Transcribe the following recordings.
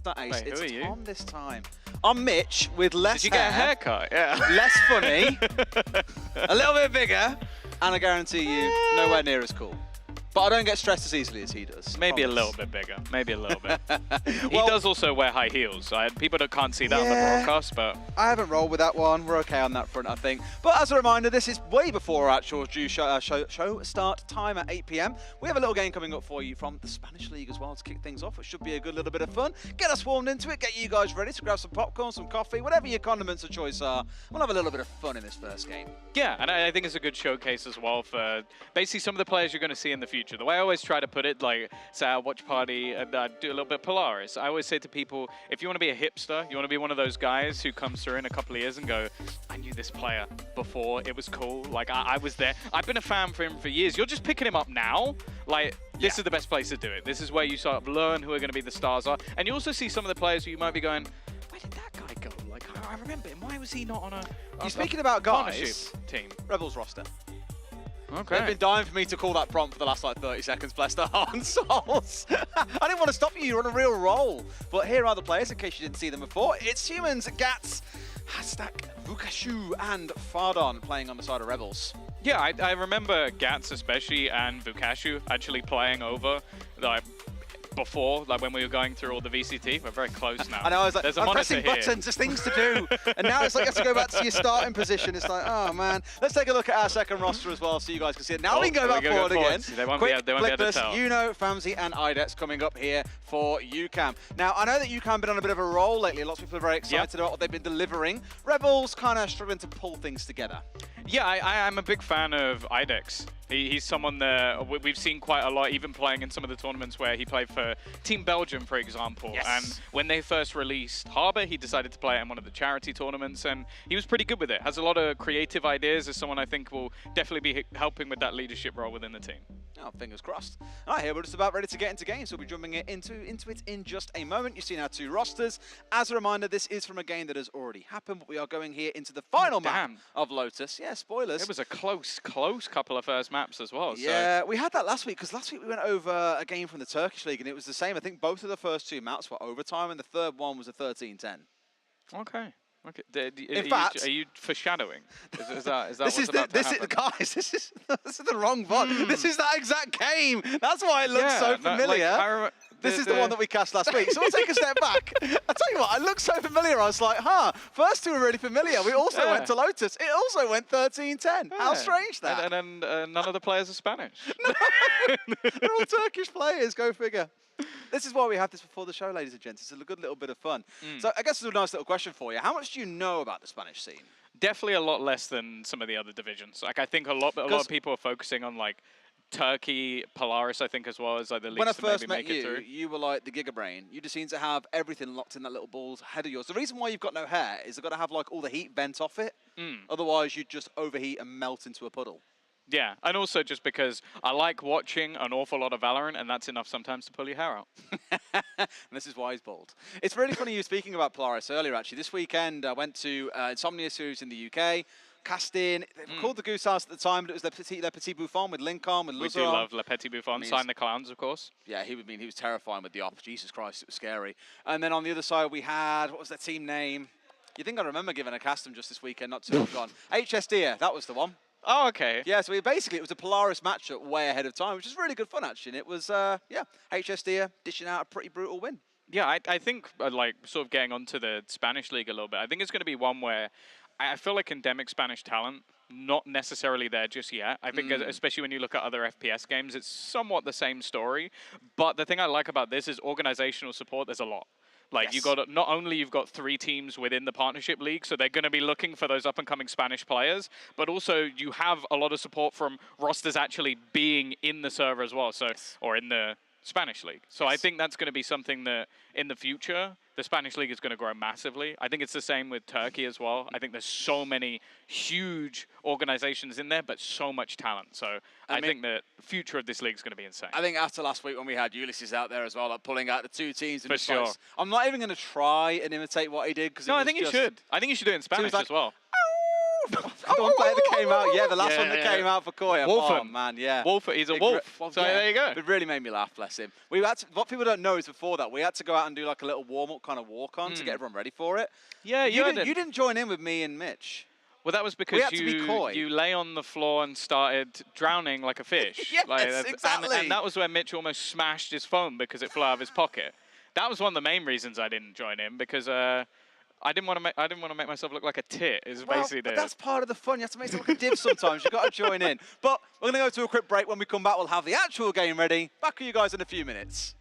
after Ace. Wait, it's who are you? Tom this time. I'm Mitch with less Did you get a haircut? Yeah. less funny, a little bit bigger, and I guarantee you, nowhere near as cool. But I don't get stressed as easily as he does. Maybe a Promise. little bit bigger. Maybe a little bit. He Well, does also wear high heels. People can't see that on the broadcast, but I haven't rolled with that one. We're okay on that front, I think. But as a reminder, this is way before our actual due show start time at 8 PM. We have a little game coming up for you from the Spanish League as well to kick things off. It should be a good little bit of fun. Get us warmed into it, get you guys ready to grab some popcorn, some coffee, whatever your condiments of choice are. We'll have a little bit of fun in this first game. yeah, and I think it's a good showcase as well for basically some of the players you're going to see in the future. The way I always try to put it, like, say I watch party and I do a little bit Polaris. I always say to people, if you want to be a hipster, you want to be one of those guys who comes through in a couple of years and go, I knew this player before, it was cool, like I was there. I've been a fan for him for years. You're just picking him up now. Like, this is the best place to do it. This is where you sort of learn who are going to be the stars are. And you also see some of the players who you might be going, where did that guy go? Like, I remember him. Why was he not on You're speaking about guys, partnership team? Rebels roster. Okay. They've been dying for me to call that prompt for the last like 30 seconds, bless their heart and souls. I didn't want to stop you, you're on a real roll. But here are the players, in case you didn't see them before. It's Humans, Gats, Hashtag, Vukashu, and Fardon playing on the side of Rebels. Yeah, I remember Gats especially and Vukashu actually playing over like before, like when we were going through all the VCT. We're very close now. I know, I was like, there's a I'm monitor pressing here. buttons, there's things to do. And now it's like you have to go back to your starting position. It's like, oh man. Let's take a look at our second roster as well so you guys can see it. Now we can go back forward again. They won't Quick, be able to Blippers, tell. Yuno, Famsi, and Idex coming up here for UCAM. Now, I know that UCAM have been on a bit of a roll lately. Lots of people are very excited about what they've been delivering. Rebels kind of struggling to pull things together. Yeah, I'm a big fan of Idex. He's someone that we've seen quite a lot, even playing in some of the tournaments where he played for Team Belgium, for example. Yes. And when they first released Harbour, he decided to play it in one of the charity tournaments, and he was pretty good with it. Has a lot of creative ideas, as someone I think will definitely be helping with that leadership role within the team. Oh, fingers crossed. All right, here we're just about ready to get into games. We'll be jumping into it in just a moment. You've seen our two rosters. As a reminder, this is from a game that has already happened, but we are going here into the final map of Lotus. Yeah, spoilers. It was a close couple of first maps as well. Yeah, we had that last week, because last week we went over a game from the Turkish League, and it was the same. I think both of the first two maps were overtime, and the third one was a 13-10. Okay. Okay. In fact, are you foreshadowing? Is that this what's is about to happen? guys. This is the wrong one. This is that exact game. That's why it looks so familiar. This is the one that we cast last week. So we'll take a step back. I tell you what, I look so familiar. I was like, huh. First two were really familiar. We also went to Lotus. It also went 13-10. How strange that. And none of the players are Spanish. No, they're all Turkish players. Go figure. This is why we have this before the show, ladies and gents. It's a good little bit of fun. So I guess it's a nice little question for you. How much do you know about the Spanish scene? Definitely a lot less than some of the other divisions. Like, I think a lot of people are focusing on like Turkey, Polaris, I think, as well as like the leagues when I to first maybe met make it through. you were like the Giga Brain. You just seem to have everything locked in that little ball's head of yours. The reason why you've got no hair is you've got to have like all the heat bent off it. Otherwise, you'd just overheat and melt into a puddle. Yeah, and also just because I like watching an awful lot of Valorant, and that's enough sometimes to pull your hair out. And this is why he's bald. It's really funny you were speaking about Polaris earlier, actually. This weekend, I went to Insomnia Series in the UK. Casting, they were called the Goose House at the time, but it was their Petit Buffon with Lincoln, with Luzon. We do love Le Petit Buffon, Sign the Clowns, of course. Yeah, he was terrifying with the op. Jesus Christ, it was scary. And then on the other side, we had, what was their team name? You think I remember giving a cast them just this weekend, not too long gone. HSD, that was the one. Oh, okay. Yeah, so it was a Polaris matchup way ahead of time, which is really good fun, actually. And it was, HSD dishing out a pretty brutal win. Yeah, I think, like, sort of getting onto the Spanish league a little bit, I think it's going to be one where I feel like endemic Spanish talent, not necessarily there just yet. I think, especially when you look at other FPS games, it's somewhat the same story. But the thing I like about this is organizational support, there's a lot. Like, you got not only you've got 3 teams within the partnership league, so they're going to be looking for those up-and-coming Spanish players, but also you have a lot of support from rosters actually being in the server as well, so or in the Spanish league. So I think that's going to be something that in the future, the Spanish league is going to grow massively. I think it's the same with Turkey as well. I think there's so many huge organizations in there, but so much talent. So I think the future of this league is going to be insane. I think after last week when we had Ulysses out there as well, like pulling out the 2 teams. For sure. I'm not even going to try and imitate what he did. No, I think you should. I think you should do it in Spanish as well. The one player that came out, yeah, the last one that came out for Koi. Oh, Wolfen. man, yeah. Wolf, he's a wolf. So there you go. It really made me laugh, bless him. We had to, what people don't know is before that, we had to go out and do like a little warm-up kind of walk-on to get everyone ready for it. Yeah, you didn't join in with me and Mitch. Well, that was because you lay on the floor and started drowning like a fish. Yes, exactly. And that was where Mitch almost smashed his phone because it flew out of his pocket. That was one of the main reasons I didn't join in, because I didn't want to make myself look like a tit. But that's part of the fun. You have to make yourself look like a div sometimes. You've got to join in. But we're going to go to a quick break. When we come back, we'll have the actual game ready. Back with you guys in a few minutes.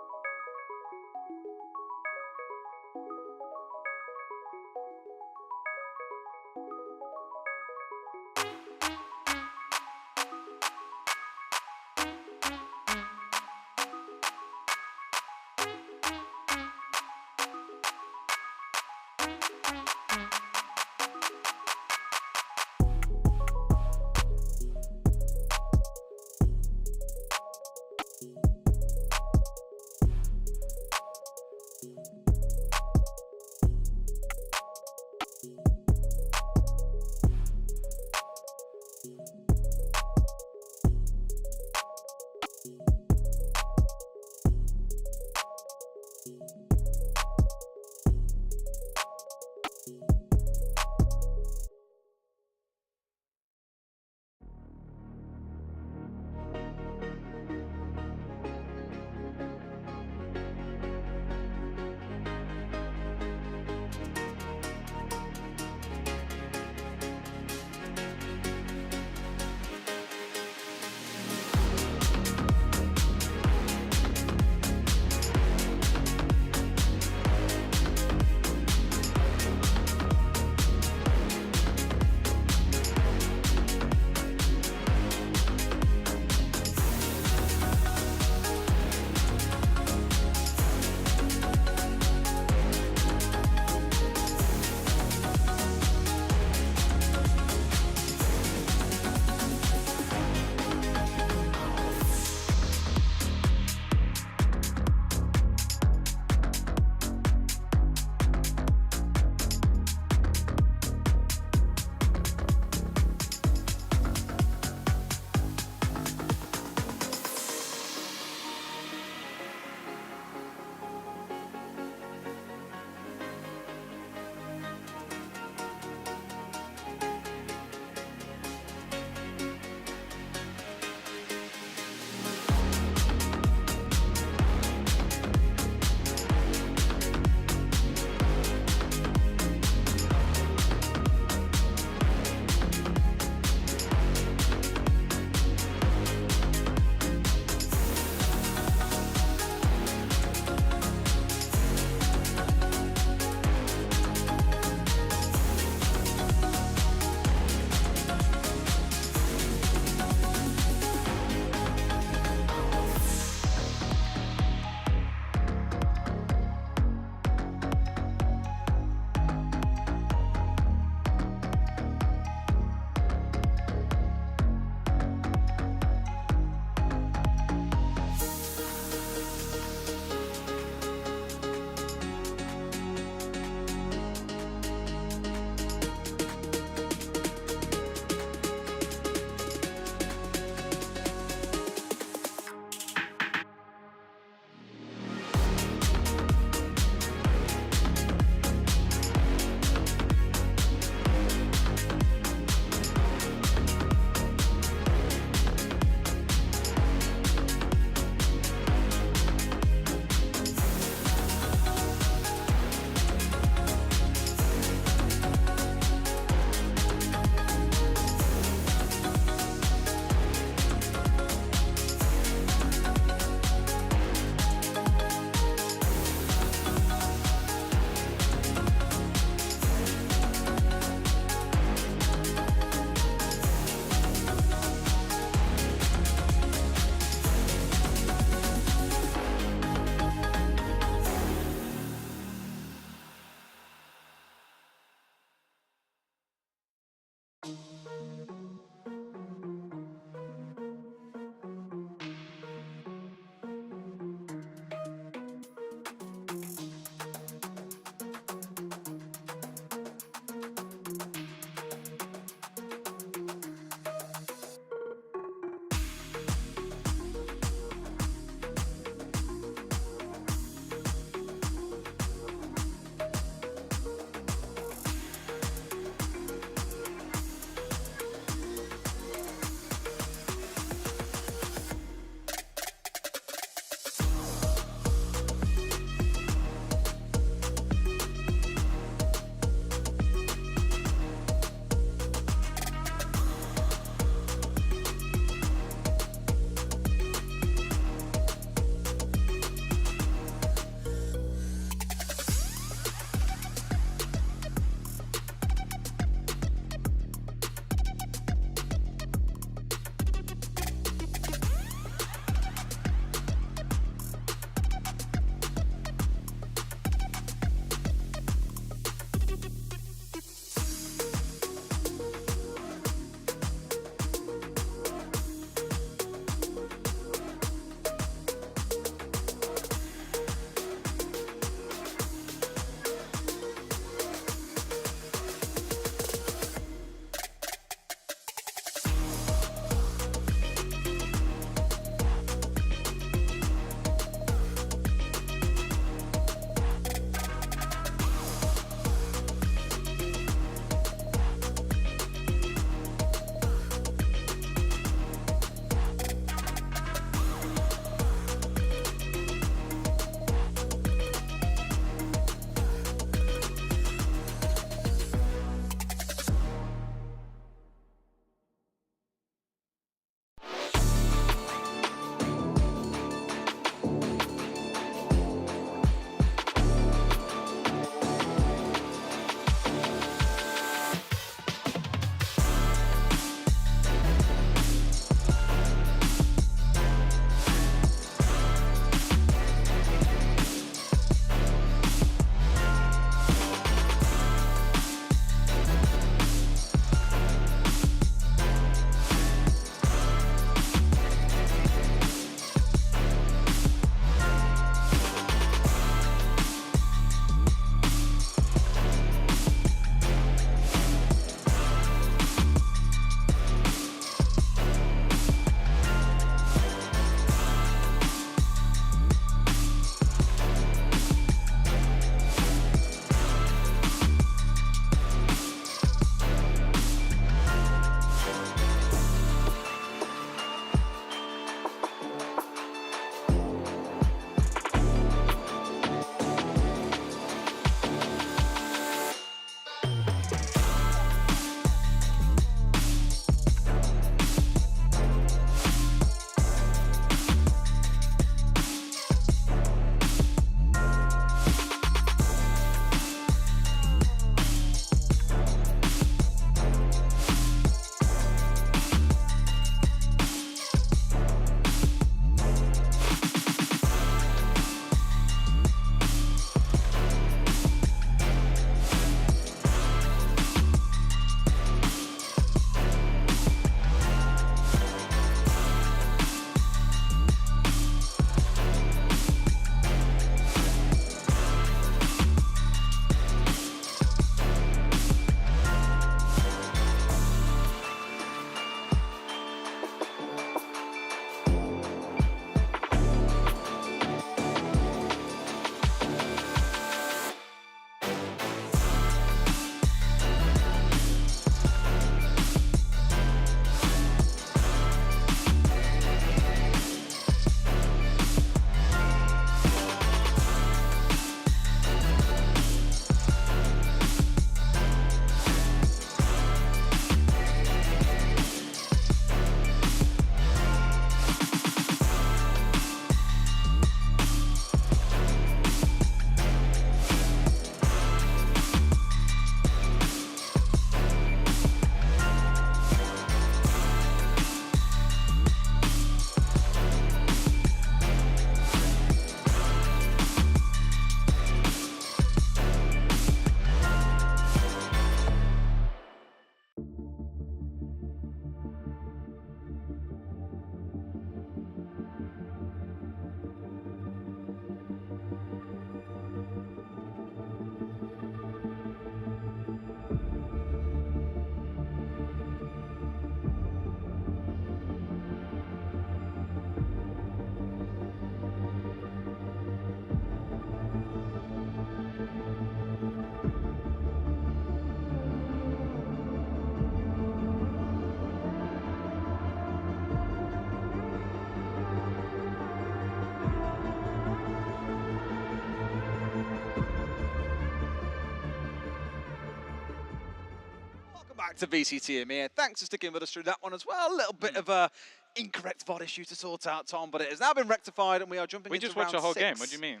back to VCT EMEA. Thanks for sticking with us through that one as well. A little bit of a incorrect VOD issue to sort out, Tom, but it has now been rectified and we are jumping into round 6. We just watched the whole game. What do you mean?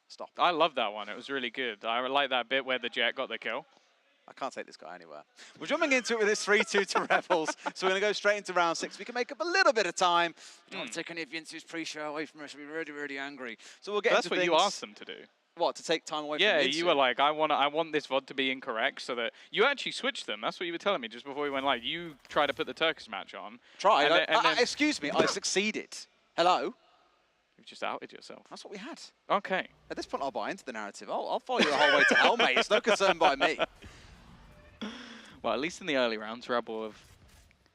Stop. I love that one. It was really good. I like that bit where the Jet got the kill. I can't take this guy anywhere. We're jumping into it with this 3-2 to Rebels, so we're going to go straight into round 6. We can make up a little bit of time. We don't want to take any of Vince's pre-show away from us. We'll be really, really angry. So we'll get into That's what you asked them to do. What, to take time away from Yeah, Vince? you were like, I want this VOD to be incorrect, so that you actually switched them. That's what you were telling me just before we went live. You tried to put the Turkish match on. Tried. Excuse me, I succeeded. Hello? You've just outed yourself. That's what we had. Okay. At this point, I'll buy into the narrative. I'll follow you the whole way to hell, mate. It's no concern by me. Well, at least in the early rounds, Rebel have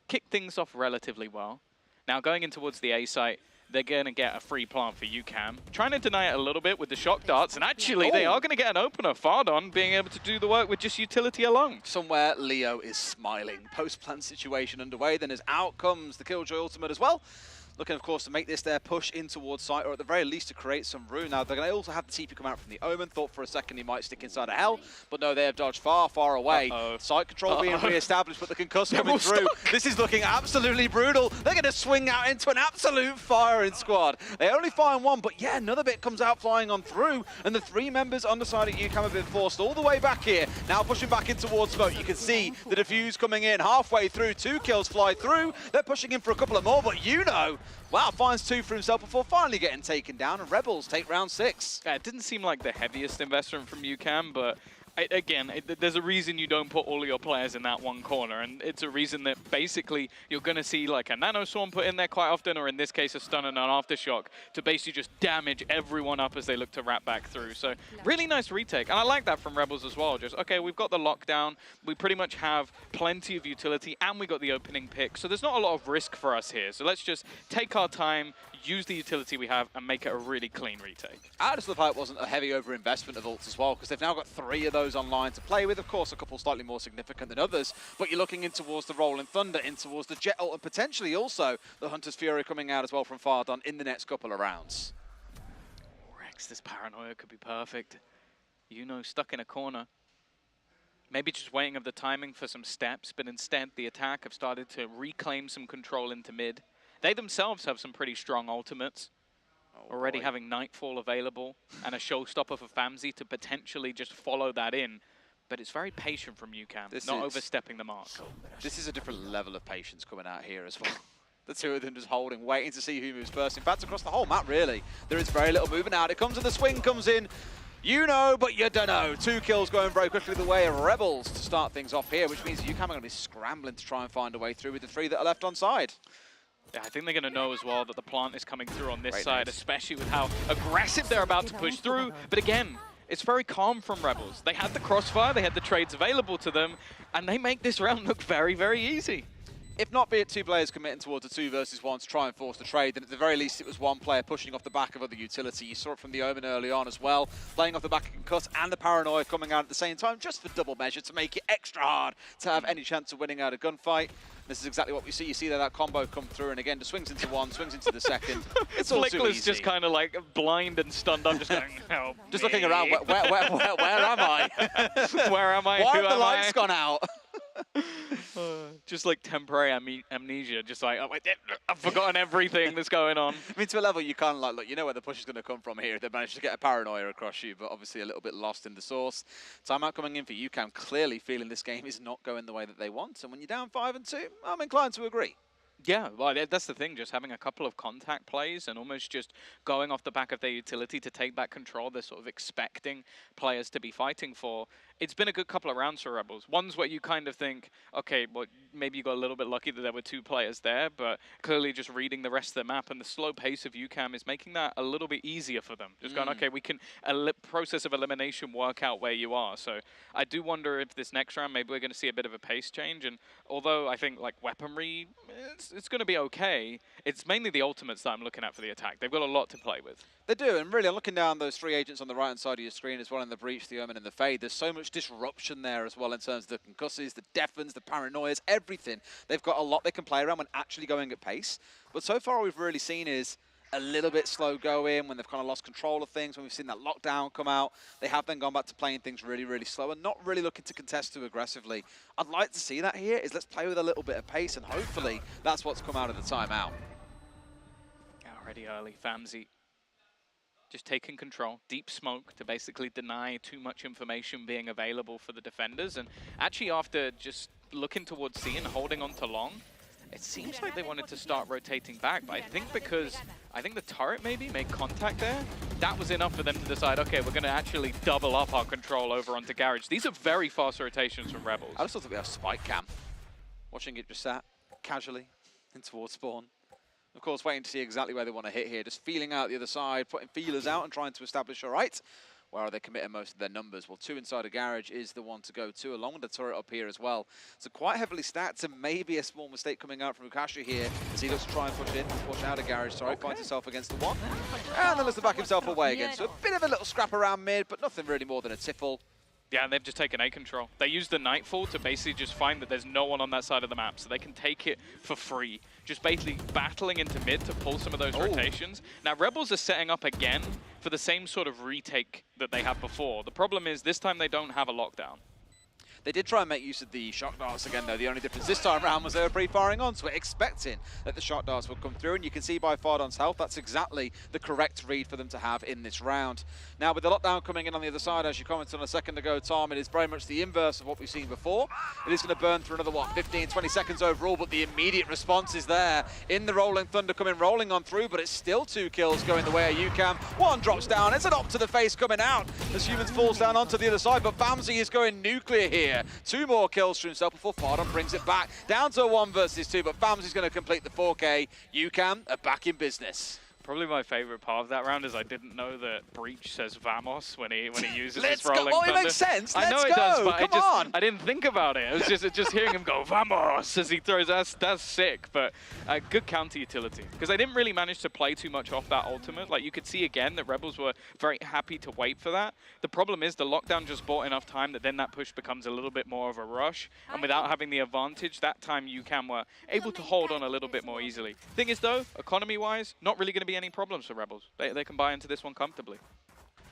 kicked things off relatively well. Now, going in towards the A site, they're going to get a free plant for UCAM. Trying to deny it a little bit with the shock darts, and actually they are going to get an opener. Fardon being able to do the work with just utility alone. Somewhere, Leo is smiling. Post-plant situation underway, then as out comes the Killjoy ultimate as well. Looking, of course, to make this their push in towards site, or at the very least to create some room. Now, they're going to also have the TP come out from the Omen. Thought for a second he might stick inside a Hell, but no, they have dodged far, far away. Site control being re-established, but the concuss coming through. This is looking absolutely brutal. They're going to swing out into an absolute firing squad. They only find one, but yeah, another bit comes out flying on through, and the 3 members on the side of UCAM have been forced all the way back here. Now pushing back in towards smoke. You can see the defuse coming in halfway through. 2 kills fly through. They're pushing in for a couple of more, but wow, finds 2 for himself before finally getting taken down, and Rebels take round 6. Yeah, it didn't seem like the heaviest investment from UCAM, but there's a reason you don't put all of your players in that one corner, and it's a reason that basically you're going to see like a Nano Swarm put in there quite often, or in this case a Stun and an Aftershock, to basically just damage everyone up as they look to wrap back through. So really nice retake, and I like that from Rebels as well. Just, okay, we've got the lockdown, we pretty much have plenty of utility, and we got the opening pick, so there's not a lot of risk for us here. So let's just take our time, use the utility we have, and make it a really clean retake. I just love how it wasn't a heavy overinvestment of ults as well, because they've now got 3 of those online to play with. Of course, a couple slightly more significant than others, but you're looking in towards the Rolling Thunder, in towards the Jet ult, and potentially also the Hunter's Fury coming out as well from Fardon in the next couple of rounds. Rex, this paranoia could be perfect. Stuck in a corner. Maybe just waiting of the timing for some steps, but instead the attack have started to reclaim some control into mid. They themselves have some pretty strong ultimates. Already having Nightfall available and a showstopper for Famzy to potentially just follow that in. But it's very patient from UCAM, not overstepping the mark. This is a different level of patience coming out here as well. The 2 of them just holding, waiting to see who moves first. In fact, across the whole map, really, there is very little movement out. It comes and the swing comes in. You know, but you don't know. 2 kills going very quickly the way of Rebels to start things off here, which means UCAM are going to be scrambling to try and find a way through with the 3 that are left on side. Yeah, I think they're going to know as well that the plant is coming through on this side, especially with how aggressive they're about to push through. But again, it's very calm from Rebels. They had the crossfire, they had the trades available to them, and they make this round look very, very easy. If not be it 2 players committing towards a 2 versus 1 to try and force the trade, then at the very least it was 1 player pushing off the back of other utility. You saw it from the Omen early on as well, playing off the back of Concuss and the Paranoia coming out at the same time, just for double measure to make it extra hard to have any chance of winning out a gunfight. This is exactly what we see. You see that combo come through, and again, just swings into 1, swings into the second. It's all too easy. Just kind of like blind and stunned. I'm just going, help just me. looking around, where am I? Where am I? Why have the lights gone out? Just like temporary amnesia, just like, oh, I've forgotten everything that's going on. I mean, to a level, you kind of like, look, you know where the push is going to come from here if they manage to get a Paranoia across you, but obviously a little bit lost in the source. Timeout coming in for UCAM, clearly feeling this game is not going the way that they want, and when you're down 5-2, I'm inclined to agree. Yeah, well, that's the thing, just having a couple of contact plays and almost just going off the back of their utility to take back control they're sort of expecting players to be fighting for. It's been a good couple of rounds for Rebels. Ones where you kind of think, okay, well, maybe you got a little bit lucky that there were 2 players there, but clearly just reading the rest of the map and the slow pace of UCAM is making that a little bit easier for them. Just going, okay, we can, process of elimination work out where you are. So I do wonder if this next round, maybe we're going to see a bit of a pace change. And although I think like weaponry, it's going to be okay, it's mainly the ultimates that I'm looking at for the attack. They've got a lot to play with. They do, and really, I'm looking down those 3 agents on the right-hand side of your screen as well, in the Breach, the Omen, and the Fade. There's so much disruption there as well in terms of the concusses, the deafens, the paranoias, everything. They've got a lot they can play around when actually going at pace. But so far, all we've really seen is a little bit slow going, when they've kind of lost control of things, when we've seen that lockdown come out, they have then gone back to playing things really, really slow and not really looking to contest too aggressively. I'd like to see that here, is let's play with a little bit of pace, and hopefully that's what's come out of the timeout. Already early, Famzy just taking control. Deep smoke to basically deny too much information being available for the defenders. And actually after just looking towards C and holding on to long, it seems like they wanted to start rotating back, but I think the turret maybe made contact there, that was enough for them to decide, okay, we're going to actually double up our control over onto Garage. These are very fast rotations from Rebels. I just thought that we have spike cam. Watching it just sat casually in towards spawn. Of course, waiting to see exactly where they want to hit here, just feeling out the other side, putting feelers out and trying to establish, all right, where are they committing most of their numbers? Well, 2 inside a Garage is the one to go to, along with the turret up here as well. So quite heavily stacked, and maybe a small mistake coming out from Ukasha here, as he looks to try and push in, push out a Garage, sorry, finds himself against the one. And then looks to back himself away again. So a bit of a little scrap around mid, but nothing really more than a tiffle. Yeah, and they've just taken A control. They use the Nightfall to basically just find that there's no one on that side of the map, so they can take it for free. Just basically battling into mid to pull some of those rotations. Now, Rebels are setting up again for the same sort of retake that they had before. The problem is this time they don't have a lockdown. They did try and make use of the shock darts again, though. The only difference this time around was they were pre-firing on, so we're expecting that the shock darts would come through. And you can see by Fardon's health, that's exactly the correct read for them to have in this round. Now, with the lockdown coming in on the other side, as you commented on a second ago, Tom, it is very much the inverse of what we've seen before. It is going to burn through another, what, 15, 20 seconds overall, but the immediate response is there in the Rolling Thunder coming rolling on through, but it's still 2 kills going the way of UCAM. One drops down, it's an op to the face coming out as Humans falls down onto the other side, but Famzy is going nuclear here. 2 more kills for himself before Fardon brings it back down to a 1 versus 2, but Famzy's going to complete the 4K. UCAM are back in business. Probably my favorite part of that round is I didn't know that Breach says Vamos when he uses Let's his rolling go. thunder. It makes sense. I know Let's it does, go. but Come on. I didn't think about it. It was just hearing him go Vamos as he throws. That's sick, but good counter utility because I didn't really manage to play too much off that ultimate. Like you could see again that Rebels were very happy to wait for that. The problem is the lockdown just bought enough time that then that push becomes a little bit more of a rush, and without having the advantage, that time UCAM were able to hold on a little bit more easily. Thing is though, economy-wise, not really going to be any problems for Rebels. They can buy into this one comfortably.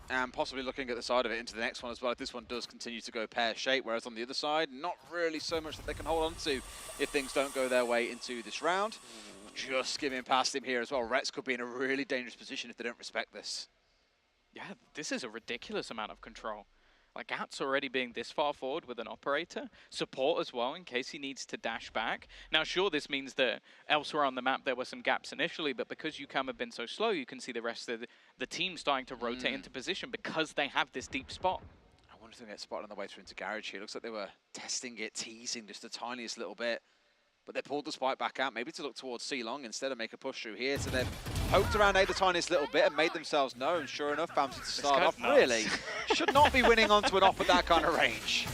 And possibly looking at the side of it into the next one as well, if this one does continue to go pear-shaped, whereas on the other side, not really so much that they can hold on to if things don't go their way into this round. Just skimming past him here as well. Rets could be in a really dangerous position if they don't respect this. Yeah, this is a ridiculous amount of control. Like, At's already being this far forward with an operator. Support as well, in case he needs to dash back. Now, sure, this means that elsewhere on the map there were some gaps initially, but because UCAM have been so slow, you can see the rest of the team starting to rotate into position because they have this deep spot. I wonder if they get spotted on the way through into Garage here. Looks like they were testing it, teasing just the tiniest little bit. But they pulled the spike back out, maybe to look towards C-Long instead of make a push through here. So they've poked around A the tiniest little bit and made themselves known. Sure enough, Famzy to start off, really should not be winning onto an off at that kind of range.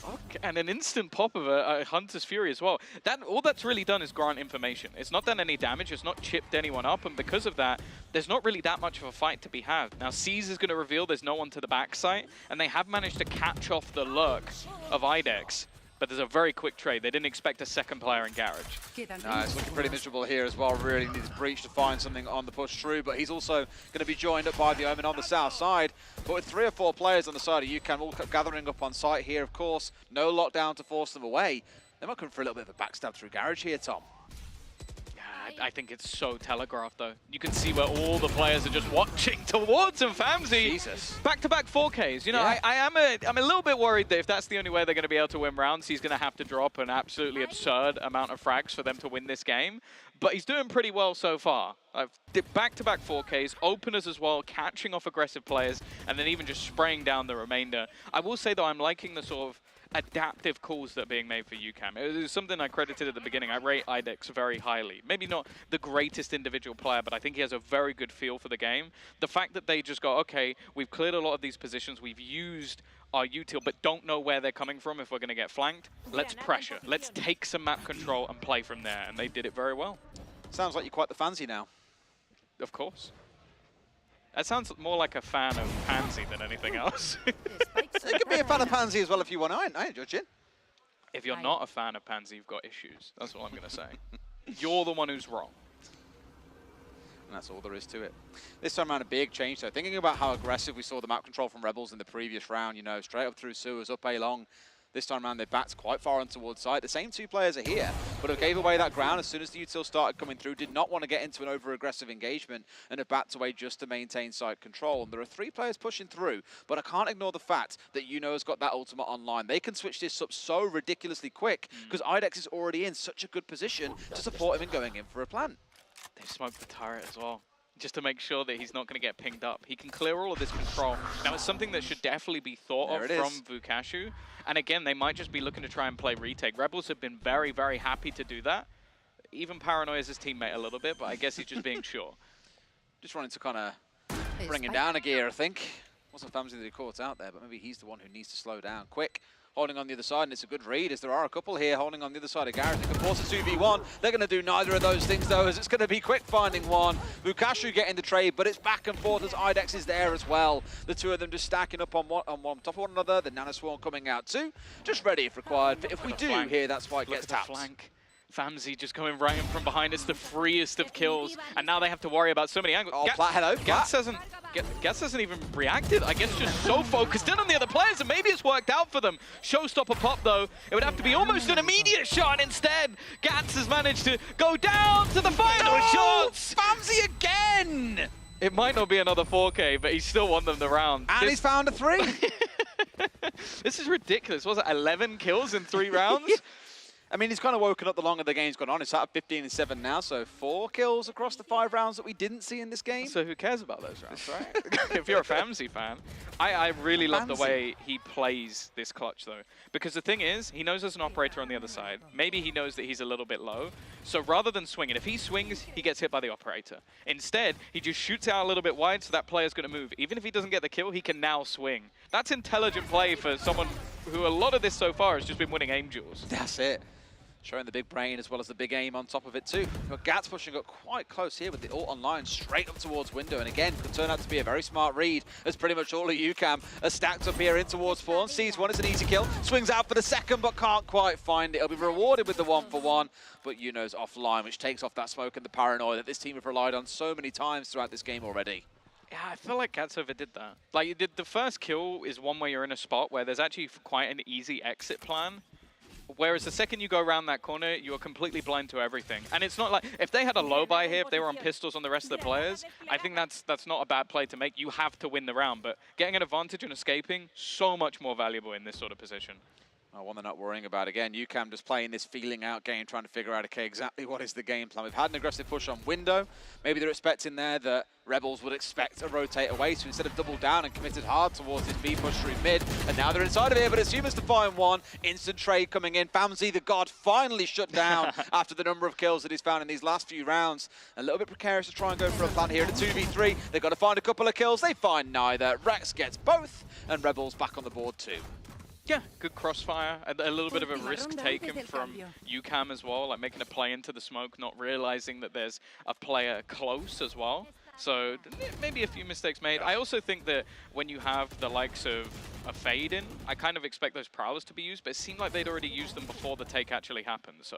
Okay. And an instant pop of a Hunter's Fury as well. All that's really done is grant information. It's not done any damage, it's not chipped anyone up, and because of that, there's not really that much of a fight to be had. Now, C's is going to reveal there's no one to the backside, and they have managed to catch off the lurk of IDEX. But there's a very quick trade. They didn't expect a second player in Garage. No, it's looking pretty miserable here as well. Really needs Breach to find something on the push through, but he's also going to be joined up by the Omen on the south side. But with 3 or 4 players on the side of UCAM all gathering up on site here, of course, no lockdown to force them away. They might come for a little bit of a backstab through Garage here, Tom. I think it's so telegraphed, though. You can see where all the players are just watching towards him. Famzy, Jesus. Back-to-back 4Ks. You know, Yeah. I'm a little bit worried that if that's the only way they're going to be able to win rounds, he's going to have to drop an absolutely absurd amount of frags for them to win this game. But he's doing pretty well so far. Back-to-back 4Ks, openers as well, catching off aggressive players, and then even just spraying down the remainder. I will say, though, I'm liking the sort of adaptive calls that are being made for UCAM. It was something I credited at the beginning. I rate IDEX very highly. Maybe not the greatest individual player, but I think he has a very good feel for the game. The fact that they just go, okay, we've cleared a lot of these positions, we've used our util, but don't know where they're coming from if we're going to get flanked. Let's pressure. Let's take some map control and play from there, and they did it very well. Sounds like you're quite the fancy now. Of course. That sounds more like a fan of Pansy than anything else. You could be a fan of Pansy as well if you want. I ain't judging. If you're not a fan of Pansy, you've got issues. That's what I'm going to say. You're the one who's wrong. And that's all there is to it. This time around, a big change, though. Thinking about how aggressive we saw the map control from Rebels in the previous round, you know, straight up through sewers, up A long. This time around, they backed quite far on towards side. The same two players are here, but have gave away that ground as soon as the util started coming through, did not want to get into an over-aggressive engagement and have backed away just to maintain side control. And there are 3 players pushing through, but I can't ignore the fact that has got that ultimate online. They can switch this up so ridiculously quick because IDEX is already in such a good position to support him in going in for a plant. They've smoked the turret as well, just to make sure that he's not going to get pinged up. He can clear all of this control. Now, it's something that should definitely be thought of from VUCASHU. And again, they might just be looking to try and play retake. Rebels have been very, very happy to do that. Even paranoias his teammate a little bit, but I guess he's just being sure. Just wanting to kind of bring him down a gear, I think. Wasn't FaMZi that he caught out there, but maybe he's the one who needs to slow down. Quick. Holding on the other side, and it's a good read as there are a couple here holding on the other side of Garrett. They can force a 2v1. They're going to do neither of those things, though, as it's going to be quick finding one. VUCASHU getting the trade, but it's back and forth as IDEX is there as well. The two of them just stacking up on top of one another. The Nanoswarm coming out too, just ready if required. But if we do hear that spike gets tapped. Flank. FaMZi just coming right in from behind. It's the freest of kills, and now they have to worry about so many angles. Oh, hello. Gats hasn't even reacted. I guess just so focused in on the other players, and maybe it's worked out for them. Showstopper pop, though. It would have to be almost an immediate shot. Instead, Gats has managed to go down to the final shots. FaMZi again! It might not be another 4K, but he still won them the round. And he's found a 3. This is ridiculous. Was it 11 kills in 3 rounds? I mean, he's kind of woken up the longer the game's gone on. It's at 15-7 now, so 4 kills across the 5 rounds that we didn't see in this game. So who cares about those rounds, right? If you're a FaMZi fan. I really love the way he plays this clutch, though. Because the thing is, he knows there's an operator on the other side. Maybe he knows that he's a little bit low. So rather than swinging, if he swings, he gets hit by the operator. Instead, he just shoots out a little bit wide so that player's going to move. Even if he doesn't get the kill, he can now swing. That's intelligent play for someone who a lot of this so far has just been winning aim duels. That's it. Showing the big brain as well as the big aim on top of it too. But Gats pushing up quite close here with the ult online straight up towards window. And again, could turn out to be a very smart read as pretty much all of UCAM are stacked up here in towards spawn. Sees one, it's an easy kill. Swings out for the second but can't quite find it. He'll be rewarded with the 1-for-1. But Yuno's offline, which takes off that smoke and the paranoia that this team have relied on so many times throughout this game already. Yeah, I feel like Gats overdid that. Like, the first kill is one where you're in a spot where there's actually quite an easy exit plan. Whereas the second you go around that corner, you are completely blind to everything. And it's not like, if they had a low buy here, if they were on pistols on the rest of the players, I think that's not a bad play to make. You have to win the round, but getting an advantage and escaping, so much more valuable in this sort of position. One they're not worrying about. Again, UCAM just playing this feeling out game, trying to figure out, okay, exactly what is the game plan. We've had an aggressive push on window. Maybe they're expecting there that Rebels would expect a rotate away, so instead of double down and committed hard towards this B push through mid, and now they're inside of here, but it's humans to find one. Instant trade coming in. FaMZi, the god, finally shut down after the number of kills that he's found in these last few rounds. A little bit precarious to try and go for a plan here at a 2v3. They've got to find a couple of kills. They find neither. Rex gets both, and Rebels back on the board too. Yeah, good crossfire. A little bit of a risk taken from UCAM as well, like making a play into the smoke, not realizing that there's a player close as well. So maybe a few mistakes made. I also think that when you have the likes of a fade in, I kind of expect those prowlers to be used, but it seemed like they'd already used them before the take actually happened. So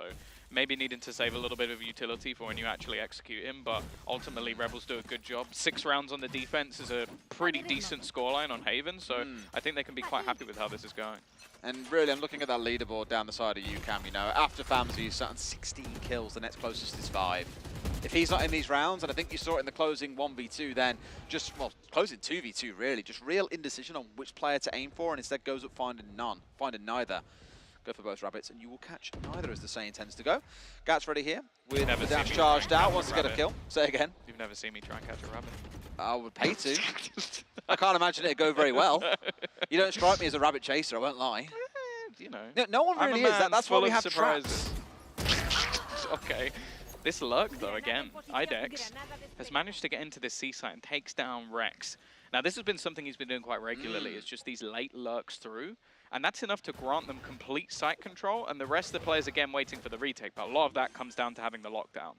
maybe needing to save a little bit of utility for when you actually execute him, but ultimately Rebels do a good job. 6 rounds on the defense is a pretty decent scoreline on Haven, so I think they can be quite happy with how this is going. And really, I'm looking at that leaderboard down the side of UCAM, you know, after FaMZi, he's sat on 16 kills, the next closest is 5. If he's not in these rounds, and I think you saw it in the closing 1v2 then, closing 2v2 really, just real indecision on which player to aim for, and instead goes up finding neither. Go for both rabbits, and you will catch neither, as the saying tends to go. Gats ready here, with the dash charged out, wants to get a kill. Say again. You've never seen me try and catch a rabbit. I would pay to. I can't imagine it'd go very well. You don't strike me as a rabbit chaser, I won't lie. You know. No one really is. That's why we have traps. Okay. This luck, though, again, IDEX has managed to get into this C site and takes down Rex. Now, this has been something he's been doing quite regularly. It's just these late lurks through. And that's enough to grant them complete site control. And the rest of the players, again, waiting for the retake. But a lot of that comes down to having the lockdown.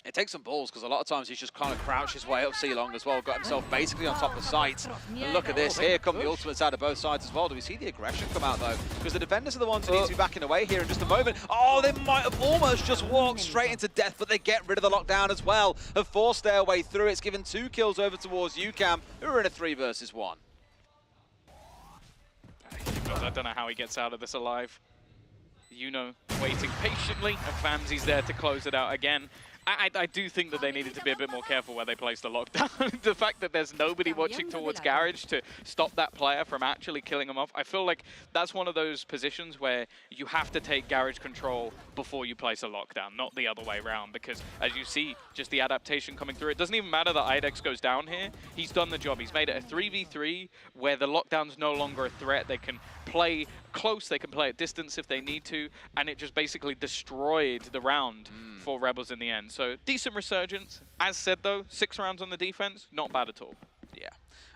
It takes some balls, because a lot of times he's just kind of crouched his way up C-Long as well, got himself basically on top of sight. And look at this, here come the ultimates out of both sides as well. Do we see the aggression come out though? Because the defenders are the ones who need to be backing away here in just a moment. Oh, they might have almost just walked straight into death, but they get rid of the lockdown as well. Have forced their way through. It's given 2 kills over towards UCAM, who are in a 3 versus 1. I don't know how he gets out of this alive. Waiting patiently, and Famsy's there to close it out again. I do think that they needed to be a bit more careful where they place the lockdown. The fact that there's nobody watching towards Garage to stop that player from actually killing him off, I feel like that's one of those positions where you have to take Garage control before you place a lockdown, not the other way around, because as you see, just the adaptation coming through, it doesn't even matter that IDEX goes down here. He's done the job. He's made it a 3v3 where the lockdown's no longer a threat. They can play close, they can play at distance if they need to, and it just basically destroyed the round for Rebels in the end. So decent resurgence. As said though, 6 rounds on the defense, not bad at all. Yeah,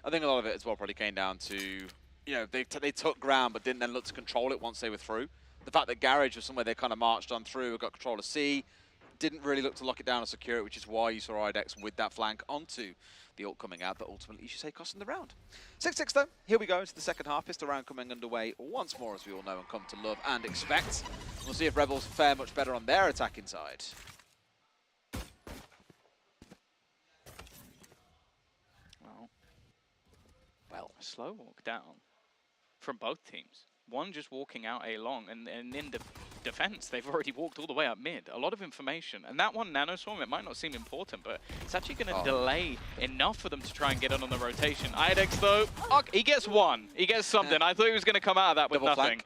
I think a lot of it as well probably came down to, they took ground but didn't then look to control it once they were through. The fact that Garage was somewhere they kind of marched on through, got control of C, didn't really look to lock it down or secure it, which is why you saw IDEX with that flank onto the ult coming out, but ultimately, you should say, costing the round. 6-6 though, here we go into the second half. Pistol round coming underway once more, as we all know and come to love and expect. We'll see if Rebels fare much better on their attacking side. Well, a slow walk down from both teams. One just walking out A long, and in defense, they've already walked all the way up mid. A lot of information. And that one Nanoswarm, it might not seem important, but it's actually going to delay enough for them to try and get on the rotation. IDEX, though, he gets one. He gets something. I thought he was going to come out of that with nothing.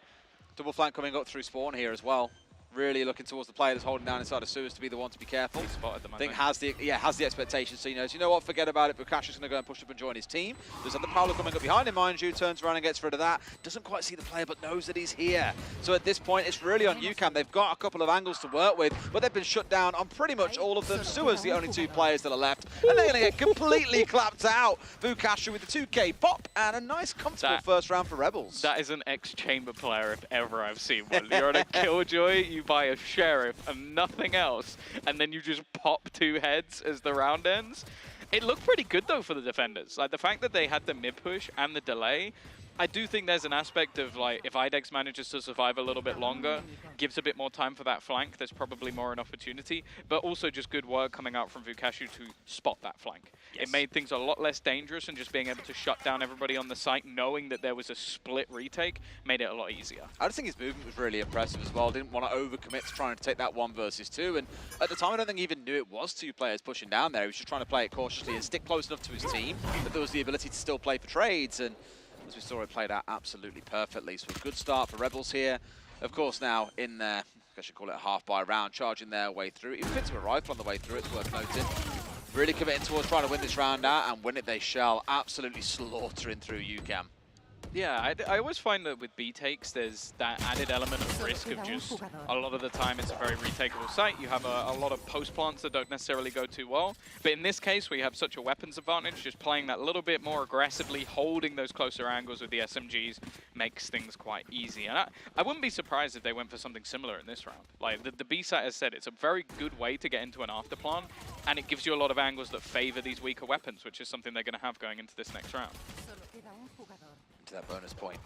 Double flank coming up through spawn here as well. Really looking towards the player that's holding down inside of sewers to be the one to be careful. Spotted them, I think has the expectation, so he knows, you know what, forget about it. Bukashi's going to go and push up and join his team. There's other Prowler coming up behind him, mind you, turns around and gets rid of that. Doesn't quite see the player, but knows that he's here. So at this point, it's really on UCAM. They've got a couple of angles to work with, but they've been shut down on pretty much all of them. Sewers the only 2 players that are left, and they're going to get completely clapped out. Bukashi with the 2K pop, and a nice, comfortable first round for Rebels. That is an ex-chamber player if ever I've seen one. You're on a Killjoy, you buy a Sheriff and nothing else, and then you just pop 2 heads as the round ends. It looked pretty good though for the defenders. Like the fact that they had the mid push and the delay, I do think there's an aspect of like if IDEX manages to survive a little bit longer, gives a bit more time for that flank, there's probably more an opportunity, but also just good work coming out from Vukashu to spot that flank. Yes. It made things a lot less dangerous, and just being able to shut down everybody on the site, knowing that there was a split retake, made it a lot easier. I just think his movement was really impressive as well. Didn't want to overcommit to trying to take that 1 versus 2, and at the time I don't think he even knew it was 2 players pushing down there. He was just trying to play it cautiously and stick close enough to his team that there was the ability to still play for trades, and as we saw, it played out absolutely perfectly. So a good start for Rebels here. Of course, now in there, I should call it a half by round, charging their way through. Even fits a rifle on the way through, it's worth noting. Really committing towards trying to win this round out, and win it they shall. Absolutely slaughtering through UCAM. Yeah, I always find that with B takes, there's that added element of risk of just a lot of the time it's a very retakeable site. You have a lot of post plants that don't necessarily go too well. But in this case, we have such a weapons advantage, just playing that little bit more aggressively, holding those closer angles with the SMGs makes things quite easy. And I wouldn't be surprised if they went for something similar in this round. Like the B site has said, it's a very good way to get into an after plan, and it gives you a lot of angles that favor these weaker weapons, which is something they're going to have going into this next round. To that bonus point.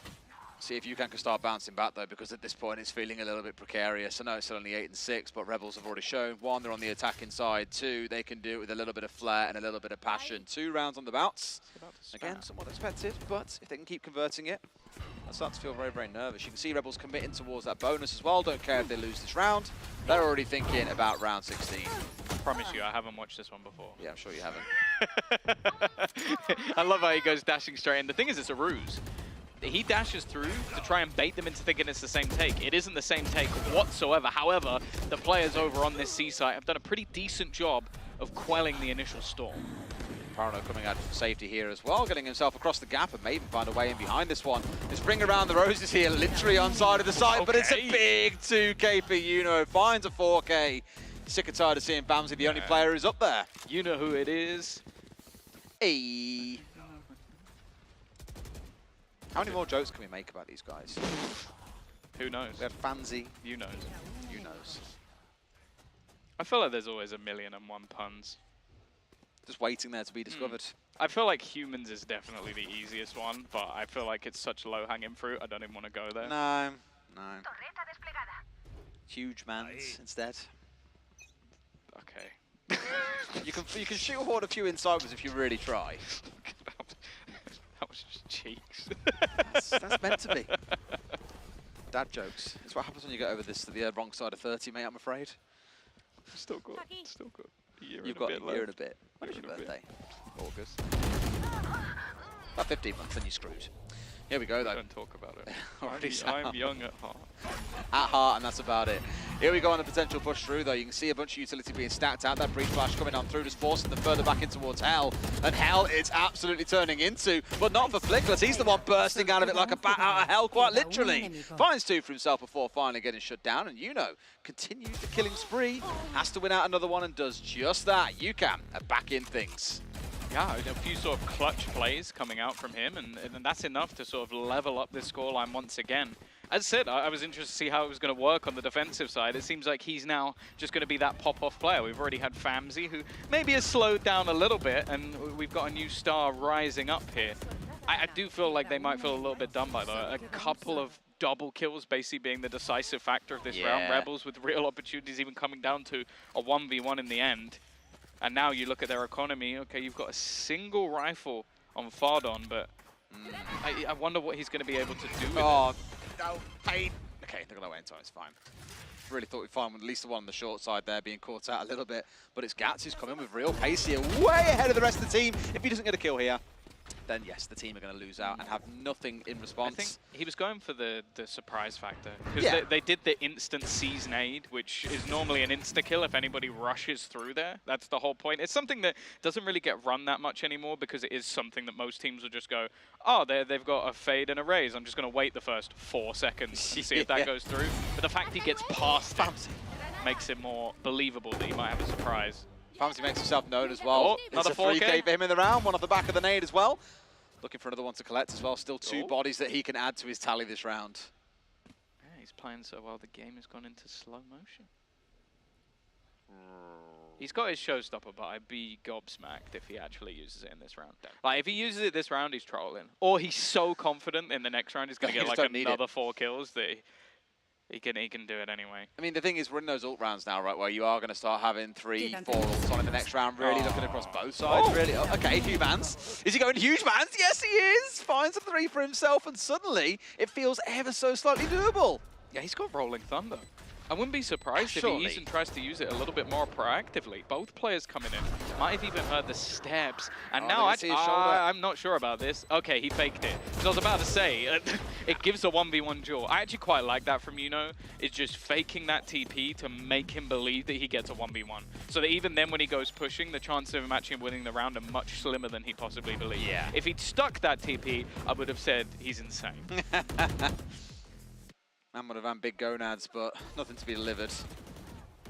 See if UCAM can start bouncing back though, because at this point it's feeling a little bit precarious. I know it's still only 8 and 6, but Rebels have already shown, 1, they're on the attacking side, 2, they can do it with a little bit of flair and a little bit of passion. 2 rounds on the bounce. Again, somewhat expected, but if they can keep converting it, I start to feel very, very nervous. You can see Rebels committing towards that bonus as well. Don't care if they lose this round. They're already thinking about round 16. I promise you, I haven't watched this one before. Yeah, I'm sure you haven't. I love how he goes dashing straight in. The thing is, it's a ruse. He dashes through to try and bait them into thinking it's the same take. It isn't the same take whatsoever. However, the players over on this C site have done a pretty decent job of quelling the initial storm. Parano coming out for safety here as well, getting himself across the gap and may even find a way in behind this one. This ring around the roses here, literally on side of the site, but it's a big 2K for Yuno. Finds a 4K. Sick and tired of seeing Bamsy, the only player who's up there. You know who it is. Hey. How many more jokes can we make about these guys? Who knows? We have Fancy. You knows. You knows. I feel like there's always 1,000,001 puns. Just waiting there to be discovered. I feel like humans is definitely the easiest one, but I feel like it's such low-hanging fruit, I don't even want to go there. No. Huge mans instead. Okay. You can shoot a horde of few insiders if you really try. That was just cheeks. That's meant to be. Dad jokes. It's what happens when you get over this to the wrong side of 30, mate, I'm afraid. Still good. A year You've and got a bit a year and a left. bit. When is your birthday? August. About 15 months, then you're screwed. Here we go, though. Don't talk about it. Already I'm young at heart. At heart, and that's about it. Here we go on the potential push through, though. You can see a bunch of utility being stacked out. That breach flash coming on through, just forcing them further back in towards Hell. And Hell, it's absolutely turning into, but not for Flickless. He's the one bursting out of it like a bat out of hell, quite literally. Finds 2 for himself before finally getting shut down. And continues the killing spree. Has to win out another one and does just that. UCAM are back in things. Yeah, a few sort of clutch plays coming out from him, and that's enough to sort of level up this scoreline once again. As I said, I was interested to see how it was going to work on the defensive side. It seems like he's now just going to be that pop-off player. We've already had Famzy, who maybe has slowed down a little bit, and we've got a new star rising up here. I do feel like they might feel a little bit done by that. A couple of double kills basically being the decisive factor of this round. Rebels with real opportunities even coming down to a 1v1 in the end. And now you look at their economy, okay, you've got a single rifle on Fardon, but I wonder what he's going to be able to do with it. No, pain. Okay, they're going to wait until it's fine. Really thought we'd find at least the one on the short side there being caught out a little bit. But it's Gats who's coming with real pace here, way ahead of the rest of the team. If he doesn't get a kill here, then yes, the team are going to lose out and have nothing in response. I think he was going for the surprise factor. Because they did the instant seize nade, which is normally an insta-kill if anybody rushes through there. That's the whole point. It's something that doesn't really get run that much anymore because it is something that most teams will just go, oh, they've got a fade and a raise. I'm just going to wait the first 4 seconds to see if that goes through. But the fact he gets past it makes it more believable that he might have a surprise. Famzy makes himself known as well. Another It's a 3K 4K for him in the round, one off the back of the nade as well. Looking for another one to collect as well. Still 2 bodies that he can add to his tally this round. Yeah, he's playing so well, the game has gone into slow motion. He's got his showstopper, but I'd be gobsmacked if he actually uses it in this round. Like, if he uses it this round, he's trolling. Or he's so confident in the next round he's going to get like another 4 kills that he can do it anyway. I mean, the thing is, we're in those ult rounds now, right, where you are going to start having 3, 4 ults on in the next round, really looking across both sides, really. Oh, okay, huge mans. Is he going huge mans? Yes, he is! Finds a 3 for himself, and suddenly it feels ever so slightly doable. Yeah, he's got Rolling Thunder. I wouldn't be surprised if he even tries to use it a little bit more proactively. Both players coming in. Might have even heard the steps. And now I'm not sure about this. Okay, he faked it. Because I was about to say, it gives a 1v1 duel. I actually quite like that from Yuno. It's just faking that TP to make him believe that he gets a 1v1. So that even then when he goes pushing, the chances of him actually winning the round are much slimmer than he possibly believed. Yeah. If he'd stuck that TP, I would have said he's insane. Man would have had big gonads, but nothing to be delivered.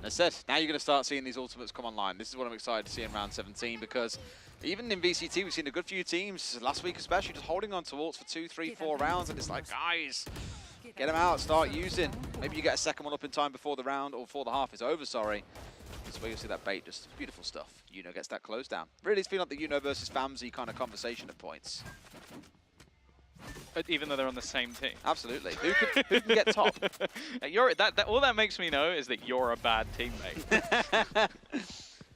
As I said, now you're going to start seeing these ultimates come online. This is what I'm excited to see in round 17, because even in VCT, we've seen a good few teams, last week especially, just holding on to ults for 2, 3, 4 rounds, and it's like, guys, get them out, start using. Maybe you get a second one up in time before the round, or before the half is over, sorry. That's where you'll see that bait, just beautiful stuff. Yuno gets that closed down. Really, it's been like the Yuno versus Famzy kind of conversation at points. Even though they're on the same team. Absolutely. Who can get top? All that makes me know is that you're a bad teammate.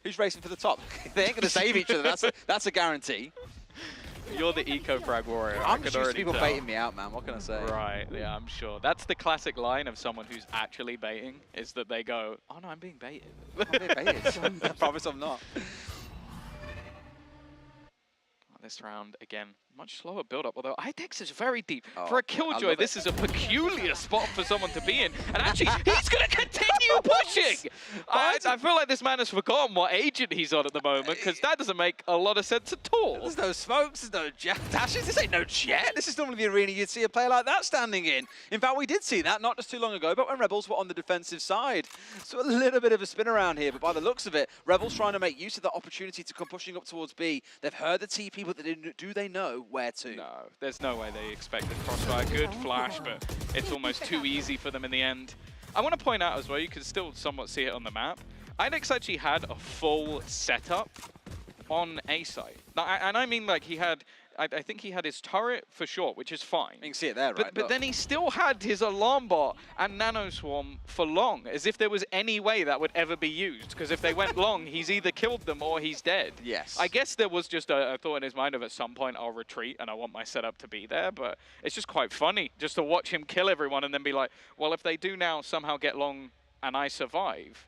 Who's racing for the top? They ain't going to save each other. That's a guarantee. You're the eco-frag warrior. I'm just used to people baiting me out, man. What can I say? Right, yeah, I'm sure. That's the classic line of someone who's actually baiting, is that they go, oh no, I'm being baited. I'm being baited. I promise I'm not. This round, again, much slower build-up, although IDEX is very deep. For a Killjoy, this is a peculiar spot for someone to be in. And actually, he's going to continue pushing! I feel like this man has forgotten what agent he's on at the moment, because that doesn't make a lot of sense at all. There's no smokes, there's no jet dashes, this ain't no jet. This is normally the arena you'd see a player like that standing in. In fact, we did see that not just too long ago, but when Rebels were on the defensive side. So a little bit of a spin around here, but by the looks of it, Rebels trying to make use of that opportunity to come pushing up towards B. They've heard the TP, but do they know where to? No, there's no way they expected Crossfire. Good flash, but it's almost too easy for them in the end. I want to point out as well, you can still somewhat see it on the map. IDEX actually had a full setup on A site. And I mean, like, he had, I think he had his turret for short, which is fine. You can see it there, right? But then he still had his alarm bot and nano swarm for long, as if there was any way that would ever be used. Because if they went long, he's either killed them or he's dead. Yes. I guess there was just a thought in his mind of at some point I'll retreat and I want my setup to be there. But it's just quite funny just to watch him kill everyone and then be like, well, if they do now somehow get long and I survive,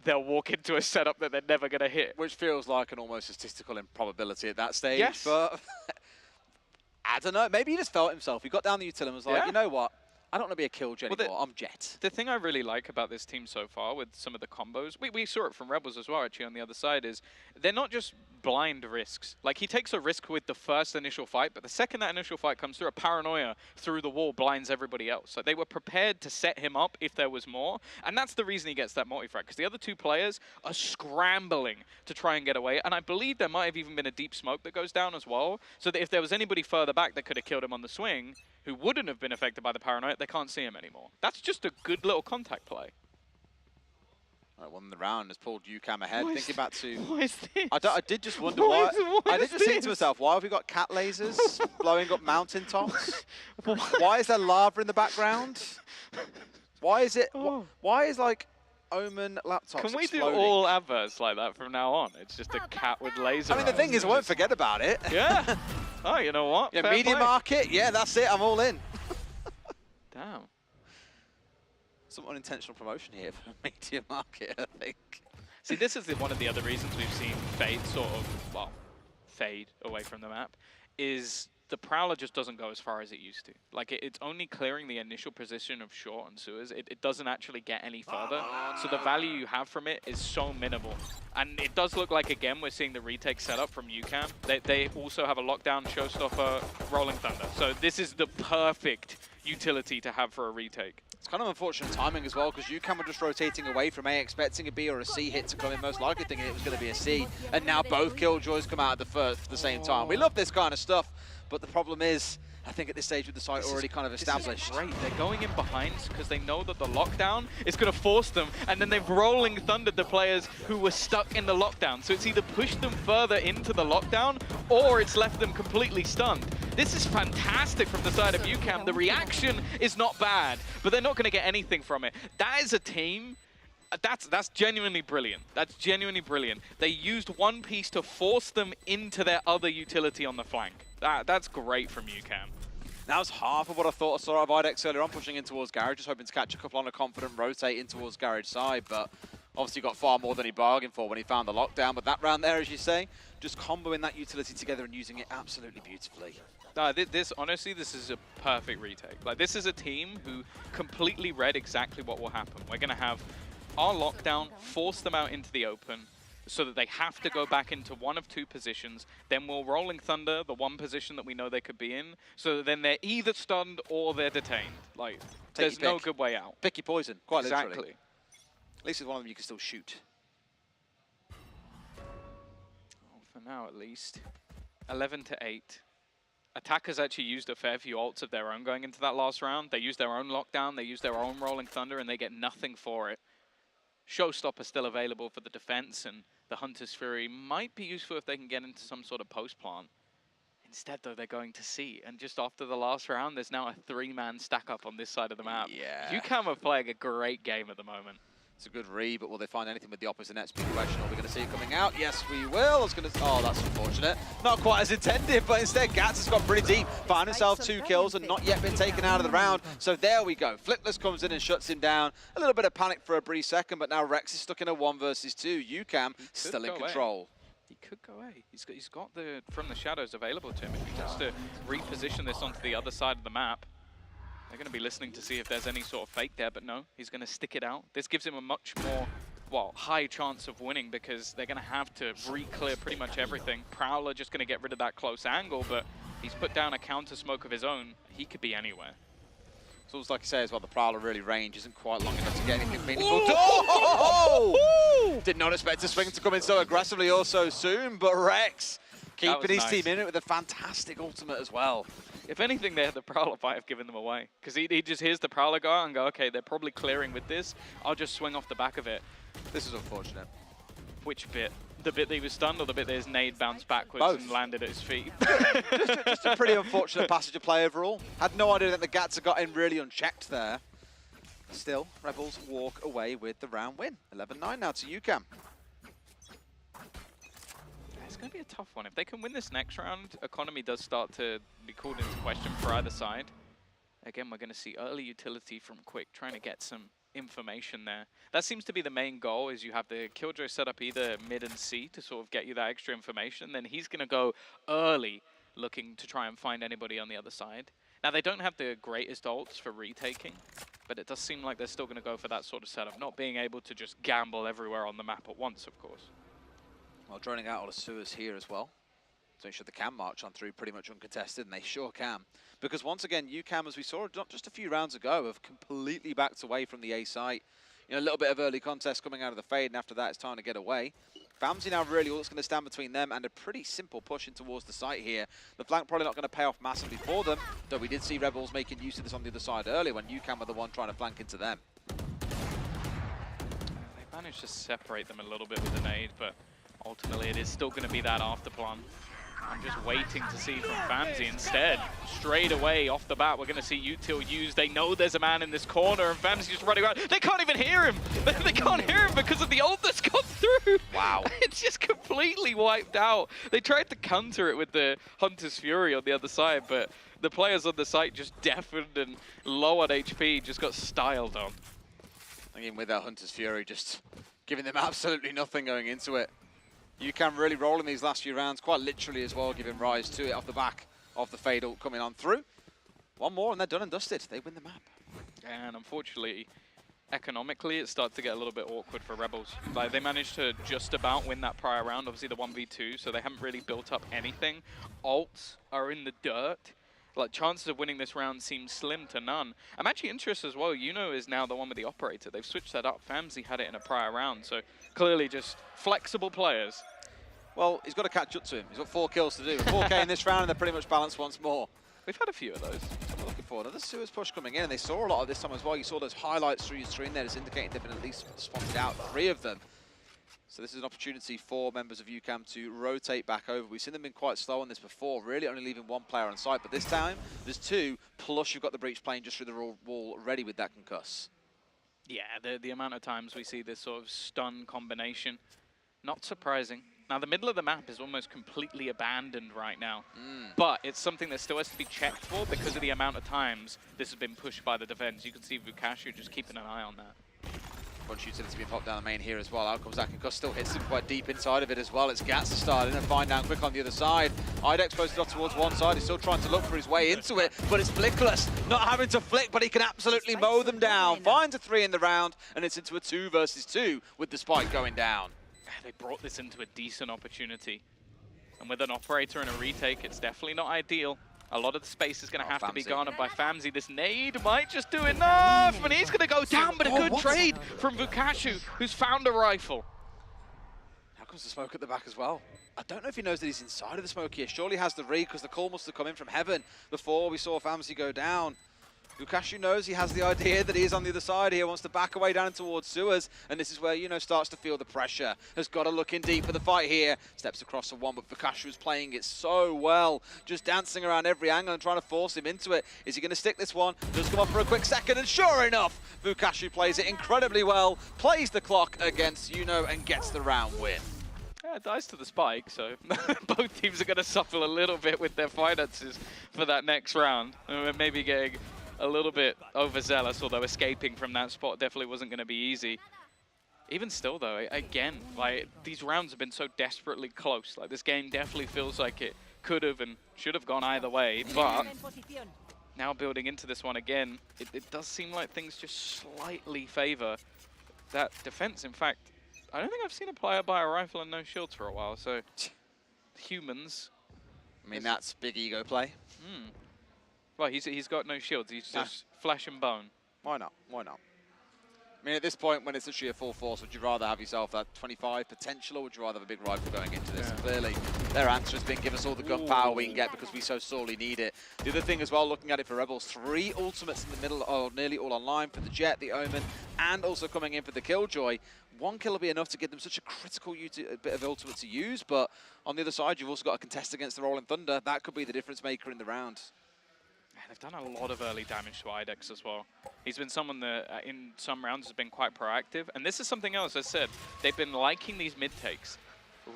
they'll walk into a setup that they're never going to hit. Which feels like an almost statistical improbability at that stage. Yes. But I don't know. Maybe he just felt himself. He got down the util and was like, you know what? I don't want to be a killjoy anymore. I'm Jet. The thing I really like about this team so far with some of the combos, we saw it from Rebels as well, actually, on the other side, is they're not just blind risks. Like, he takes a risk with the first initial fight, but the second that initial fight comes through, a paranoia through the wall blinds everybody else. Like, they were prepared to set him up if there was more, and that's the reason he gets that multi-frag, because the other two players are scrambling to try and get away, and I believe there might have even been a deep smoke that goes down as well, so that if there was anybody further back that could have killed him on the swing, who wouldn't have been affected by the paranoia, they can't see him anymore. That's just a good little contact play. Right, won the round has pulled UCAM ahead. Thinking back to... What is this? I did just wonder why... I did just think to myself, why have we got cat lasers blowing up mountain tops? Why is there lava in the background? Why is it... Why is, like, Omen laptops Can we exploding? do all adverts like that from now on? It's just a cat with laser I mean, the thing is, I won't forget about it. Yeah. Oh, you know what? Yeah, Fair media play. market. Yeah, that's it. I'm all in. Damn. Some unintentional promotion here for media market, I think. See, this is one of the other reasons we've seen Fade sort of, well, fade away from the map, is the Prowler just doesn't go as far as it used to. Like, it's only clearing the initial position of short and sewers. It doesn't actually get any further. So the value you have from it is so minimal. And it does look like, again, we're seeing the retake setup from UCAM. They also have a lockdown showstopper Rolling Thunder. So this is the perfect utility to have for a retake. It's kind of unfortunate timing as well, because UCAM were just rotating away from A, expecting a B or a C hit to come in, most likely thinking it was going to be a C, and now both Killjoys come out at the same time. We love this kind of stuff, but the problem is, I think at this stage with the site already kind of established. Great, they're going in behind because they know that the lockdown is going to force them, and then they've rolling thundered the players who were stuck in the lockdown. So it's either pushed them further into the lockdown, or it's left them completely stunned. This is fantastic from the side of UCAM. The reaction is not bad, but they're not going to get anything from it. That is a team. That's genuinely brilliant. That's genuinely brilliant. They used one piece to force them into their other utility on the flank. That's great from UCAM. That was half of what I thought I saw out of IDEX earlier on, pushing in towards Garage, just hoping to catch a couple on a confident rotate in towards Garage side, but obviously got far more than he bargained for when he found the lockdown. But that round there, as you say, just comboing that utility together and using it absolutely beautifully. Honestly, this is a perfect retake. Like, this is a team who completely read exactly what will happen. We're going to have our lockdown, force them out into the open, so that they have to go back into one of two positions. Then we'll Rolling Thunder, the one position that we know they could be in, so that then they're either stunned or they're detained. Like, there's no good way out. Pick your poison, quite literally. Exactly. At least with one of them you can still shoot. Well, for now, at least. 11 to 8. Attackers actually used a fair few ults of their own going into that last round. They used their own lockdown, they used their own Rolling Thunder, and they get nothing for it. Showstopper still available for the defense, and the Hunter's Fury might be useful if they can get into some sort of post plant. Instead, though, they're going to C, and just after the last round, there's now a 3-man stack up on this side of the map. Yeah. UCAM are playing a great game at the moment. It's a good read, but will they find anything with the opposite net speed question? Are we going to see it coming out? Yes, we will. I was going to... Oh, that's unfortunate. Not quite as intended, but instead Gats has gone pretty deep. Found himself 2 kills and not yet been taken out of the round. So there we go. Flickless comes in and shuts him down. A little bit of panic for a brief second, but now Rex is stuck in a 1 versus 2. UCAM still in control. He could go A. He's got the From the Shadows available to him if he wants to reposition this onto the other side of the map. They're going to be listening to see if there's any sort of fake there, but no, he's going to stick it out. This gives him a much more, well, high chance of winning because they're going to have to re-clear pretty much everything. Prowler just going to get rid of that close angle, but he's put down a counter smoke of his own. He could be anywhere. It's almost like you say as well, the Prowler really range isn't quite long enough to get anything meaningful. Oh! Did not expect the swing to come in so aggressively or so soon, but Rex keeping his team in it with a fantastic ultimate as well. If anything, the Prowler might have given them away. Because he just hears the Prowler go out and go, okay, they're probably clearing with this. I'll just swing off the back of it. This is unfortunate. Which bit? The bit that he was stunned or the bit that his nade bounced backwards Both. and landed at his feet? just a pretty unfortunate passage of play overall. Had no idea that the Gats had got in really unchecked there. Still, Rebels walk away with the round win. 11-9 now to UCAM. It's going to be a tough one. If they can win this next round, economy does start to be called into question for either side. Again, we're going to see early utility from Quick, trying to get some information there. That seems to be the main goal, is you have the Killjoy set up either mid and C to sort of get you that extra information. Then he's going to go early, looking to try and find anybody on the other side. Now, they don't have the greatest ults for retaking, but it does seem like they're still going to go for that sort of setup, not being able to just gamble everywhere on the map at once, of course. Well, droning out all the sewers here as well. So make sure they can march on through pretty much uncontested, and they sure can. Because once again, UCAM, as we saw not just a few rounds ago, have completely backed away from the A site. You know, a little bit of early contest coming out of the fade, and after that it's time to get away. FAMSI now really all that's going to stand between them and a pretty simple push in towards the site here. The flank probably not going to pay off massively for them, though we did see Rebels making use of this on the other side earlier when UCAM were the one trying to flank into them. They managed to separate them a little bit with the nade, but ultimately it is still going to be that after plan. I'm just waiting to see from FAMSI instead. Straight away off the bat, we're going to see Util use. They know there's a man in this corner, and FAMSI just running around. They can't even hear him. They can't hear him because of the ult that's gone through. Wow. It's just completely wiped out. They tried to counter it with the Hunter's Fury on the other side, but the players on the site just deafened and low on HP, just got styled on. Again, with that Hunter's Fury, just giving them absolutely nothing going into it. UCAM really rolling these last few rounds, quite literally as well, giving rise to it off the back of the fade ult coming on through. One more and they're done and dusted. They win the map. And unfortunately, economically, it starts to get a little bit awkward for Rebels. Like, they managed to just about win that prior round, obviously the 1v2, so they haven't really built up anything. Ults are in the dirt. Like, chances of winning this round seem slim to none. I'm actually interested as well. Yuno is now the one with the operator. They've switched that up. FAMSI had it in a prior round, so clearly just flexible players. Well, he's got to catch up to him. He's got 4 kills to do. 4K in this round, and they're pretty much balanced once more. We've had a few of those. I'm looking for another sewers push coming in, and they saw a lot of this time as well. You saw those highlights through your screen there, just indicating they've been at least spotted out 3 of them. So this is an opportunity for members of UCAM to rotate back over. We've seen them been quite slow on this before, really only leaving 1 player on site. But this time, there's 2, plus you've got the breach playing just through the wall ready with that concuss. Yeah, the amount of times we see this sort of stun combination, not surprising. Now, the middle of the map is almost completely abandoned right now, but it's something that still has to be checked for because of the amount of times this has been pushed by the defense. You can see Vukashu just keeping an eye on that. Bunch of utility being popped down the main here as well. Out comes that concuss, still hits him quite deep inside of it as well. It's Gats to start in and find down quick on the other side. Idex posted off towards one side. He's still trying to look for his way into it, but it's Flickless. Not having to flick, but he can absolutely mow them down. Finds a 3 in the round, and it's into a 2 versus 2 with the spike going down. They brought this into a decent opportunity. And with an operator and a retake, it's definitely not ideal. A lot of the space is going to have to be garnered by FAMSI. This nade might just do enough, and he's going to go down, but a good trade from Vukashu, who's found a rifle. How comes the smoke at the back as well? I don't know if he knows that he's inside of the smoke here. Surely has the read, because the call must have come in from heaven before we saw FAMSI go down. Vukashu knows he has the idea that he is on the other side here, wants to back away down towards sewers, and this is where Yuno starts to feel the pressure. Has got to look in deep for the fight here. Steps across the one, but Vukashu is playing it so well, just dancing around every angle and trying to force him into it. Is he going to stick this one? Does come up for a quick second, and sure enough, Vukashu plays it incredibly well, plays the clock against Yuno, and gets the round win. Yeah, it dies to the spike, so both teams are going to suffer a little bit with their finances for that next round. Maybe getting a little bit overzealous, although escaping from that spot definitely wasn't going to be easy. Even still, though, again, like, these rounds have been so desperately close. Like, this game definitely feels like it could have and should have gone either way, but now building into this one again, it does seem like things just slightly favor that defense. In fact, I don't think I've seen a player buy a rifle and no shields for a while, so humans. I mean, that's big ego play. Well, he's got no shields. He's just flesh and bone. Why not? Why not? I mean, at this point, when it's actually a full force, would you rather have yourself that 25 potential, or would you rather have a big rifle going into this? And clearly, their answer has been, give us all the gunpowder we can get because we so sorely need it. The other thing as well, looking at it for Rebels, 3 ultimates in the middle, or nearly all online for the Jet, the Omen, and also coming in for the Killjoy. 1 kill will be enough to give them such a critical bit of ultimate to use, but on the other side, you've also got a contest against the Rolling Thunder. That could be the difference maker in the round. They've done a lot of early damage to IDEX as well. He's been someone that in some rounds has been quite proactive. And this is something else, I said, they've been liking these mid takes,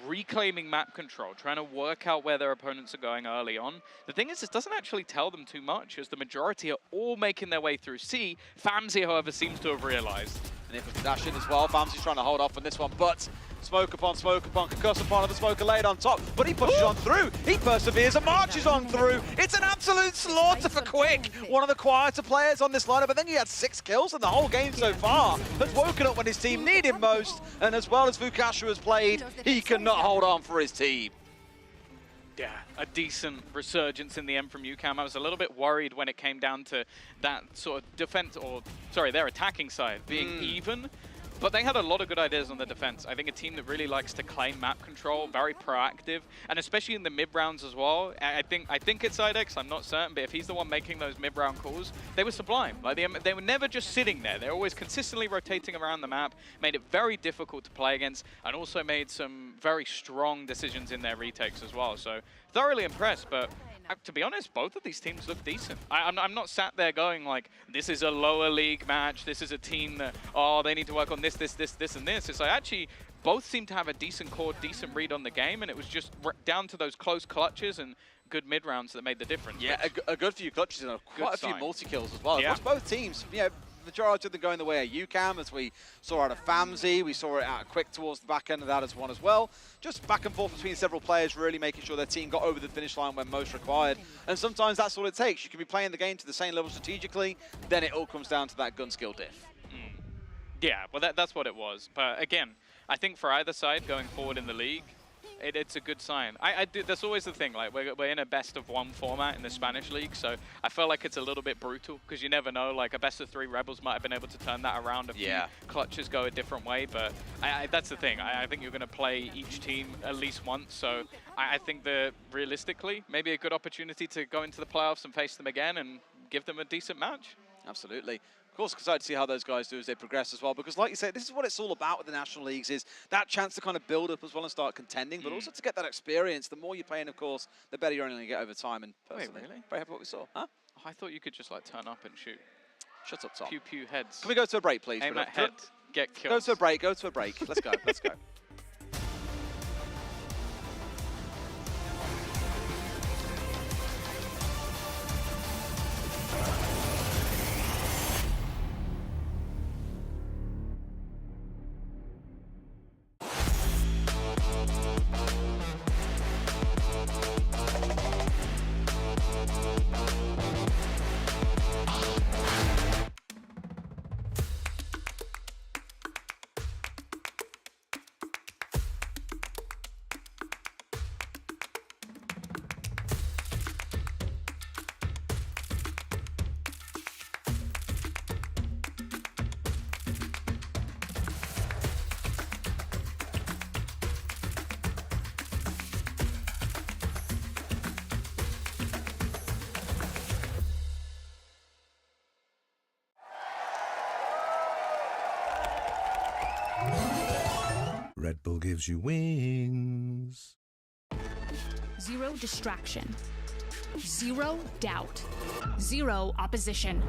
reclaiming map control, trying to work out where their opponents are going early on. The thing is, this doesn't actually tell them too much, as the majority are all making their way through C. Famzy, however, seems to have realized. And if it's dash in as well, Famzy's trying to hold off on this one, but smoke upon, concuss upon, the smoker laid on top, but he pushes on through, he perseveres and marches on through. It's an absolute slaughter for Quick, one of the quieter players on this lineup, but then he had 6 kills in the whole game so far, has woken up when his team need him most, and as well as Vukashu has played, he cannot hold on for his team. Yeah, a decent resurgence in the end from UCAM. I was a little bit worried when it came down to that sort of defense, or sorry, their attacking side being even. But they had a lot of good ideas on the defense. I think a team that really likes to claim map control, very proactive, and especially in the mid rounds as well. I think it's IDEX, I'm not certain, but if he's the one making those mid round calls, they were sublime. Like they were never just sitting there. They were always consistently rotating around the map, made it very difficult to play against, and also made some very strong decisions in their retakes as well. So thoroughly impressed, but to be honest, both of these teams look decent. I'm not sat there going like, this is a lower league match, this is a team that, oh, they need to work on this, and this. It's like, actually, both seem to have a decent core, decent read on the game, and it was just down to those close clutches and good mid-rounds that made the difference. Yeah, a good few clutches and quite a few multi-kills as well. Yeah. Across both teams, majority of them going the way of UCAM, as we saw out of Famzy, we saw it out of Quick towards the back end of that as well. Just back and forth between several players, really making sure their team got over the finish line when most required. And sometimes that's all it takes. You can be playing the game to the same level strategically, then it all comes down to that gun skill diff. Yeah, well that's what it was. But again, I think for either side going forward in the league, it's a good sign. That's always the thing, like we're in a best of 1 format in the Spanish league, so I feel like it's a little bit brutal because you never know, like a best of 3 Rebels might have been able to turn that around. A few clutches go a different way, but that's the thing. I think you're going to play each team at least once, so I think that realistically, maybe a good opportunity to go into the playoffs and face them again and give them a decent match. Absolutely. Of course, excited to see how those guys do as they progress as well, because like you said, this is what it's all about with the national leagues, is that chance to kind of build up as well and start contending, but also to get that experience. The more you're playing, of course, the better you're only going to get over time. And personally, really? Very happy with what we saw. Huh? Oh, I thought you could just like turn up and shoot. Shut up, Tom. Pew pew heads. Can we go to a break, please? Aim at head, get killed. Go to a break. Let's go, let's go. Red Bull gives you wings. 0 distraction. 0 doubt. 0 opposition.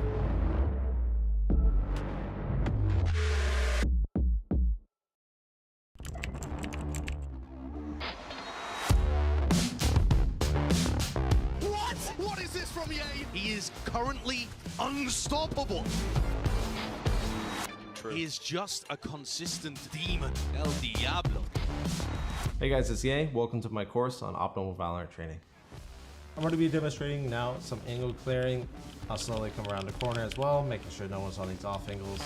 What is this from EA? He is currently unstoppable. True. He is just a consistent demon. El Diablo. Hey guys, it's EA. Welcome to my course on optimal VALORANT training. I'm going to be demonstrating now some angle clearing. I'll slowly come around the corner as well, making sure no one's on these off angles.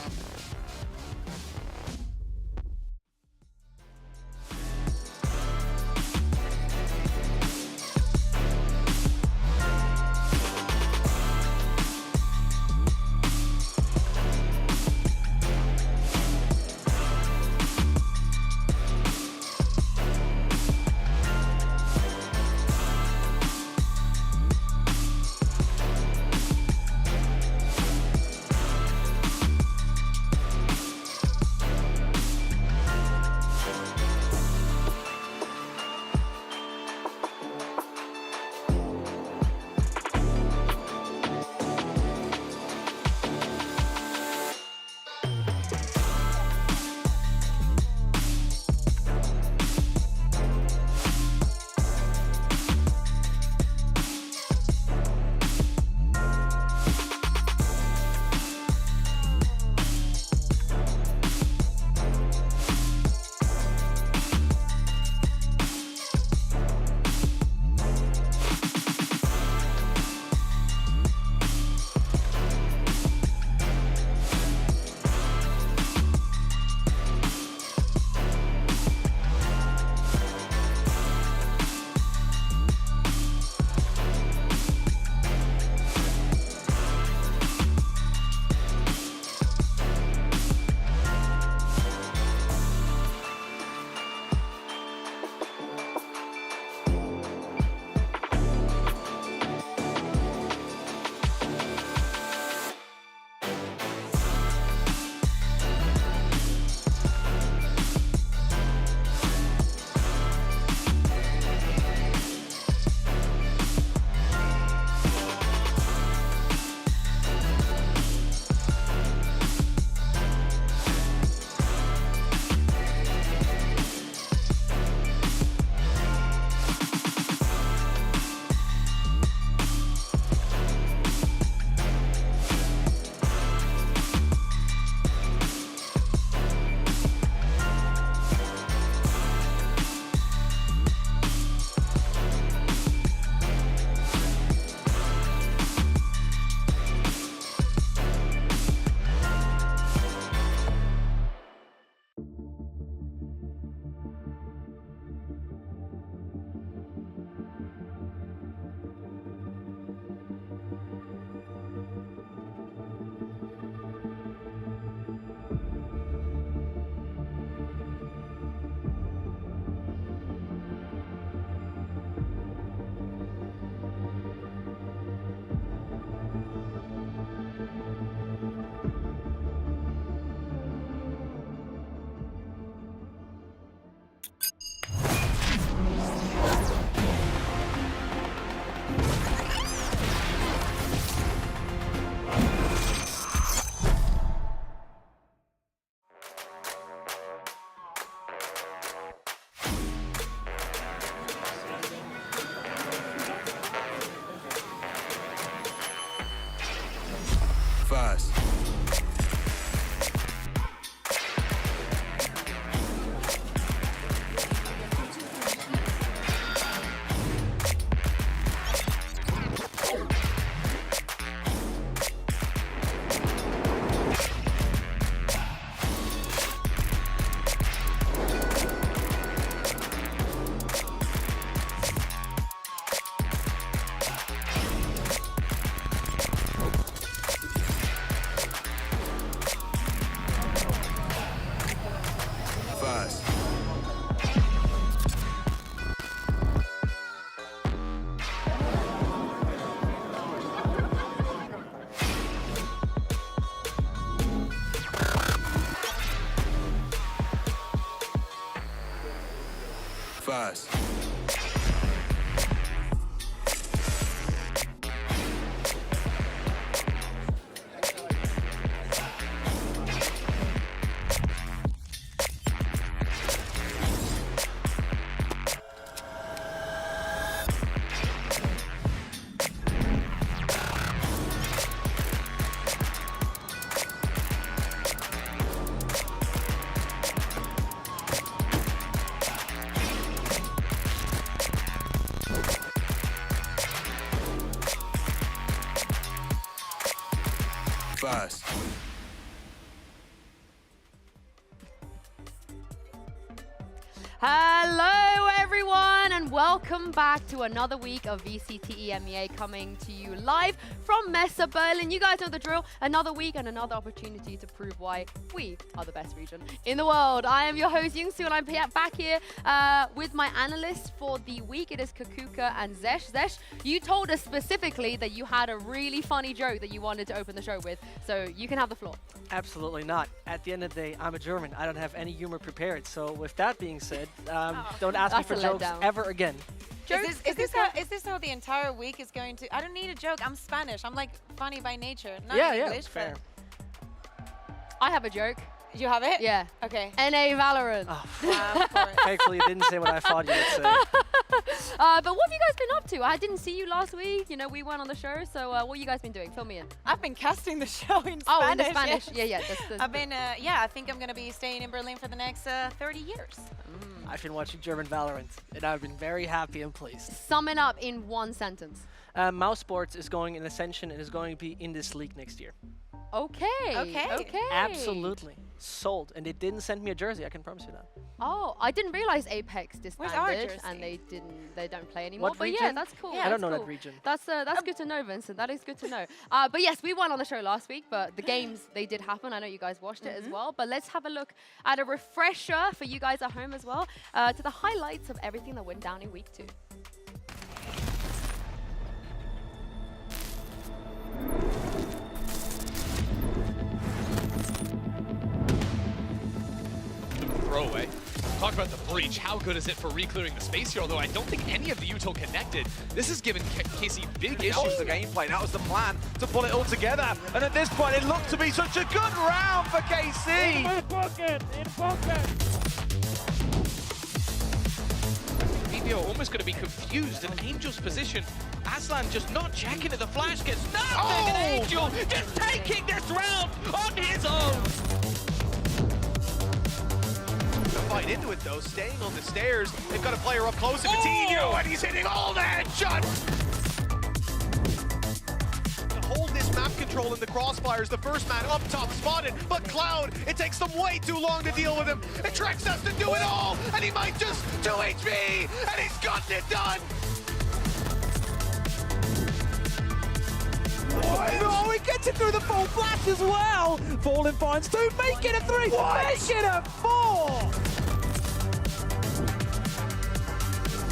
First. First. First. First. Hello everyone and welcome back to another week of VCT EMEA coming to you live from Messe Berlin. You guys know the drill. Another week and another opportunity to prove why we are the best region in the world. I am your host Youngsu and I'm back here with my analysts for the week. It is Cougar and Zesh. Zesh, you told us specifically that you had a really funny joke that you wanted to open the show with, so you can have the floor. Absolutely not. At the end of the day, I'm a German. I don't have any humor prepared. So with that being said, don't ask me for jokes ever again. Is this how the entire week is going to? I don't need a joke. I'm Spanish. I'm like funny by nature. Not English, fair. I have a joke. You have it? Yeah. Okay. NA Valorant. Oh. Thankfully, you didn't say what I thought you would say. But what have you guys been up to? I didn't see you last week. You know, we weren't on the show. So what have you guys been doing? Fill me in. I've been casting the show in Spanish. Oh, in the Spanish. Yes. Yeah. I've been, I think I'm going to be staying in Berlin for the next 30 years. I've been watching German Valorant, and I've been very happy and pleased. Sum it up in one sentence. Mouse Sports is going in Ascension and is going to be in this league next year. Okay. Absolutely. Sold. And they didn't send me a jersey, I can promise you that. Oh, I didn't realize Apex disbanded and they don't play anymore. What but region? yeah, that's cool. I don't know that region. That's good to know, Vincent. That is good to know. But yes, we won on the show last week, but the games, they did happen. I know you guys watched it as well. But let's have a look at a refresher for you guys at home as well to the highlights of everything that went down in week 2. Throwaway. Talk about the breach. How good is it for re-clearing the space here? Although I don't think any of the util connected. This has given KC big issues. That was the gameplay. That was the plan to pull it all together. And at this point, it looked to be such a good round for KC. VBO almost going to be confused. And Angel's position. Aslan just not checking at the flash. Gets nothing. And Angel just taking this round on his own. Fight into it though, staying on the stairs. They've got a player up close, Coutinho, and he's hitting all the headshots. To hold this map control in the crossfires, the first man up top spotted, but Cloud, it takes them way too long to deal with him. And Trex has to do it all, and he might just 2 HP, and he's gotten it done. Oh, he gets it through the full flash as well. Fallen finds 2, make it a 3, make it a 4.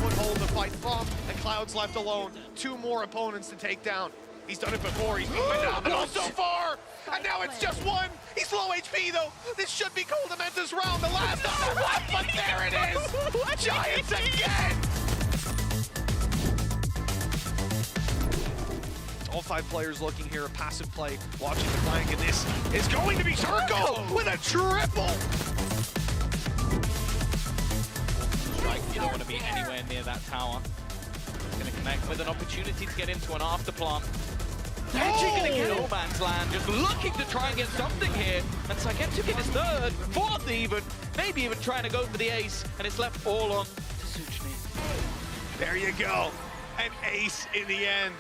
Foothold to fight from, and Cloud's left alone. 2 more opponents to take down. He's done it before, he's been phenomenal so far, and now it's just 1. He's low HP though. This should be Coldamenta's round, the last other one, but there it is! Giants again! All 5 players looking here, a passive play, watching the flank, and this is going to be Turco with a triple! Strike, you don't want to be anywhere near that tower. He's going to connect with an opportunity to get into an after plant. Catching in a no man's land, just looking to try and get something here. And Psykentuk in his third, fourth even, maybe even trying to go for the ace, and it's left all on to Suchny. There you go. An ace in the end.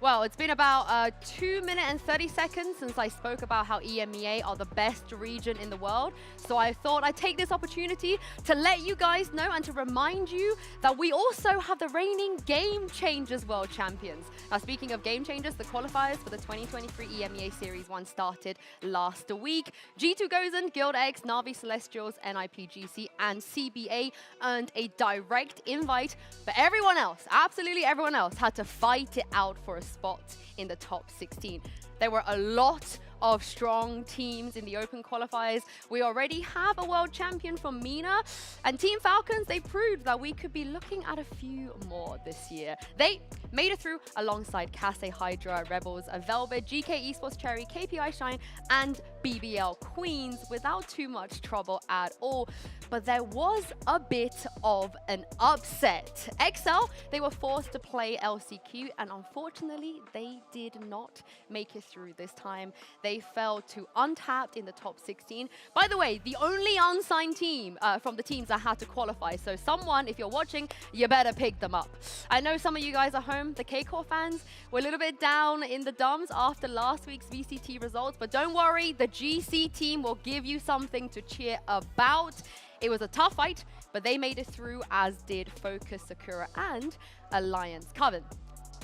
Well, it's been about 2 minutes and 30 seconds since I spoke about how EMEA are the best region in the world. So I thought I'd take this opportunity to let you guys know and to remind you that we also have the reigning Game Changers World Champions. Now, speaking of Game Changers, the qualifiers for the 2023 EMEA Series 1 started last week. G2 Gozen, Guild X, Navi Celestials, NIPGC, and CBA earned a direct invite, but everyone else, absolutely everyone else, had to fight it out for a spot in the top 16. There were a lot of strong teams in the open qualifiers. We already have a world champion from MENA, and Team Falcons, they proved that we could be looking at a few more this year. They made it through alongside Kase Hydra, Rebels, Velvet, GK Esports Cherry, KPI Shine, and BBL Queens without too much trouble at all. But there was a bit of an upset. XL, they were forced to play LCQ, and unfortunately, they did not make it through this time. They fell to Untapped in the top 16. By the way, the only unsigned team from the teams that had to qualify. So someone, if you're watching, you better pick them up. I know some of you guys at home, the K-Core fans, were a little bit down in the dumps after last week's VCT results, but don't worry, the GC team will give you something to cheer about. It was a tough fight, but they made it through, as did Focus, Sakura, and Alliance Coven.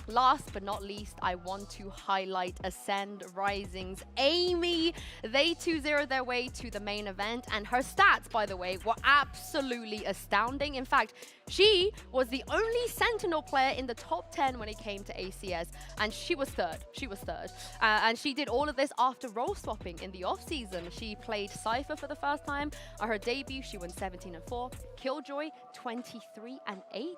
Last but not least, I want to highlight Ascend Rising's Amy. They 2-0'd their way to the main event, and her stats, by the way, were absolutely astounding. In fact, she was the only Sentinel player in the top 10 when it came to ACS, and she was third. And she did all of this after role swapping in the off-season. She played Cypher for the first time. On her debut, she went 17-4. Killjoy, 23-8.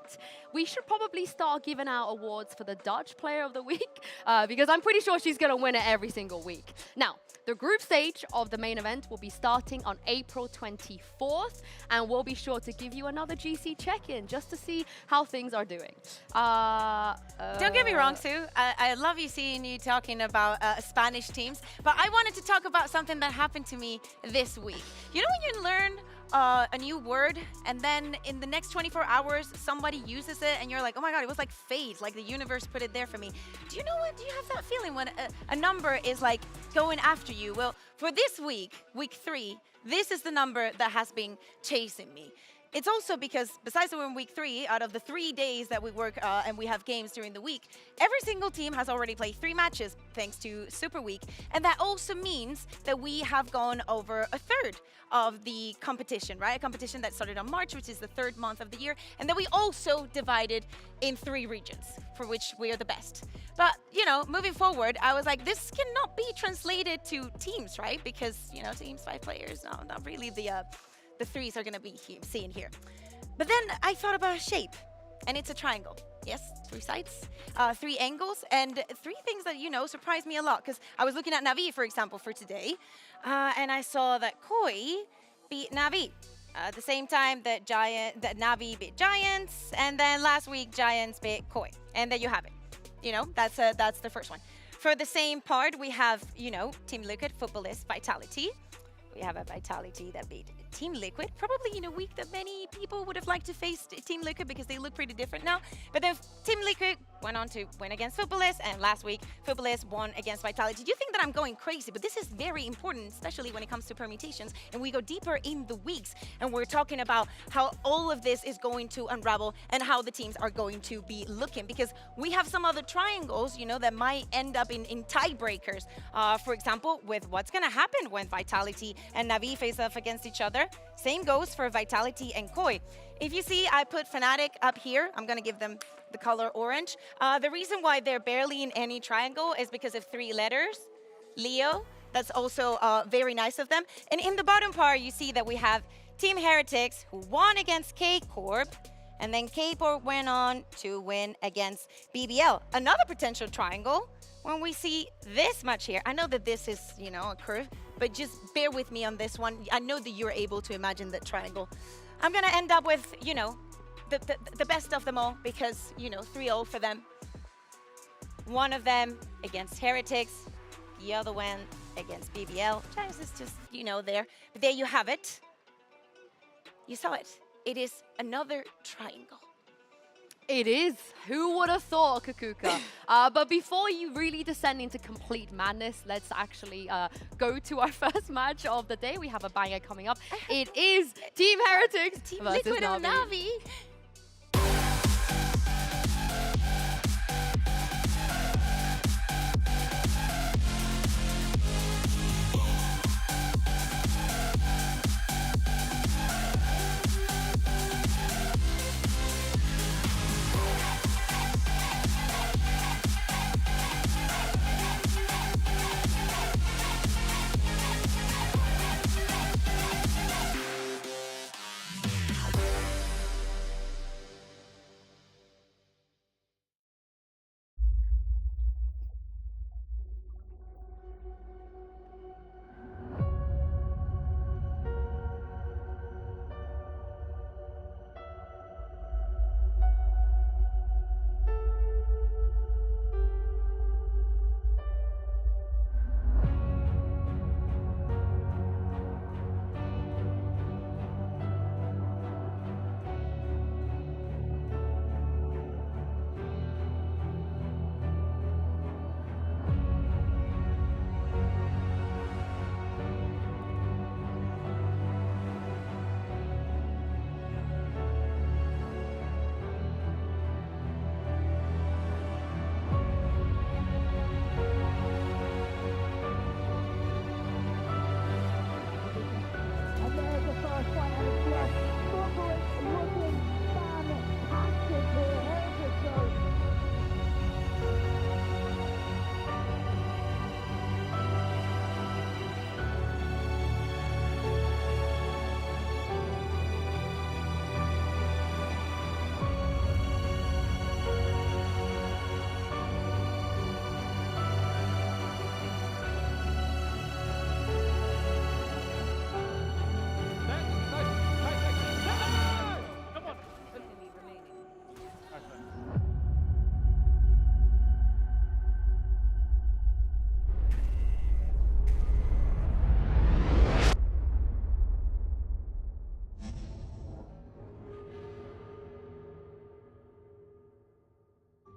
We should probably start giving out awards for the Dutch Player of the Week, because I'm pretty sure she's going to win it every single week. Now, the group stage of the main event will be starting on April 24th, and we'll be sure to give you another GC check-in just to see how things are doing. Don't get me wrong, Sue. I love seeing you talking about Spanish teams, but I wanted to talk about something that happened to me this week. You know when you learn a new word, and then in the next 24 hours, somebody uses it, and you're like, oh my God, it was like fate, like the universe put it there for me. Do you know what? Do you have that feeling when a number is like going after you? Well, for this week, week 3, this is the number that has been chasing me. It's also because, besides that we're in week 3, out of the 3 days that we work and we have games during the week, every single team has already played 3 matches thanks to Super Week. And that also means that we have gone over a third of the competition, right? A competition that started on March, which is the 3rd month of the year. And then we also divided in 3 regions, for which we are the best. But, you know, moving forward, I was like, this cannot be translated to teams, right? Because, you know, teams, 5 players, no, not really the 3s are going to be seen here. But then I thought about a shape, and it's a triangle. Yes, 3 sides, 3 angles, and 3 things that, you know, surprised me a lot. Because I was looking at Navi, for example, for today, and I saw that Koi beat Navi. At the same time that Navi beat Giants, and then last week Giants beat Koi. And there you have it. You know, that's the first one. For the same part, we have, you know, Team Liquid, Footballist, Vitality. We have a Vitality that beat Team Liquid, probably in a week that many people would have liked to face Team Liquid because they look pretty different now. But then Team Liquid went on to win against Footballist, and last week Footballist won against Vitality. Do you think that I'm going crazy? But this is very important, especially when it comes to permutations, and we go deeper in the weeks, and we're talking about how all of this is going to unravel and how the teams are going to be looking, because we have some other triangles, you know, that might end up in tiebreakers. For example, with what's going to happen when Vitality and Navi face off against each other. Same goes for Vitality and Koi. If you see, I put Fnatic up here. I'm going to give them the color orange. The reason why they're barely in any triangle is because of 3 letters. Leo, that's also very nice of them. And in the bottom part, you see that we have Team Heretics, who won against K-Corp, and then K-Corp went on to win against BBL. Another potential triangle, when we see this match here. I know that this is, you know, a curve, but just bear with me on this one. I know that you're able to imagine that triangle. I'm gonna end up with, you know, the best of them all because, you know, 3-0 for them. One of them against Heretics, the other one against BBL. James is just, you know, there. But there you have it. You saw it. It is another triangle. It is. Who would have thought, Cougar? But before you really descend into complete madness, let's actually go to our first match of the day. We have a banger coming up. It is Team Heretics versus Liquid and Navi.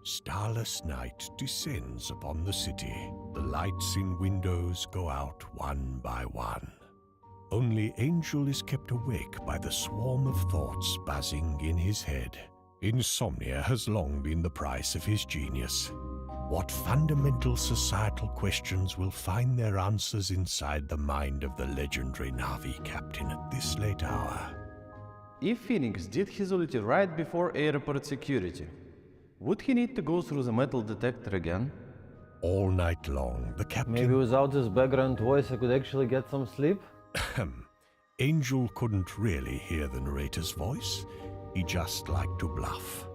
Starless night descends upon the city. The lights in windows go out one by one. Only Angel is kept awake by the swarm of thoughts buzzing in his head. Insomnia has long been the price of his genius. What fundamental societal questions will find their answers inside the mind of the legendary Navi captain at this late hour? If Phoenix did his ulti right before airport security, would he need to go through the metal detector again? All night long, the captain... Maybe without this background voice I could actually get some sleep? Angel couldn't really hear the narrator's voice. He just liked to bluff.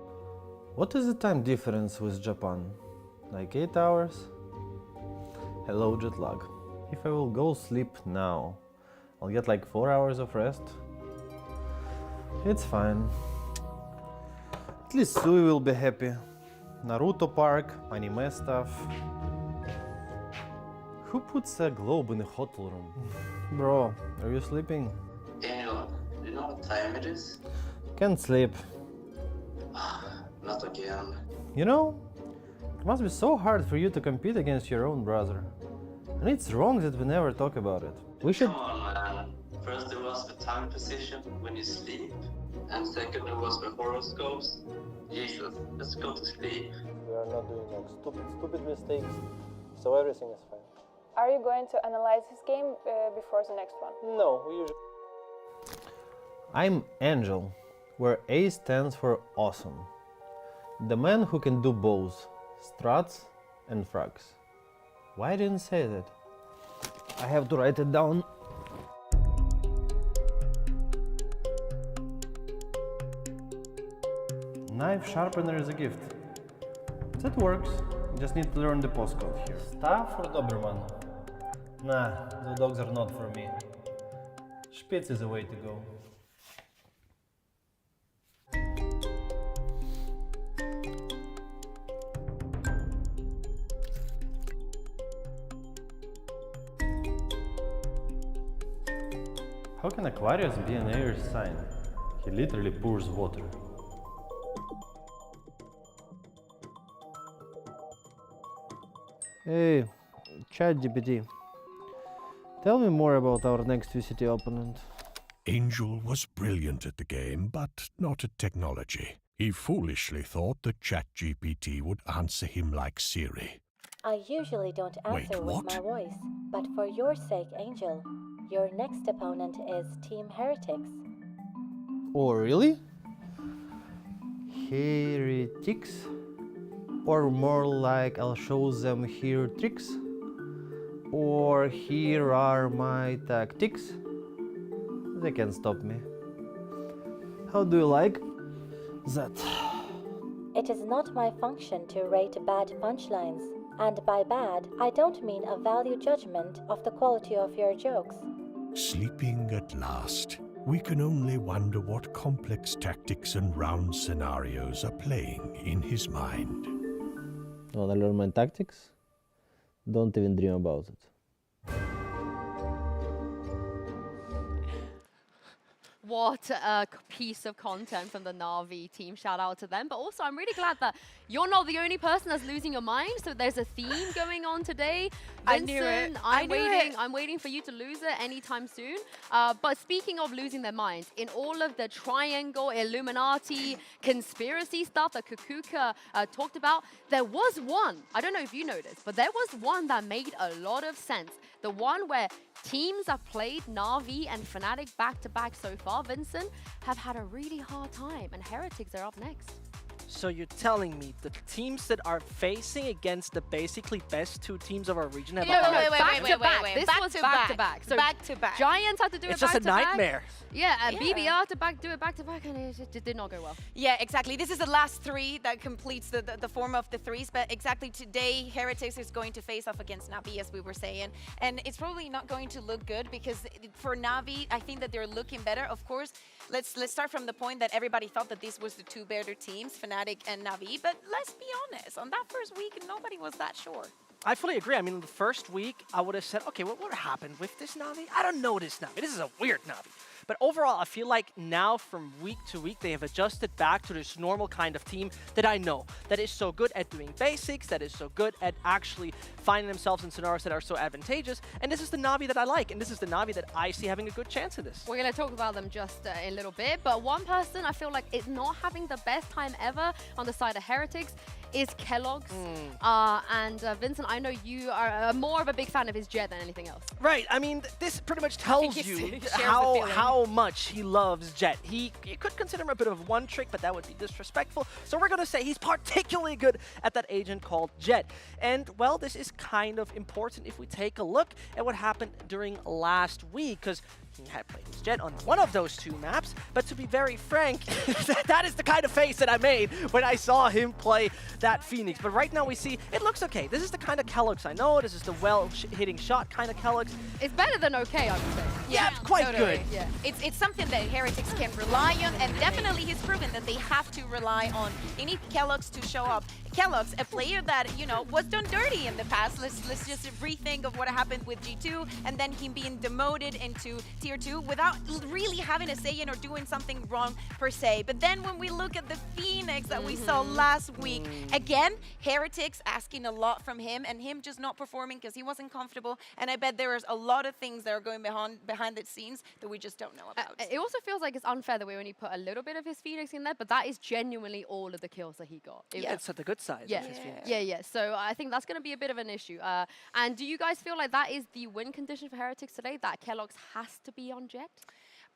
What is the time difference with Japan? Like 8 hours? Hello, jet lag. If I will go sleep now, I'll get like 4 hours of rest. It's fine. At least Sui will be happy. Naruto Park, anime stuff. Who puts a globe in a hotel room? Bro, are you sleeping? Daniel, do you know what time it is? Can't sleep. Not again. You know, it must be so hard for you to compete against your own brother. And it's wrong that we never talk about it. We should... Come on, man. First there was the time position when you sleep, and second there was the horoscopes. Jesus, let's go to sleep. We are not doing like stupid mistakes, so everything is fine. Are you going to analyze this game before the next one? No, we usually... I'm Angel, where A stands for awesome. The man who can do both struts and frags. Why didn't say that? I have to write it down. Knife sharpener is a gift. That works. Just need to learn the postcode here. Staff or Doberman? Nah, the dogs are not for me. Spitz is the way to go. How can Aquarius be an air sign? He literally pours water. Hey, ChatGPT. Tell me more about our next VCT opponent. Angel was brilliant at the game, but not at technology. He foolishly thought that ChatGPT would answer him like Siri. I usually don't answer Wait, with what? my voice, but for your sake, Angel, your next opponent is Team Heretics. Oh, really? Heretics? Or more like I'll show them here tricks? Or here are my tactics? They can't stop me. How do you like that? It is not my function to rate bad punchlines, and by bad, I don't mean a value judgment of the quality of your jokes. Sleeping at last. We can only wonder what complex tactics and round scenarios are playing in his mind. Wanna learn my tactics? Don't even dream about it. What a piece of content from the Navi team. Shout out to them. But also, I'm really glad that you're not the only person that's losing your mind. So there's a theme going on today. Vincent, I knew it. I'm waiting for you to lose it anytime soon. But speaking of losing their minds, in all of the triangle, Illuminati, conspiracy stuff that Cougar talked about, there was one, I don't know if you noticed, but there was one that made a lot of sense. The one where teams that played Navi and Fnatic back-to-back so far, Vincent, have had a really hard time, and Heretics are up next. So you're telling me the teams that are facing against the basically best two teams of our region have Wait. Wait. This was back-to-back. So back-to-back. Giants had to do It's it just a back-to-back. nightmare. Yeah, and BBR to do it back-to-back, and it just did not go well. Yeah, exactly. This is the last three that completes the form of the threes, but exactly today, Heretics is going to face off against Navi, as we were saying, and it's probably not going to look good because for Navi, I think that they're looking better. Of course, let's start from the point that everybody thought that this was the two better teams, Fnatic and Navi, but let's be honest, on that first week, nobody was that sure. I fully agree. I mean, the first week, I would have said, okay, what happened with this Navi? I don't know this Navi. This is a weird Navi. But overall, I feel like now from week to week, they have adjusted back to this normal kind of team that I know, that is so good at doing basics, that is so good at actually finding themselves in scenarios that are so advantageous. And this is the Navi that I like, and this is the Navi that I see having a good chance of this. We're going to talk about them just in a little bit, but one person I feel like is not having the best time ever on the side of Heretics is Kellogg's. And Vincent, I know you are more of a big fan of his Jet than anything else. Right. I mean, this pretty much tells you how much he loves Jet. You could consider him a bit of a one trick, but that would be disrespectful. So we're going to say he's particularly good at that agent called Jet. And, well, this is kind of important if we take a look at what happened during last week, because he had played his Jet on one of those two maps, but to be very frank, that is the kind of face that I made when I saw him play that Phoenix. But right now we see it looks okay. This is the kind of Kellogg's I know. This is the well-hitting shot kind of Kellogg's. It's better than okay, I would say. Yeah, quite good. Yeah. It's something that Heretics can rely on, and definitely he's proven that they have to rely on. They need Kellogg's to show up. Kellogg's, a player that, you know, was done dirty in the past. Let's just rethink of what happened with G2, and then him being demoted into Tier 2 without really having a say in or doing something wrong per se. But then when we look at the Phoenix that we saw last week, again, Heretics asking a lot from him, and him just not performing because he wasn't comfortable. And I bet there is a lot of things that are going behind the scenes that we just don't know about. It also feels like it's unfair that we only put a little bit of his Phoenix in there, but that is genuinely all of the kills that he got. It's at the good side of his Phoenix. Yeah. So I think that's going to be a bit of an issue. And do you guys feel like that is the win condition for Heretics today, that Kellogg's has to be on Jet?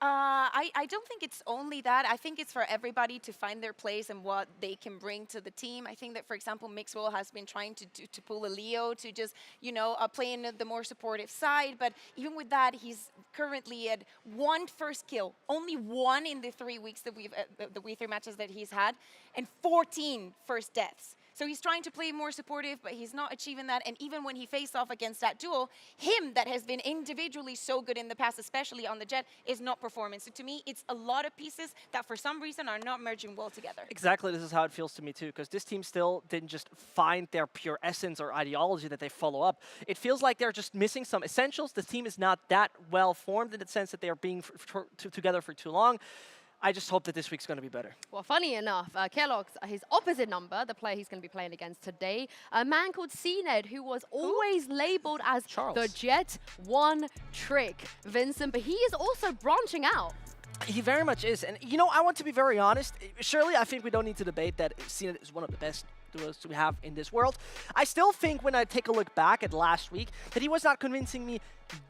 I don't think it's only that. I think it's for everybody to find their place and what they can bring to the team. I think that, for example, Mixwell has been trying to pull a Leo to just, you know, play in the more supportive side. But even with that, he's currently at one first kill, only one in the 3 weeks that the three matches that he's had, and 14 first deaths. So he's trying to play more supportive, but he's not achieving that. And even when he faced off against that duo, him that has been individually so good in the past, especially on the Jet, is not performing. So to me, it's a lot of pieces that for some reason are not merging well together. Exactly, this is how it feels to me too, because this team still didn't just find their pure essence or ideology that they follow up. It feels like they're just missing some essentials. The team is not that well formed in the sense that they are being together for too long. I just hope that this week's going to be better. Well, funny enough, Kellogg's, his opposite number, the player he's going to be playing against today, a man called CNED, who was always labeled as the Jet one trick, Vincent, but he is also branching out. He very much is. And, you know, I want to be very honest. Surely, I think we don't need to debate that CNED is one of the best duos we have in this world. I still think when I take a look back at last week that he was not convincing me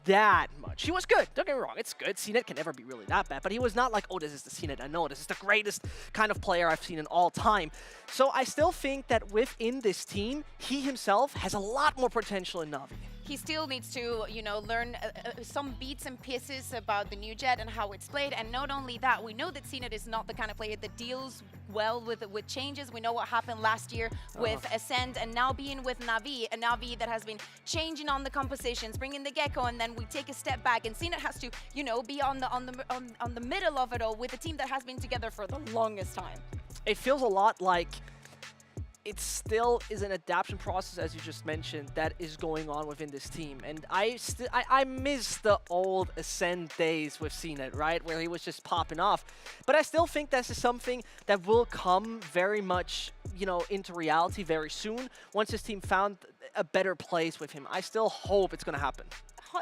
that much. He was good. Don't get me wrong. It's good. CNED can never be really that bad. But he was not like, oh, this is the CNED I know. This is the greatest kind of player I've seen in all time. So I still think that within this team, he himself has a lot more potential in Navi. He still needs to, you know, learn some beats and pieces about the new Jet and how it's played. And not only that, we know that CNED is not the kind of player that deals well with changes. We know what happened last year with Ascend, and now being with Navi, a Navi that has been changing on the compositions, bringing the Gecko, and then we take a step back. And CNED has to, you know, be on the middle of it all with a team that has been together for the longest time. It feels a lot like it still is an adaptation process, as you just mentioned, that is going on within this team. And I miss the old Ascend days with CNED, right? Where he was just popping off. But I still think this is something that will come very much, you know, into reality very soon once his team found a better place with him. I still hope it's going to happen.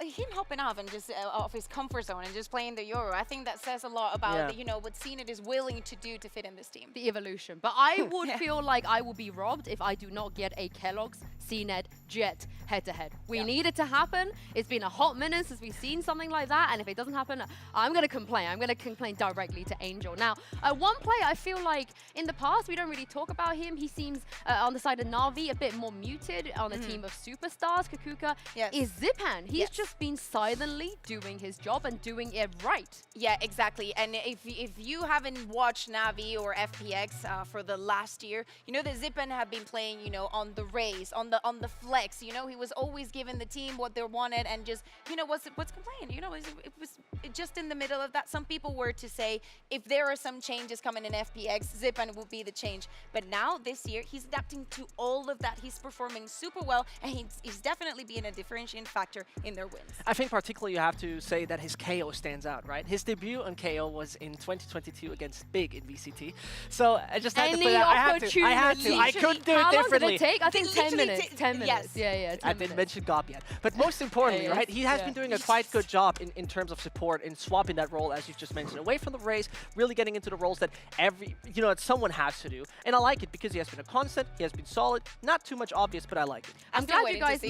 Him hopping off and just off his comfort zone and just playing the Euro, I think that says a lot about you know, what CNED is willing to do to fit in this team. The evolution. But I would feel like I will be robbed if I do not get a Kellogg's CNED Jet head-to-head. We need it to happen. It's been a hot minute since we've seen something like that, and if it doesn't happen, I'm going to complain. I'm going to complain directly to Angel. Now, one player I feel like in the past we don't really talk about him. He seems on the side of Navi a bit more muted on a team of superstars. Cougar is Zipan. He's just been silently doing his job and doing it right. Yeah, exactly. And if you haven't watched Navi or FPX for the last year, you know that Zipan have been playing, you know, on the race, on the flex. You know, he was always giving the team what they wanted and just, you know, what's complaining. You know, it was just in the middle of that. Some people were to say if there are some changes coming in FPX, Zipan will be the change. But now this year, he's adapting to all of that. He's performing super well, and he's definitely being a differentiating factor in their wins. I think particularly you have to say that his KO stands out, right? His debut on KO was in 2022 against Big in VCT. So I just had to put that. I had to. I couldn't do it differently. How long did it take? I think 10 minutes. 10 minutes. Yes. Yeah, 10 I didn't mention Gob yet. But most importantly, right, he has been doing a quite good job in terms of support in swapping that role, as you've just mentioned, away from the race, really getting into the roles that that someone has to do. And I like it because he has been a constant, he has been solid, not too much obvious, but I like it. I'm glad you guys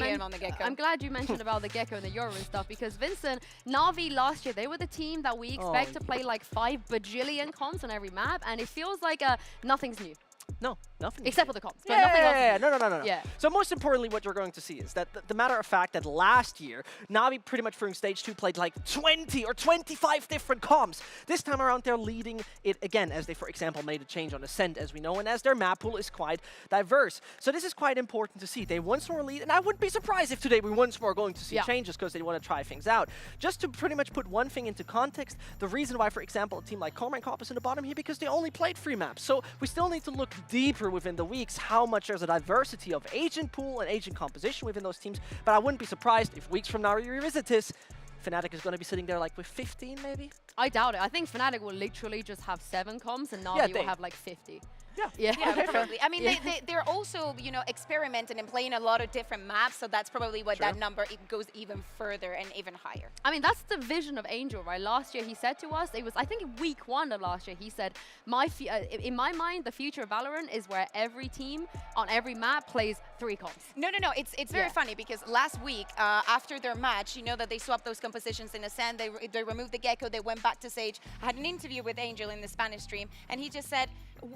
I'm glad you mentioned about the Gecko and the Euro and stuff, because Vincent, Navi last year, they were the team that we expect to play like 5 bajillion comps on every map, and it feels like nothing's new. No, nothing. Except for the comps. But nothing else. No. Yeah. So most importantly, what you're going to see is that the matter of fact that last year, Navi pretty much during stage 2 played like 20 or 25 different comps. This time around, they're leading it again, as they, for example, made a change on Ascent, as we know, and as their map pool is quite diverse. So this is quite important to see. They once more lead, and I wouldn't be surprised if today we once more are going to see changes because they want to try things out. Just to pretty much put one thing into context, the reason why, for example, a team like Corman Cop is in the bottom here, because they only played 3 maps. So we still need to look deeper within the weeks how much there's a diversity of agent pool and agent composition within those teams, but I wouldn't be surprised if weeks from now we revisit this. Fnatic is going to be sitting there like with 15 maybe? I doubt it. I think Fnatic will literally just have 7 comps and Navi will have like 50. Yeah, probably. I mean, they're also, you know, experimenting and playing a lot of different maps, so that's probably what that number goes even further and even higher. I mean, that's the vision of Angel, right? Last year he said to us, it was, I think in week 1 of last year, he said, in my mind, the future of VALORANT is where every team on every map plays 3 comps. No. It's very funny because last week, after their match, you know that they swapped those compositions in Ascend, they removed the Gecko, they went back to Sage. I had an interview with Angel in the Spanish stream, and he just said,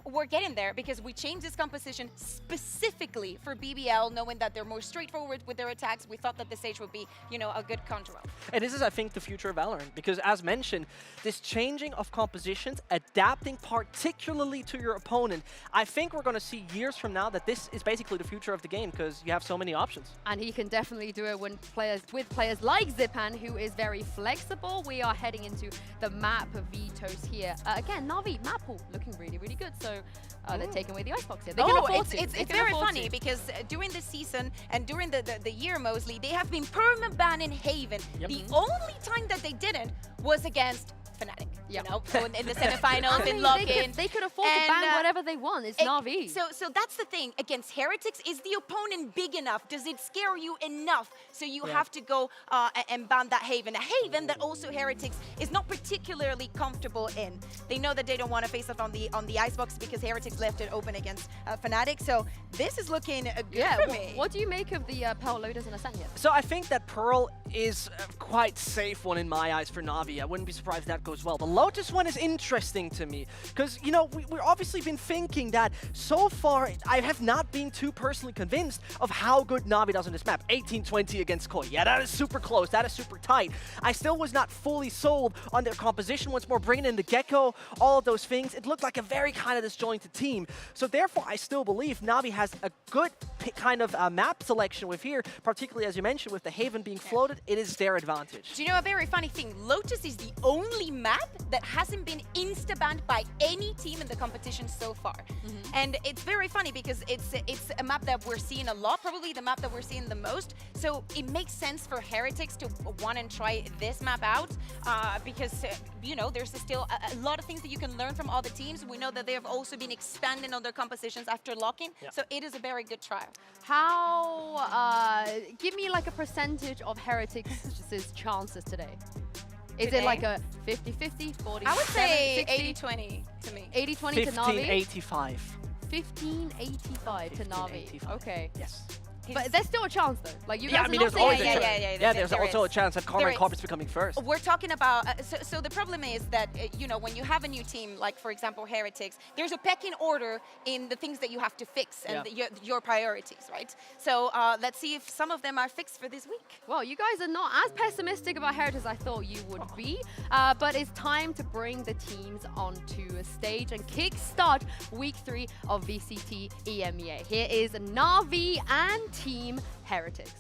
we're getting there because we changed this composition specifically for BBL, knowing that they're more straightforward with their attacks. We thought that the stage would be, you know, a good counter round. And this is, I think, the future of Valorant, because as mentioned, this changing of compositions, adapting particularly to your opponent, I think we're going to see years from now that this is basically the future of the game, because you have so many options. And he can definitely do it when with players like Zipan, who is very flexible. We are heading into the map of vetoes here. Again, Navi, map pool looking really, really good. So they're taking away the icebox here. They can afford to. It's very funny because during the season and during the year mostly, they have been perma-banning Haven. The only time that they didn't was against Fnatic. You know, so in the semifinals, in lock-in. They could afford to ban whatever they want. It's Navi. So that's the thing. Against Heretics, is the opponent big enough? Does it scare you enough? So you have to go and ban that Haven. A Haven that also Heretics is not particularly comfortable in. They know that they don't want to face up on the icebox because Heretics left it open against Fnatic. So this is looking good for me. What do you make of the Pearl Lotus and Ascent? So I think that Pearl is a quite safe one in my eyes for Navi. I wouldn't be surprised if that goes well. The Lotus one is interesting to me because, you know, we've obviously been thinking that so far I have not been too personally convinced of how good Navi does on this map. 18-20 against Koi. Yeah, that is super close. That is super tight. I still was not fully sold on their composition once more, bringing in the Gecko, all of those things. It looked like a very kind of disjointed team. So therefore, I still believe Navi has a good kind of map selection with here, particularly as you mentioned, with the Haven being floated, it is their advantage. Do you know a very funny thing? Lotus is the only map that hasn't been insta-banned by any team in the competition so far. And it's very funny because it's a map that we're seeing a lot, probably the map that we're seeing the most. So it makes sense for Heretics to want and try this map out because, you know, there's still a lot of things that you can learn from all the teams. We know that they have also been expanding on their compositions after lock-in, so it is a very good trial. How, give me like a percentage of Heretics' chances today. Is it like a 50-50, 40? I would say 80-20 to me. 80-20 to Navi? 15-85. 15-85 to Navi. Okay. Yes. But there's still a chance though. Like you guys I mean, there's always a chance. Yeah, there's also a chance that Karma and Corp is becoming first. We're talking about, so the problem is that, you know, when you have a new team, like for example, Heretics, there's a pecking order in the things that you have to fix and your priorities, right? So let's see if some of them are fixed for this week. Well, you guys are not as pessimistic about Heretics as I thought you would be, but it's time to bring the teams onto a stage and kickstart week 3 of VCT EMEA. Here is Navi and Team Heretics.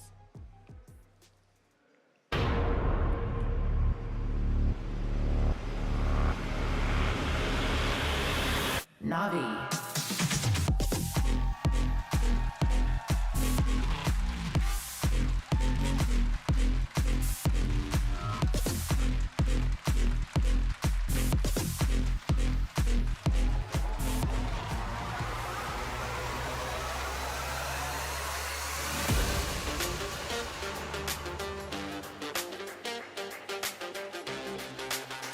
Navi.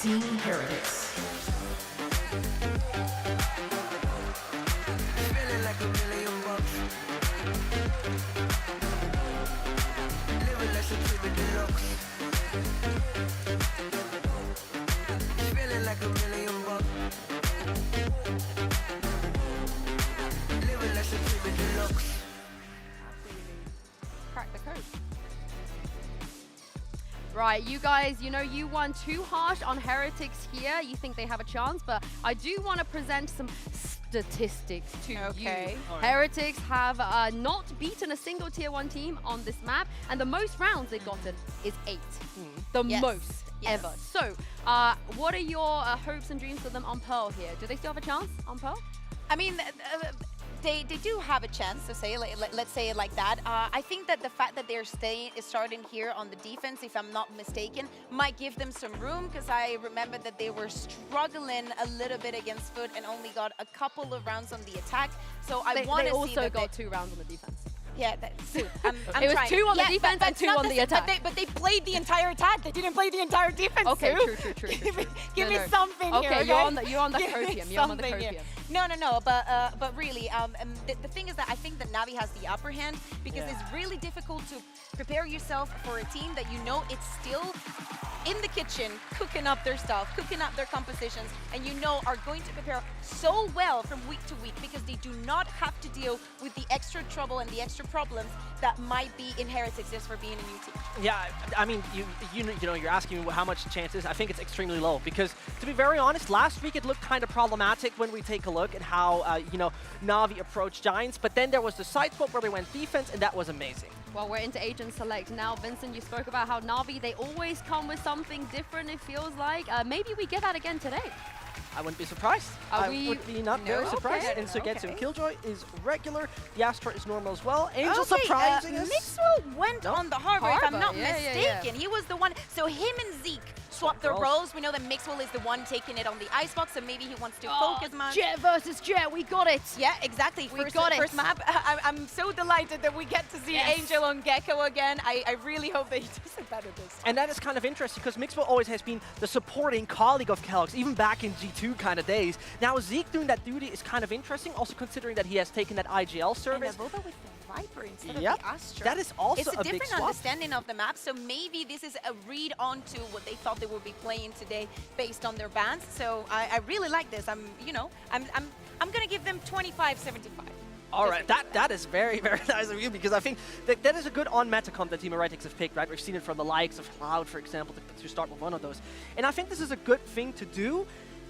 Team Heretics. Feeling like $1 million. Living like some trip deluxe. Feeling like $1 million. Living like some trip deluxe. Crack the code. Right, you guys, you know, you won too harsh on Heretics here. You think they have a chance, but I do want to present some statistics to you. Right. Heretics have not beaten a single tier 1 team on this map, and the most rounds they've gotten is 8. The most ever. So, what are your hopes and dreams for them on Pearl here? Do they still have a chance on Pearl? I mean, they do have a chance to say, let's say it like that. I think that the fact that they're starting here on the defense, if I'm not mistaken, might give them some room, because I remember that they were struggling a little bit against Foot and only got a couple of rounds on the attack. So I want to see that they also got 2 rounds on the defense. Yeah, that's two. I'm it was trying. 2 on the defense and 2 on the attack. But they played the entire attack. They didn't play the entire defense. Okay, true. true. Give me something here. Okay, Okay, you're on the Copium. You're on the Copium. No. But really, the thing is that I think that Navi has the upper hand, because it's really difficult to prepare yourself for a team that you know it's still in the kitchen, cooking up their stuff, cooking up their compositions, and you know are going to prepare so well from week to week because they do not have to deal with the extra trouble and the extra problems that might be in Heretics just for being a new team. Yeah, I mean, you know, you're asking how much the chance is. I think it's extremely low because, to be very honest, last week it looked kind of problematic when we take a look at how, you know, Navi approached Giants, but then there was the side swap where they went defense, and that was amazing. Well, we're into Agent Select now. Vincent, you spoke about how Navi, they always come with something different, it feels like. Maybe we get that again today. I wouldn't be surprised. I would be not very surprised. Okay. And Sugetsu Killjoy is regular. The Astra is normal as well. Angel surprising us. Mixwell went on the Harbor, if I'm not mistaken. He was the one. So him and Zeke swapped their roles. We know that Mixwell is the one taking it on the icebox, so maybe he wants to focus man. Jet versus Jet, we got it. Yeah, exactly. First map. I'm so delighted that we get to see Angel on Gecko again. I really hope that he does it better this time. And that is kind of interesting because Mixwell always has been the supporting colleague of Kellogg's, even back in G2 kind of days. Now Zeke doing that duty is kind of interesting, also considering that he has taken that IGL service. And Aruba with the Viper instead of Yep. the Astra. That is also it's a a big different swap. understanding of the map, so maybe this is a read onto what they thought they would be playing today based on their bans. So I really like this. I'm gonna give them 25-75. All right, that is very, very nice of you because I think that is a good on-meta comp that Team Heretics have picked, right? We've seen it from the likes of Cloud, for example, to start with one of those. And I think this is a good thing to do.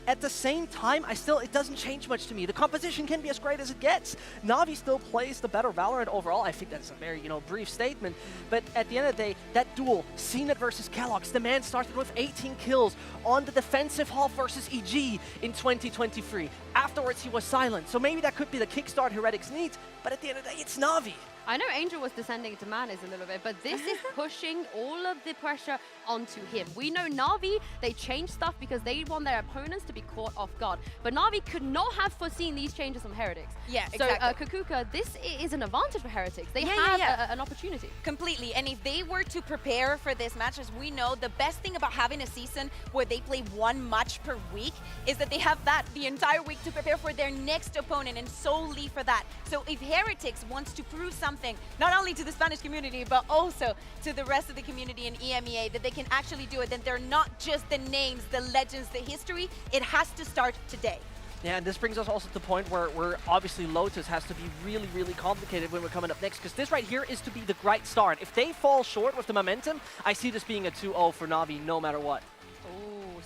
At the same time, it doesn't change much to me. The composition can be as great as it gets. Navi still plays the better Valorant overall. I think that's a very, brief statement. But at the end of the day, that duel, CNET versus Kellogg's, the man started with 18 kills on the defensive half versus EG in 2023. Afterwards, he was silent. So maybe that could be the kickstart Heretics needs. But at the end of the day, it's Navi. I know Angel was descending to Manis a little bit, but this is pushing all of the pressure onto him. We know Navi, they changed stuff because they want their opponents to be caught off guard. But Navi could not have foreseen these changes from Heretics. Yeah, so, exactly. Kakuka, this is an advantage for Heretics. They have an opportunity. Completely. And if they were to prepare for this match, as we know, the best thing about having a season where they play one match per week is that they have that the entire week to prepare for their next opponent and solely for that. So if Heretics wants to prove something, not only to the Spanish community, but also to the rest of the community in EMEA, that they can actually do it, then they're not just the names, the legends, the history. It has to start today. Yeah, and this brings us also to the point where obviously Lotus has to be really, really complicated when we're coming up next, because this right here is to be the right start. If they fall short with the momentum, I see this being a 2-0 for Navi no matter what.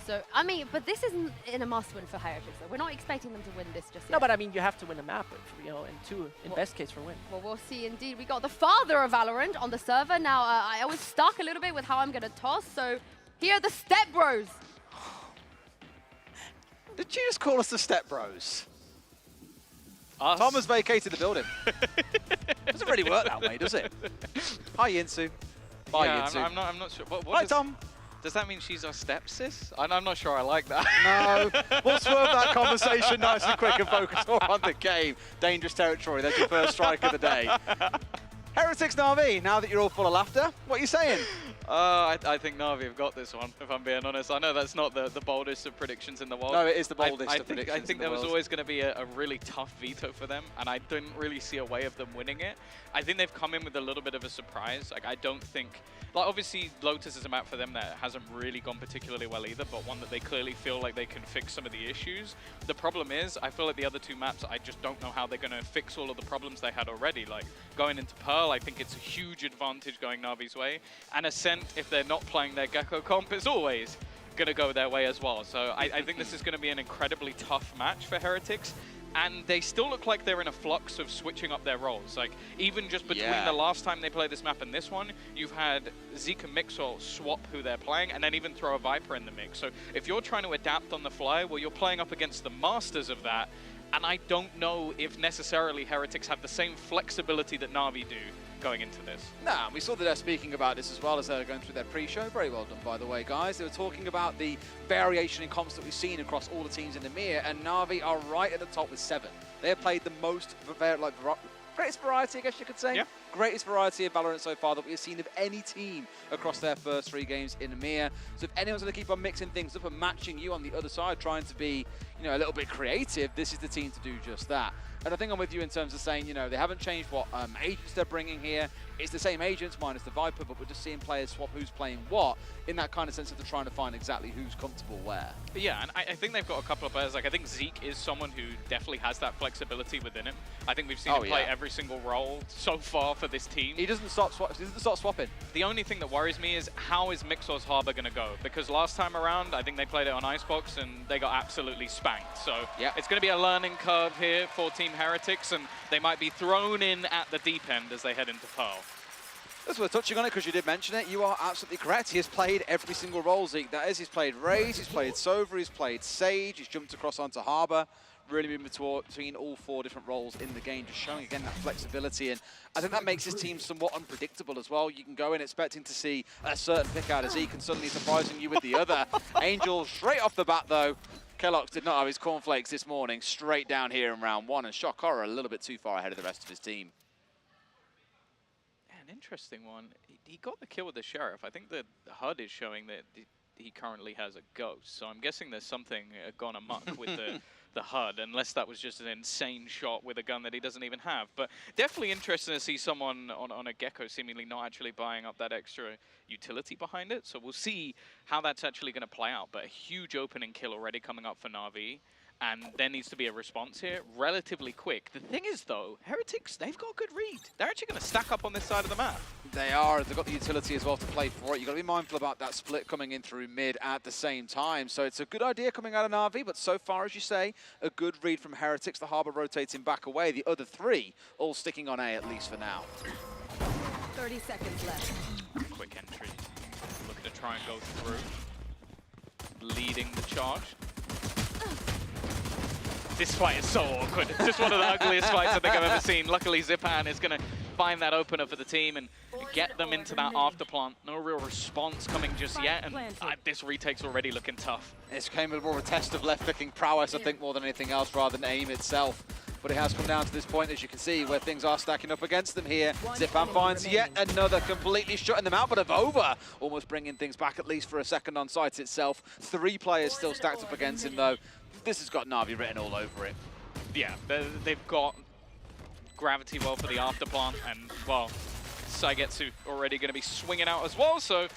So, I mean, but this isn't in a must-win for Heretics, though. We're not expecting them to win this just yet. No, but I mean, you have to win the map, in best case for win. Well, we'll see indeed. We got the father of Valorant on the server. Now, I was stuck a little bit with how I'm going to toss, so here are the Step Bros. Did you just call us the Step Bros? Tom has vacated the building. Doesn't really work that way, does it? Hi, Yinsu. Bye, Yinsu. I'm not sure. Hi, Tom. Does that mean she's our stepsis? I'm not sure I like that. No, we'll swerve that conversation nice and quick and focus more on the game. Dangerous territory, that's your first strike of the day. Heretics Navi, now that you're all full of laughter, what are you saying? I think Navi have got this one, if I'm being honest. I know that's not the boldest of predictions in the world. No, it is the boldest of predictions. I think there was always going to be a really tough veto for them, and I didn't really see a way of them winning it. I think they've come in with a little bit of a surprise. Like, I don't think... Like, obviously, Lotus is a map for them that hasn't really gone particularly well either, but one that they clearly feel like they can fix some of the issues. The problem is, I feel like the other two maps, I just don't know how they're going to fix all of the problems they had already. Like, going into Pearl, I think it's a huge advantage going Navi's way. And Ascent, if they're not playing their Gecko comp, is always going to go their way as well. So I think this is going to be an incredibly tough match for Heretics. And they still look like they're in a flux of switching up their roles. Like, even just between the last time they played this map and this one, you've had Zeke and Mixwell swap who they're playing and then even throw a Viper in the mix. So if you're trying to adapt on the fly, well, you're playing up against the masters of that. And I don't know if necessarily Heretics have the same flexibility that Navi do going into this. Nah, we saw that they're speaking about this as well as they're going through their pre-show. Very well done, by the way, guys. They were talking about the variation in comps that we've seen across all the teams in EMEA, and Navi are right at the top with 7. They have played the most, greatest variety, I guess you could say. Yeah. Greatest variety of Valorant so far that we've seen of any team across their first 3 games in EMEA. So if anyone's going to keep on mixing things up and matching you on the other side, trying to be, a little bit creative, this is the team to do just that. And I think I'm with you in terms of saying, they haven't changed what agents they're bringing here. it's the same agents minus the Viper, but we're just seeing players swap who's playing what in that kind of sense of they're trying to find exactly who's comfortable where. But yeah, and I think they've got a couple of players. Like, I think Zeke is someone who definitely has that flexibility within him. I think we've seen him play every single role so far for this team. He doesn't stop swapping. The only thing that worries me is how is Mixor's Harbor going to go? Because last time around, I think they played it on Icebox and they got absolutely spanked. So it's going to be a learning curve here for Team Heretics, and they might be thrown in at the deep end as they head into Pearl. As we're touching on it, because you did mention it, you are absolutely correct. He has played every single role, Zeke. That is, he's played Raze, he's played Sova, he's played Sage, he's jumped across onto Harbor, really moving between all 4 different roles in the game, just showing, again, that flexibility. And I think that makes his team somewhat unpredictable as well. You can go in expecting to see a certain pick out of Zeke and suddenly surprising you with the other. Angel, straight off the bat, though. Kellogg's did not have his cornflakes this morning, straight down here in round 1, and Shock Horror a little bit too far ahead of the rest of his team. An interesting one. He got the kill with the Sheriff. I think the HUD is showing that he currently has a Ghost, so I'm guessing there's something gone amok with the HUD, unless that was just an insane shot with a gun that he doesn't even have. But definitely interesting to see someone on a Gecko seemingly not actually buying up that extra utility behind it, so we'll see how that's actually going to play out. But a huge opening kill already coming up for Navi. And there needs to be a response here, relatively quick. The thing is, though, Heretics, they've got a good read. They're actually going to stack up on this side of the map. They are. They've got the utility as well to play for it. You've got to be mindful about that split coming in through mid at the same time. So it's a good idea coming out of Navi, but so far, as you say, a good read from Heretics. The Harbor rotating back away. The other 3 all sticking on A, at least for now. 30 seconds left. Quick entry. Looking to try and go through. Leading the charge. This fight is so awkward. It's just one of the ugliest fights I think I've ever seen. Luckily, Zipan is going to find that opener for the team and get them into that after plant. No real response coming just yet, and this retake's already looking tough. It's came more of a test of left-clicking prowess, I think, more than anything else, rather than aim itself. But it has come down to this point, as you can see, where things are stacking up against them here. Zipan finds yet another, completely shutting them out, but Avova almost bringing things back, at least for a second on site itself. 3 players still stacked up against him, though. This has got Navi written all over it. Yeah, they've got gravity well for the after plant, and, well, Saigetsu already going to be swinging out as well, so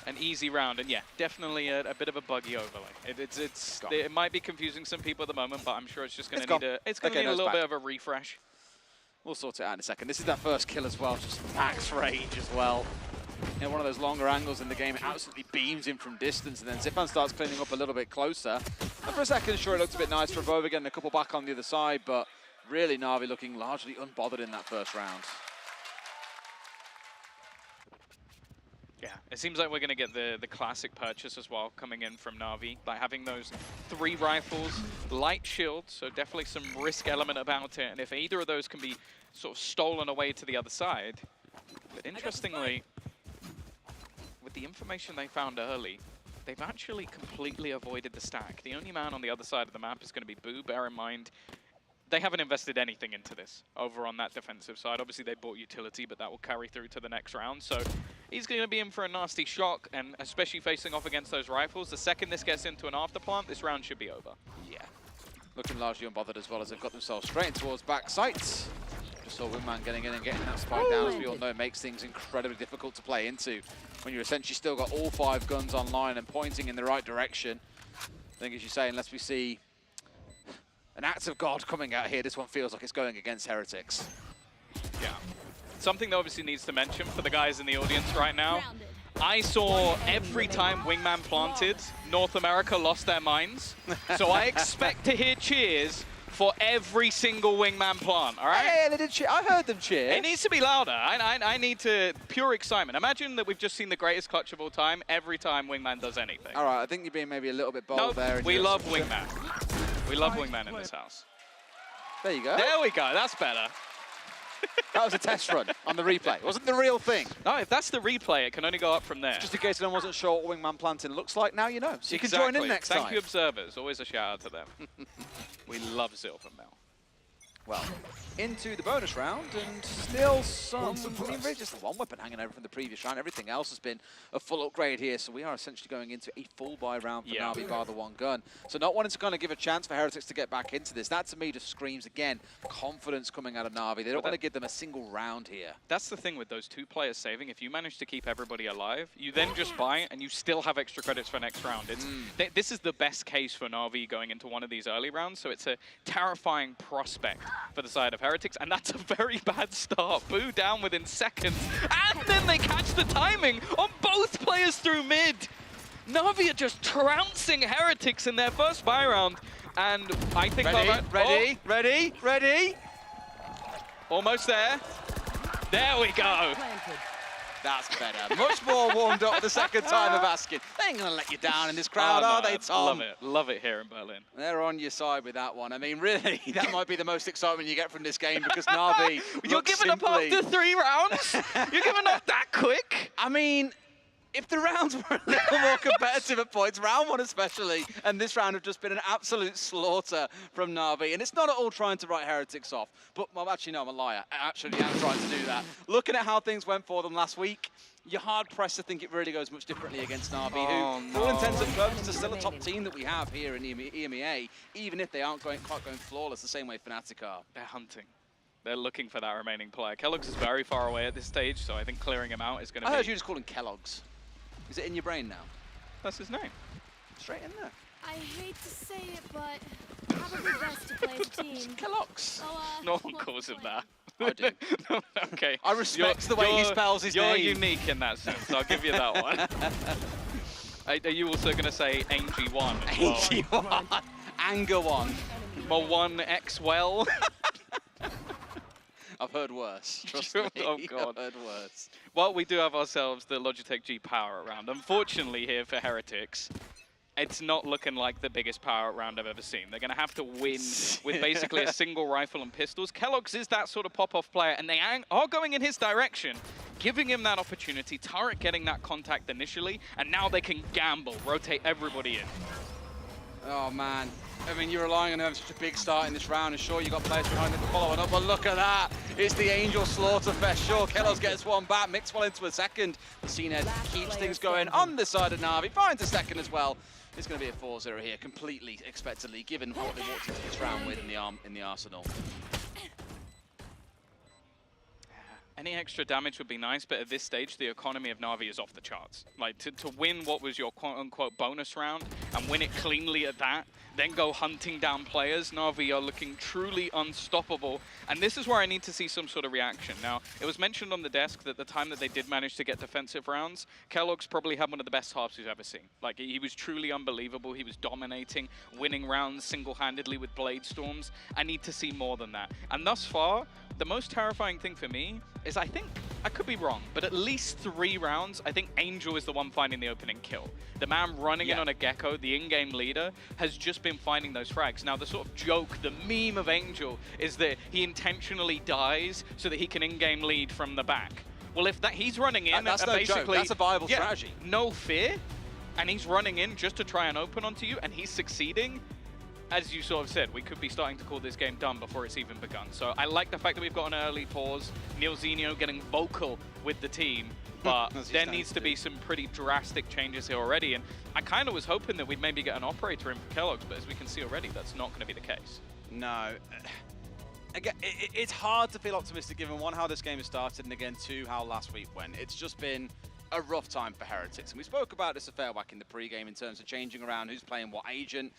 an easy round. And yeah, definitely a bit of a buggy overlay. It might be confusing some people at the moment, but I'm sure it's just going to need a little bit of a refresh. We'll sort it out in a second. This is that first kill as well, just max rage as well. You know, one of those longer angles in the game, it absolutely beams in from distance, and then Zipan starts cleaning up a little bit closer. And for a second, sure, it looked a bit nice for Avova getting a couple back on the other side, but really Navi looking largely unbothered in that first round. Yeah, it seems like we're going to get the classic purchase as well coming in from Navi, by having those 3 rifles, light shield, so definitely some risk element about it, and if either of those can be sort of stolen away to the other side. But interestingly, with the information they found early, they've actually completely avoided the stack. The only man on the other side of the map is going to be Boo. Bear in mind, they haven't invested anything into this over on that defensive side. Obviously, they bought utility, but that will carry through to the next round. So he's going to be in for a nasty shock, and especially facing off against those rifles. The second this gets into an afterplant, this round should be over. Yeah. Looking largely unbothered as well, as they've got themselves straight in towards back sites. Just saw Wingman getting in and getting that spike down, as we all know, it makes things incredibly difficult to play into when you're essentially still got all 5 guns online and pointing in the right direction. I think, as you say, unless we see an act of God coming out here, this one feels like it's going against Heretics. Yeah. Something that obviously needs to mention for the guys in the audience right now, I saw every time Wingman planted, North America lost their minds. So I expect to hear cheers for every single Wingman plant, all right? Hey, they did cheer. I heard them cheer. It needs to be louder. I need to, pure excitement. Imagine that we've just seen the greatest clutch of all time every time Wingman does anything. All right, I think you're being maybe a little bit bold there. We love Wingman. We love Wingman in this house. There you go. There we go, that's better. That was a test run on the replay. It wasn't the real thing. No, if that's the replay, it can only go up from there. Just in case anyone wasn't sure what Wingman planting looks like, now you know. So you can join in next time. Thank you, observers. Always a shout out to them. We love Silver Mel. well, into the bonus round, and still some, I mean, really just the one weapon hanging over from the previous round. Everything else has been a full upgrade here, so we are essentially going into a full buy round for Navi bar the one gun. So not wanting to kind of give a chance for Heretics to get back into this. That to me just screams, again, confidence coming out of Navi. They don't want to give them a single round here. That's the thing with those 2 players saving. If you manage to keep everybody alive, you then just buy and you still have extra credits for next round. It's, this is the best case for Navi going into one of these early rounds, so it's a terrifying prospect for the side of Heretics, and that's a very bad start. Boo down within seconds, and then they catch the timing on both players through mid. Navi are just trouncing Heretics in their first buy round, and I think... Ready. Almost there. There we go. That's better. Much more warmed up the second time of asking. They ain't going to let you down in this crowd, are they, Tom? Love it. Love it here in Berlin. They're on your side with that one. I mean, really, that might be the most excitement you get from this game because Navi You're giving up after 3 rounds? You're giving up that quick? I mean, if the rounds were a little more competitive at points, round 1 especially, and this round have just been an absolute slaughter from Navi. And it's not at all trying to write Heretics off. But, well, actually, no, I'm a liar. I actually am trying to do that. Looking at how things went for them last week, you're hard-pressed to think it really goes much differently against Navi, who, for all intents and purposes, are still a top team that we have here in EMEA, even if they aren't quite going flawless the same way Fnatic are. They're hunting. They're looking for that remaining player. Kellogg's is very far away at this stage, so I think clearing him out is going to be... I heard you just call him Kellogg's. Is it in your brain now? That's his name. Straight in there. I hate to say it, but probably best to play as a team. Kellogg's. So, no one calls him that. I do. Okay. I respect the way he spells his name. You're unique in that sense. I'll give you that one. Are you also going to say Angie1 as well? Angie1. Anger 1. My 1X well. I've heard worse. Trust me. Oh God. I've heard worse. Well, we do have ourselves the Logitech G power round. Unfortunately, here for Heretics, it's not looking like the biggest power round I've ever seen. They're going to have to win with basically a single rifle and pistols. Kellogg's is that sort of pop-off player, and they are going in his direction, giving him that opportunity. Turret getting that contact initially, and now they can gamble, rotate everybody in. Oh, man. I mean, you're relying on having such a big start in this round, and sure, you got players behind them following up, but look at that. It's the Angel Slaughterfest. Sure, Kellogg's gets one back, Mix well into a second. Cena keeps things going on the side of Navi, finds a second as well. It's going to be a 4-0 here, completely expectedly, given what they walked into this round with in the arsenal. Any extra damage would be nice, but at this stage, the economy of Navi is off the charts. Like, to win what was your quote-unquote bonus round and win it cleanly at that, then go hunting down players, Navi are looking truly unstoppable. And this is where I need to see some sort of reaction. Now, it was mentioned on the desk that the time that they did manage to get defensive rounds, Kellogg's probably had one of the best halves we've ever seen. Like, he was truly unbelievable. He was dominating, winning rounds single-handedly with Blade Storms. I need to see more than that. And thus far, the most terrifying thing for me is I think, I could be wrong, but at least 3 rounds, I think Angel is the one finding the opening kill. The man running in on a Gecko, the in-game leader, has just been finding those frags. Now, the sort of joke, the meme of Angel is that he intentionally dies so that he can in-game lead from the back. Well, if that he's running in, that's no basically, joke. That's a viable strategy. No fear, and he's running in just to try and open onto you, and he's succeeding. As you sort of said, we could be starting to call this game done before it's even begun. So I like the fact that we've got an early pause. Neilzinho getting vocal with the team, but there needs to be some pretty drastic changes here already. And I kind of was hoping that we'd maybe get an operator in for Kellogg's, but as we can see already, that's not going to be the case. No. Again, it's hard to feel optimistic given, one, how this game has started, and again, 2, how last week went. It's just been a rough time for Heretics. And we spoke about this a fair whack in the pre-game in terms of changing around who's playing what agent.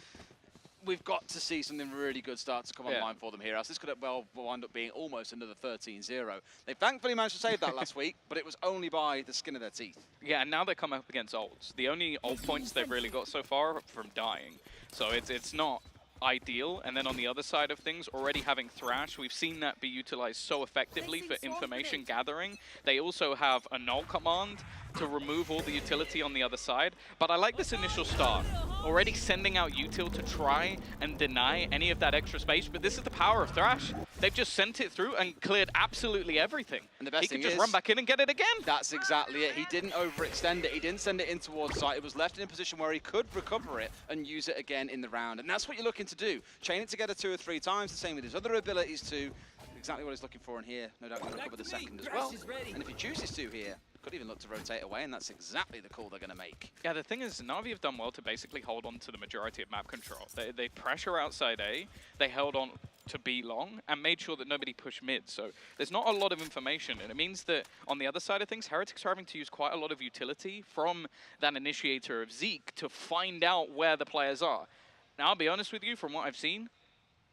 We've got to see something really good start to come online for them here, else this could well wind up being almost another 13-0. They thankfully managed to save that last week, but it was only by the skin of their teeth. Yeah, and now they come up against ults. The only ult points they've really got so far are from dying. So it's not ideal. And then on the other side of things, already having Thrash, we've seen that be utilized so effectively for information gathering. They also have a null command to remove all the utility on the other side. But I like this initial start. Already sending out util to try and deny any of that extra space, but this is the power of Thrash. They've just sent it through and cleared absolutely everything. And the best thing he can is, just run back in and get it again. That's exactly it. He didn't overextend it. He didn't send it in towards site. It was left in a position where he could recover it and use it again in the round. And that's what you're looking to do. Chain it together 2 or 3 times, the same with his other abilities too. Exactly what he's looking for in here. No doubt going to recover the second as well. And if he chooses to here, could even look to rotate away, and that's exactly the call they're going to make. Yeah, the thing is, Navi have done well to basically hold on to the majority of map control. They pressure outside A, they held on to B long, and made sure that nobody pushed mid. So there's not a lot of information, and it means that on the other side of things, Heretics are having to use quite a lot of utility from that initiator of Zeke to find out where the players are. Now, I'll be honest with you, from what I've seen,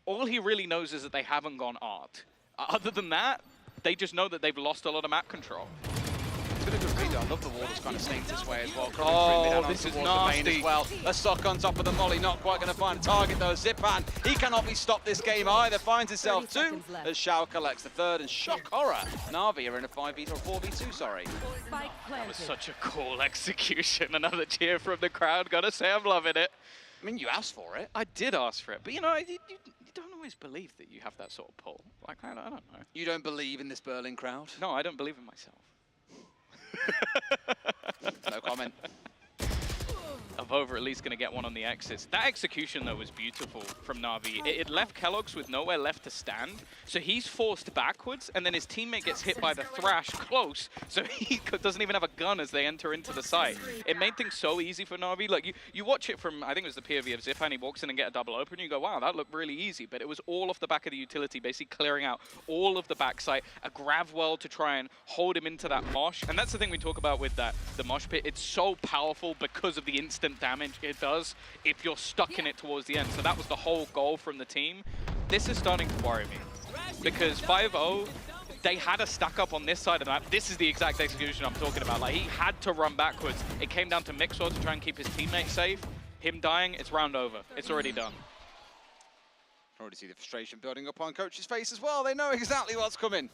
all he really knows is that they haven't gone art. Other than that, they just know that they've lost a lot of map control. It's been a good read. I love the wall that's kind of snaked this way as well. Oh, this is nasty. As well. A sock on top of the molly, not quite going to find a target though. Zipan, he cannot be stopped this game either. Finds himself 2 as Shao collects the third, and shock horror. Navi are in a 5v or 4v2, sorry. That was such a cool execution. Another cheer from the crowd. Gotta say, I'm loving it. I mean, you asked for it. I did ask for it, but you know, you don't always believe that you have that sort of pull. Like, I don't know. You don't believe in this Berlin crowd? No, I don't believe in myself. No comment. Avova at least going to get one on the exits. That execution, though, was beautiful from Navi. It left Kellogg's with nowhere left to stand, so he's forced backwards, and then his teammate gets hit by the Thrash close, so he doesn't even have a gun as they enter into the site. It made things so easy for Navi. Like, you watch it from, I think it was the POV of Zipan, he walks in and get a double open, and you go, wow, that looked really easy, but it was all off the back of the utility, basically clearing out all of the backside, a grab well to try and hold him into that mosh, and that's the thing we talk about with the mosh pit. It's so powerful because of the instant damage it does if you're stuck in it towards the end. So that was the whole goal from the team. This is starting to worry me because 5-0, they had a stack up on this side of the map. This is the exact execution I'm talking about. Like, he had to run backwards. It came down to Mixwell to try and keep his teammate safe. Him dying, it's round over. It's already done. Already see the frustration building up on Coach's face as well. They know exactly what's coming.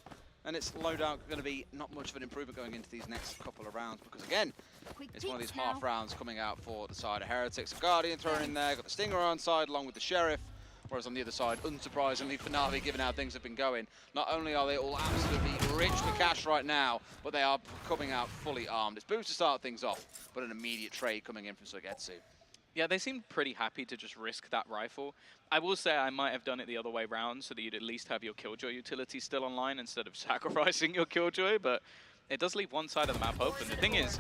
And it's low doubt going to be not much of an improvement going into these next couple of rounds, because again, it's one of these half rounds coming out for the side of Heretics. A Guardian thrown in there, got the Stinger on side along with the Sheriff, whereas on the other side, unsurprisingly for Navi, given how things have been going, not only are they all absolutely rich for cash right now, but they are coming out fully armed. It's Boots to start things off, but an immediate trade coming in from Sugetsu. Yeah, they seemed pretty happy to just risk that rifle. I will say I might have done it the other way round so that you'd at least have your Killjoy utility still online instead of sacrificing your Killjoy, but it does leave one side of the map open. The thing is,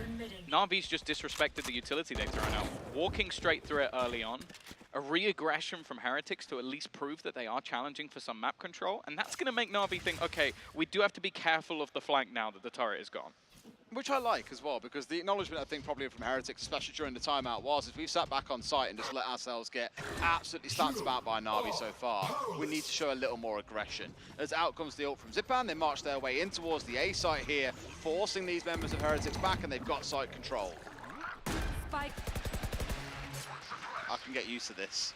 Navi's just disrespected the utility they've thrown out. Walking straight through it early on, a re-aggression from Heretics to at least prove that they are challenging for some map control, and that's going to make Navi think, okay, we do have to be careful of the flank now that the turret is gone. Which I like as well, because the acknowledgement, I think, probably from Heretics, especially during the timeout, was if we've sat back on site and just let ourselves get absolutely stacked about by Navi so far, we need to show a little more aggression. As out comes the ult from Zipan, they march their way in towards the A site here, forcing these members of Heretics back, and they've got site control. Spike. I can get used to this.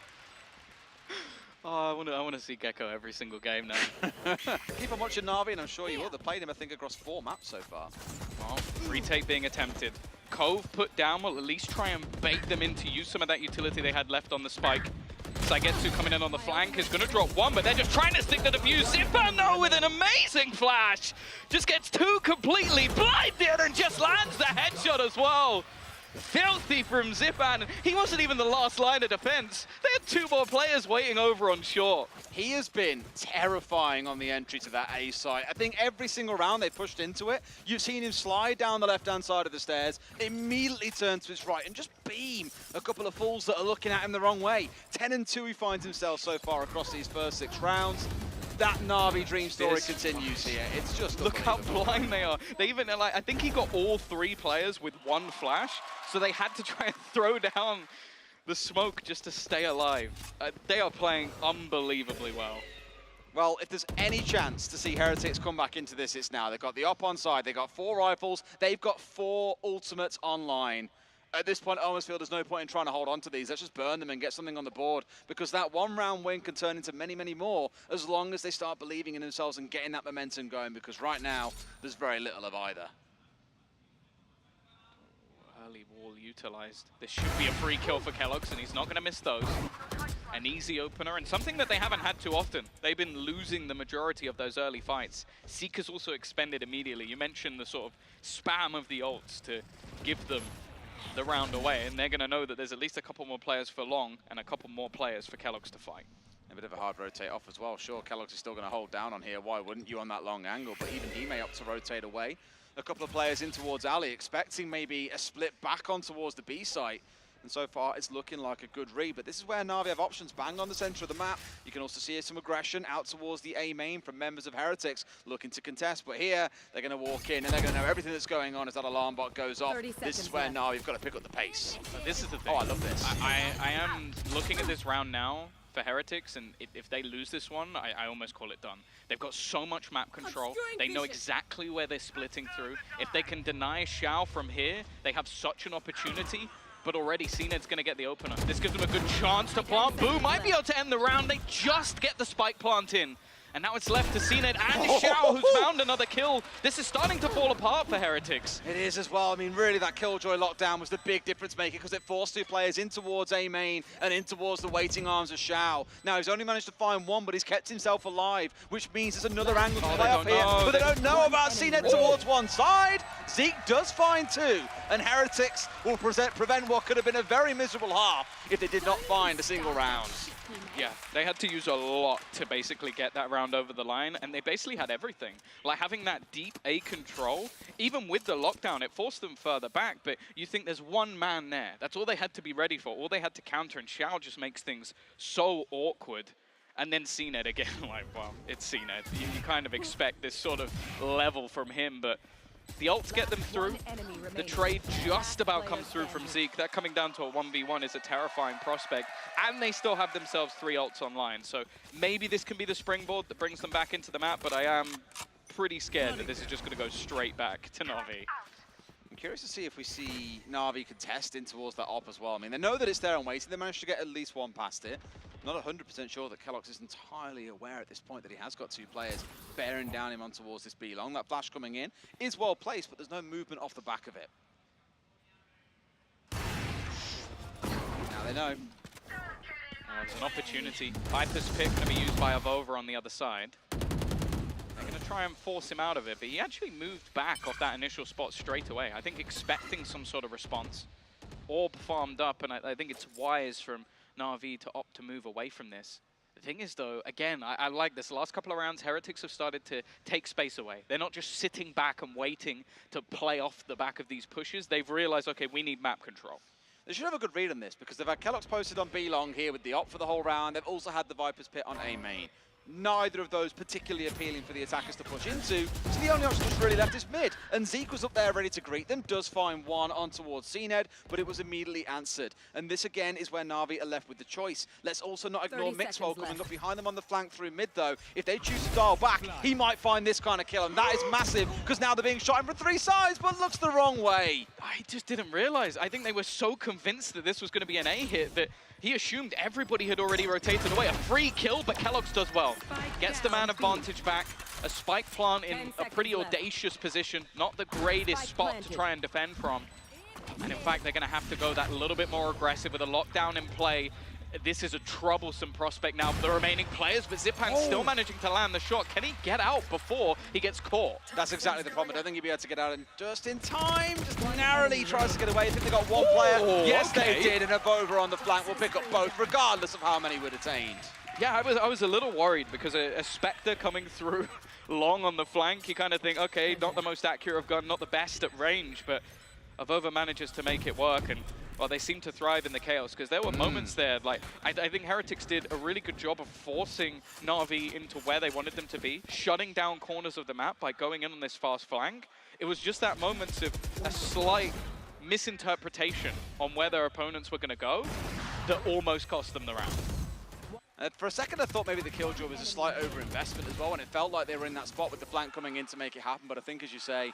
Oh, I want to see Gecko every single game now. Keep on watching Navi, and I'm sure you will. They've played him, I think, across 4 maps so far. Well, retake being attempted. Cove put down will at least try and bait them in to use some of that utility they had left on the spike. Saigetsu coming in on the flank is going to drop one, but they're just trying to stick the defuse. Zipan, though, with an amazing flash. Just gets 2 completely blinded and just lands the headshot as well. Filthy from Zipan. He wasn't even the last line of defense. They had 2 more players waiting over on short. He has been terrifying on the entry to that A site. I think every single round they pushed into it, you've seen him slide down the left-hand side of the stairs, immediately turn to his right and just beam a couple of fools that are looking at him the wrong way. 10-2 he finds himself so far across these first 6 rounds. That Navi dream story continues here. It's just look how blind they are. They even, like, I think he got all 3 players with 1 flash, so they had to try and throw down the smoke just to stay alive. They are playing unbelievably well. Well, if there's any chance to see Heretics come back into this, it's now. They've got the op on side, they've got 4 rifles, they've got 4 ultimates online. At this point, I almost feel there's no point in trying to hold on to these. Let's just burn them and get something on the board, because that 1-round win can turn into many, many more as long as they start believing in themselves and getting that momentum going, because right now, there's very little of either. early wall utilized. This should be a free kill for Kellogg's, and he's not going to miss those. An easy opener, and something that they haven't had too often. They've been losing the majority of those early fights. Seeker's also expended immediately. You mentioned the sort of spam of the ults to give them the round away, and they're going to know that there's at least a couple more players for long and a couple more players for Kellogg's to fight. A bit of a hard rotate off as well. Sure, Kellogg's is still going to hold down on here. Why wouldn't you on that long angle? But even he may opt to rotate away. A couple of players in towards Ali, expecting maybe a split back on towards the B site. And so far, it's looking like a good read. But this is where Navi have options bang on the center of the map. You can also see some aggression out towards the A main from members of Heretics looking to contest. But here, they're going to walk in and they're going to know everything that's going on as that alarm bot goes off. This is where Navi have got to pick up the pace. But this is the thing. Oh, I love this. I am looking at this round now for Heretics, and if they lose this one, I almost call it done. They've got so much map control. They know exactly where they're splitting through. If they can deny Xiao from here, they have such an opportunity. But already CNED's going to get the opener. This gives them a good chance to plant. Boo might be able to end the round. They just get the spike plant in. And now it's left to CNED and Xiao, who's found another kill. This is starting to fall apart for Heretics. It is as well. I mean, really, that Killjoy lockdown was the big difference maker because it forced two players in towards A main and in towards the waiting arms of Xiao. Now, he's only managed to find one, but he's kept himself alive, which means there's another angle to play up here. But they don't know about CNED towards one side. Zeke does find two, and Heretics will prevent what could have been a very miserable half if they did not find a single round. Yeah, they had to use a lot to basically get that round over the line, and they basically had everything. Like having that deep A control, even with the lockdown, it forced them further back, but you think there's one man there. That's all they had to be ready for, all they had to counter, and Xiao just makes things so awkward. And then CNED again, like, well, it's CNED. You kind of expect this sort of level from him, but the ults get them through. The trade just about comes through from Zeke. That coming down to a 1v1 is a terrifying prospect. And they still have themselves 3 ults online. So maybe this can be the springboard that brings them back into the map, but I am pretty scared that this is just going to go straight back to Navi. I'm curious to see if we see Navi contest in towards that op as well. I mean, they know that it's there and waiting. They managed to get at least one past it. Not 100% sure that Kellogg's is entirely aware at this point that he has got 2 players bearing down him on towards this B long. That flash coming in is well placed, but there's no movement off the back of it. Now they know. There's an opportunity. Viper's pick going to be used by Avova on the other side. They're going to try and force him out of it, but he actually moved back off that initial spot straight away. I think expecting some sort of response. Orb farmed up, and I think it's wise from Navi to opt to move away from this. The thing is, though, again, I like this. The last couple of rounds, Heretics have started to take space away. They're not just sitting back and waiting to play off the back of these pushes. They've realized, okay, we need map control. They should have a good read on this because they've had Kellogg's posted on B long here with the op for the whole round. They've also had the Viper's Pit on A main. Neither of those particularly appealing for the attackers to push into, so the only option that's really left is mid. And Zeke was up there ready to greet them, does find one on towards CNED, but it was immediately answered. And this again is where Navi are left with the choice. Let's also not ignore Mixwell coming up behind them on the flank through mid though. If they choose to dial back, he might find this kind of kill, and that is massive, because now they're being shot in from 3 sides, but looks the wrong way. I just didn't realize. I think they were so convinced that this was going to be an A hit that he assumed everybody had already rotated away. A free kill, but Kellogg's does well. Gets the man advantage back. A spike plant in a pretty audacious position. Not the greatest spot to try and defend from. And in fact, they're going to have to go that little bit more aggressive with a lockdown in play. This is a troublesome prospect now for the remaining players, but Zipan's still managing to land the shot. Can he get out before he gets caught? That's exactly the problem. I don't think he'll be able to get out in just in time. Just narrowly tries to get away. I think they got 1 player. Yes, they did, and Avova on the flank will pick up both, regardless of how many were detained. Yeah, I was a little worried because a Spectre coming through long on the flank, you kind of think, okay, not the most accurate of gun, not the best at range, but Avova manages to make it work, and well, they seem to thrive in the chaos because there were moments there, like, I think Heretics did a really good job of forcing Navi into where they wanted them to be, shutting down corners of the map by going in on this fast flank. It was just that moment of a slight misinterpretation on where their opponents were going to go that almost cost them the round. For a second, I thought maybe the Killjoy was a slight overinvestment as well, and it felt like they were in that spot with the flank coming in to make it happen, but I think, as you say,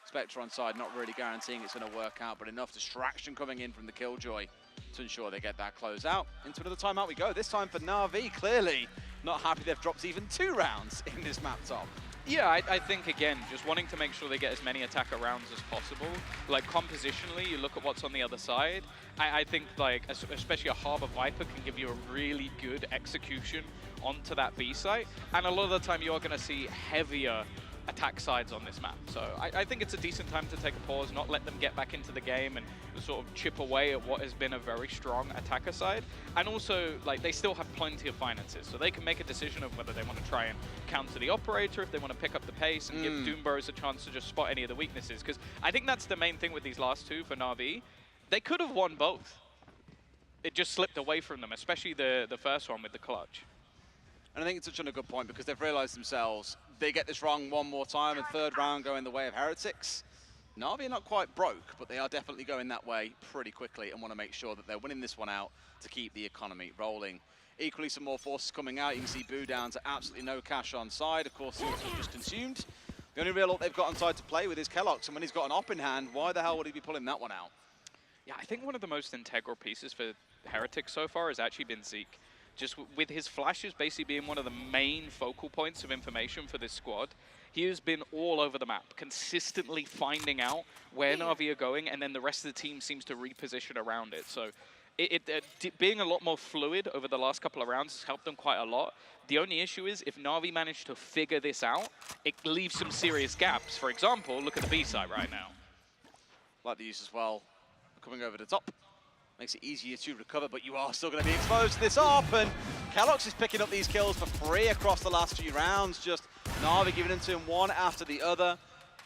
Spectre on side, not really guaranteeing it's going to work out, but enough distraction coming in from the Killjoy to ensure they get that close out. Into another timeout we go, this time for Navi, clearly not happy they've dropped even 2 rounds in this map top. Yeah, I think, again, just wanting to make sure they get as many attacker rounds as possible. Like, compositionally, you look at what's on the other side. I think, like, especially a Harbor Viper can give you a really good execution onto that B site. And a lot of the time, you are going to see heavier attack sides on this map. So I think it's a decent time to take a pause, not let them get back into the game and sort of chip away at what has been a very strong attacker side. And also, like, they still have plenty of finances, so they can make a decision of whether they want to try and counter the operator, if they want to pick up the pace and give Doomburrows a chance to just spot any of the weaknesses. Because I think that's the main thing with these last two for Navi. They could have won both. It just slipped away from them, especially the first one with the clutch. And I think it's such a good point because they've realized themselves they get this wrong one more time and third round going the way of Heretics. Navi are not quite broke, but they are definitely going that way pretty quickly and want to make sure that they're winning this one out to keep the economy rolling. Equally, some more forces coming out. You can see Boo down to absolutely no cash on side. Of course, Silks was just consumed. The only real ult they've got on side to play with is Kellogg's, and when he's got an op in hand, why the hell would he be pulling that one out? Yeah, I think one of the most integral pieces for Heretics so far has actually been Zeke. Just with his flashes basically being one of the main focal points of information for this squad, he has been all over the map, consistently finding out where Navi are going, and then the rest of the team seems to reposition around it. So being a lot more fluid over the last couple of rounds has helped them quite a lot. The only issue is if Navi manage to figure this out, it leaves some serious gaps. For example, look at the B side right now. Like the use as well, coming over the top. Makes it easier to recover, but you are still going to be exposed to this op, and Kellogg's is picking up these kills for free across the last few rounds. Just Navi giving them to him one after the other.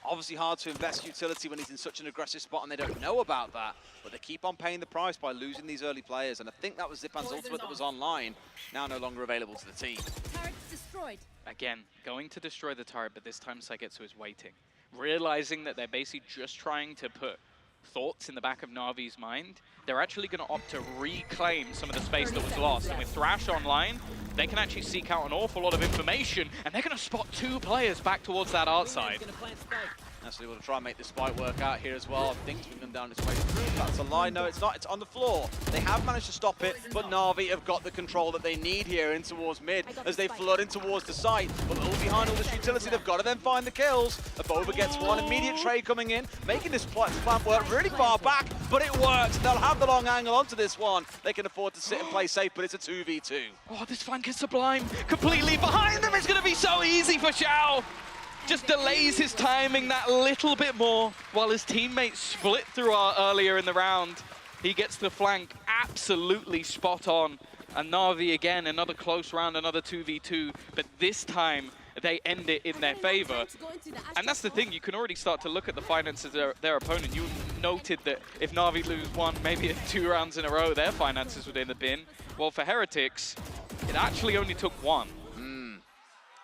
Obviously hard to invest utility when he's in such an aggressive spot, and they don't know about that, but they keep on paying the price by losing these early players, and I think that was Zipan's ultimate that was online, now no longer available to the team. Turret destroyed. Again, going to destroy the turret, but this time Saigetsu is waiting. Realizing that they're basically just trying to put thoughts in the back of Navi's mind, they're actually going to opt to reclaim some of the space that was lost. And with Thrash online, they can actually seek out an awful lot of information, and they're going to spot two players back towards that art side. Actually, we'll try and make the spike work out here as well. I think it's been down this way through. That's a lie. No, it's not. It's on the floor. They have managed to stop it, but Navi have got the control that they need here in towards mid as they flood in towards the site. But all behind all this utility, they've got to then find the kills. Abova gets one. Immediate trade coming in, making this plant work really far back, but it works. They'll have the long angle onto this one. They can afford to sit and play safe, but it's a 2v2. Oh, this flank is sublime. Completely behind them. It's going to be so easy for Xiao. Just delays his timing that little bit more while his teammates split through earlier in the round. He gets the flank absolutely spot on. And Navi, again, another close round, another 2v2. But this time, they end it in their favor. And that's the thing, you can already start to look at the finances of their opponent. You noted that if Navi lose one, maybe 2 rounds in a row, their finances would in the bin. Well, for Heretics, it actually only took one.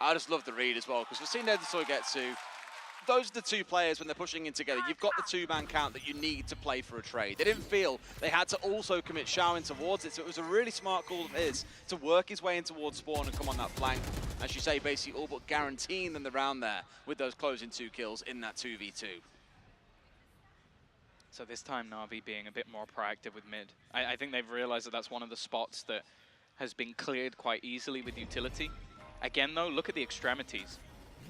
I just love the read as well, because we've seen Saigetsu. Those are the two players when they're pushing in together. You've got the 2-man count that you need to play for a trade. They didn't feel they had to also commit Xiao in towards it, so it was a really smart call of his to work his way in towards spawn and come on that flank. As you say, basically all but guaranteeing them the round there with those closing 2 kills in that 2v2. So this time Navi being a bit more proactive with mid. I think they've realized that that's one of the spots that has been cleared quite easily with utility. Again, though, look at the extremities.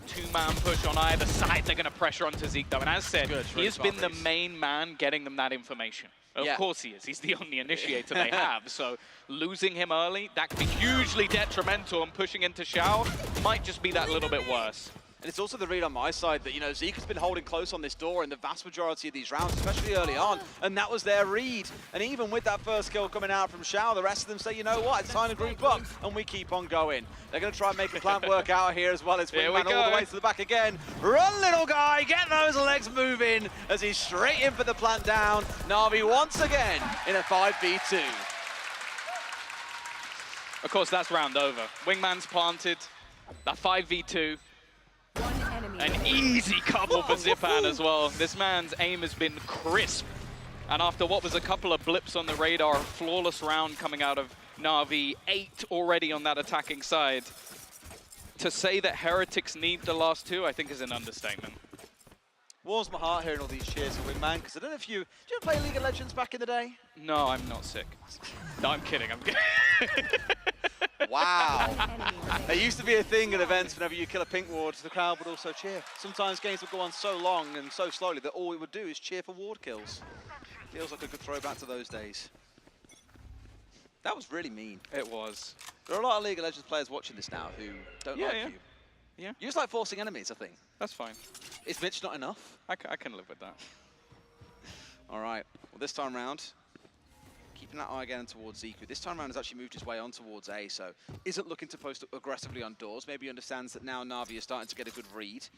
2-man push on either side. They're going to pressure onto Zeke, though. And as said, he has been the main man getting them that information. Of course he is. He's the only initiator they have. So losing him early, that could be hugely detrimental, and pushing into Xiao might just be that little bit worse. And it's also the read on my side that, you know, Zeke has been holding close on this door in the vast majority of these rounds, especially early on, and that was their read. And even with that first kill coming out from Xiao, the rest of them say, you know what, it's time to group up, and we keep on going. They're going to try and make a plant work out here as well as Wingman all the way to the back again. Run, little guy, get those legs moving as he's straight in for the plant down. Navi once again in a 5v2. Of course, that's round over. Wingman's planted, that 5v2. An easy couple for Zipan as well. This man's aim has been crisp. And after what was a couple of blips on the radar, a flawless round coming out of Navi, 8 already on that attacking side. To say that Heretics need the last 2, I think is an understatement. Warms my heart hearing all these cheers for Wingman, because I don't know if you... Did you play League of Legends back in the day? No, I'm not sick. No, I'm kidding. I'm kidding. wow. There used to be a thing at events whenever you kill a pink ward, the crowd would also cheer. Sometimes games would go on so long and so slowly that all we would do is cheer for ward kills. Feels like a good throwback to those days. That was really mean. It was. There are a lot of League of Legends players watching this now who don't like you. Yeah. You just like forcing enemies, I think. That's fine. Is Mitch not enough? I can live with that. All right. Well, this time round, keeping that eye again towards Ziku. This time round has actually moved his way on towards A, so isn't looking to post aggressively on doors. Maybe he understands that now Navi is starting to get a good read.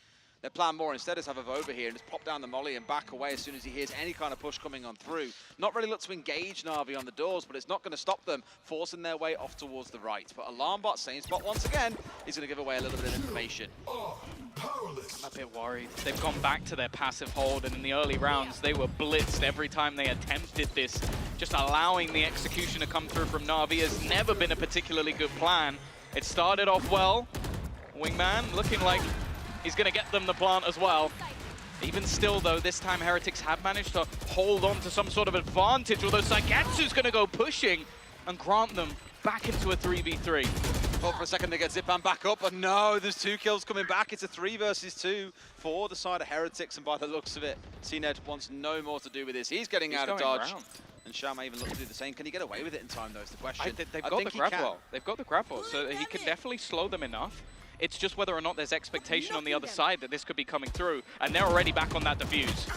Their plan more instead is have a over here and just pop down the molly and back away as soon as he hears any kind of push coming on through. Not really look to engage Navi on the doors, but it's not going to stop them forcing their way off towards the right. But Alarmbot, same spot once again, is going to give away a little bit of information. I'm a bit worried. They've gone back to their passive hold, and in the early rounds, they were blitzed every time they attempted this. Just allowing the execution to come through from Navi has never been a particularly good plan. It started off well. Wingman looking like he's going to get them the plant as well. Even still, though, this time Heretics have managed to hold on to some sort of advantage, although Saigatsu's going to go pushing and grant them back into a 3v3. Thought for a second they get Zipan back up, but no, there's 2 kills coming back. It's a 3 versus 2 for the side of Heretics, and by the looks of it, CNED wants no more to do with this. He's getting out of dodge. Round. And Shao may even look to do the same. Can he get away with it in time, though, is the question. They've got the grab wall. They've got the grab wall, so he can definitely slow them enough. It's just whether or not there's expectation on the other side that this could be coming through, and they're already back on that defuse.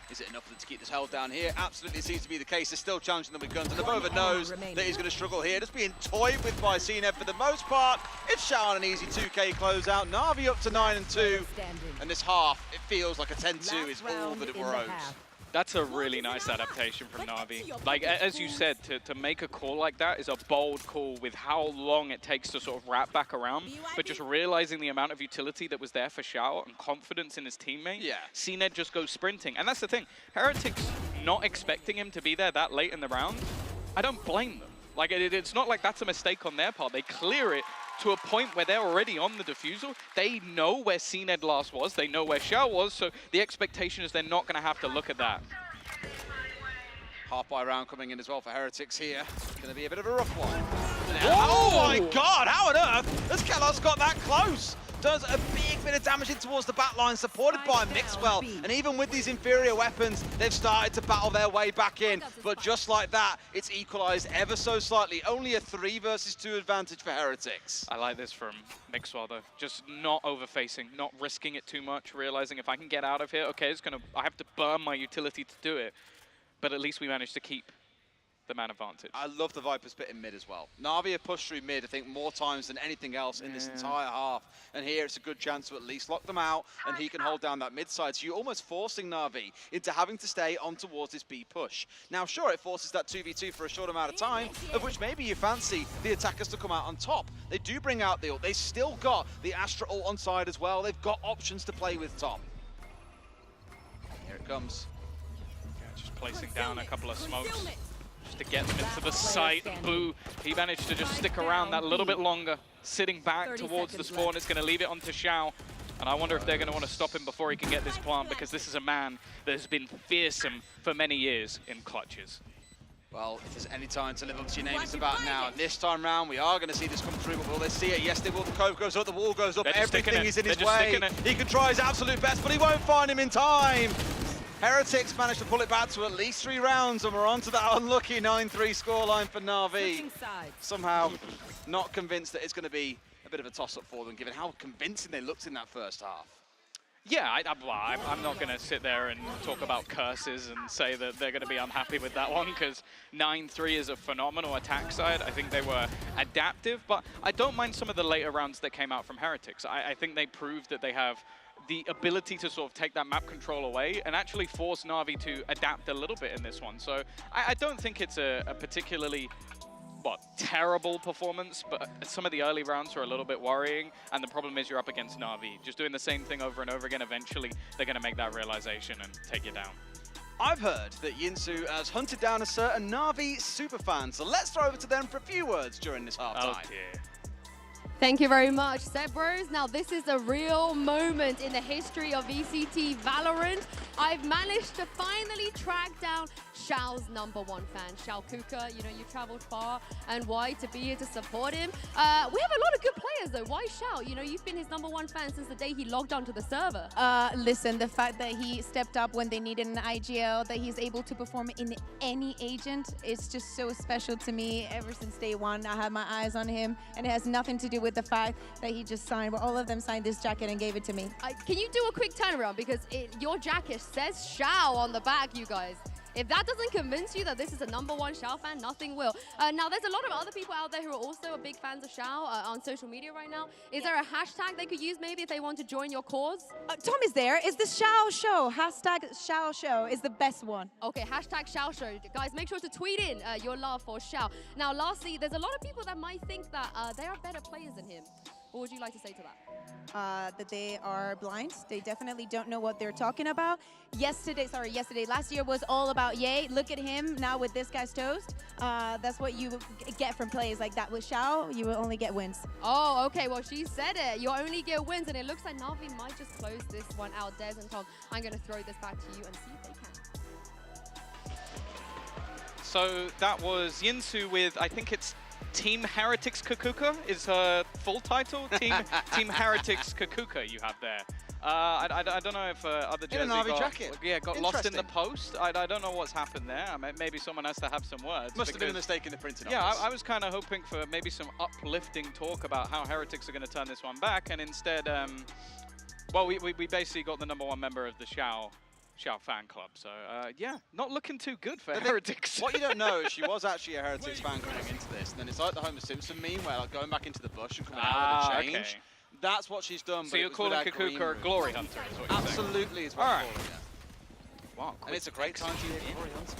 Is it enough for them to keep this held down here? Absolutely seems to be the case. They're still challenging them with guns, and Nabova knows that he's going to struggle here. Just being toyed with by CNED for the most part. It's Shao on an easy 2K closeout. Navi up to 9-2, and this half, it feels like a 10-2 is all that it grows. That's a really nice adaptation from Navi. Like, as you said, to make a call like that is a bold call with how long it takes to sort of wrap back around. But just realizing the amount of utility that was there for Shao and confidence in his teammate, CNED just goes sprinting. And that's the thing, Heretics not expecting him to be there that late in the round, I don't blame them. Like, it's not like that's a mistake on their part. They clear it to a point where they're already on the defusal. They know where CNED last was. They know where Shao was. So the expectation is they're not going to have to look at that. Half by round coming in as well for Heretics here. Going to be a bit of a rough one. Oh my God, how on earth has Kelos got that close? Does a big bit of damage in towards the back line, supported by Mixwell. And even with these inferior weapons, they've started to battle their way back in. But just like that, it's equalized ever so slightly. Only a 3 versus 2 advantage for Heretics. I like this from Mixwell, though. Just not overfacing, not risking it too much, realizing if I can get out of here, okay, I have to burn my utility to do it. But at least we managed to keep the man advantage. I love the Viper's pit in mid as well. Navi have pushed through mid, I think, more times than anything else in this entire half. And here it's a good chance to at least lock them out, and he can hold down that mid side. So you're almost forcing Navi into having to stay on towards this B push. Now, sure, it forces that 2v2 for a short amount of time, of which maybe you fancy the attackers to come out on top. They do bring out the ult. They still got the Astra ult on side as well. They've got options to play with top. Here it comes. Yeah, just placing down a couple of smokes. Just to get them into the site. Boo, he managed to just stick around that little bit longer, sitting back towards the spawn. It's going to leave it onto Shao. And I wonder if they're going to want to stop him before he can get this plant, because this is a man that has been fearsome for many years in clutches. Well, if there's any time to live up to your name, it's about now. And this time round, we are going to see this come through, but will they see it? Yes, they will. The cove goes up, the wall goes up, everything is in his way. He can try his absolute best, but he won't find him in time. Heretics managed to pull it back to at least 3 rounds, and we're on to that unlucky 9-3 scoreline for Navi. Somehow not convinced that it's going to be a bit of a toss-up for them, given how convincing they looked in that first half. Yeah, I'm not going to sit there and talk about curses and say that they're going to be unhappy with that one, because 9-3 is a phenomenal attack side. I think they were adaptive, but I don't mind some of the later rounds that came out from Heretics. I think they proved that they have the ability to sort of take that map control away and actually force Navi to adapt a little bit in this one. So I don't think it's a particularly terrible performance, but some of the early rounds are a little bit worrying, and the problem is you're up against Navi. Just doing the same thing over and over again, eventually they're going to make that realization and take you down. I've heard that Yinsu has hunted down a certain Navi superfan, so let's throw over to them for a few words during this halftime. Oh dear. Thank you very much, Sebros. Now, this is a real moment in the history of VCT Valorant. I've managed to finally track down Xiao's #1 fan, Xiao Cougar. You know, you traveled far and wide to be here to support him. We have a lot of good players, though. Why Xiao? You know, you've been his #1 fan since the day he logged onto the server. Listen, the fact that he stepped up when they needed an IGL, that he's able to perform in any agent, it's just so special to me. Ever since day one, I had my eyes on him, and it has nothing to do with the fact that he just signed, well, all of them signed this jacket and gave it to me. Can you do a quick turnaround? Because your jacket says Xiao on the back, you guys. If that doesn't convince you that this is a #1 Xiao fan, nothing will. Now, there's a lot of other people out there who are also big fans of Xiao on social media right now. Is there a hashtag they could use maybe if they want to join your cause? Tom is there. Is the Xiao Show. Hashtag Xiao Show is the best one. Okay, hashtag Xiao Show. Guys, make sure to tweet in your love for Xiao. Now, lastly, there's a lot of people that might think that they are better players than him. What would you like to say to that? That they are blind. They definitely don't know what they're talking about. Last year was all about Ye. Look at him now with this guy's toast. That's what you get from plays like that. With Xiao, you will only get wins. Oh, okay. Well, she said it. You only get wins, and it looks like Navi might just close this one out. Des and Tom, I'm going to throw this back to you and see if they can. So that was Yinsu with, I think it's Team Heretics Kakuka is her full title. Team Heretics Kakuka you have there. I don't know if other jersey got lost in the post. I don't know what's happened there. I mean, maybe someone has to have some words. Must have been a mistake in the printing office. Yeah, I was kind of hoping for maybe some uplifting talk about how Heretics are going to turn this one back, and instead, well, we basically got the #1 member of the Xiao fan club. So, yeah, not looking too good for Heretics. What you don't know is she was actually a Heretics fan coming into this, and then it's like the Homer Simpson meme where like going back into the bush and coming out with a change. Okay. That's what she's done. So you're calling Kakuka a glory hunter, is what you're saying? Absolutely, is what I'm calling it. Wow, and it's a great time to be a glory hunter.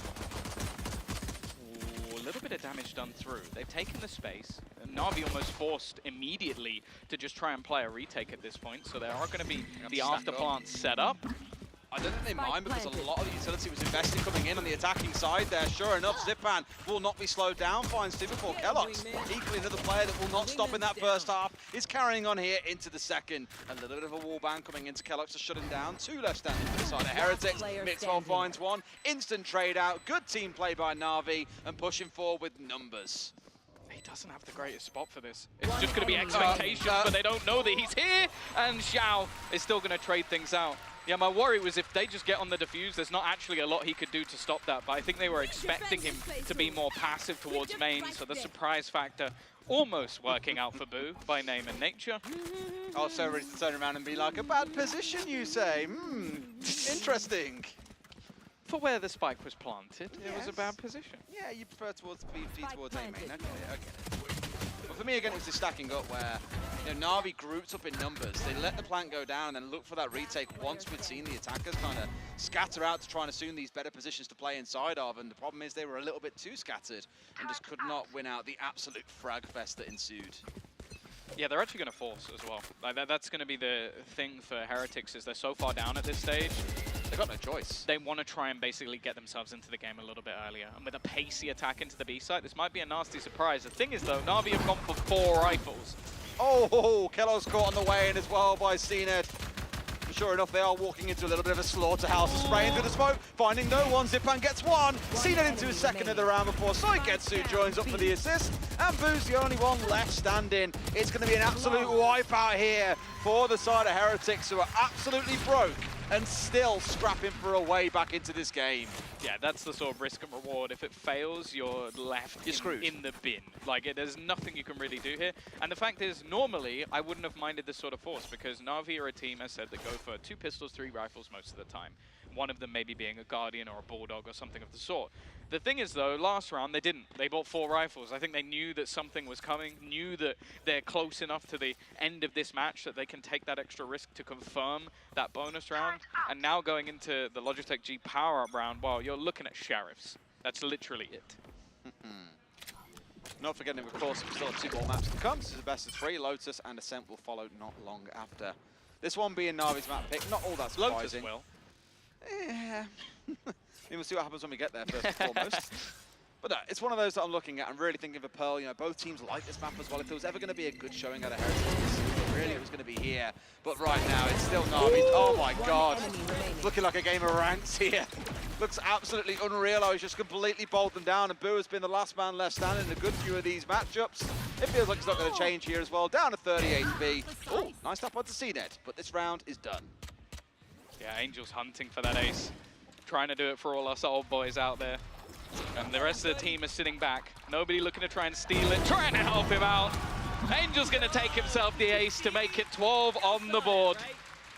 Ooh, a little bit of damage done through. They've taken the space. Navi almost forced immediately to just try and play a retake at this point, so there are going to be the after plants set up. I don't think they mind because a lot of the utility was invested coming in on the attacking side there. Sure enough, Zipan will not be slowed down, finds 2 before Kellogg's. Equally another player that will not stop in that first half is carrying on here into the second. A little bit of a wall bang coming into Kellogg's to shut him down. 2 left standing for the side of Heretics. Mixwell finds 1. Instant trade out. Good team play by Navi and pushing forward with numbers. He doesn't have the greatest spot for this. It's just going to be expectations, but they don't know that he's here. And Xiao is still going to trade things out. Yeah, my worry was if they just get on the defuse, there's not actually a lot he could do to stop that. But I think they were expecting him to be more passive towards main, so the surprise factor almost working out for Boo by name and nature. Also ready to turn around and be like, a bad position, you say? Interesting. For where the spike was planted, it was a bad position. Yeah, you prefer towards B towards A main. I get it. But for me, again, it was the stacking up where Navi grouped up in numbers. They let the plant go down and then looked for that retake once we'd seen the attackers kind of scatter out to try and assume these better positions to play inside of. And the problem is they were a little bit too scattered and just could not win out the absolute frag fest that ensued. Yeah, they're actually going to force as well. Like that's going to be the thing for Heretics is they're so far down at this stage. They've got no choice. They want to try and basically get themselves into the game a little bit earlier. And with a pacey attack into the B site, this might be a nasty surprise. The thing is, though, Navi have gone for 4 rifles. Oh, Kellogg's caught on the way in as well by CNED. Sure enough, they are walking into a little bit of a slaughterhouse, spraying through the smoke, finding no one. Zipan gets 1. CNED into his second of the round before Soigetsu joins up for the assist. And Boo's the only one left standing. It's going to be an absolute wipeout here for the side of Heretics, who are absolutely broke and still scrapping for a way back into this game. Yeah, that's the sort of risk and reward. If it fails, you're left in the bin. Like, there's nothing you can really do here. And the fact is, normally, I wouldn't have minded this sort of force because Navi are a team, as said, that go for 2 pistols, 3 rifles most of the time. One of them maybe being a Guardian or a Bulldog or something of the sort. The thing is, though, last round they didn't. They bought 4 rifles. I think they knew that something was coming, knew that they're close enough to the end of this match that they can take that extra risk to confirm that bonus round. And now going into the Logitech G power-up round, well, you're looking at Sheriffs. That's literally it. Not forgetting, of course, we still have 2 more maps to come. This is the best of 3. Lotus and Ascent will follow not long after. This one being Navi's map pick, not all that surprising. Lotus will. Yeah. We'll see what happens when we get there, first and foremost. But no, it's one of those that I'm looking at. I'm really thinking for Pearl. You know, both teams like this map as well. If there was ever going to be a good showing out of Heretics, really it was going to be here. But right now, it's still Navi. Oh my god. Looking like a game of ranks here. Looks absolutely unreal. I was just completely bowled them down, and Boo has been the last man left standing in a good few of these matchups. It feels like it's not going to change here as well. Down to 30 HP. Oh, nice tap onto CNET, but this round is done. Yeah, Angel's hunting for that ace. Trying to do it for all us old boys out there. And the rest of the team is sitting back. Nobody looking to try and steal it, trying to help him out. Angel's going to take himself the ace to make it 12 on the board.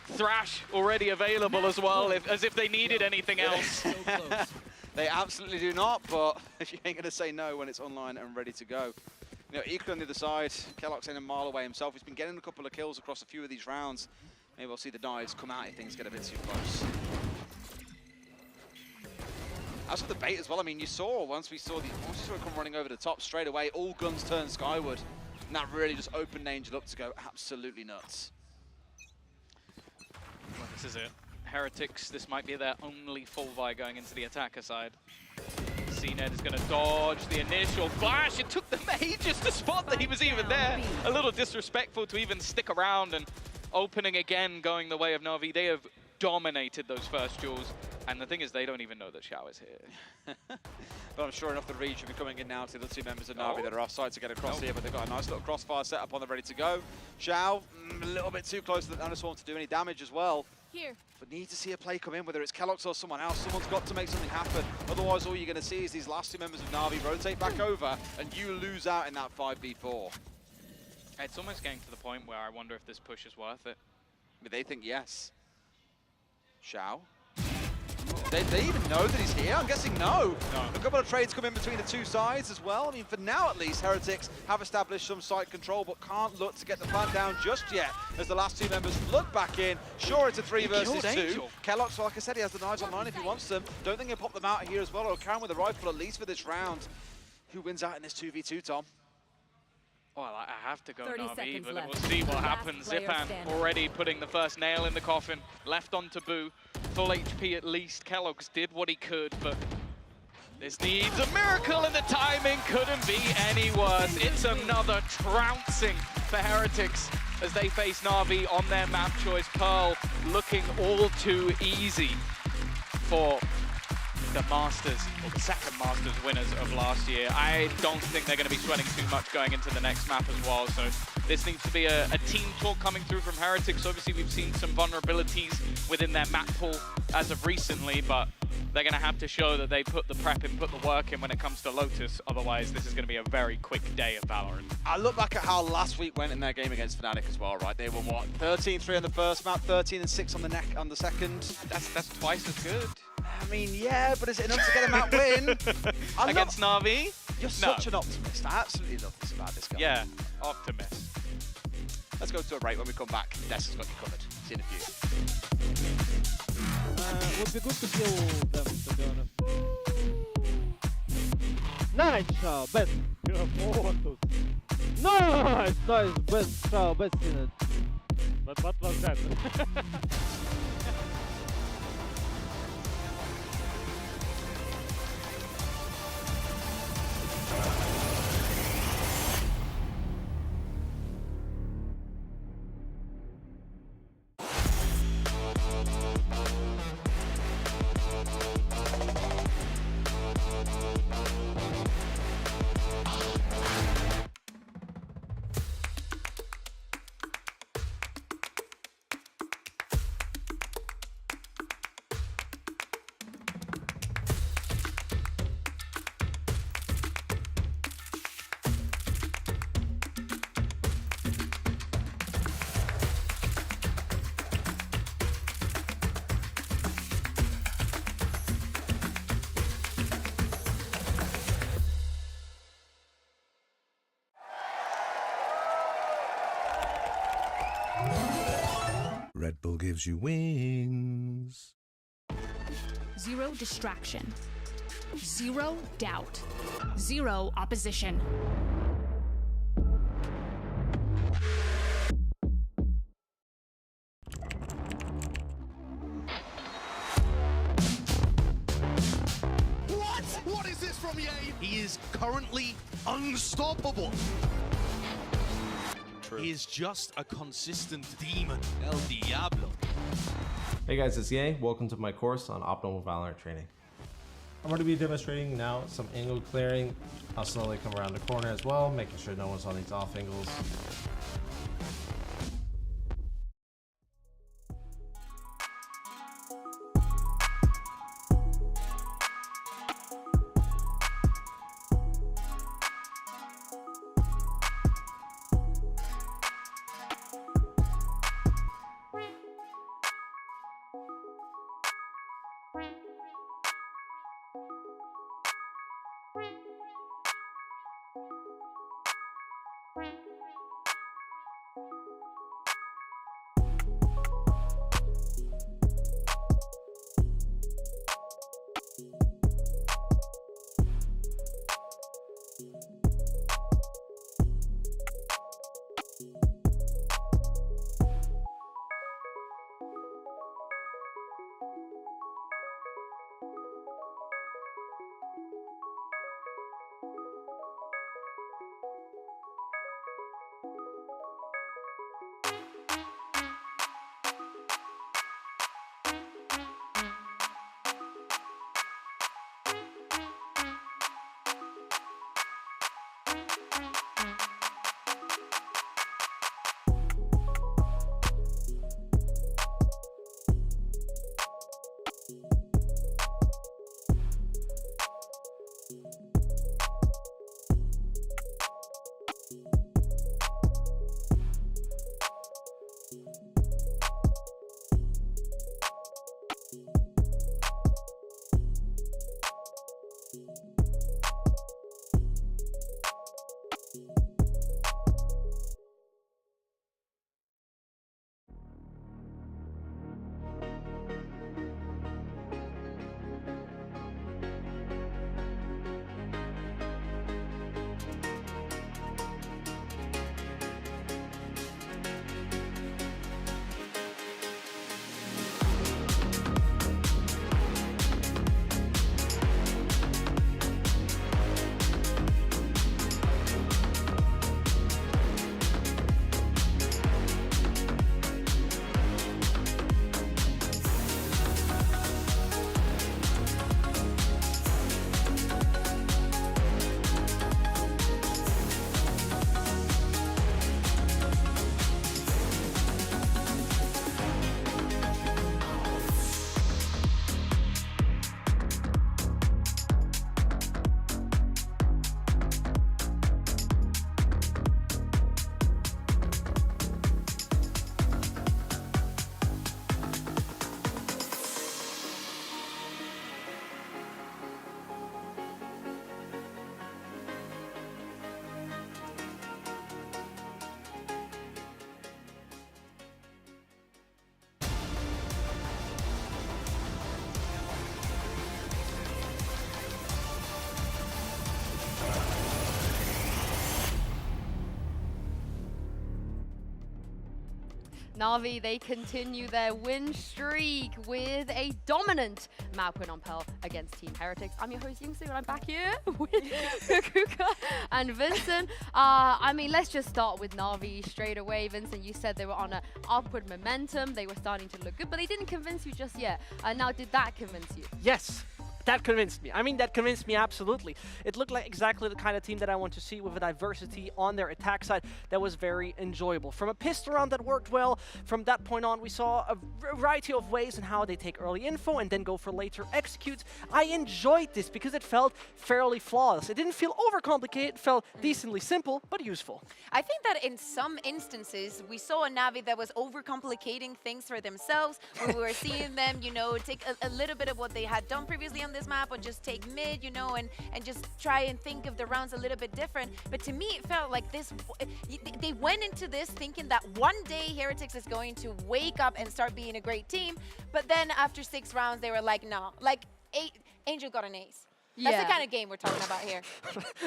Thrash already available as well, as if they needed anything else. They absolutely do not, but you ain't going to say no when it's online and ready to go. You know, equally on the other side, Kellogg's in a mile away himself. He's been getting a couple of kills across a few of these rounds. Maybe we'll see the dives come out if things get a bit too close. As for the bait as well, I mean, you saw once we saw it come running over the top straight away, all guns turned skyward, and that really just opened Angel up to go absolutely nuts. Well, this is it. Heretics, this might be their only full Vi going into the attacker side. CNET is going to dodge the initial flash. It took them ages to spot that he was even there. A little disrespectful to even stick around, and opening again going the way of Navi. They have dominated those first duels. And the thing is, they don't even know that Xiao is here. But I'm sure enough the read should be coming in now to the two members of Navi that are offside to get across here, but they've got a nice little crossfire set up on them ready to go. Xiao, a little bit too close to the Nanoswarm to do any damage as well. Here. But need to see a play come in, whether it's Kellogg's or someone else. Someone's got to make something happen. Otherwise, all you're going to see is these last two members of Navi rotate back over, and you lose out in that 5v4. It's almost getting to the point where I wonder if this push is worth it. But they think yes. Xiao. They even know that he's here? I'm guessing no. A couple of trades come in between the two sides as well. I mean, for now at least, Heretics have established some site control, but can't look to get the plant down just yet as the last two members flood back in. Sure, it's a 3 versus 2. Kellogg's, like I said, he has the knives online if he wants them. Don't think he'll pop them out here as well, or can with a rifle at least for this round. Who wins out in this 2v2, Tom? Well, I have to go 30 Navi, seconds but left. we'll see what Last happens. player Zipan standing. already putting the first nail in the coffin. Left on Taboo. Full HP at least. Kellogg's did what he could, but this needs a miracle, and the timing couldn't be any worse. It's another trouncing for Heretics as they face Navi on their map choice. Pearl looking all too easy for the Masters, or the second Masters winners of last year. I don't think they're going to be sweating too much going into the next map as well, so this needs to be a team talk coming through from Heretics. Obviously, we've seen some vulnerabilities within their map pool as of recently, but they're going to have to show that they put the prep in, put the work in when it comes to Lotus. Otherwise, this is going to be a very quick day of Valorant. I look back at how last week went in their game against Fnatic as well, right? They won, what, 13-3 on the first map, 13-6 on the second? That's twice as good. I mean, yeah, but is it enough to get a map win? Against Navi? You're such an optimist. I absolutely love this about this guy. Yeah, optimist. Let's go to a break. When we come back, Des has got you covered. See you in a few. Would be good to kill them, to be honest. Nice shot, best. Nice, best shot, best in it. But what was that? Red Bull gives you wings. Zero distraction. Zero doubt. Zero opposition. What is this from Ye? He unstoppable. He's just a consistent demon, El Diablo. Hey guys, it's Ye. Welcome to my course on optimal VALORANT training. I'm going to be demonstrating now some angle clearing. I'll slowly come around the corner as well, making sure no one's on these off angles. Navi, they continue their win streak with a dominant map win on Pearl against Team Heretics. I'm your host, Yingsu, and I'm back here with Cougar and Vincent. I mean, let's just start with Navi straight away. Vincent, you said they were on an upward momentum. They were starting to look good, but they didn't convince you just yet. Now, did that convince you? Yes. That convinced me. I mean, that convinced me absolutely. It looked like exactly the kind of team that I want to see, with a diversity on their attack side that was very enjoyable. From a pistol round that worked well, from that point on we saw a variety of ways in how they take early info and then go for later executes. I enjoyed this because it felt fairly flawless. It didn't feel overcomplicated, it felt decently simple, but useful. I think that in some instances, we saw a Navi that was overcomplicating things for themselves. We were seeing them, you know, take a little bit of what they had done previously on this map and just take mid, you know, and just try and think of the rounds a little bit different. But to me, it felt like this, they went into this thinking that one day Heretics is going to wake up and start being a great team. But then after 6 rounds, they were like, no, like Angel got an ace. That's the kind of game we're talking about here.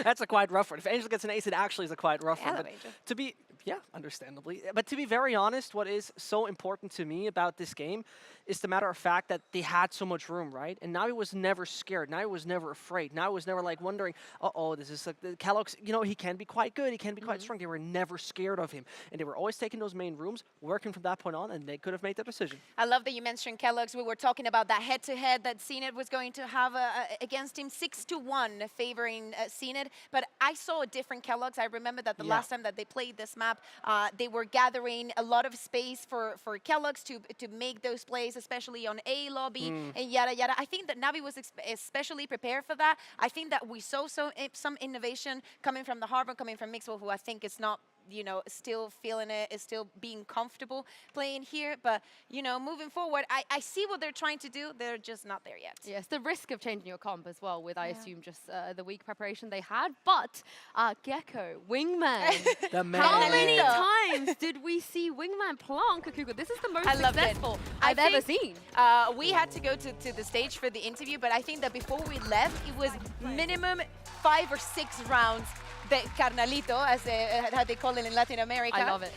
That's a quite rough one. If Angel gets an ace, it actually is a quite rough one. love But Angel. to be, yeah, understandably. But to be very honest, what is so important to me about this game is the matter of fact that they had so much room, right? And Navi was never scared. Navi was never afraid. Navi was never like wondering, uh-oh, this is like, Kellogg's, you know, he can be quite good. He can be quite strong. They were never scared of him. And they were always taking those main rooms, working from that point on, and they could have made the decision. I love that you mentioned Kellogg's. We were talking about that head-to-head that CNED was going to have against him, 6-1 favoring CNED. But I saw a different Kellogg's. I remember that the last time that they played this map, they were gathering a lot of space for Kellogg's to make those plays, especially on A lobby and yada yada. I think that Navi was especially prepared for that. I think that we saw some innovation coming from the Harbor, coming from Mixwell, who I think is not, you know, still feeling it, is still being comfortable playing here. But, you know, moving forward, I see what they're trying to do. They're just not there yet. Yes, the risk of changing your comp as well with, I assume, just the weak preparation they had. But Gecko, Wingman. The man. How many times did we see Wingman plonk a Cougar? This is the most successful I've ever seen. We had to go to the stage for the interview, but I think that before we left, it was minimum 5 or 6 rounds that Carnalito, as how they call it in Latin America, I love it.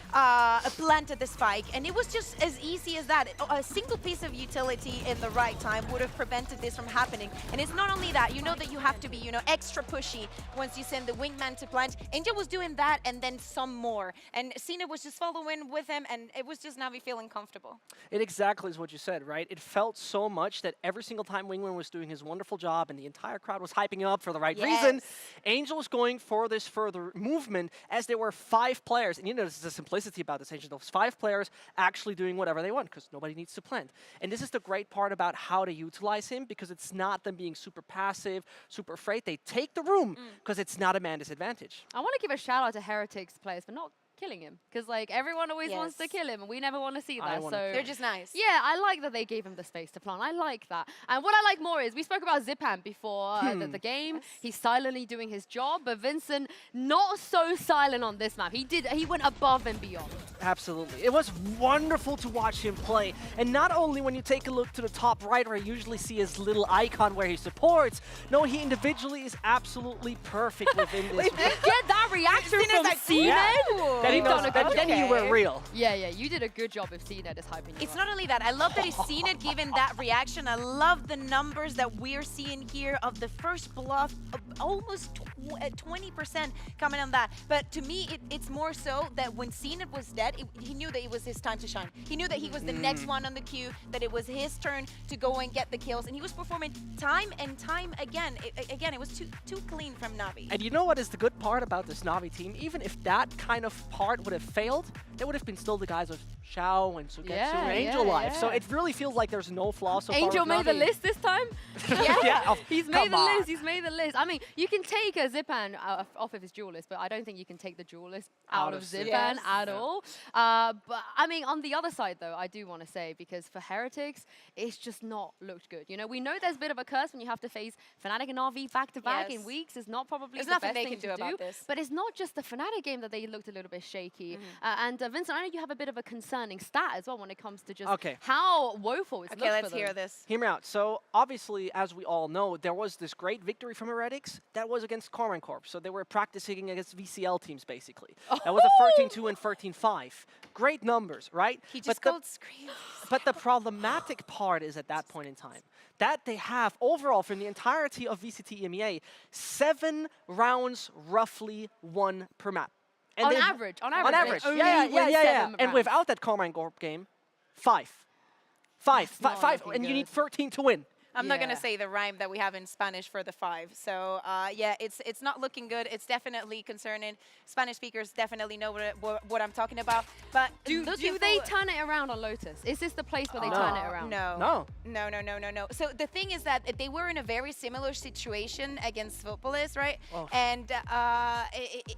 Planted the spike, and it was just as easy as that. A single piece of utility in the right time would have prevented this from happening. And it's not only that, you know that you have to be, you know, extra pushy once you send the wingman to plant. Angel was doing that and then some more. And Cena was just following with him, and it was just Navi feeling comfortable. It exactly is what you said, right? It felt so much that every single time Wingman was doing his wonderful job and the entire crowd was hyping him up for the right reason, Angel was going for this further movement as there were 5 players. And you know, there's the simplicity about this, Angel. Those 5 players actually doing whatever they want because nobody needs to plant. And this is the great part about how to utilize him, because it's not them being super passive, super afraid. They take the room because it's not a man disadvantage. I want to give a shout out to Heretics players for not killing him, because like everyone always wants to kill him and we never want to see that. So they're just nice. Yeah, I like that they gave him the space to plant. I like that. And what I like more is we spoke about Zipan before the game. He's silently doing his job, but Vincent not so silent on this map. He went above and beyond. Absolutely. It was wonderful to watch him play. And not only when you take a look to the top right where you usually see his little icon where he supports, no, he individually is absolutely perfect within this. Get that reaction from CNED? Then he knows, then you were real. Yeah, you did a good job if CNED is hyping you It's up. not only that. I love that he's seen it, given that reaction. I love the numbers that we're seeing here of the first bluff, almost 20% coming on that. But to me, it's more so that when CNED was dead, he knew that it was his time to shine. He knew that he was the next one on the queue, that it was his turn to go and get the kills. And he was performing time and time again. It was too clean from Navi. And you know what is the good part about this Navi team? Even if that kind of part would have failed, there would have been still the guys of Xiao and Sugetsu and Angel live. So it really feels like there's no flaw so far. Angel made the list this time? He's made the list. He's made the list. I mean, you can take a Zipan off of his duelist, but I don't think you can take the duelist out of Zipan at all. But I mean, on the other side, though, I do want to say, because for Heretics, it's just not looked good. You know, we know there's a bit of a curse when you have to face Fnatic and RV back-to-back in weeks. It's not probably the best thing to do about this. But it's not just the Fnatic game that they looked a little bit shaky. And Vincent, I know you have a bit of a concerning stat as well when it comes to just how woeful it's looked for them. Okay, let's hear this. Hear me out. So obviously, as we all know, there was this great victory from Heretics that was against Corman Corp. So they were practicing against VCL teams, basically. That was a 13-2 and 13-5. Great numbers, right? He just cold screamed. But the problematic part is at that point in time that they have overall from the entirety of VCT EMEA 7 rounds roughly won per map. And on average. Yeah. And without that Corman Corp game, 5. 5. And you need 13 to win. I'm not going to say the rhyme that we have in Spanish for the 5. So, yeah, it's not looking good. It's definitely concerning. Spanish speakers definitely know what I'm talking about. But do they turn it around on Lotus? Is this the place where they turn it around? No. So the thing is that they were in a very similar situation against Svopolis, right? Oh. And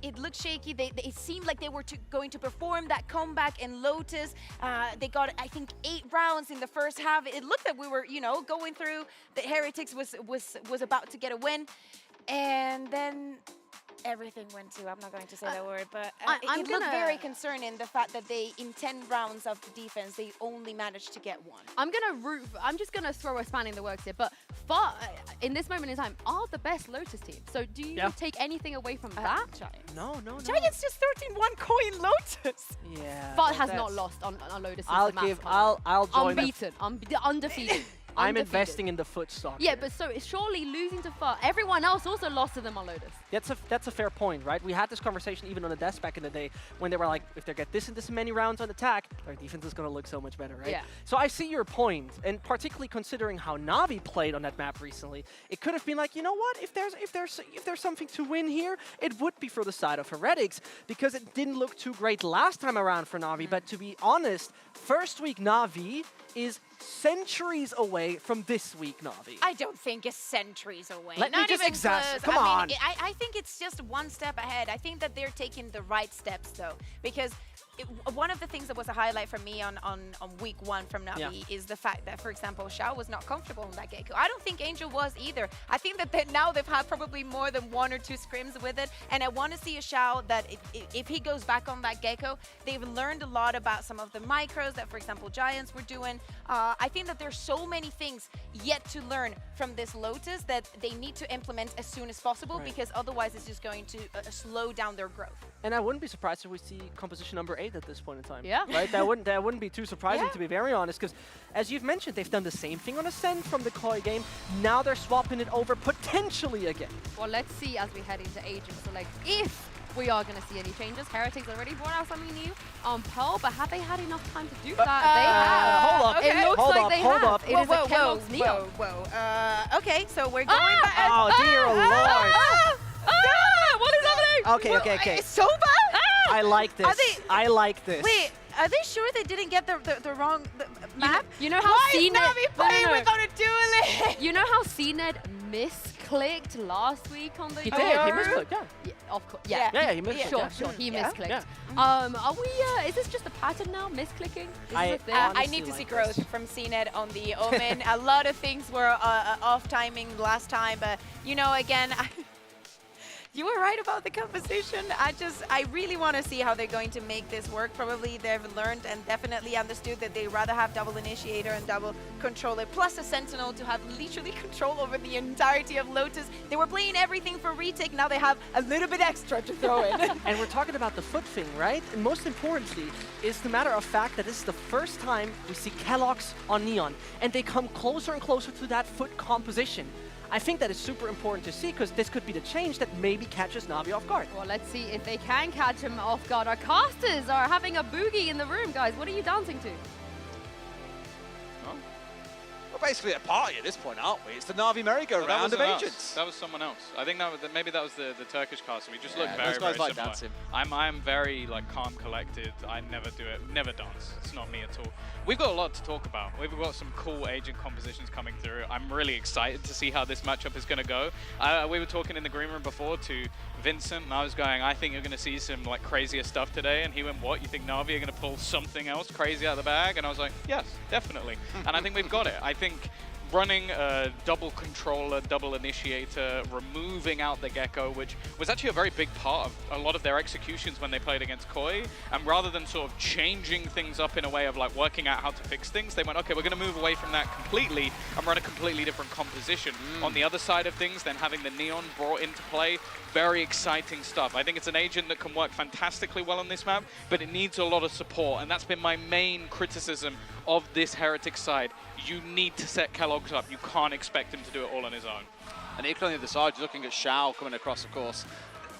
it looked shaky. It seemed like they were going to perform that comeback in Lotus. They got, I think, 8 rounds in the first half. It looked like we were, going through. The Heretics was about to get a win, and then everything went to, I'm not going to say that word, but it looked very concerning, the fact that in 10 rounds of defense, they only managed to get 1. I'm just going to throw a span in the works here, but Far, in this moment in time, are the best Lotus team. So do you take anything away from that? No. Giants just 13 1-coin Lotus. Yeah. But has not lost on Lotus. I'll join. Unbeaten, undefeated. I'm investing in the foot stock. Yeah, but so surely losing to Far, everyone else also lost to them on Lotus. That's a fair point, right? We had this conversation even on the desk back in the day when they were like, if they get this and this many rounds on attack, their defense is going to look so much better, right? Yeah. So I see your point, and particularly considering how Navi played on that map recently, it could have been like, you know what? If there's something to win here, it would be for the side of Heretics because it didn't look too great last time around for Navi. But to be honest, first week Navi is centuries away from this week, Navi. I don't think it's centuries away. Let me Not just even exaggerate. close. Come I on. mean, I think it's just one step ahead. I think that they're taking the right steps, though, because one of the things that was a highlight for me on week 1 from Navi is the fact that, for example, Xiao was not comfortable in that Gecko. I don't think Angel was either. I think that now they've had probably more than 1 or 2 scrims with it, and I want to see a Xiao that if he goes back on that Gecko, they've learned a lot about some of the micros that, for example, Giants were doing. I think that there's so many things yet to learn from this Lotus that they need to implement as soon as possible, because otherwise it's just going to slow down their growth. And I wouldn't be surprised if we see composition number 8 at this point in time. Yeah. Right? That wouldn't be too surprising, to be very honest, because as you've mentioned, they've done the same thing on Ascend from the Koi game. Now they're swapping it over potentially again. Well, let's see as we head into Agents. So, like, if we are going to see any changes, Heretics already brought out something new on Pearl, but have they had enough time to do that? They have. Hold up. Okay. It looks like they have. It is a Kellogg's Neon. Okay, so we're going back. Oh, dear Lord. What is happening? Okay. It's so bad? I like this. I like this. Wait, are they sure they didn't get the wrong map? You know how Why is CNED Navi playing without a duelist? You know how CNED misclicked last week on the He did. He misclicked, yeah. Of course. Yeah, he misclicked. Sure, he misclicked. Yeah. Are we, is this just a pattern now, misclicking? I need to see growth from CNED on the Omen. A lot of things were off timing last time, but, you know, again, you were right about the composition. I really want to see how they're going to make this work. Probably they've learned and definitely understood that they rather have double initiator and double controller, plus a sentinel to have literally control over the entirety of Lotus. They were playing everything for retake. Now they have a little bit extra to throw in. And we're talking about the foot thing, right? And most importantly is the matter of fact that this is the first time we see Kellogg's on Neon, and they come closer and closer to that foot composition. I think that is super important to see because this could be the change that maybe catches Navi off guard. Well, let's see if they can catch him off guard. Our casters are having a boogie in the room, guys. What are you dancing to? We're basically at a party at this point, aren't we? It's the Navi merry-go-round of Agents. That was someone else. I think maybe that was the Turkish caster. We just looked those very, guys very like similar. dancing. I'm very like calm, collected. I never do it. Never dance. It's not me at all. We've got a lot to talk about. We've got some cool agent compositions coming through. I'm really excited to see how this matchup is going to go. We were talking in the green room before to Vincent, and I was going, I think you're going to see some like crazier stuff today. And he went, what? You think Navi are going to pull something else crazy out of the bag? And I was like, yes, definitely. And I think we've got it. I think running a double controller, double initiator, removing out the Gecko, which was actually a very big part of a lot of their executions when they played against Koi. And rather than sort of changing things up in a way of like working out how to fix things, they went, okay, we're going to move away from that completely and run a completely different composition. On the other side of things, then having the Neon brought into play, very exciting stuff. I think it's an agent that can work fantastically well on this map, but it needs a lot of support. And that's been my main criticism of this Heretics side. You need to set Kellogg's up. You can't expect him to do it all on his own. And equally on the other side, you're looking at Xiao coming across, of course.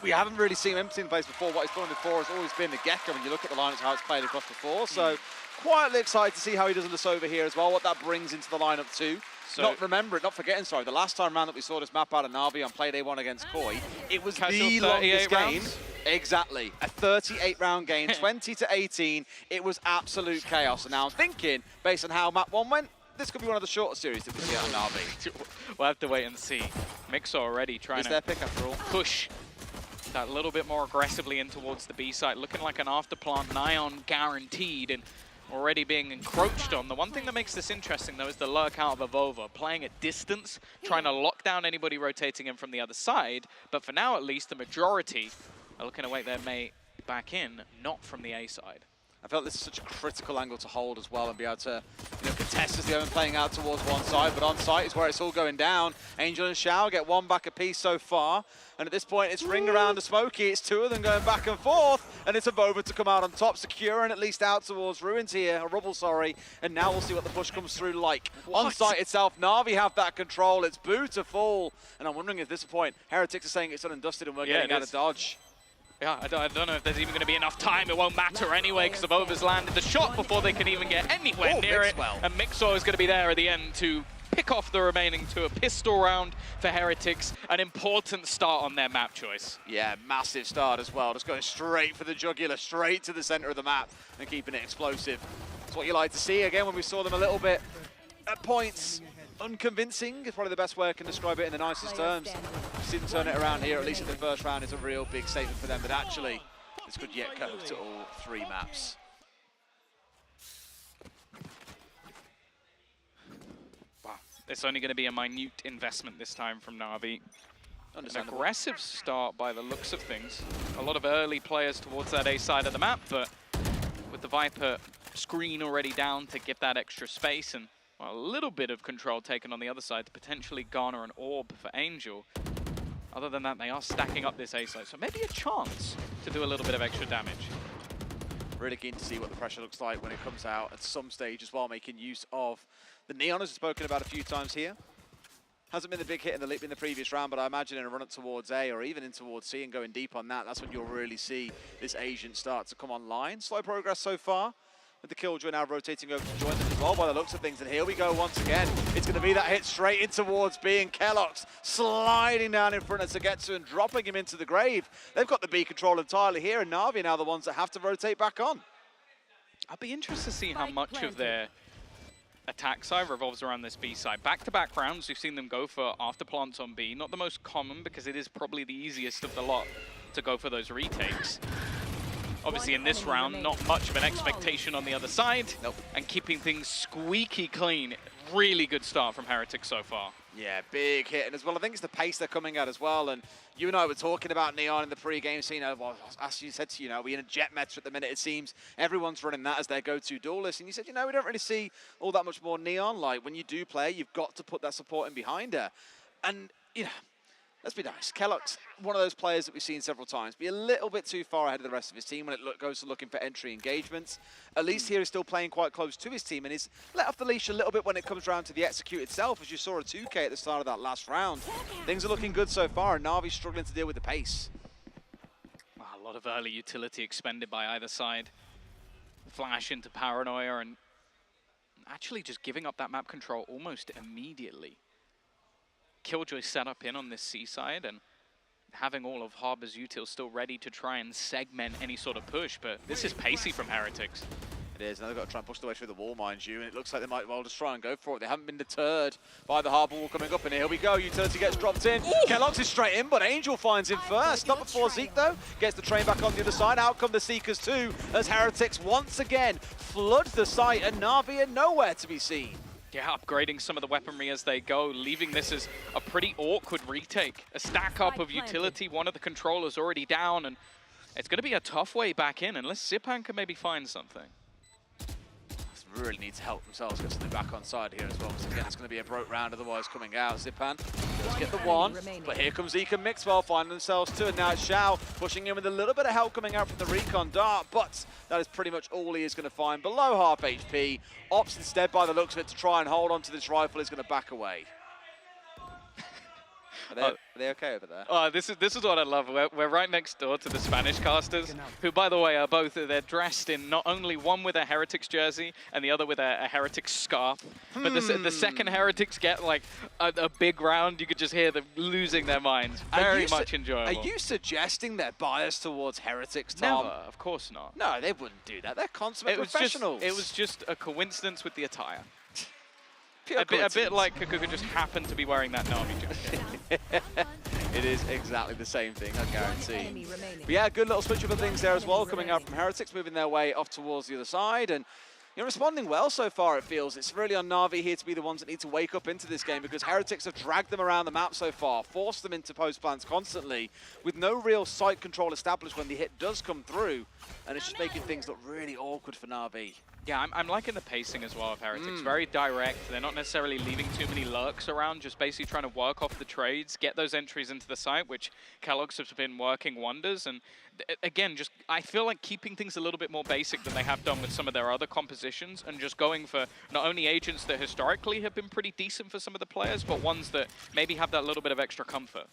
We haven't really seen him empty in place before. What he's done before has always been the Gecko, when you look at the lineups, how it's played across before. So quietly excited to see how he does this over here as well, what that brings into the lineup too. So not forgetting, the last time around that we saw this map out of Navi on Play Day 1 against Koi, it was the longest game. Exactly, a 38-round game, 20-18. It was absolute chaos. And now I'm thinking, based on how map 1 went, this could be one of the shorter series that we see out of Navi. We'll have to wait and see. Mixer already trying to push that little bit more aggressively in towards the B site, looking like an afterplant, Nion guaranteed, and already being encroached on. The one thing that makes this interesting, though, is the lurk out of Avova, playing at distance, trying to lock down anybody rotating in from the other side. But for now, at least, the majority are looking to wait their mate back in, not from the A side. I felt this is such a critical angle to hold as well and be able to, contest as the Omen playing out towards one side, but on site is where it's all going down. Angel and Shao get one back apiece so far, and at this point it's ring around to Smokey. It's two of them going back and forth, and it's a Vova to come out on top, securing at least out towards Ruins here, a Rubble, sorry, and now we'll see what the push comes through like. On site itself, Navi have that control, it's Boo to fall, and I'm wondering if at this point, Heretics are saying it's done and dusted and we're getting out of dodge. Yeah, I don't know if there's even going to be enough time. It won't matter anyway because the Vova's landed the shot before they can even get anywhere near it. And Mixwell is going to be there at the end to pick off the remaining to a pistol round for Heretics. An important start on their map choice. Yeah, massive start as well. Just going straight for the jugular, straight to the center of the map and keeping it explosive. That's what you like to see. Again, when we saw them a little bit at points, unconvincing is probably the best way I can describe it in the nicest terms. See them turn it around here, at least in the first round, is a real big statement for them that actually this could yet go to all three maps. Wow, it's only going to be a minute investment this time from Navi. An aggressive start by the looks of things. A lot of early players towards that A side of the map, but with the Viper screen already down to give that extra space and a little bit of control taken on the other side to potentially garner an orb for Angel. Other than that, they are stacking up this A side, so maybe a chance to do a little bit of extra damage. Really keen to see what the pressure looks like when it comes out at some stage as well, making use of the Neon, as we've spoken about a few times here. Hasn't been the big hit in the previous round, but I imagine in a run up towards A or even in towards C and going deep on that, that's when you'll really see this agent start to come online. Slow progress so far, with the Killjoy now rotating over to join them as well by the looks of things. And here we go once again. It's going to be that hit straight in towards B, and Kellogg's sliding down in front of Sagetsu and dropping him into the grave. They've got the B control entirely here, and Navi are now the ones that have to rotate back on. I'll be interested to see how much of their attack side revolves around this B side. Back-to-back rounds, we've seen them go for after plants on B. Not the most common because it is probably the easiest of the lot to go for those retakes. Obviously in this round, not much of an expectation on the other side. Nope. And keeping things squeaky clean. Really good start from Heretics so far. Yeah, big hit. And as well, I think it's the pace they're coming at as well. And you and I were talking about Neon in the pre-game scene. Well, as you said, we're in a jet meta at the minute, it seems. Everyone's running that as their go-to duelist. And you said, we don't really see all that much more Neon. Like, when you do play, you've got to put that support in behind her. And, let's be nice. Kellogg's one of those players that we've seen several times be a little bit too far ahead of the rest of his team when it goes to looking for entry engagements. At least here he's still playing quite close to his team and he's let off the leash a little bit when it comes around to the execute itself, as you saw a 2K at the start of that last round. Things are looking good so far, and Navi's struggling to deal with the pace. A lot of early utility expended by either side. Flash into Paranoia and actually just giving up that map control almost immediately. Killjoy set up in on this C side and having all of Harbor's util still ready to try and segment any sort of push, but this is pacey from Heretics. It is. Now they've got to try and push their way through the wall, mind you, and it looks like they might well just try and go for it. They haven't been deterred by the Harbor wall coming up, and here we go. Utility gets dropped in. Kellogg's is straight in, but Angel finds him first. Not before Zeke, though. Gets the train back on the other side. Out come the Seekers, too, as Heretics once again flood the site, and Navi are nowhere to be seen. Yeah, upgrading some of the weaponry as they go, leaving this as a pretty awkward retake. A stack up of utility, one of the controllers already down, and it's going to be a tough way back in unless Zipan can maybe find something. Really need to help themselves get something back on side here as well, because again it's going to be a broke round otherwise coming out. Zipan does get the one, but here comes Zeke and Mixwell finding themselves two, and now it's Shao pushing in with a little bit of help coming out from the recon dart, but that is pretty much all he is going to find. Below half HP, opts instead by the looks of it to try and hold on to this rifle, is going to back away. Are they okay over there? Oh, this is what I love. We're right next door to the Spanish casters, who, by the way, are both, they're dressed in not only one with a Heretics jersey and the other with a Heretics scarf, but the second Heretics get like a big round, you could just hear them losing their minds. Very much enjoyable. Are you suggesting they're biased towards Heretics, Tom? Never, of course not. No, they wouldn't do that. They're consummate professionals. It was just a coincidence with the attire. A bit like Cougar just happened to be wearing that Navi jacket. It is exactly the same thing, I guarantee. But yeah, good little switch of things there as well, coming out from Heretics, moving their way off towards the other side. And You're responding well so far, it feels. It's really on Navi here to be the ones that need to wake up into this game because Heretics have dragged them around the map so far, forced them into post plants constantly, with no real site control established when the hit does come through, and it's just making things look really awkward for Navi. Yeah, I'm liking the pacing as well of Heretics. Very direct. They're not necessarily leaving too many lurks around, just basically trying to work off the trades, get those entries into the site, which Kellogg's have been working wonders. And again, just I feel like keeping things a little bit more basic than they have done with some of their other compositions, and just going for not only agents that historically have been pretty decent for some of the players, but ones that maybe have that little bit of extra comfort.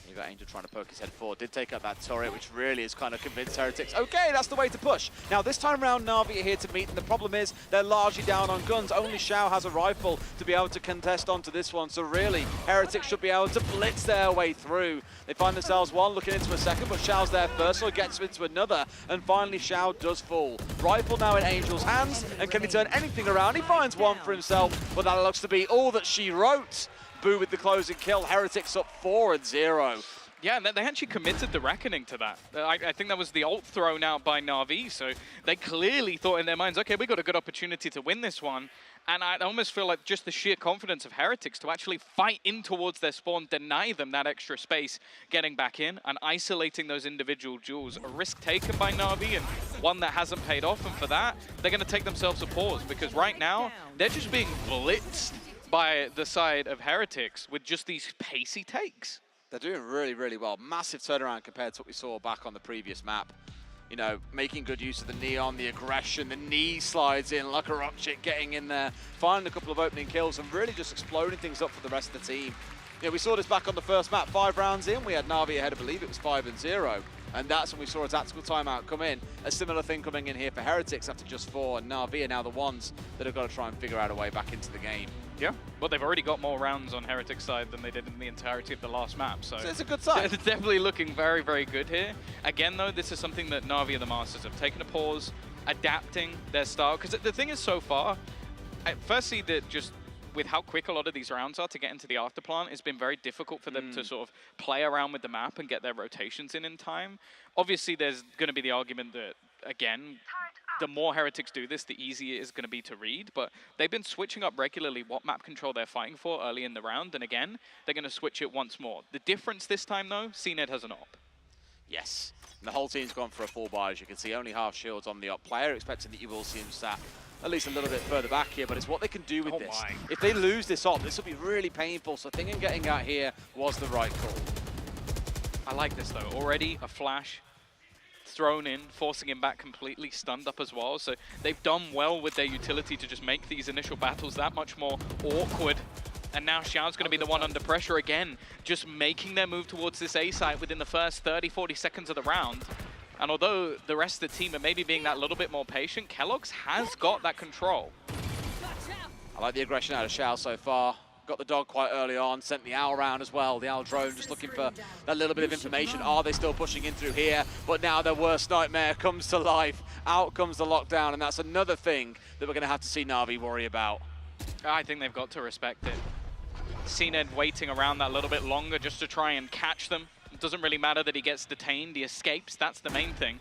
You got Angel trying to poke his head forward, did take out that turret, which really has kind of convinced Heretics, okay, that's the way to push. Now this time around, Navi are here to meet, and the problem is they're largely down on guns. Only Xiao has a rifle to be able to contest onto this one, so really, Heretics should be able to blitz their way through. They find themselves one looking into a second, but Xiao's there first, so he gets into another, and finally Xiao does fall. Rifle now in Angel's hands, and can he turn anything around? He finds one for himself, but that looks to be all that she wrote. Boo with the closing kill, Heretics up 4-0. Yeah, and they actually committed the Reckoning to that. I think that was the ult thrown out by Navi, so they clearly thought in their minds, okay, we got a good opportunity to win this one. And I almost feel like just the sheer confidence of Heretics to actually fight in towards their spawn, deny them that extra space, getting back in and isolating those individual duels. A risk taken by Navi and one that hasn't paid off, and for that, they're going to take themselves a pause because right now, they're just being blitzed by the side of Heretics with just these pacey takes. They're doing really, really well. Massive turnaround compared to what we saw back on the previous map. You know, making good use of the neon, the aggression, the knee slides in like a rock chick, getting in there, finding a couple of opening kills and really just exploding things up for the rest of the team. You know, we saw this back on the first map, 5 rounds in, we had Navi ahead, I believe it was 5-0. And that's when we saw a tactical timeout come in. A similar thing coming in here for Heretics after just 4, and Navi are now the ones that have got to try and figure out a way back into the game. Yeah, well, they've already got more rounds on Heretics' side than they did in the entirety of the last map, so it's a good sign. It's definitely looking very, very good here. Again, though, this is something that Navi and the Masters have taken a pause, adapting their style, because the thing is so far, firstly, that just with how quick a lot of these rounds are to get into the afterplant, it's been very difficult for them to sort of play around with the map and get their rotations in time. Obviously, there's going to be the argument that, again, the more Heretics do this, the easier it is going to be to read, but they've been switching up regularly what map control they're fighting for early in the round, and again, they're going to switch it once more. The difference this time, though, CNED has an op. Yes, and the whole team's gone for a full buy, as you can see, only half shields on the op player, expecting that you will see him sat at least a little bit further back here, but it's what they can do with this. If they lose this op, this will be really painful, so thinking getting out here was the right call. I like this, though. Already a flash thrown in, forcing him back completely stunned up as well. So they've done well with their utility to just make these initial battles that much more awkward. And now Xiao's going to be the one under pressure again, just making their move towards this A site within the first 30-40 seconds of the round. And although the rest of the team are maybe being that little bit more patient, Kellogg's has got that control. I like the aggression out of Xiao so far. Got the dog quite early on, sent the owl round as well. The owl drone just looking for that little bit of information. Are they still pushing in through here? But now their worst nightmare comes to life. Out comes the lockdown, and that's another thing that we're going to have to see Navi worry about. I think they've got to respect it. CNED waiting around that little bit longer just to try and catch them. It doesn't really matter that he gets detained, he escapes, that's the main thing.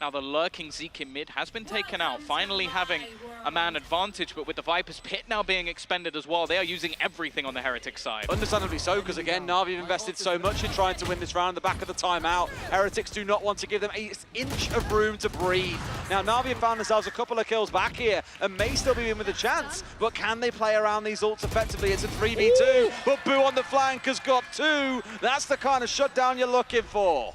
Now the lurking Zeke in mid has been taken out, finally having a man advantage, but with the Viper's Pit now being expended as well, they are using everything on the Heretic side. Understandably so, because again, Navi have invested so much in trying to win this round. The back of the timeout, Heretics do not want to give them an inch of room to breathe. Now Navi have found themselves a couple of kills back here and may still be in with a chance, but can they play around these ults effectively? It's a 3v2, but Boo on the flank has got 2. That's the kind of shutdown you're looking for.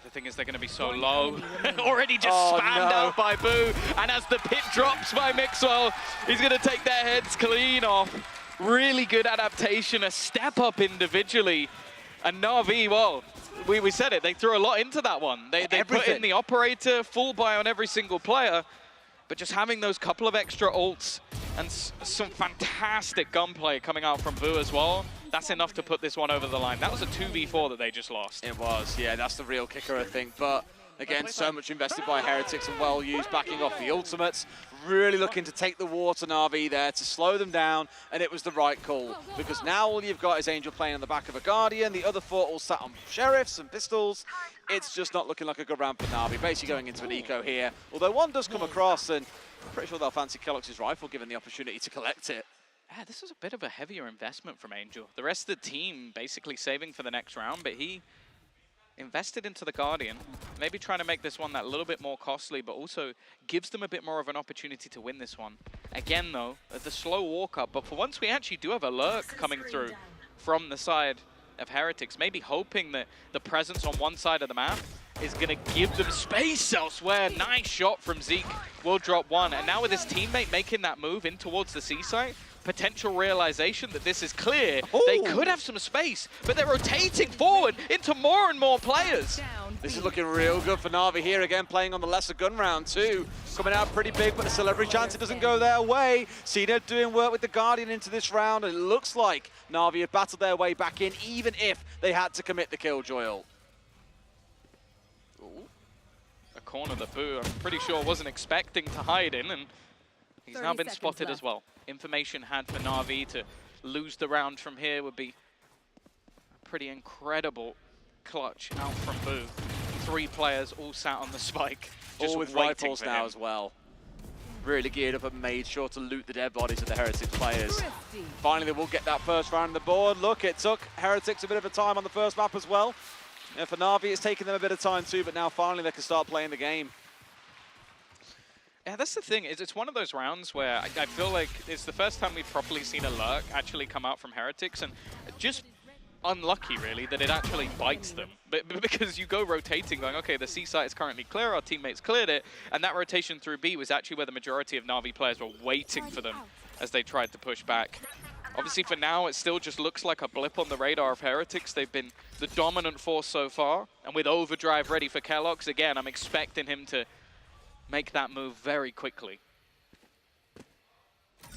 The thing is, they're going to be so low. Already just spammed out by Boo. And as the pit drops by Mixwell, he's going to take their heads clean off. Really good adaptation, a step up individually. And Navi, well, we said it, they threw a lot into that one. They put in the operator, full buy on every single player. But just having those couple of extra ults and some fantastic gunplay coming out from Boo as well, that's enough to put this one over the line. That was a 2v4 that they just lost. It was, yeah, that's the real kicker, I think. But Again, so much invested by Heretics and well used, backing off the ultimates. Really looking to take the war to Navi there to slow them down, and it was the right call. Because now all you've got is Angel playing on the back of a Guardian, the other 4 all sat on Sheriffs and Pistols. It's just not looking like a good round for Navi. Basically going into an eco here, although one does come across, and I'm pretty sure they'll fancy Kellogg's rifle given the opportunity to collect it. Yeah, this is a bit of a heavier investment from Angel. The rest of the team basically saving for the next round, but he invested into the Guardian, maybe trying to make this one that little bit more costly, but also gives them a bit more of an opportunity to win this one. Again, though, the slow walk up, but for once we actually do have a lurk coming through from the side of Heretics, maybe hoping that the presence on one side of the map is going to give them space elsewhere. Nice shot from Zeke, will drop one, and now with his teammate making that move in towards the C site, potential realization that this is clear. They could have some space, but they're rotating forward into more and more players. This is looking real good for Navi here again, playing on the lesser gun round too. Coming out pretty big, but still every chance it doesn't go their way. CNED doing work with the Guardian into this round, and it looks like Navi have battled their way back in, even if they had to commit the Killjoy ult. A corner that Boo, I'm pretty sure, wasn't expecting to hide in, and he's now been spotted as well. Information had for Navi to lose the round from here would be a pretty incredible clutch out from Boo. 3 players all sat on the spike, just all with waiting rifles for now him. as well. Really geared up and made sure to loot the dead bodies of the Heretics players. Finally, they will get that first round on the board. Look, it took Heretics a bit of a time on the first map as well. And for Navi, it's taken them a bit of time too, but now finally they can start playing the game. Yeah, that's the thing. It's one of those rounds where I feel like it's the first time we've properly seen a lurk actually come out from Heretics, and just unlucky, really, that it actually bites them. But because you go rotating, going, okay, the C site is currently clear, our teammates cleared it, and that rotation through B was actually where the majority of Navi players were waiting for them as they tried to push back. Obviously, for now, it still just looks like a blip on the radar of Heretics. They've been the dominant force so far, and with Overdrive ready for Kellogg's, again, I'm expecting him to make that move very quickly.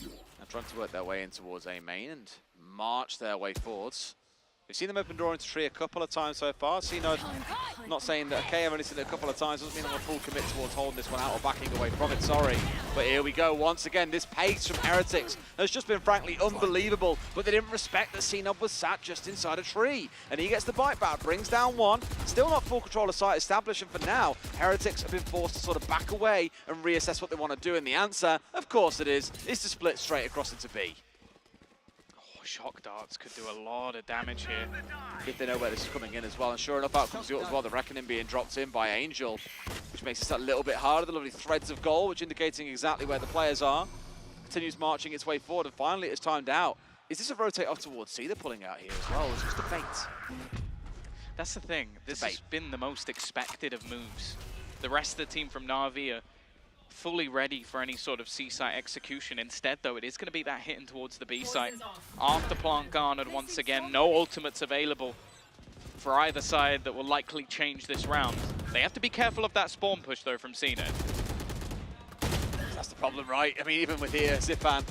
Now trying to work their way in towards A main and march their way forwards. We've seen them open door into tree a couple of times so far. Cino, not saying that, okay, I've only seen it a couple of times, doesn't mean I'm a full commit towards holding this one out or backing away from it, sorry. But here we go, once again, this pace from Heretics has just been frankly unbelievable, but they didn't respect that Cino was sat just inside a tree. And he gets the bite back, brings down one, still not full control of site established, and for now, Heretics have been forced to sort of back away and reassess what they want to do, and the answer, of course it is to split straight across into B. Shock darts could do a lot of damage here. If they know where this is coming in as well, and sure enough out comes the ult as well, the Reckoning being dropped in by Angel, which makes this a little bit harder. The lovely threads of gold, which indicating exactly where the players are. Continues marching its way forward, and finally it's timed out. Is this a rotate off towards C they're pulling out here as well? It's just a bait. That's the thing, this has been the most expected of moves. The rest of the team from Navi are fully ready for any sort of C site execution. Instead, though, it is going to be that hitting towards the B site. After plant garnered once again, no ultimates available for either side that will likely change this round. They have to be careful of that spawn push, though, from CNED. That's the problem, right? I mean, even with here, Zipan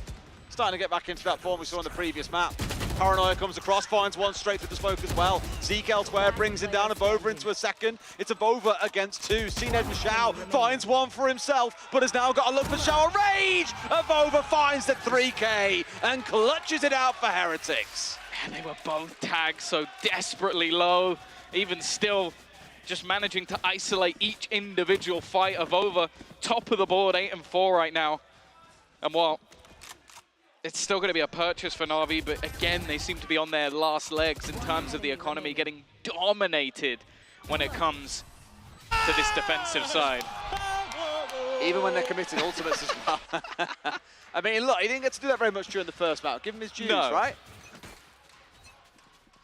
starting to get back into that form we saw on the previous map. Paranoia comes across, finds one straight through the smoke as well. Zeke elsewhere brings him down, Avova into a second. It's Avova against 2. CNED and Shao finds one for himself, but has now got to look for Shao. Rage! Avova finds the 3K and clutches it out for Heretics. And they were both tagged so desperately low. Even still, just managing to isolate each individual fight. Avova, top of the board, 8 and 4 right now. And well, it's still going to be a purchase for Navi, but again, they seem to be on their last legs in terms of the economy, getting dominated when it comes to this defensive side. Even when they're committing ultimates as well. I mean, look, he didn't get to do that very much during the first map. Give him his dues, right?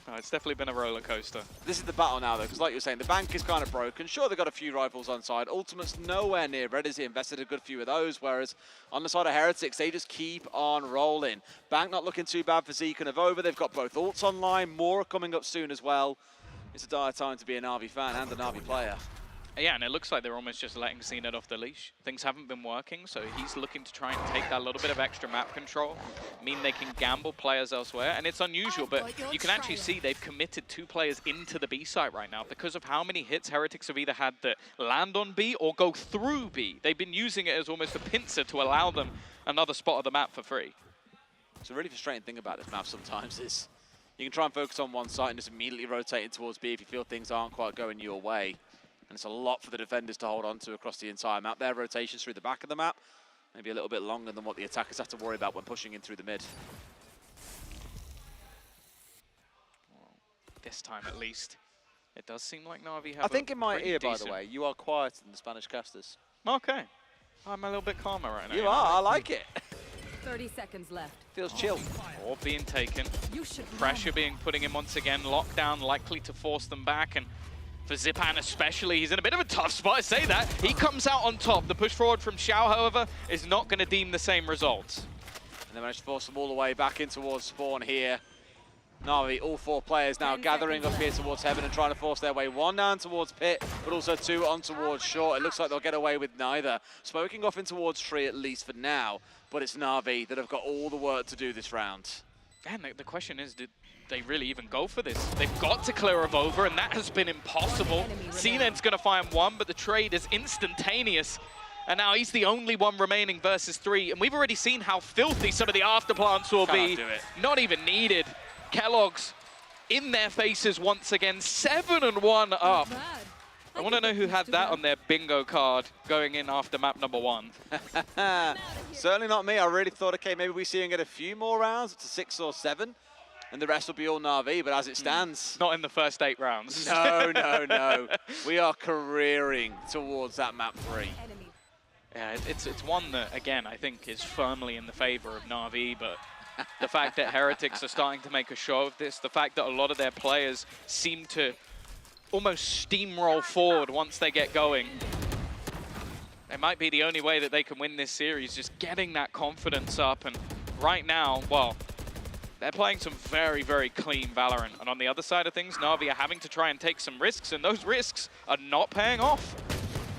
No, it's definitely been a roller coaster. This is the battle now, though, because like you were saying, the bank is kind of broken. Sure, they've got a few rifles on side. Ultimate's nowhere near ready. He invested a good few of those, whereas on the side of Heretics, they just keep on rolling. Bank not looking too bad for Zeke and Avova. They've got both ults online. More coming up soon as well. It's a dire time to be a Navi fan and a Navi player. Yeah, and it looks like they're almost just letting CNET off the leash. Things haven't been working, so he's looking to try and take that little bit of extra map control, mean they can gamble players elsewhere. And it's unusual, but you can actually see they've committed 2 players into the B site right now because of how many hits Heretics have either had that land on B or go through B. They've been using it as almost a pincer to allow them another spot of the map for free. It's a really frustrating thing about this map sometimes is you can try and focus on one site and just immediately rotate it towards B if you feel things aren't quite going your way. And it's a lot for the defenders to hold on to across the entire map. Their rotations through the back of the map, maybe a little bit longer than what the attackers have to worry about when pushing in through the mid. This time at least. It does seem like Navi have I think in my ear, by decent... the way, you are quieter than the Spanish casters. Okay. I'm a little bit calmer right now. You are, I like it. 30 seconds left. Feels chill. Or being taken. You should Pressure being putting in once again. Lockdown likely to force them back. And for Zipan especially, he's in a bit of a tough spot, I say that. He comes out on top. The push forward from Xiao, however, is not going to deem the same results. And they managed to force them all the way back in towards spawn here. Navi, all 4 players now gathering up here towards Heaven and trying to force their way. 1 down towards Pit, but also 2 on towards Short. It looks like they'll get away with neither. Smoking off in towards Tree, at least for now. But it's Navi that have got all the work to do this round. And the question is, did they really even go for this? They've got to clear of over, and that has been impossible. CNED's going to find 1, but the trade is instantaneous. And now he's the only one remaining versus 3. And we've already seen how filthy some of the afterplants will be. Not even needed. Kellogg's in their faces once again, 7-1 up. I want to know who had that on their bingo card going in after map number 1. Certainly not me. I really thought, okay, maybe we see him get a few more rounds, up to 6 or 7, and the rest will be all Navi, but as it stands... Not in the first 8 rounds. No, no, no. We are careering towards that map 3. Yeah, it's one that, again, I think is firmly in the favor of Navi, but the fact that Heretics are starting to make a show of this, the fact that a lot of their players seem to almost steamroll forward once they get going. It might be the only way that they can win this series, just getting that confidence up. And right now, well, they're playing some very, very clean Valorant. And on the other side of things, Navi are having to try and take some risks, and those risks are not paying off.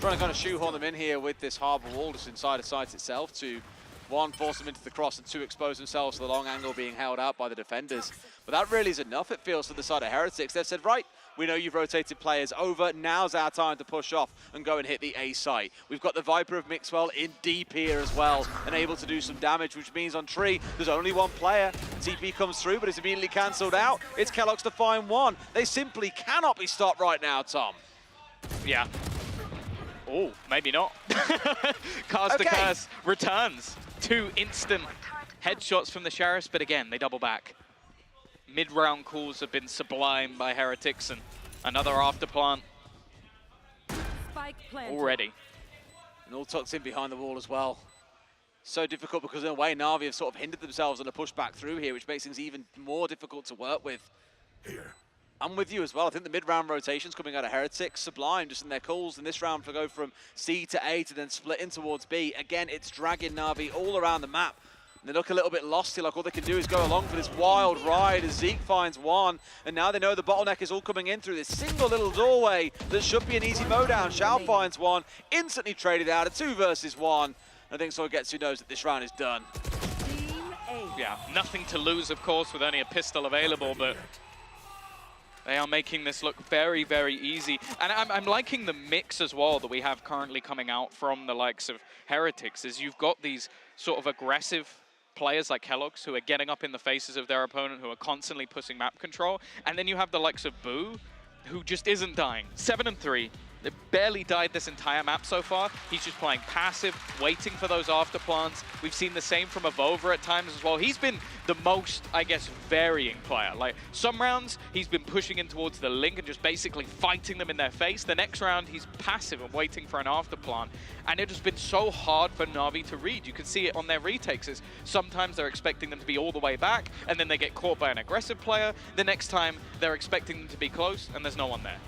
Trying to kind of shoehorn them in here with this Harbour wall just inside the site itself to 1, force them into the cross, and 2, expose themselves to the long angle being held out by the defenders. But that really is enough, it feels, for the side of Heretics. They've said, right, we know you've rotated players over. Now's our time to push off and go and hit the A site. We've got the Viper of Mixwell in deep here as well and able to do some damage, which means on Tree, there's only 1 player. TP comes through, but it's immediately cancelled out. It's Kellogg's to find 1. They simply cannot be stopped right now, Tom. Yeah. Oh, maybe not. Cast to Curse returns. 2 instant headshots from the Sheriffs, but again, they double back. Mid-round calls have been sublime by Heretics, and another afterplant already. And all tucked in behind the wall as well. So difficult because in a way, Navi have sort of hindered themselves on a push back through here, which makes things even more difficult to work with. I'm with you as well. I think the mid-round rotations coming out of Heretics, sublime just in their calls in this round to go from C to A to then split in towards B. Again, it's dragging Navi all around the map. And they look a little bit lost here, like all they can do is go along for this wild ride as Zeke finds 1. And now they know the bottleneck is all coming in through this single little doorway that should be an easy mowdown. Shao finds 1, instantly traded out, a 2 versus 1. I think Sogetsu knows that this round is done. Yeah, nothing to lose, of course, with only a pistol available, but they are making this look very, very easy. And I'm liking the mix as well that we have currently coming out from the likes of Heretics, is you've got these sort of aggressive players like Kellogg's who are getting up in the faces of their opponent, who are constantly pushing map control. And then you have the likes of Boo, who just isn't dying. 7-3. They've barely died this entire map so far. He's just playing passive, waiting for those afterplants. We've seen the same from Evolver at times as well. He's been the most, I guess, varying player. Like, some rounds, he's been pushing in towards the link and just basically fighting them in their face. The next round, he's passive and waiting for an afterplant. And it has been so hard for Navi to read. You can see it on their retakes. Is sometimes they're expecting them to be all the way back, and then they get caught by an aggressive player. The next time, they're expecting them to be close, and there's no one there.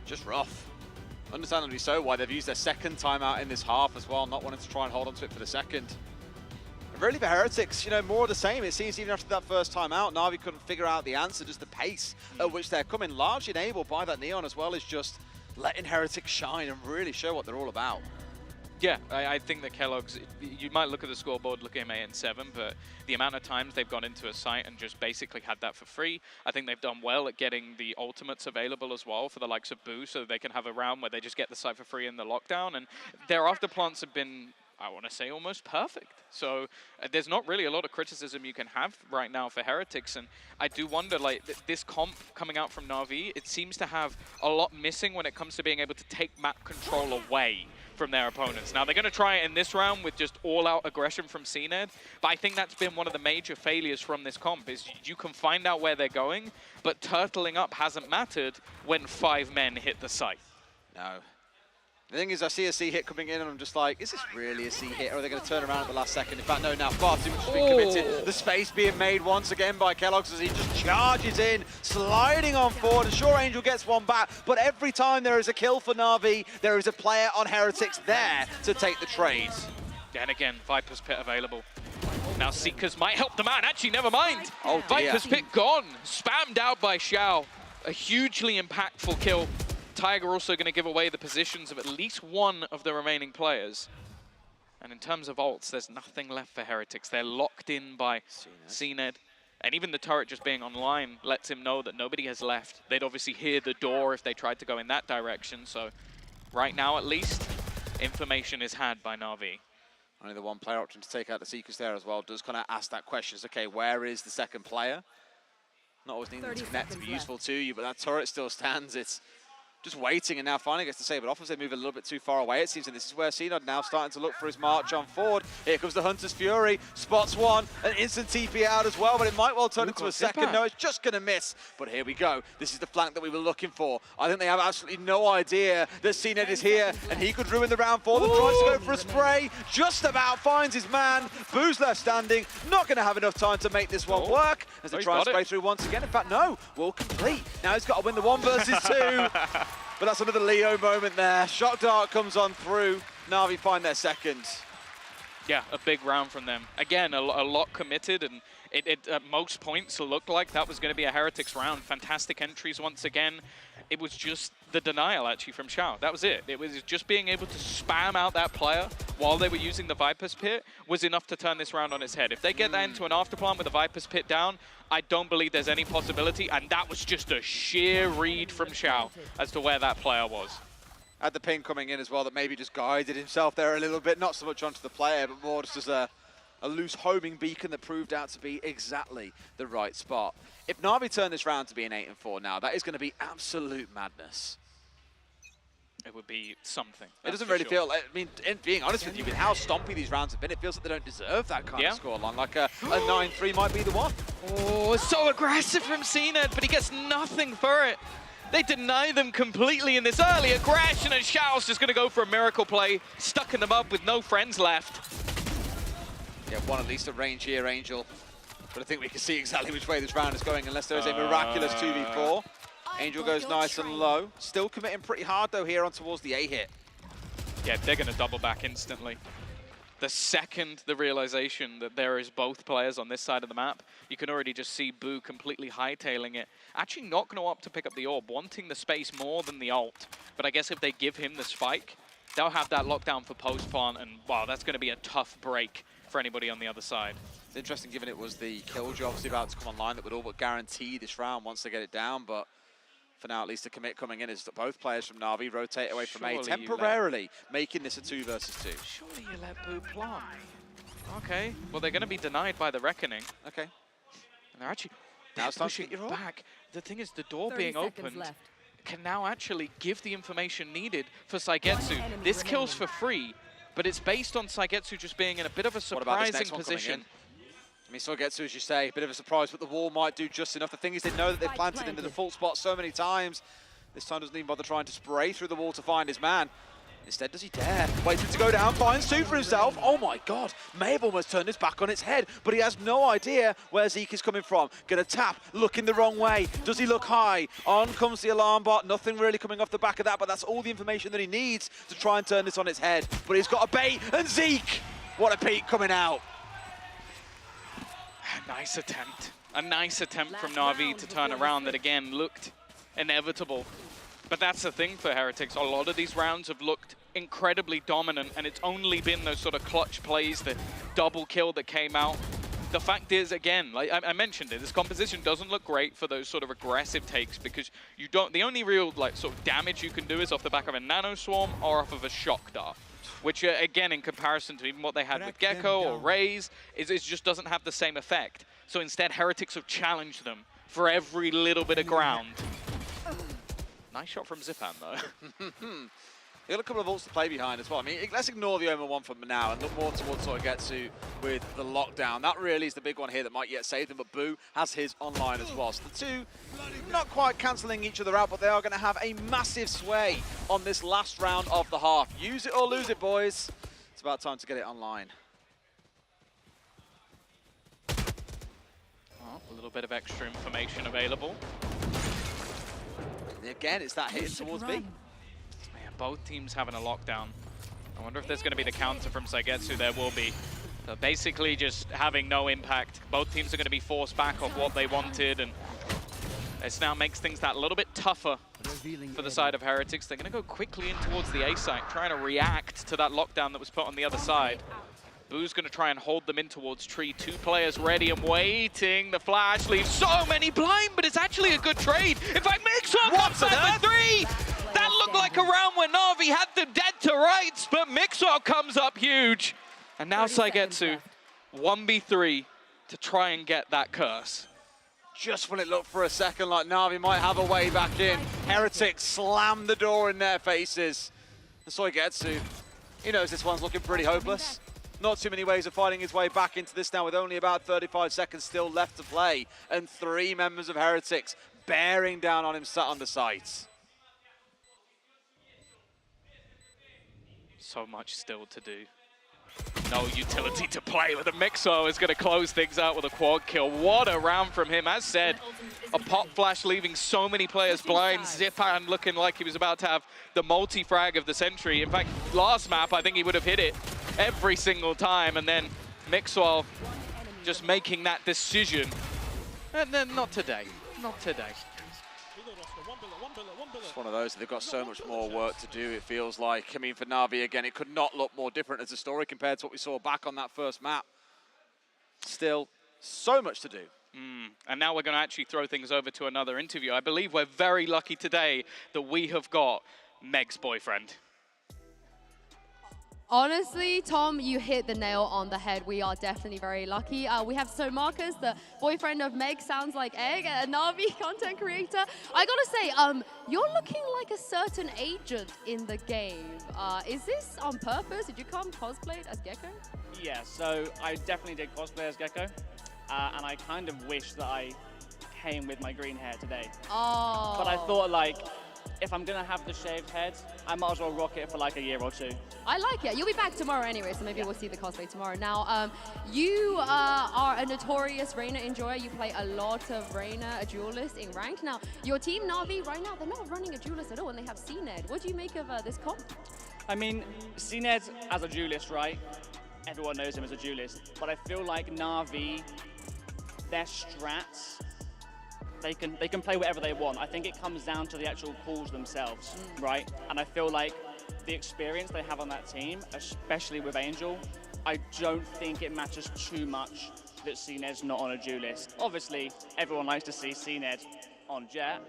Just rough. Understandably so, why they've used their second timeout in this half as well, not wanting to try and hold on to it for the second. And really for Heretics, you know, more of the same. It seems even after that first timeout, Navi couldn't figure out the answer, just the pace at which they're coming, largely enabled by that Neon as well, is just letting Heretics shine and really show what they're all about. Yeah, I think that Kellogg's, you might look at the scoreboard, look at him 8-7, but the amount of times they've gone into a site and just basically had that for free, I think they've done well at getting the ultimates available as well for the likes of Boo, so they can have a round where they just get the site for free in the lockdown, and their afterplants have been, I want to say, almost perfect. So there's not really a lot of criticism you can have right now for Heretics, and I do wonder, like, this comp coming out from Navi, it seems to have a lot missing when it comes to being able to take map control away from their opponents. Now, they're going to try it in this round with just all-out aggression from CNED, but I think that's been one of the major failures from this comp, is you can find out where they're going, but turtling up hasn't mattered when 5 men hit the site. No. The thing is, I see a C hit coming in, and I'm just like, is this really a C hit, or are they going to turn around at the last second? In fact, no, now far too much has been committed. The space being made once again by Kellogg's as he just charges in, sliding on forward. And sure, Angel gets one back, but every time there is a kill for Navi, there is a player on Heretics there to take the trade. And again, Viper's Pit available. Now Seekers might help them out. Actually, never mind. Oh, dear. Viper's Pit gone. Spammed out by Xiao. A hugely impactful kill. Tiger also going to give away the positions of at least one of the remaining players. And in terms of ults, there's nothing left for Heretics. They're locked in by CNED. And even the turret just being online lets him know that nobody has left. They'd obviously hear the door if they tried to go in that direction. So right now, at least, information is had by Navi. Only the one player option to take out the Seekers there as well does kind of ask that question. Okay, where is the second player? Not always needing to connect to be useful to you, but that turret still stands. It's just waiting, and now finally gets to save it off as they move a little bit too far away, it seems, and this is where CNOD now starting to look for his march on forward. Here comes the Hunter's Fury, spots one, an instant TP out as well, but it might well turn into a second. No, it's just going to miss, but here we go. This is the flank that we were looking for. I think they have absolutely no idea that CNED is here, and he could ruin the round for them. Tries to go for a spray, just about finds his man. Boo's left standing, not going to have enough time to make this one work, as they try and spray through once again. In fact, no, will complete. Now he's got to win the 1 versus 2. But that's another Leo moment there. Shock Dart comes on through. Navi find their second. Yeah, a big round from them. Again, a lot committed, and it at most points looked like that was going to be a Heretics round. Fantastic entries once again. It was just the denial, actually, from Xiao. That was it. It was just being able to spam out that player while they were using the Viper's Pit was enough to turn this round on its head. If they get that into an afterplan with the Viper's Pit down, I don't believe there's any possibility, and that was just a sheer read from Xiao as to where that player was. Had the ping coming in as well that maybe just guided himself there a little bit, not so much onto the player, but more just as a loose homing beacon that proved out to be exactly the right spot. If Navi turn this round to be an 8-4 now, that is going to be absolute madness. It would be something. It doesn't really feel, I mean, being honest with you, with how stompy these rounds have been, it feels like they don't deserve that kind of scoreline. Like a 9-3 might be the one. Oh, so aggressive from CNED, but he gets nothing for it. They deny them completely in this early aggression, and Xiao's just going to go for a miracle play, stuck in them up with no friends left. Yeah, one at least at range here, Angel. But I think we can see exactly which way this round is going, unless there is a miraculous 2v4. Angel goes nice and low. Still committing pretty hard, though, here on towards the A hit. Yeah, they're going to double back instantly. The second the realization that there is both players on this side of the map, you can already just see Boo completely hightailing it. Actually not going to opt to pick up the orb, wanting the space more than the ult. But I guess if they give him the spike, they'll have that lockdown for post-plant, and wow, that's going to be a tough break for anybody on the other side. It's interesting, given it was the Killjoy obviously about to come online that would all but guarantee this round once they get it down, but for now, at least the commit coming in is that both players from Navi rotate away from A, temporarily making this a 2 versus 2. Surely you let Boo plant. Okay, well, they're going to be denied by the Reckoning. Okay. And they're actually pushing back. The thing is, the door being opened can now actually give the information needed for Saigetsu. This kill's for free, but it's based on Saigetsu just being in a bit of a surprising position. I mean, Saigetsu, as you say, a bit of a surprise, but the wall might do just enough. The thing is, they know that they've planted into the full spot so many times. This time doesn't even bother trying to spray through the wall to find his man. Instead, does he dare? Waits for it to go down, finds 2 for himself. Oh my God, may have almost turned his back on its head, but he has no idea where Zeke is coming from. Gonna tap, looking the wrong way. Does he look high? On comes the alarm bot, nothing really coming off the back of that, but that's all the information that he needs to try and turn this on its head. But he's got a bait, and Zeke, what a peek coming out. Nice attempt. A nice attempt from Navi to turn around that again looked inevitable. But that's the thing for Heretics. A lot of these rounds have looked incredibly dominant, and it's only been those sort of clutch plays, the double kill that came out. The fact is, again, like I mentioned it, this composition doesn't look great for those sort of aggressive takes because you don't. The only real like sort of damage you can do is off the back of a nano swarm or off of a shock dart, which again, in comparison to even what they had with Gecko or Raze, it just doesn't have the same effect. So instead, Heretics have challenged them for every little bit of ground. Nice shot from Zipan, though. He got a couple of ults to play behind as well. I mean, let's ignore the Omen one for now and look more towards sort of Getsu with the lockdown. That really is the big one here that might yet save them, but Boo has his online as well. So the two not quite cancelling each other out, but they are going to have a massive sway on this last round of the half. Use it or lose it, boys. It's about time to get it online. Oh, a little bit of extra information available. And again, it's that hitting towards B. Both teams having a lockdown. I wonder if there's going to be the counter from Saigetsu. There will be. So basically just having no impact. Both teams are going to be forced back off what they wanted, and this now makes things that little bit tougher for the side of Heretics. They're going to go quickly in towards the A site, trying to react to that lockdown that was put on the other side. Boo's going to try and hold them in towards Tree. 2 players ready and waiting. The flash leaves so many blind, but it's actually a good trade. In fact, Mixwell comes back with 3! That looked like a round where Navi had them dead to rights, but Mixwell comes up huge. And now Saigetsu, 1v3 to try and get that curse. Just when it looked for a second like Navi might have a way back in, Heretics slam the door in their faces. And Saigetsu, he knows this one's looking pretty hopeless. Not too many ways of fighting his way back into this now with only about 35 seconds still left to play. And 3 members of Heretics bearing down on him sat on the site. So much still to do. No utility to play, but the Mixo is going to close things out with a quad kill. What a round from him. As said, a pop flash leaving so many players blind. Zipan looking like he was about to have the multi-frag of the century. In fact, last map, I think he would have hit it every single time. And then Mixwell just making that decision. And then not today. Not today. It's one of those, they've got so much more work to do, it feels like. I mean, for Navi, again, it could not look more different as a story compared to what we saw back on that first map. Still, so much to do. And now we're going to actually throw things over to another interview. I believe we're very lucky today that we have got Meg's boyfriend. Honestly, Tom, you hit the nail on the head. We are definitely very lucky. We have So Marcus, the boyfriend of Meg, sounds like Egg, a Navi content creator. I gotta say, you're looking like a certain agent in the game. Is this on purpose? Did you come cosplayed as Gecko? Yeah, so I definitely did cosplay as Gecko, and I kind of wish that I came with my green hair today. Oh. But I thought, like, if I'm gonna have the shaved head, I might as well rock it for like a year or 2. I like it. You'll be back tomorrow anyway, so maybe we'll see the cosplay tomorrow. Now, you are a notorious Reyna enjoyer. You play a lot of Reyna, a duelist in ranked. Now, your team Navi right now, they're not running a duelist at all, and they have CNED. What do you make of this comp? I mean, CNED as a duelist, right? Everyone knows him as a duelist, but I feel like Navi, their strats, they can play whatever they want. I think it comes down to the actual calls themselves, right? And I feel like the experience they have on that team, especially with Angel, I don't think it matters too much that CNED's not on a duelist. Obviously, everyone likes to see CNED on Jet,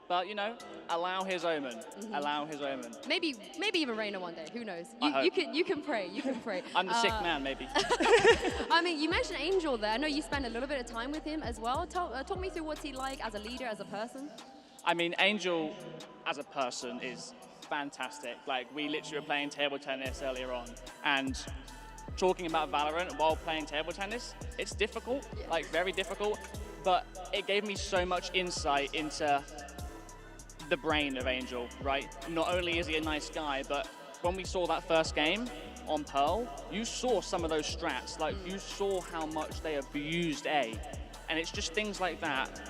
but you know, allow his omen. Allow his omen. Maybe even Reyna one day. Who knows? You can pray. You can pray. I'm the sick man, maybe. I mean, you mentioned Angel there. I know you spent a little bit of time with him as well. Talk me through what's he like as a leader, as a person. I mean, Angel as a person is fantastic. Like, we literally were playing table tennis earlier on, and talking about Valorant while playing table tennis, it's difficult, like very difficult, but it gave me so much insight into the brain of Angel, right? Not only is he a nice guy, but when we saw that first game on Pearl, you saw some of those strats, like you saw how much they abused A, and it's just things like that,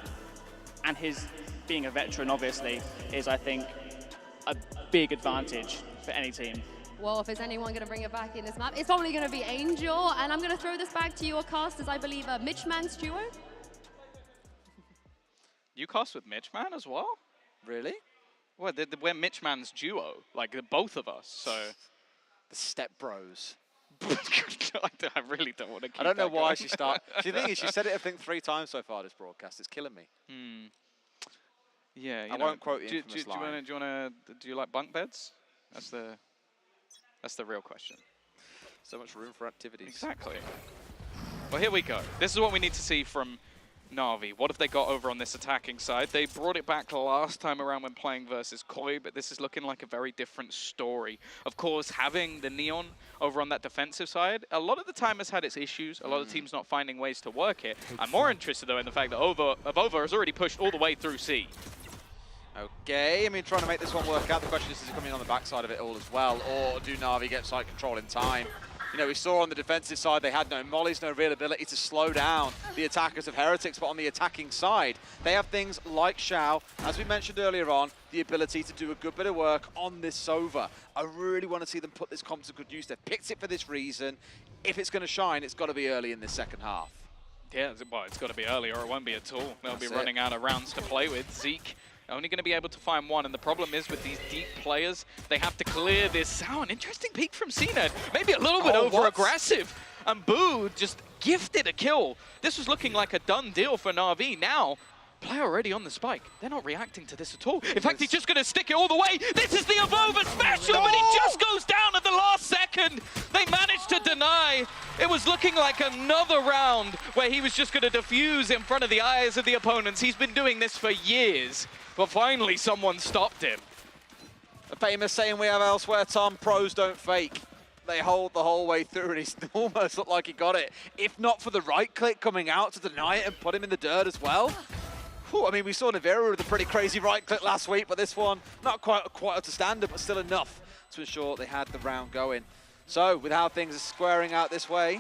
and his being a veteran, obviously, is, I think, a big advantage for any team. Well, if there's anyone going to bring it back in this map, it's probably going to be Angel, and I'm going to throw this back to your casters, I believe, Mitchman's duo. You cast with Mitchman as well? Really? Well, we're Mitch Mann's duo, like both of us. So the Step Bros. I really don't want to keep I don't know that why going. she started. The thing is, she said it, I think, 3 times so far this broadcast. It's killing me. Yeah, I won't quote the infamous do line. you like bunk beds? That's the real question. So much room for activities. Exactly. Well, here we go. This is what we need to see from Navi. What have they got over on this attacking side? They brought it back last time around when playing versus Koi, but this is looking like a very different story. Of course, having the Neon over on that defensive side, a lot of the time has had its issues. A lot of teams not finding ways to work it. I'm more interested, though, in the fact that Over has already pushed all the way through C. Okay, I mean, trying to make this one work out. The question is it coming on the backside of it all as well, or do Navi get side control in time? You know, we saw on the defensive side they had no mollies, no real ability to slow down the attackers of Heretics, but on the attacking side, they have things like Xiao, as we mentioned earlier on, the ability to do a good bit of work on this Sova. I really want to see them put this comp to good use. They've picked it for this reason. If it's going to shine, it's got to be early in this second half. Yeah, well, it's got to be early or it won't be at all. They'll be running out of rounds to play with. Zeke only going to be able to find one, and the problem is with these deep players, they have to clear this. Oh, an interesting peek from CNED. Maybe a little bit over-aggressive. And Boo just gifted a kill. This was looking like a done deal for Navi. Now, player already on the spike. They're not reacting to this at all. In fact, he's just going to stick it all the way. This is the Avova special, but he just goes down at the last second. They managed to deny. It was looking like another round where he was just going to defuse in front of the eyes of the opponents. He's been doing this for years. But finally, someone stopped him. A famous saying we have elsewhere, Tom, pros don't fake. They hold the whole way through, and he almost looked like he got it. If not for the right click coming out to deny it and put him in the dirt as well. Whew, I mean, we saw Navira with a pretty crazy right click last week, but this one, not quite up to standard, but still enough to ensure they had the round going. So, with how things are squaring out this way,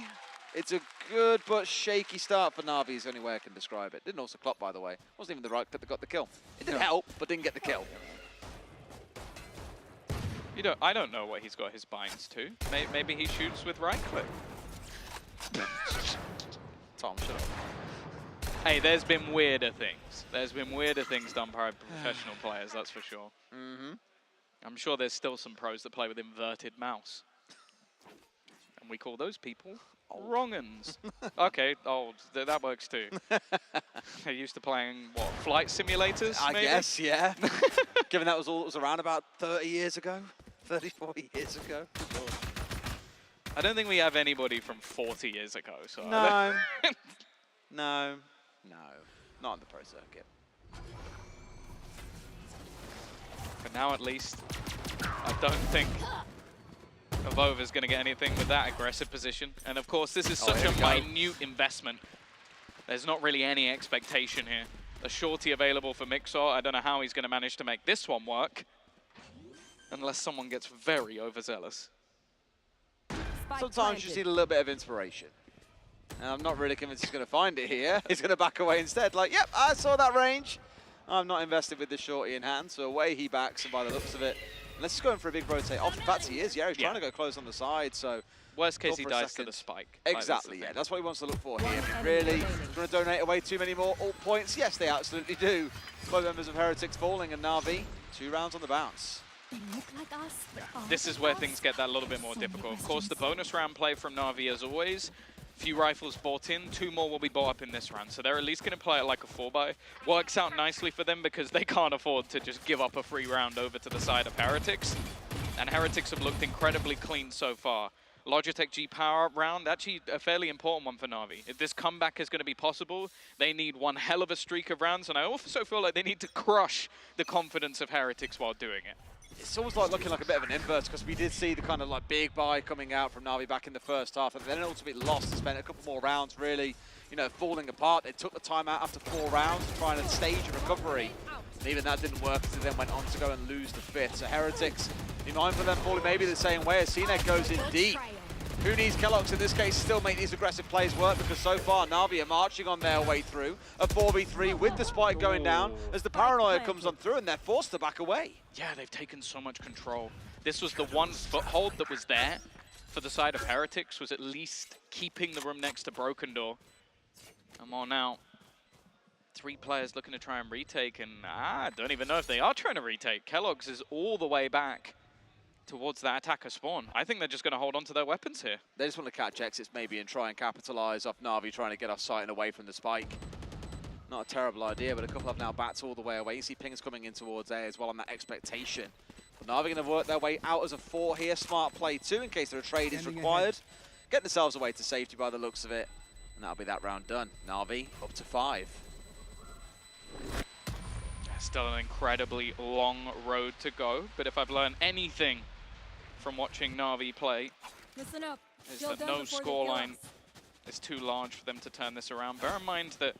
it's a good but shaky start for Navi is the only way I can describe it. Didn't also clock, by the way. Wasn't even the right click that got the kill. It didn't help, but didn't get the kill. I don't know what he's got his binds to. Maybe he shoots with right click. Tom, shut up. Hey, there's been weirder things. There's been weirder things done by professional players, that's for sure. I'm sure there's still some pros that play with inverted mouse. And we call those people wrong-uns. Okay, old. That works too. They're used to playing, what, flight simulators, I maybe? guess, yeah. Given that was all that was around about 30 years ago, 30, 40 years ago. I don't think we have anybody from 40 years ago. So No. No. Not on the pro circuit. But now at least, I don't think Avova's going to get anything with that aggressive position. And of course, this is such a minute investment. There's not really any expectation here. A shorty available for Mixor. I don't know how he's going to manage to make this one work. Unless someone gets very overzealous. Sometimes you just need a little bit of inspiration. And I'm not really convinced he's going to find it here. He's going to back away instead. Like, yep, I saw that range. I'm not invested with the shorty in hand. So away he backs, and by the looks of it, unless he's going for a big rotate off. In fact, he is. Yeah, he's trying to go close on the side. So worst case, he dies to the spike. Exactly, yeah. That's what he wants to look for here. If he really going to donate away too many more ult points, yes, they absolutely do. Both members of Heretics falling, and Navi, 2 rounds on the bounce. This is where things get that little bit more difficult. Of course, the bonus round play from Navi, as always. Few rifles bought in, 2 more will be bought up in this round. So they're at least going to play it like a 4-buy. Works out nicely for them because they can't afford to just give up a free round over to the side of Heretics. And Heretics have looked incredibly clean so far. Logitech G-Power round, actually a fairly important one for Navi. If this comeback is going to be possible, they need one hell of a streak of rounds, and I also feel like they need to crush the confidence of Heretics while doing it. It's almost like looking like a bit of an inverse, because we did see the kind of like big buy coming out from Navi back in the first half, and then ultimately lost and spent a couple more rounds really, you know, falling apart. They took the time out after 4 rounds to try and stage a recovery. And even that didn't work, as they then went on to go and lose the 5th. So Heretics, be mindful of them falling maybe the same way as CNED goes in deep. Who needs Kellogg's in this case still make these aggressive plays work, because so far Navi are marching on their way through a 4v3 with the spike going down as the paranoia comes on through and they're forced to back away. Yeah, they've taken so much control. This was the one foothold that was there for the side of Heretics, was at least keeping the room next to Broken Door. Come on now. 3 players looking to try and retake, and I don't even know if they are trying to retake. Kellogg's is all the way back towards that attacker spawn. I think they're just going to hold on to their weapons here. They just want to catch exits maybe and try and capitalize off Navi trying to get off site and away from the spike. Not a terrible idea, but a couple have now bats all the way away. You see pings coming in towards A as well on that expectation. But Navi going to work their way out as a 4 here. Smart play too in case a trade is required. Get themselves away to safety by the looks of it. And that'll be that round done. Navi up to 5. Still an incredibly long road to go, but if I've learned anything from watching Navi play, Listen up. is that no scoreline is too large for them to turn this around. Bear in mind that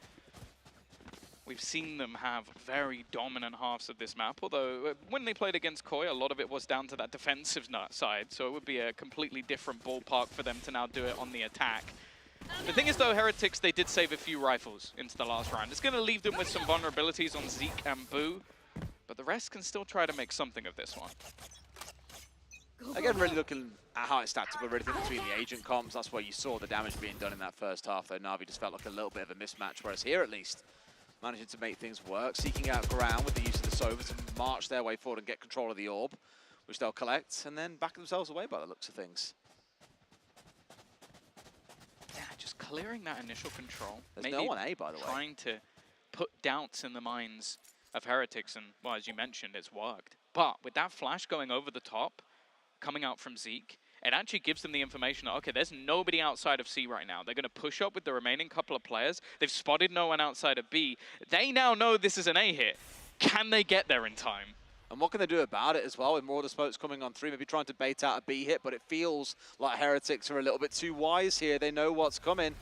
we've seen them have very dominant halves of this map, although when they played against Koi, a lot of it was down to that defensive side, so it would be a completely different ballpark for them to now do it on the attack. The thing is, though, Heretics, they did save a few rifles into the last round. It's going to leave them with some vulnerabilities on Zeke and Boo, but the rest can still try to make something of this one. Again, really looking at how it stacked up already between the agent comps. That's where you saw the damage being done in that first half, though Navi just felt like a little bit of a mismatch, whereas here, at least, managing to make things work, seeking out ground with the use of the Sova to march their way forward and get control of the orb, which they'll collect, and then back themselves away by the looks of things. Yeah, just clearing that initial control. There's no one A, by the way. Trying to put doubts in the minds of Heretics, and, well, as you mentioned, it's worked. But with that flash going over the top, coming out from Zeke, it actually gives them the information that, okay, there's nobody outside of C right now. They're going to push up with the remaining couple of players. They've spotted no one outside of B. They now know this is an A hit. Can they get there in time? And what can they do about it as well, with more of the smokes coming on 3, maybe trying to bait out a B hit, but it feels like Heretics are a little bit too wise here. They know what's coming.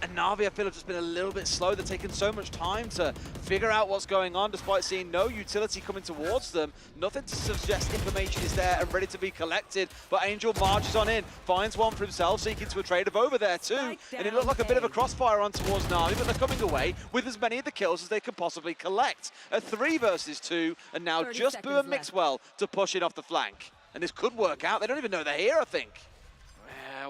And Navi, I feel, have just been a little bit slow. They're taking so much time to figure out what's going on, despite seeing no utility coming towards them. Nothing to suggest information is there and ready to be collected. But Angel marches on in, finds one for himself, seeking to a trade of over there too. And it looked like a bit of a crossfire on towards Navi, but they're coming away with as many of the kills as they can possibly collect. A 3 versus 2, and now just Boo and Mixwell to push it off the flank. And this could work out. They don't even know they're here, I think.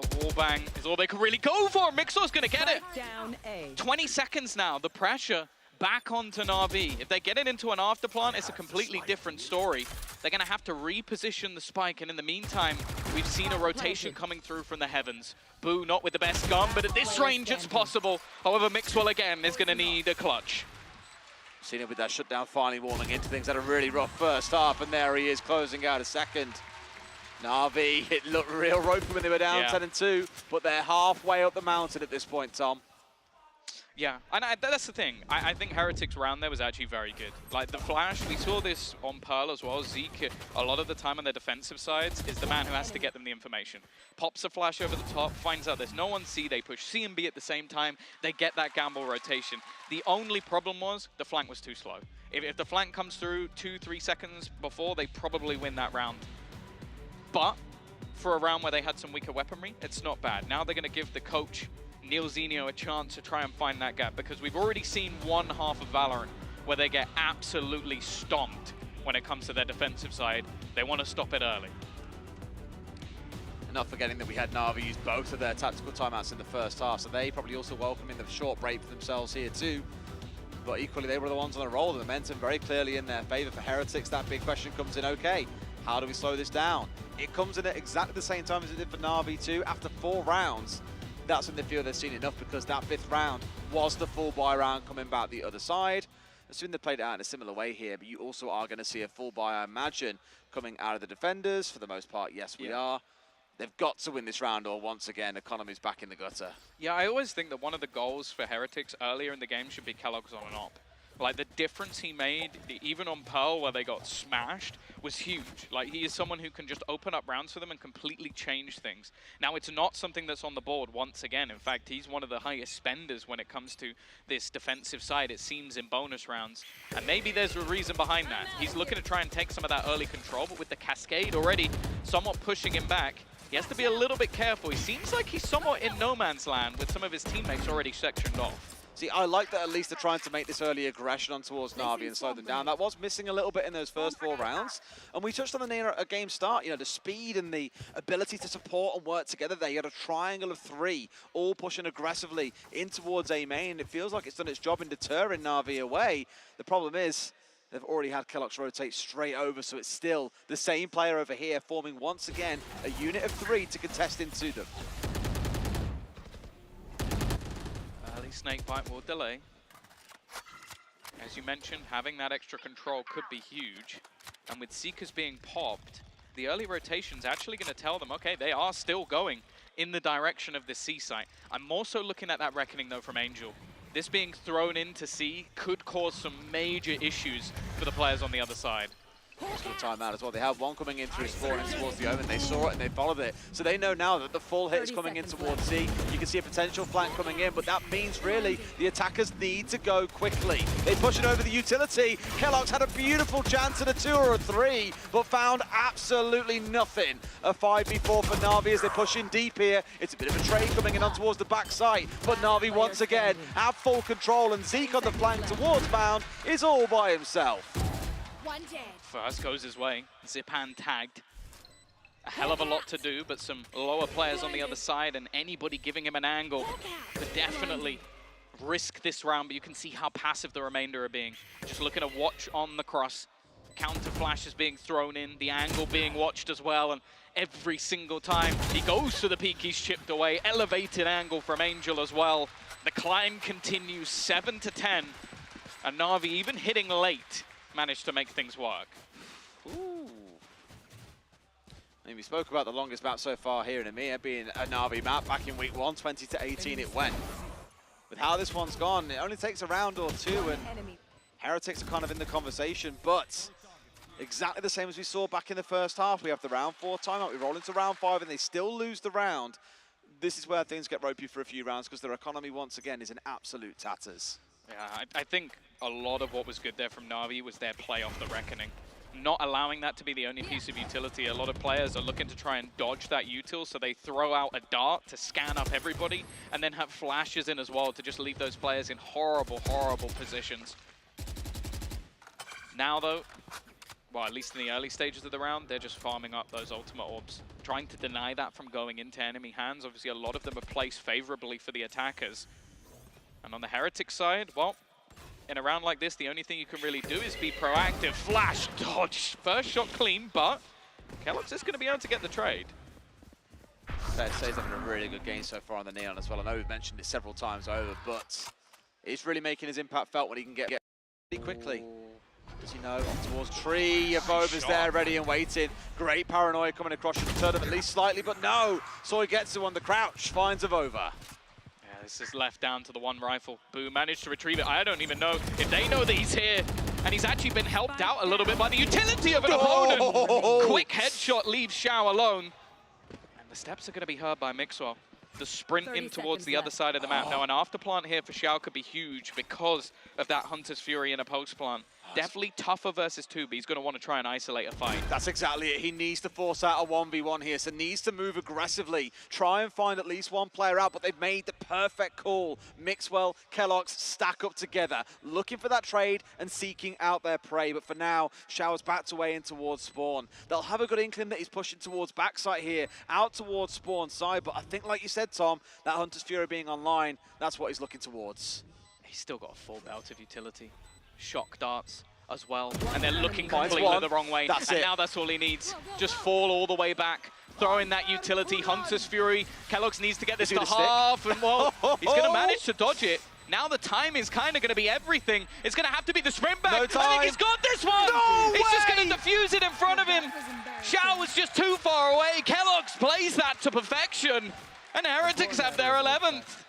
Wallbang is all they can really go for. Mixwell's going to get it. Down A. 20 seconds now. The pressure back onto Navi. If they get it into an afterplant, it's a completely different story. They're going to have to reposition the spike, and in the meantime, we've seen a rotation coming through from the heavens. Boo not with the best gun, but at this range it's possible. However, Mixwell again is going to need a clutch. Seen it with that shutdown finally walling into things. Had a really rough first half, and there he is closing out a second. Navi, it looked real ropey when they were down 10-2, but they're halfway up the mountain at this point, Tom. Yeah, and that's the thing. I think Heretics round there was actually very good. Like the flash, we saw this on Pearl as well. Zeke, a lot of the time on their defensive sides, is the man who has to get them the information. Pops a flash over the top, finds out there's no one C, they push C and B at the same time, they get that gamble rotation. The only problem was the flank was too slow. If the flank comes through 2-3 seconds before, they probably win that round. But for a round where they had some weaker weaponry, it's not bad. Now they're going to give the coach, Neil Zenio, a chance to try and find that gap, because we've already seen one half of Valorant where they get absolutely stomped when it comes to their defensive side. They want to stop it early. And not forgetting that we had Navi use both of their tactical timeouts in the first half, so they probably also welcoming the short break for themselves here too. But equally, they were the ones on the roll. The momentum very clearly in their favor for Heretics. That big question comes in, okay, how do we slow this down? It comes in at exactly the same time as it did for Navi too. After 4 rounds, that's when they feel they've seen enough, because that 5th round was the full buy round coming back the other side. Assuming they played it out in a similar way here, but you also are going to see a full buy, I imagine, coming out of the defenders. For the most part, yes, we are. They've got to win this round, or once again, economy's back in the gutter. Yeah, I always think that one of the goals for Heretics earlier in the game should be Kellogg's on an op. Like, the difference he made, even on Pearl where they got smashed, was huge. Like, he is someone who can just open up rounds for them and completely change things. Now, it's not something that's on the board once again. In fact, he's one of the highest spenders when it comes to this defensive side, it seems, in bonus rounds. And maybe there's a reason behind that. He's looking to try and take some of that early control, but with the Cascade already somewhat pushing him back, he has to be a little bit careful. He seems like he's somewhat in no man's land with some of his teammates already sectioned off. See, I like that at least they're trying to make this early aggression on towards Navi and slow them down. That was missing a little bit in those first 4 rounds. And we touched on the near a game start, you know, the speed and the ability to support and work together there. You had a triangle of 3, all pushing aggressively in towards A main. It feels like it's done its job in deterring Navi away. The problem is, they've already had Kellogg's rotate straight over, so it's still the same player over here forming once again a unit of 3 to contest into them. Early snakebite will delay. As you mentioned, having that extra control could be huge. And with Seekers being popped, the early rotation's actually going to tell them, okay, they are still going in the direction of the C site. I'm more so looking at that Reckoning, though, from Angel. This being thrown into C could cause some major issues for the players on the other side. Just for the timeout as well. They have one coming in through Spawn and towards the Omen. They saw it and they followed it. So they know now that the full hit is coming in towards C. You can see a potential flank coming in, but that means really the attackers need to go quickly. They push it over the utility. Kellogg's had a beautiful chance at a 2 or a 3, but found absolutely nothing. A 5v4 for Navi as they push in deep here. It's a bit of a trade coming in on towards the backside, but Navi once again have full control, and Zeke on the flank towards Bound is all by himself. First goes his way. Zipan tagged. A hell of a lot to do, but some lower players on the other side, and anybody giving him an angle could definitely risk this round, but you can see how passive the remainder are being. Just looking to watch on the cross. Counter flashes being thrown in, the angle being watched as well, and every single time he goes to the peak, he's chipped away. Elevated angle from Angel as well. The climb continues 7 to 10, and Navi, even hitting late, managed to make things work. Ooh. I mean, we spoke about the longest map so far here in EMEA being a Navi map. Back in week 1, 20 to 18 it went. With how this one's gone, it only takes a round or 2, and Heretics are kind of in the conversation, but exactly the same as we saw back in the first half. We have the round 4 timeout, we roll into round 5, and they still lose the round. This is where things get ropey for a few rounds, because their economy, once again, is in absolute tatters. Yeah, I think a lot of what was good there from Navi was their play off the Reckoning. Not allowing that to be the only piece of utility. A lot of players are looking to try and dodge that util, so they throw out a dart to scan up everybody, and then have flashes in as well to just leave those players in horrible, horrible positions. Now though, well, at least in the early stages of the round, they're just farming up those ultimate orbs, trying to deny that from going into enemy hands. Obviously, a lot of them are placed favorably for the attackers. And on the Heretic side, well, in a round like this, the only thing you can really do is be proactive. Flash, dodge, first shot clean, but Kellogg's is going to be able to get the trade. Fair to say he's having a really good game so far on the Neon as well. I know we've mentioned it several times over, but he's really making his impact felt when he can get pretty quickly. As you know, on towards Tree, Evova's there, ready and waiting. Great paranoia coming across, should turn him at least slightly, but no! Soy gets to on the crouch, finds Evova. This is left down to the one rifle. Boo managed to retrieve it. I don't even know if they know that he's here. And he's actually been helped out a little bit by the utility of an opponent. Quick headshot leaves Xiao alone. And the steps are going to be heard by Mixwell. The sprint in towards the other side of the map. Now, an afterplant here for Xiao could be huge because of that Hunter's Fury and a post plant. Definitely tougher versus 2, but he's going to want to try and isolate a fight. That's exactly it. He needs to force out a 1v1 here, so needs to move aggressively. Try and find at least one player out, but they've made the perfect call. Mixwell, Kellogg's stack up together, looking for that trade and seeking out their prey. But for now, Xiao's backed away in towards Spawn. They'll have a good inkling that he's pushing towards backside here, out towards Spawn side. But I think, like you said, Tom, that Hunter's Fury being online, that's what he's looking towards. He's still got a full belt of utility. Shock darts as well, and they're looking completely the wrong way. And now that's all he needs. Just fall all the way back, throw in that utility. Hunter's Fury. Kellogg's needs to get this to half, and well, he's going to manage to dodge it. Now the time is kind of going to be everything. It's going to have to be the sprint back. I think he's got this one. He's just going to defuse it in front of him. Xiao was just too far away. Kellogg's plays that to perfection, and Heretics have their 11th.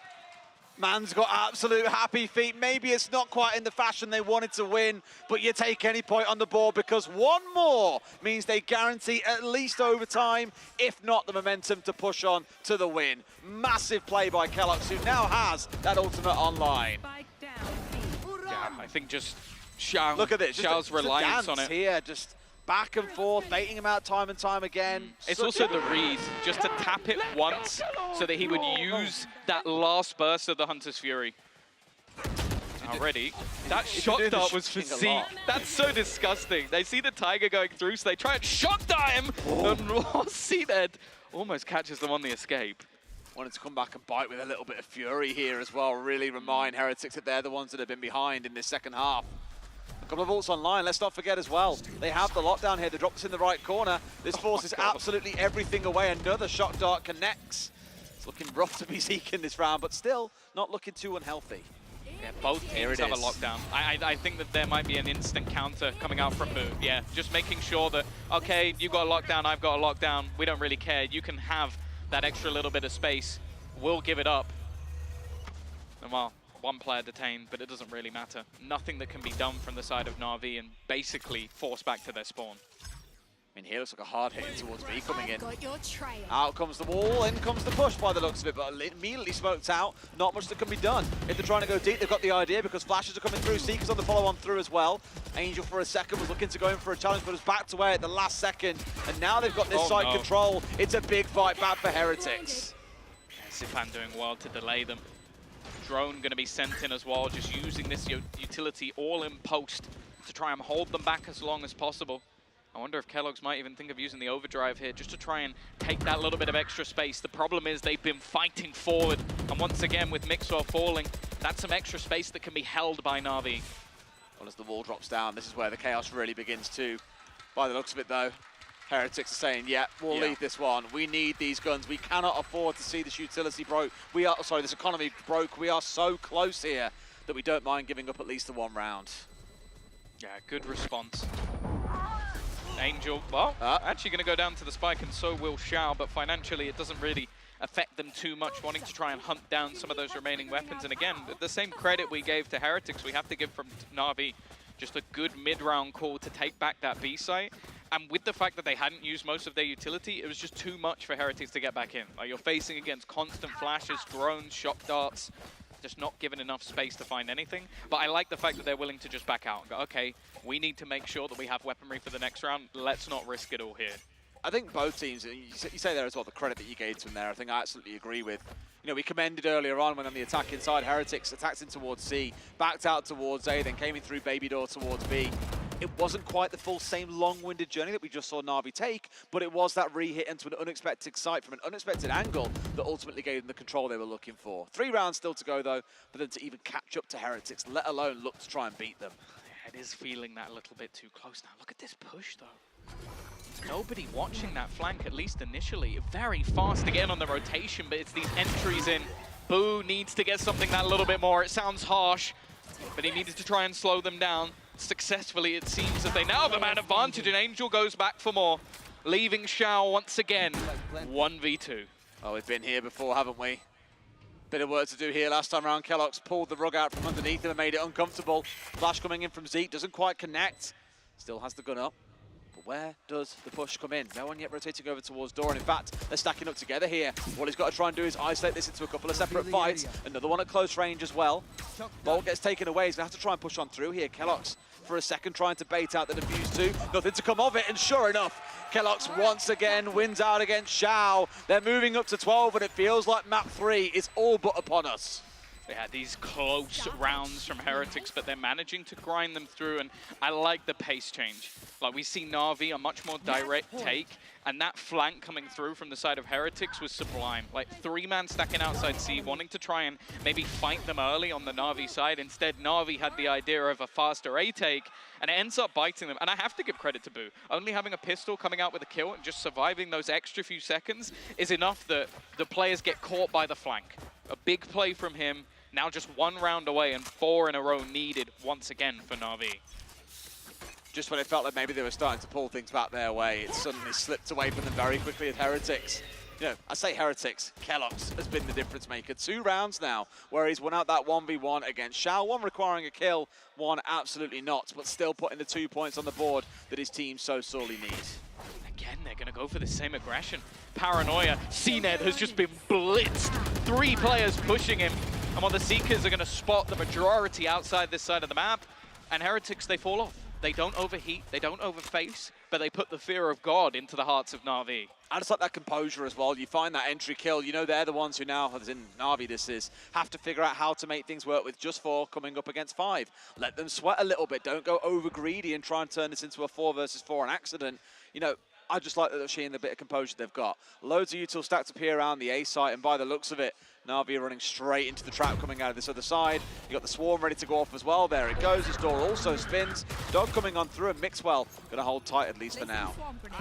Man's got absolute happy feet. Maybe it's not quite in the fashion they wanted to win, but you take any point on the board because one more means they guarantee at least overtime, if not the momentum to push on to the win. Massive play by Kellogg's, who now has that ultimate online. Yeah, I think just Xiao. Look at this. Xiao's reliance on it. Here, just back and forth, baiting him out time and time again. It's also the read, just to tap it once so that he would use that last burst of the Hunter's Fury. Already, that shot dart was for Z. That's so disgusting. They see the Tiger going through, so they try and shot dart him, and CNED almost catches them on the escape. Wanted to come back and bite with a little bit of fury here as well. Really remind Heretics that they're the ones that have been behind in this second half. A couple of ults online, let's not forget as well. They have the lockdown here, they dropped us in the right corner. This forces absolutely everything away. Another shock dart connects. It's looking rough to be Zeke in this round, but still not looking too unhealthy. Yeah, both teams have a lockdown. I think that there might be an instant counter coming out from Boo. Yeah, just making sure that, okay, you got a lockdown, I've got a lockdown. We don't really care. You can have that extra little bit of space. We'll give it up. And well, one player detained, but it doesn't really matter. Nothing that can be done from the side of Navi and basically forced back to their spawn. I mean, here looks like a hard hit towards B coming in. Out comes the wall, in comes the push by the looks of it, but immediately smoked out. Not much that can be done. If they're trying to go deep, they've got the idea because flashes are coming through. Seeker's on the follow-on through as well. Angel for a second was looking to go in for a challenge, but was backed away at the last second. And now they've got this side control. It's a big fight back for Heretics. Sipan doing well to delay them. Drone going to be sent in as well, just using this utility all in post to try and hold them back as long as possible. I wonder if Kellogg's might even think of using the overdrive here just to try and take that little bit of extra space. The problem is they've been fighting forward, and once again with Mixwell falling, that's some extra space that can be held by Navi. Well, as the wall drops down, this is where the chaos really begins too. By the looks of it though, Heretics are saying, yeah, we'll leave this one. We need these guns. We cannot afford to see this utility broke. This economy broke. We are so close here that we don't mind giving up at least the one round. Yeah, good response. Angel, well, actually going to go down to the spike, and so will Xiao, but financially it doesn't really affect them too much, wanting to try and hunt down some of those remaining weapons. And again, the same credit we gave to Heretics, we have to give from Navi just a good mid-round call to take back that B site. And with the fact that they hadn't used most of their utility, it was just too much for Heretics to get back in. Like, you're facing against constant flashes, drones, shock darts, just not given enough space to find anything. But I like the fact that they're willing to just back out and go, okay, we need to make sure that we have weaponry for the next round. Let's not risk it all here. I think both teams, you say there as well, the credit that you gave to them there, I think I absolutely agree with. You know, we commended earlier on when on the attack inside, Heretics attacked in towards C, backed out towards A, then came in through Baby Door towards B. It wasn't quite the full same long-winded journey that we just saw Navi take, but it was that re-hit into an unexpected site from an unexpected angle that ultimately gave them the control they were looking for. 3 rounds still to go though, but then to even catch up to Heretics, let alone look to try and beat them. Yeah, it is feeling that a little bit too close now. Look at this push though. Nobody watching that flank, at least initially. Very fast to get in on the rotation, but it's these entries in. Boo needs to get something that little bit more. It sounds harsh, but he needed to try and slow them down. Successfully, it seems that they now have a man advantage, and Angel goes back for more, leaving Xiao once again 1v2. Oh, we've been here before, haven't we? Bit of work to do here. Last time around, Kellogg's pulled the rug out from underneath him and made it uncomfortable. Flash coming in from Zeke, doesn't quite connect. Still has the gun up. But where does the push come in? No one yet rotating over towards Door, and in fact, they're stacking up together here. What he's got to try and do is isolate this into a couple of separate fights. Another one at close range as well. Bolt gets taken away. He's going to have to try and push on through here. Kellogg's for a second trying to bait out the defuse too. Nothing to come of it, and sure enough, Kellogg's once again wins out against Xiao. They're moving up to 12, and it feels like map 3 is all but upon us. They had these close rounds from Heretics, but they're managing to grind them through, and I like the pace change. Like, we see Navi, a much more direct take, and that flank coming through from the side of Heretics was sublime. Like, 3-man stacking outside C, wanting to try and maybe fight them early on the Navi side. Instead, Navi had the idea of a faster A take, and it ends up biting them. And I have to give credit to Boo. Only having a pistol, coming out with a kill, and just surviving those extra few seconds is enough that the players get caught by the flank. A big play from him. Now just 1 round away, and 4 in a row needed once again for Navi. Just when it felt like maybe they were starting to pull things back their way, it suddenly slipped away from them very quickly at Heretics. You know, I say Heretics, Kellogg's has been the difference maker. 2 rounds now where he's won out that 1v1 against Xiao. 1 requiring a kill, 1 absolutely not, but still putting the 2 points on the board that his team so sorely needs. Again, they're going to go for the same aggression. Paranoia. CNED has just been blitzed. 3 players pushing him. And while the Seekers are going to spot the majority outside this side of the map, and Heretics, they fall off. They don't overheat, they don't overface. but they put the fear of God into the hearts of Navi. And it's like that composure as well. You find that entry kill. You know they're the ones who now, as in Navi this is, have to figure out how to make things work with just 4 coming up against 5. Let them sweat a little bit. Don't go over greedy and try and turn this into a 4 versus 4 on accident. You know, I just like that they're seeing the bit of composure they've got. Loads of util stacked up here around the A site, and by the looks of it, Navi are running straight into the trap coming out of this other side. You got the swarm ready to go off as well. There it goes. His door also spins. Dog coming on through, and Mixwell going to hold tight at least for now.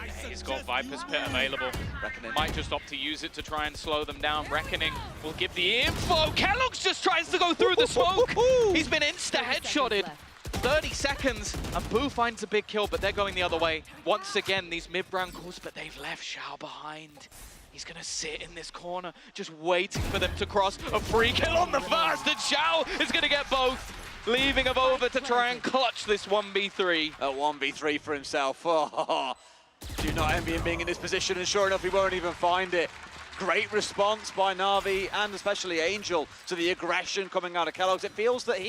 Yeah, he's got Viper's Pit available. Reckoning might just opt to use it to try and slow them down. Reckoning will give the info. Kellogg's just tries to go through the smoke. He's been insta-headshotted. 30 seconds, and Boo finds a big kill, but they're going the other way. Once again, these mid-round calls, but they've left Xiao behind. He's going to sit in this corner, just waiting for them to cross. A free kill on the first, and Xiao is going to get both, leaving him over to try and clutch this 1v3. A 1v3 for himself. Oh, do not envy him being in this position, and sure enough, he won't even find it. Great response by Navi and especially Angel to the aggression coming out of Kellogg's. It feels that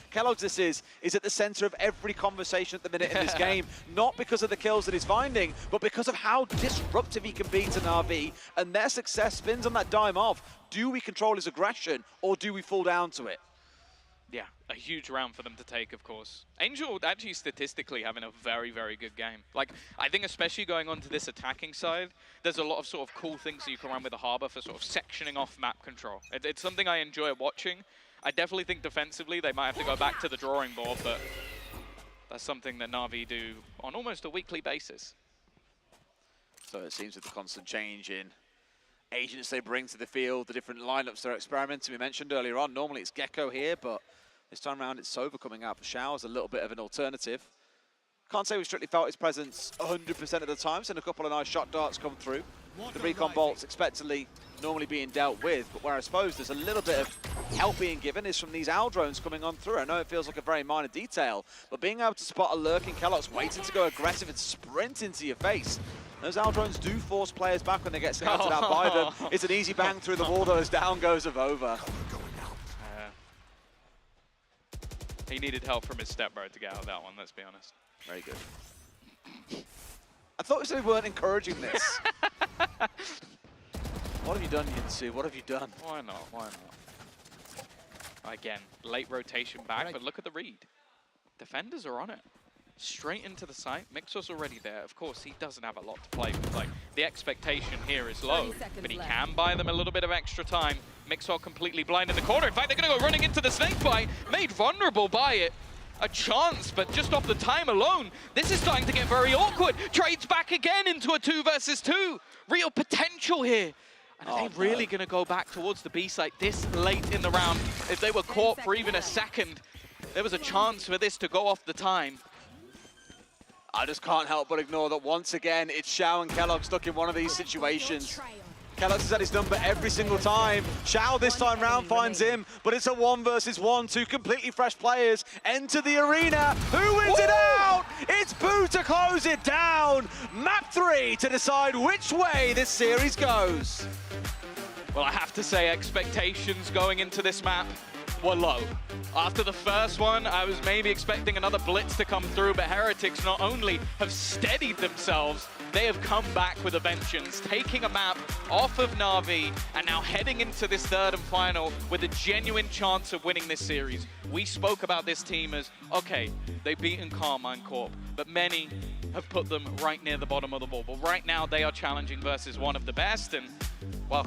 Kellogg's this is at the center of every conversation at the minute in this game, not because of the kills that he's finding, but because of how disruptive he can be to Navi, and their success spins on that dime of, do we control his aggression or do we fall down to it? Yeah, a huge round for them to take, of course. Angel actually statistically having a very, very good game. Like, I think especially going on to this attacking side, there's a lot of sort of cool things that you can run with the Harbor for sort of sectioning off map control. It's something I enjoy watching. I definitely think defensively they might have to go back to the drawing board, but that's something that Navi do on almost a weekly basis. So it seems with the constant change in agents they bring to the field, the different lineups they're experimenting. We mentioned earlier on, normally it's Gecko here, but this time around it's Sova coming out for Xiao as a little bit of an alternative. Can't say we strictly felt his presence 100% of the time, seen a couple of nice shot darts come through. The recon bolts expectedly normally being dealt with, but where I suppose there's a little bit of help being given is from these owl drones coming on through. I know it feels like a very minor detail, but being able to spot a lurking Kellogg's waiting to go aggressive and sprint into your face. Those owl drones do force players back when they get scouted out by them. It's an easy bang through the wall, though, as down goes Avova. He needed help from his stepbro to get out of that one, let's be honest. Very good. I thought you said we weren't encouraging this. What have you done, Yinsu? What have you done? Why not? Why not? Again, late rotation back, but look at the read. Defenders are on it. Straight into the site. Mixer's already there. Of course, he doesn't have a lot to play with. Like, the expectation here is low, but he can buy them a little bit of extra time. Mixer completely blind in the corner. In fact, they're going to go running into the snake bite, made vulnerable by it. A chance, but just off the time alone, this is starting to get very awkward. Trades back again into a 2 versus 2. Real potential here. And are they really going to go back towards the B site this late in the round? If they were caught for even a second, there was a chance for this to go off the time. I just can't help but ignore that once again, it's Xiao and Kellogg stuck in one of these situations. Kellogg has had his number every single time. Xiao this time round finds him, but it's a 1 versus 1. 2 completely fresh players enter the arena. Who wins it out? It's Boo to close it down. Map 3 to decide which way this series goes. Well, I have to say expectations going into this map were low. After the first one, I was maybe expecting another blitz to come through, but Heretics not only have steadied themselves, they have come back with a vengeance, taking a map off of Navi and now heading into this third and final with a genuine chance of winning this series. We spoke about this team as, okay, they've beaten Carmine Corp, but many have put them right near the bottom of the ball. But right now, they are challenging versus one of the best, and, well,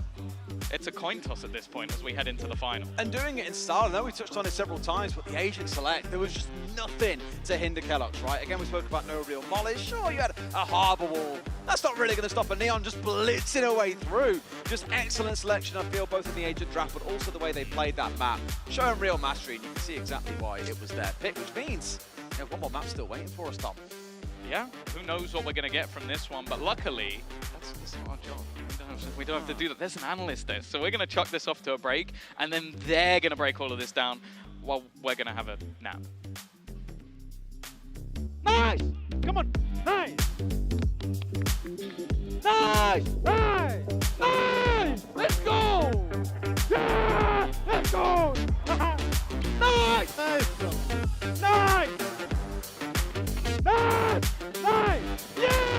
it's a coin toss at this point as we head into the final. And doing it in style, I know we touched on it several times, but the agent select, there was just nothing to hinder Kellogg's, right? Again, we spoke about no real mollies. Sure, you had a harbor wall. That's not really going to stop a Neon just blitzing away through. Just excellent selection, I feel, both in the agent draft, but also the way they played that map. Showing real mastery, and you can see exactly why it was their pick, which means one more map still waiting for us, Tom. Yeah, who knows what we're going to get from this one, but luckily, that's not our job. We don't have to do that. There's an analyst there, so we're going to chuck this off to a break, and then they're going to break all of this down while we're going to have a nap. Nice! Come on! Nice! Nice! Nice! Nice! Let's go! Yeah! Let's go! Nice! Nice! Nice! Nice! Nice! Yeah!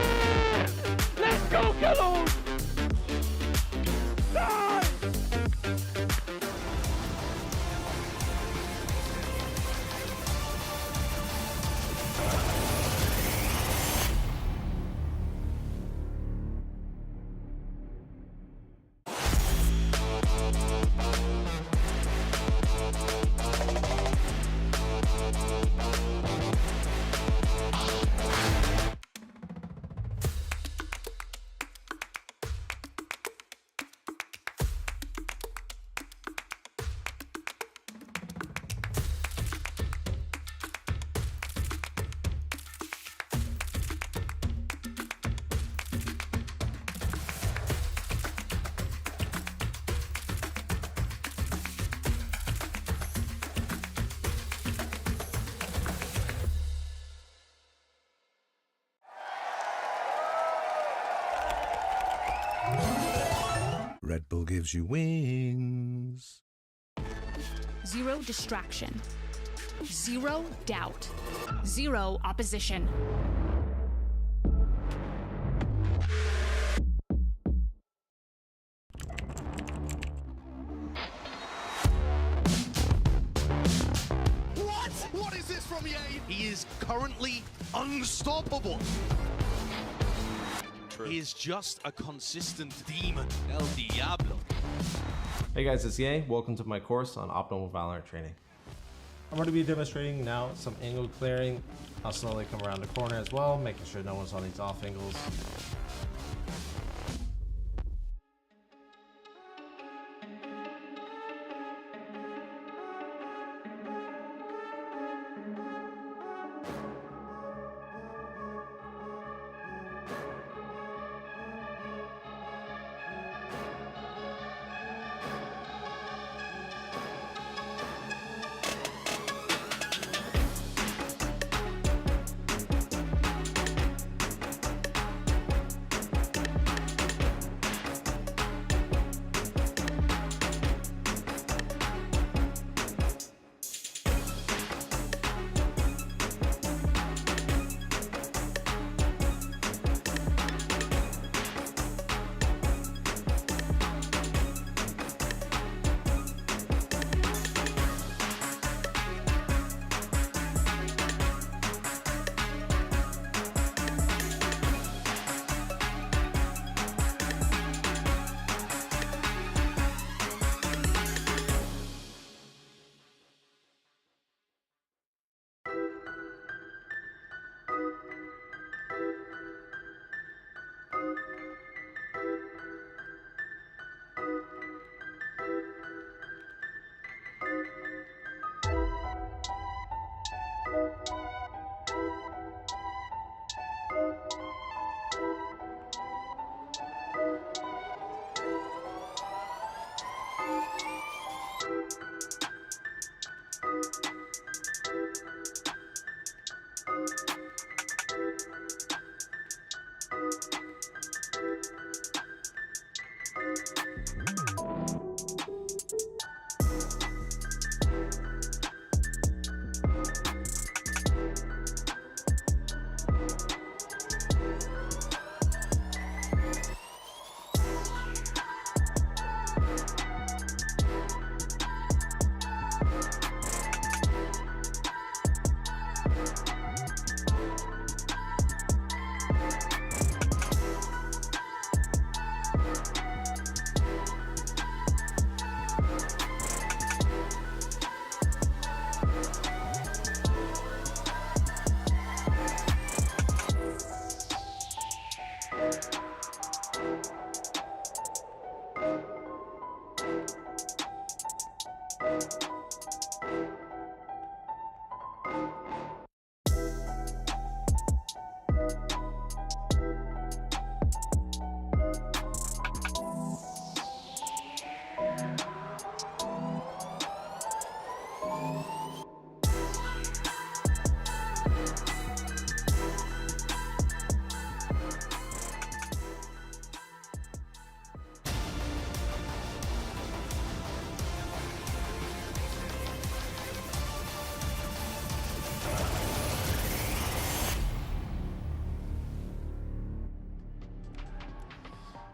Red Bull gives you wings. Zero distraction. Zero doubt. Zero opposition. What is this from EA? He is currently unstoppable. He is just a consistent demon, El Diablo. Hey guys, it's EA. Welcome to my course on optimal VALORANT training. I'm going to be demonstrating now some angle clearing. I'll slowly come around the corner as well, making sure no one's on these off angles.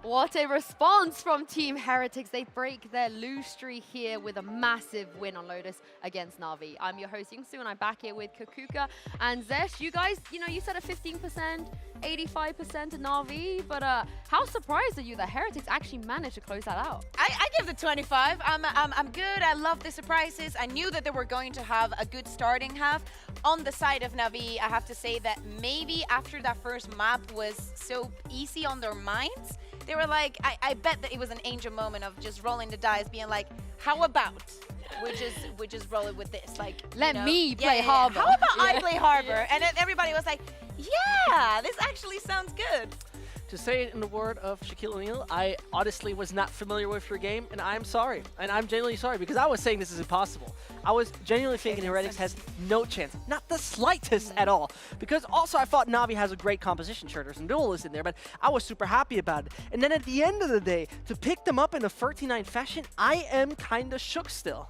What a response from Team Heretics. They break their lose streak here with a massive win on Lotus against Navi. I'm your host, Youngsu, and I'm back here with Cougar and Zesh. You guys, you said a 15%, 85% to Navi, but how surprised are you that Heretics actually managed to close that out? I give the 25. I'm good. I love the surprises. I knew that they were going to have a good starting half, on the side of Navi, I have to say that maybe after that first map was so easy on their minds, they were like, I bet that it was an Angel moment of just rolling the dice, being like, how about we just roll it with this? Like, let me play Harbor. How about I play Harbor? And then everybody was like, yeah, this actually sounds good. To say it in the word of Shaquille O'Neal, I honestly was not familiar with your game, and I'm sorry. And I'm genuinely sorry, because I was saying this is impossible. I was genuinely thinking Heretics has no chance, not the slightest at all. Because also I thought Navi has a great composition. Sure, there's some duelists in there, but I was super happy about it. And then at the end of the day, to pick them up in a 39 fashion, I am kind of shook still.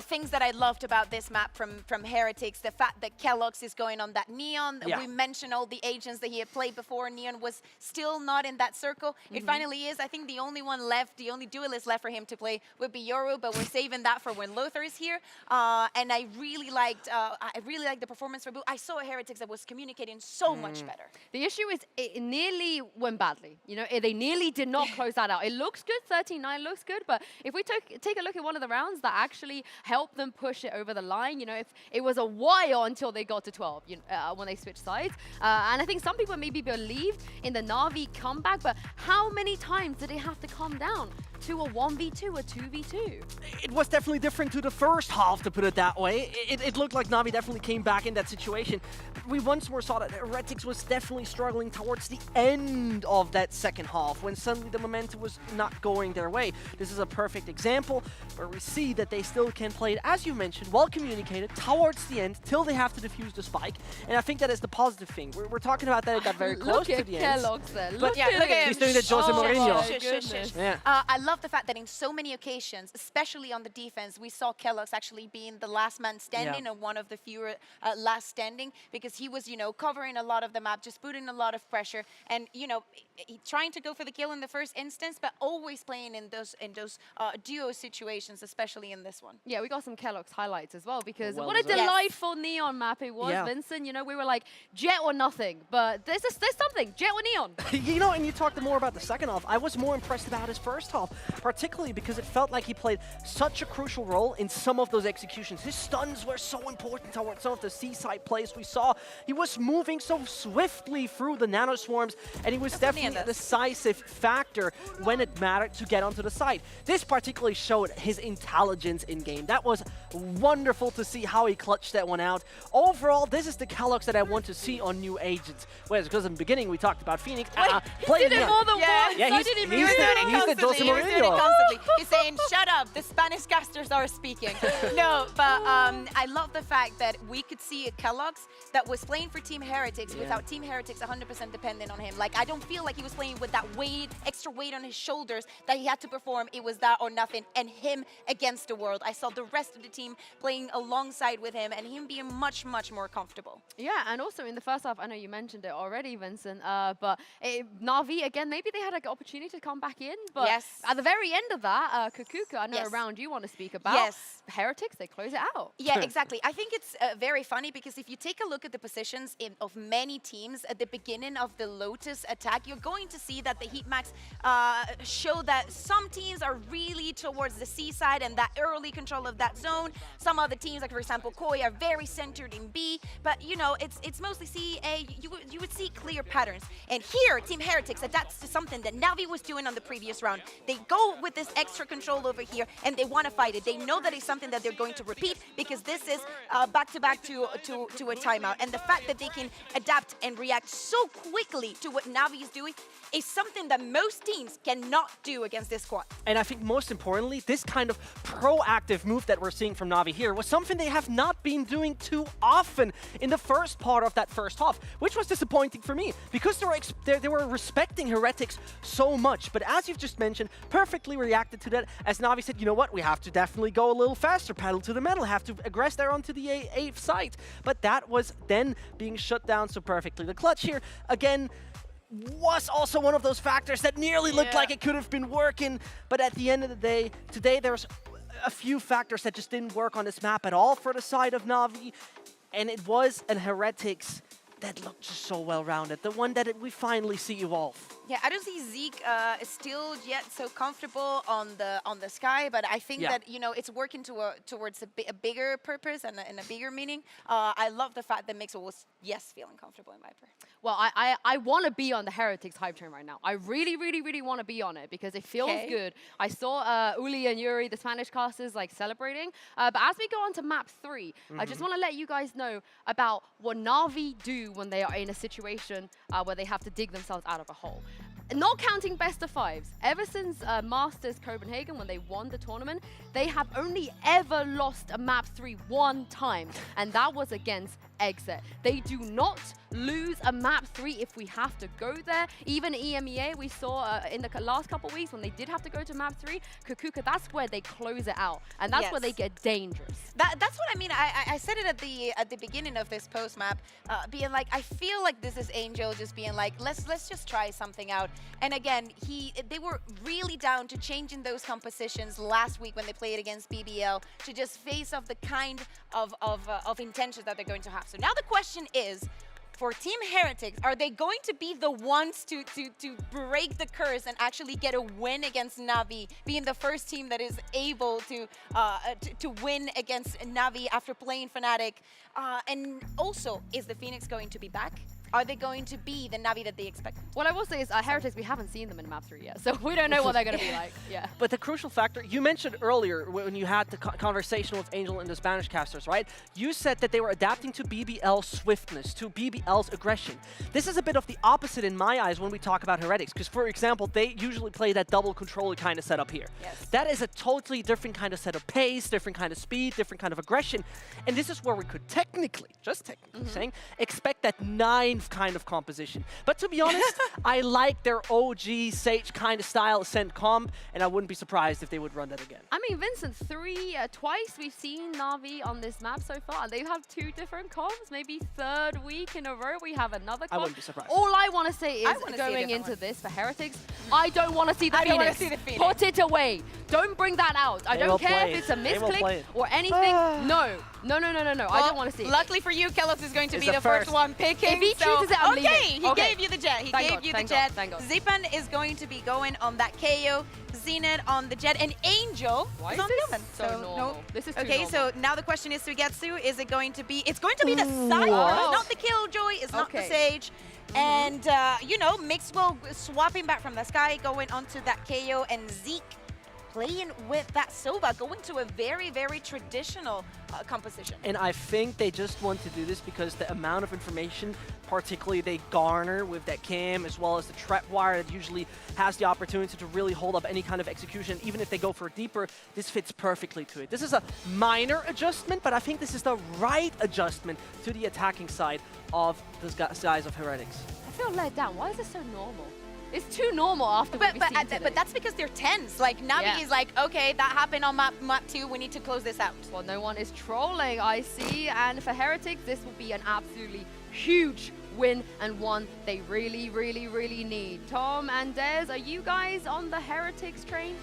Things that I loved about this map from Heretics, the fact that Kellogg's is going on that Neon. Yeah. We mentioned all the agents that he had played before. Neon was still not in that circle. It finally is. I think the only one left, the only duelist left for him to play would be Yoru, but we're saving that for when Lothar is here. And I really liked the performance for Boo. I saw a Heretics that was communicating so much better. The issue is it nearly went badly. You know, they nearly did not close that out. It looks good, 13-9 looks good, but if we take a look at one of the rounds that actually help them push it over the line. You know, if it was a while until they got to 12, when they switched sides. And I think some people maybe believed in the Navi comeback, but how many times did it have to come down to a 1v2, a 2v2? It was definitely different to the first half, to put it that way. It looked like Navi definitely came back in that situation. We once more saw that Heretics was definitely struggling towards the end of that second half, when suddenly the momentum was not going their way. This is a perfect example where we see that they still can play it, as you mentioned, well communicated towards the end till they have to defuse the spike. And I think that is the positive thing. We're talking about that it got very close to the end. Kellogg's there. Look at him. He's doing the Jose Mourinho. Yeah. I love the fact that in so many occasions, especially on the defense, we saw Kellogg's actually being the last man standing and one of the fewer last standing, because he was, covering a lot of the map, just putting a lot of pressure, and trying to go for the kill in the first instance, but always playing in those duo situations, especially in this one. Yeah, we got some Kellogg's highlights as well, because Well what a deserved. delightful Neon map it was, Vincent. We were like, Jet or nothing, but there's something, Jet or Neon. And you talked more about the second half. I was more impressed about his first half, particularly because it felt like he played such a crucial role in some of those executions. His stuns were so important towards some of the seaside plays we saw. He was moving so swiftly through the nano swarms, and he was definitely a decisive factor when it mattered to get onto the side. This particularly showed his intelligence in game. That was wonderful to see how he clutched that one out. Overall, this is the Kellogg's that I want to see on new agents. Whereas, because in the beginning we talked about Phoenix. He did it more than once. Yeah, I didn't even he's the Jose Mourinho. He's saying, shut up, the Spanish casters are speaking. No, but I love the fact that we could see a Kellogg's that was playing for Team Heretics without Team Heretics 100% dependent on him. Like, I don't feel like he was playing with that extra weight on his shoulders that he had to perform. It was that or nothing, and him against the world. I saw the rest of the team playing alongside with him, and him being much, much more comfortable. Yeah, and also in the first half, I know you mentioned it already, Vincent, but Navi, again, maybe they had an opportunity to come back in, but at the very end of that, Kukuka, I know a round you want to speak about, Heretics, they close it out. Yeah, exactly. I think it's very funny, because if you take a look at the positions of many teams at the beginning of the Lotus attack, you're going to see that the heatmaps show that some teams are really towards the C side and that early control of that zone. Some other teams, like for example Koi, are very centered in B, but it's mostly C, A. You would see clear patterns. And here, Team Heretics adapts to something that Navi was doing on the previous round. They go with this extra control over here, and they want to fight it. They know that it's something that they're going to repeat, because this is back-to-back to a timeout. And the fact that they can adapt and react so quickly to what Navi is doing is something that most teams cannot do against this squad. And I think most importantly, this kind of proactive move that we're seeing from Navi here was something they have not been doing too often in the first part of that first half, which was disappointing for me, because they were respecting Heretics so much. But as you've just mentioned, perfectly reacted to that, as Navi said, you know what, we have to definitely go a little faster, pedal to the metal, have to aggress there onto the A site. But that was then being shut down so perfectly. The clutch here, again, was also one of those factors that nearly looked like it could have been working, but at the end of the day, today there's a few factors that just didn't work on this map at all for the side of Navi, and it was an Heretics that looked just so well-rounded, the one that we finally see evolve. Yeah, I don't see Zeke still yet so comfortable on the sky, but I think that it's working towards a bigger purpose and a bigger meaning. I love the fact that Mixwell was feeling comfortable in Viper. Well, I want to be on the Heretics hype train right now. I really, really, really want to be on it because it feels good. I saw Uli and Yuri, the Spanish casters, like celebrating. But as we go on to map 3, I just want to let you guys know about what Navi do when they are in a situation where they have to dig themselves out of a hole. Not counting best of 5s, ever since Masters Copenhagen, when they won the tournament, they have only ever lost a map 3 one time, and that was against Exit. They do not lose a map 3 if we have to go there. Even EMEA, we saw in the last couple of weeks when they did have to go to map 3, Cougar, that's where they close it out, and that's where they get dangerous. That's what I mean. I said it at the beginning of this post map, being like, I feel like this is Angel just being like, let's just try something out. And again, they were really down to changing those compositions last week when they played against BBL to just face off the kind of intentions that they're going to have. So now the question is, for Team Heretics, are they going to be the ones to break the curse and actually get a win against Navi, being the first team that is able to win against Navi after playing Fnatic? And also, is the Phoenix going to be back? Are they going to be the Navi that they expect? What I will say is Heretics, we haven't seen them in map 3 yet, so we don't know what they're going to be like. Yeah. But the crucial factor, you mentioned earlier when you had the conversation with Angel and the Spanish casters, right? You said that they were adapting to BBL's swiftness, to BBL's aggression. This is a bit of the opposite in my eyes when we talk about Heretics, because for example, they usually play that double controller kind of setup here. Yes. That is a totally different kind of set of pace, different kind of speed, different kind of aggression. And this is where we could technically, just technically saying, expect that 9th kind of composition. But to be honest, I like their OG Sage kind of style Ascent comp, and I wouldn't be surprised if they would run that again. I mean, Vincent, twice we've seen Navi on this map so far, and they've had 2 different comps. Maybe 3rd week in a row we have another comp. I wouldn't be surprised. All I want to say is, going into this for Heretics, I don't want to see the Phoenix. Put it away. Don't bring that out. I don't care if it's a misclick or anything. No. Well, I don't want to see it. Luckily for you, Kelos is going to be the first one picking. If he chooses it, I'm leaving. He gave you the jet. He gave you the jet. Zipan is going to be going on that KO. Zenith on the jet, and Angel is on the so normal. This is too okay, normal. so now the question is, Suigetsu, is it going to be, it's going to be the Cypher, not the Killjoy, it's not the Sage. And, Mixwell swapping back from the sky, going onto that KO, and Zeke playing with that Sova, going to a very, very traditional composition. And I think they just want to do this because the amount of information, particularly they garner with that cam, as well as the trapwire that usually has the opportunity to really hold up any kind of execution. Even if they go for deeper, this fits perfectly to it. This is a minor adjustment, but I think this is the right adjustment to the attacking side of the guys of Heretics. I feel let down. Why is it so normal? It's too normal after what we've seen today. But that's because they're tense. Like, Navi is like, okay, that happened on map 2, we need to close this out. Well, no one is trolling, I see. And for Heretics, this will be an absolutely huge win, and one they really, really, really need. Tom and Des, are you guys on the Heretics train?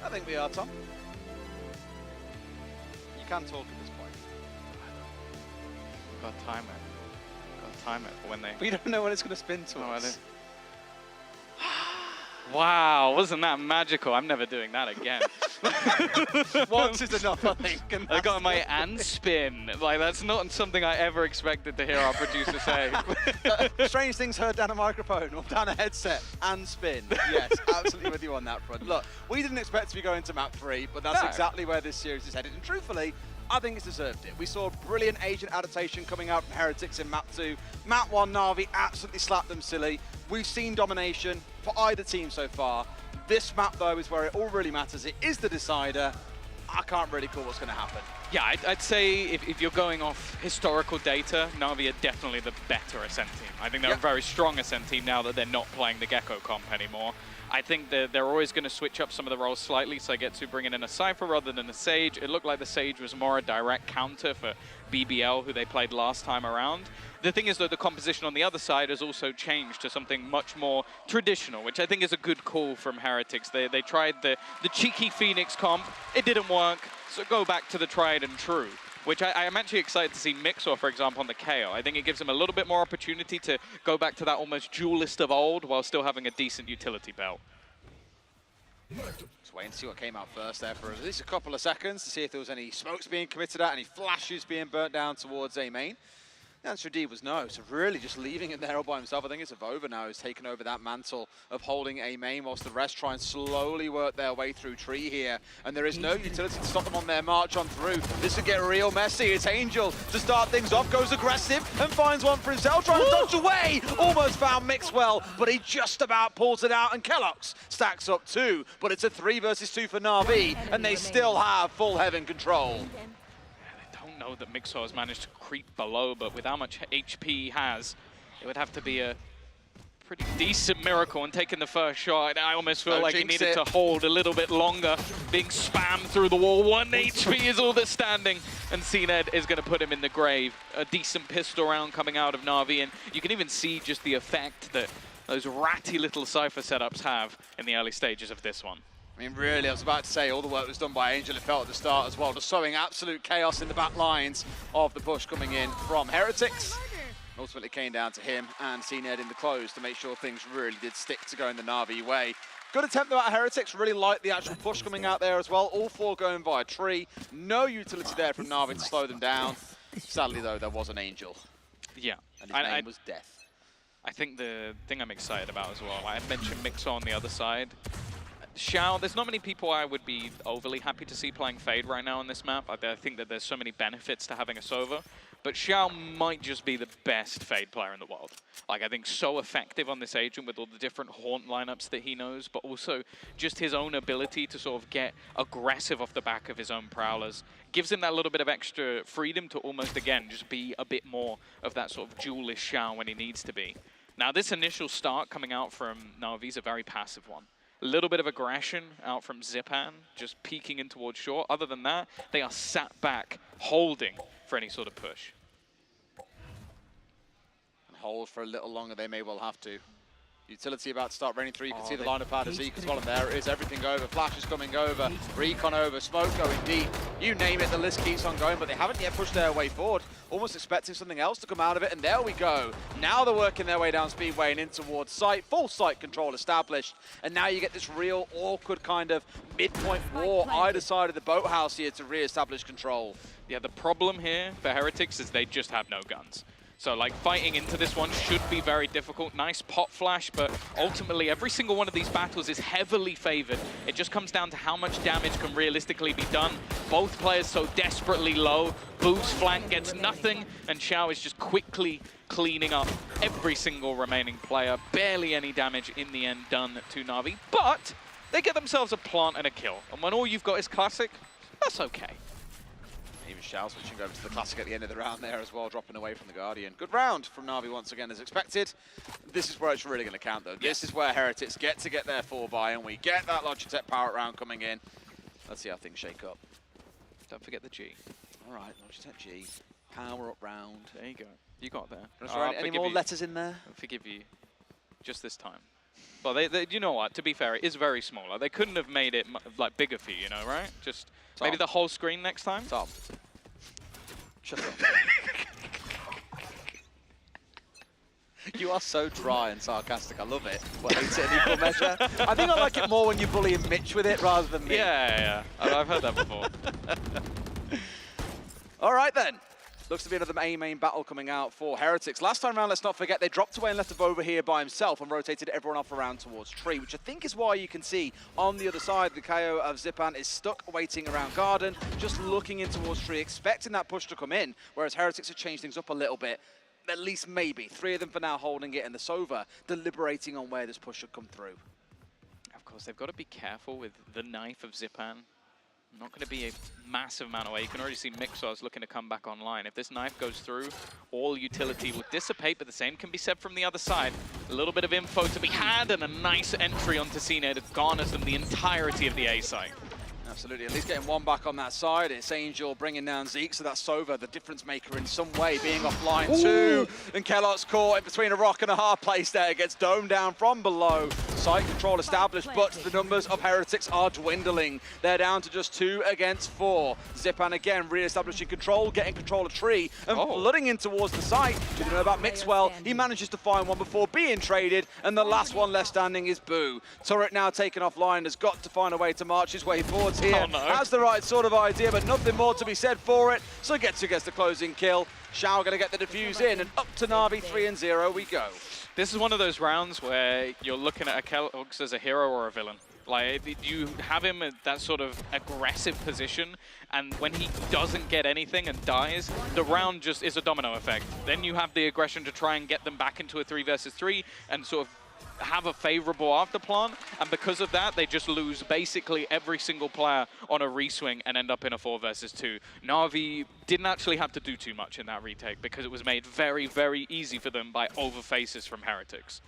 I think we are, Tom. You can talk at this point. Got to time it. Time it for when they... We don't know when it's going to spin to us. Wow, wasn't that magical? I'm never doing that again. Once is enough, I think. I got my and spin. Like, that's not something I ever expected to hear our producer say. Strange things heard down a microphone or down a headset. And spin. Yes, absolutely with you on that front. Look, we didn't expect to be going to map 3, but that's exactly where this series is headed. And truthfully, I think it's deserved it. We saw a brilliant agent adaptation coming out from Heretics in map 2. Map 1, Navi absolutely slapped them silly. We've seen domination for either team so far. This map, though, is where it all really matters. It is the decider. I can't really call what's going to happen. Yeah, I'd say if you're going off historical data, Navi are definitely the better Ascent team. I think they're a very strong Ascent team now that they're not playing the Gecko comp anymore. I think they're always going to switch up some of the roles slightly, so I get to bring in a Cypher rather than a Sage. It looked like the Sage was more a direct counter for BBL, who they played last time around. The thing is, though, the composition on the other side has also changed to something much more traditional, which I think is a good call from Heretics. They tried the cheeky Phoenix comp. It didn't work, so go back to the tried and true. which I am actually excited to see Mixor, for example, on the KO. I think it gives him a little bit more opportunity to go back to that almost duelist of old while still having a decent utility belt. Just wait and see what came out first there for at least a couple of seconds to see if there was any smokes being committed at, any flashes being burnt down towards A main. The answer indeed was no, so really just leaving him there all by himself. I think it's Avova now who's taken over that mantle of holding A main whilst the rest try and slowly work their way through tree here. And there is no utility to stop them on their march on through. This would get real messy. It's Angel to start things off, goes aggressive and finds one for himself, trying to dodge away. Almost found Mixwell, but he just about pulls it out, and Kellogg's stacks up 2, but it's a 3 versus 2 for Navi, and they still have full heaven control. Know that Mixor has managed to creep below, but with how much HP he has, it would have to be a pretty decent miracle in taking the first shot. I almost feel like he needed to hold a little bit longer, being spammed through the wall. 1 HP is all that's standing, and CNED is going to put him in the grave. A decent pistol round coming out of Navi, and you can even see just the effect that those ratty little Cypher setups have in the early stages of this one. I mean, really, I was about to say all the work was done by Angel, it felt at the start as well, just sowing absolute chaos in the back lines of the push coming in from Heretics. Ultimately came down to him and CNED in the close to make sure things really did stick to going the Navi way. Good attempt though at Heretics, really liked the actual push coming out there as well. All 4 going via tree. No utility there from Navi to slow them down. Sadly though, there was an Angel. Yeah. And his name was Death. I think the thing I'm excited about as well, I mentioned Mixer on the other side. Xiao, there's not many people I would be overly happy to see playing Fade right now on this map. I think that there's so many benefits to having a Sova. But Xiao might just be the best Fade player in the world. Like, I think so effective on this agent with all the different haunt lineups that he knows, but also just his own ability to sort of get aggressive off the back of his own prowlers. Gives him that little bit of extra freedom to almost, again, just be a bit more of that sort of duelist Xiao when he needs to be. Now, this initial start coming out from Navi is a very passive one. A little bit of aggression out from Zipan, just peeking in towards short. Other than that, they are sat back, holding for any sort of push. And hold for a little longer, they may well have to. Utility about to start raining through. You can see the line of powder Zeke as well, and there it is. Everything over. Flash is coming over. Recon over. Smoke going deep. You name it, the list keeps on going, but they haven't yet pushed their way forward. Almost expecting something else to come out of it, and there we go. Now they're working their way down Speedway and in towards site. Full site control established, and now you get this real awkward kind of midpoint war either side of the boathouse here to re-establish control. Yeah, the problem here for Heretics is they just have no guns. So, like, fighting into this one should be very difficult. Nice pot flash, but ultimately every single one of these battles is heavily favored. It just comes down to how much damage can realistically be done. Both players so desperately low. Boo's flank gets nothing, and Xiao is just quickly cleaning up every single remaining player. Barely any damage in the end done to Navi, but they get themselves a plant and a kill. And when all you've got is Classic, that's okay. Even Xiao switching over to the Classic at the end of the round there as well, dropping away from the Guardian. Good round from Navi once again as expected. This is where it's really going to count though. This is where Heretics get to get their 4-buy, and we get that Logitech power round coming in. Let's see how things shake up. Don't forget the G. All right, Logitech G. Power up round. There you go. You got there. Any more letters in there? I'll forgive you just this time. Well, you know what? To be fair, it is very small. Like, they couldn't have made it like bigger for you, know, right? Just Tom. Maybe the whole screen next time. Tom, shut up. You are so dry and sarcastic. I love it. Well, hate it in equal measure. I think I like it more when you're bullying Mitch with it rather than me. Yeah. I've heard that before. All right then. Looks to be another A-main battle coming out for Heretics. Last time around, let's not forget, they dropped away and left Avova here by himself and rotated everyone off around towards Tree, which I think is why you can see on the other side, the KO of Zipan is stuck waiting around Garden, just looking in towards Tree, expecting that push to come in, whereas Heretics have changed things up a little bit. At least maybe. 3 of them for now holding it, and the Sova deliberating on where this push should come through. Of course, they've got to be careful with the knife of Zipan. Not going to be a massive amount away. You can already see Mixor's looking to come back online. If this knife goes through, all utility will dissipate, but the same can be said from the other side. A little bit of info to be had, and a nice entry onto CNED that garners them the entirety of the A site. Absolutely, at least getting one back on that side. It's Angel bringing down Zeke, so that's Sova, the difference maker in some way, being offline too. And Kellogg's caught in between a rock and a hard place there. Gets domed down from below. site control established, but the numbers of Heretics are dwindling. They're down to just 2 against 4. Zipan again re-establishing control, getting control of Tree, and flooding in towards the site. You know about Mixwell, he manages to find one before being traded, and the last one left standing is Boo. Turret now taken offline, has got to find a way to march his way forwards here. Has the right sort of idea, but nothing more to be said for it, so Getsu gets the closing kill. Shao going to get the defuse in, and up to Navi 3-0 we go. This is one of those rounds where you're looking at a Kellogg's as a hero or a villain. Like, you have him at that sort of aggressive position, and when he doesn't get anything and dies, the round just is a domino effect. Then you have the aggression to try and get them back into a 3 versus 3 and sort of have a favorable afterplan, and because of that, they just lose basically every single player on a reswing and end up in a 4 versus 2. Navi didn't actually have to do too much in that retake because it was made very, very easy for them by overfaces from Heretics.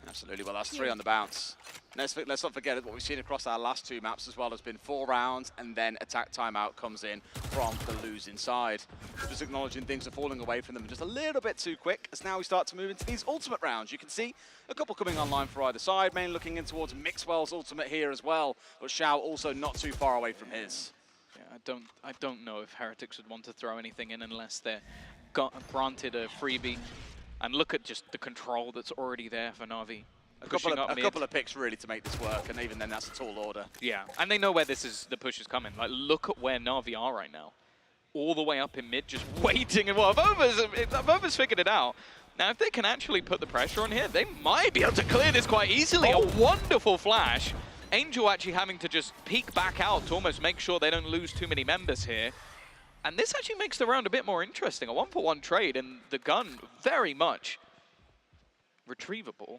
Absolutely, well that's 3 on the bounce. Let's not forget what we've seen across our last 2 maps as well has been 4 rounds and then attack timeout comes in from the losing side. Just acknowledging things are falling away from them just a little bit too quick as now we start to move into these ultimate rounds. You can see a couple coming online for either side, mainly looking in towards Mixwell's ultimate here as well, but Shao also not too far away from his. Yeah, I don't know if Heretics would want to throw anything in unless they're granted a freebie. And look at just the control that's already there for Navi. A couple of picks really to make this work, and even then that's a tall order. Yeah, and they know where the push is coming. Like, look at where Navi are right now. All the way up in mid, just waiting. And well, Vova's figured it out. Now, if they can actually put the pressure on here, they might be able to clear this quite easily. A wonderful flash. Angel actually having to just peek back out to almost make sure they don't lose too many members here. And this actually makes the round a bit more interesting. A 1-for-1 trade, and the gun very much retrievable.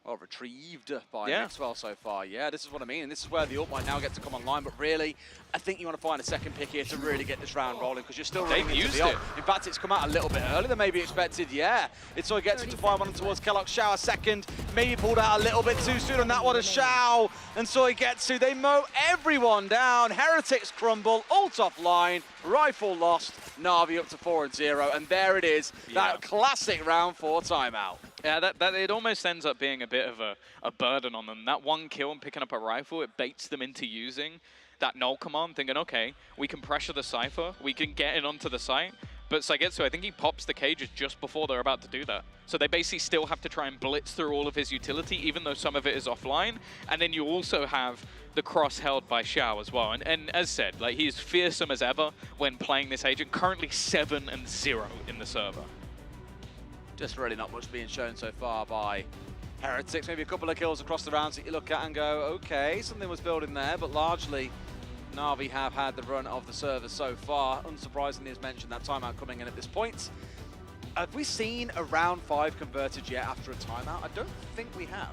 Well, retrieved by Mixwell so far. Yeah, this is what I mean. And this is where the ult might now get to come online. But really, I think you want to find a second pick here to really get this round rolling because you're still running into the ult. In fact, it's come out a little bit earlier than maybe expected. Yeah, it's so it gets to find one towards Kellogg. Shao a second, maybe pulled out a little bit too soon on that one as Shao. And so he gets to, they mow everyone down. Heretics crumble, ult offline, rifle lost, Navi up to 4-0. And there it is, that classic round 4 timeout. Yeah, that it almost ends up being a bit of a burden on them. That one kill and picking up a rifle, it baits them into using that null command, thinking, okay, we can pressure the Cypher, we can get it onto the site. But Saigetsu, I think he pops the cages just before they're about to do that. So they basically still have to try and blitz through all of his utility, even though some of it is offline. And then you also have the cross held by Xiao as well. And as said, like, he's fearsome as ever when playing this agent, currently 7-0 in the server. Just really not much being shown so far by Heretics. Maybe a couple of kills across the rounds that you look at and go, okay, something was building there, but largely Navi have had the run of the server so far. Unsurprisingly, as mentioned, that timeout coming in at this point. Have we seen a round 5 converted yet after a timeout? I don't think we have.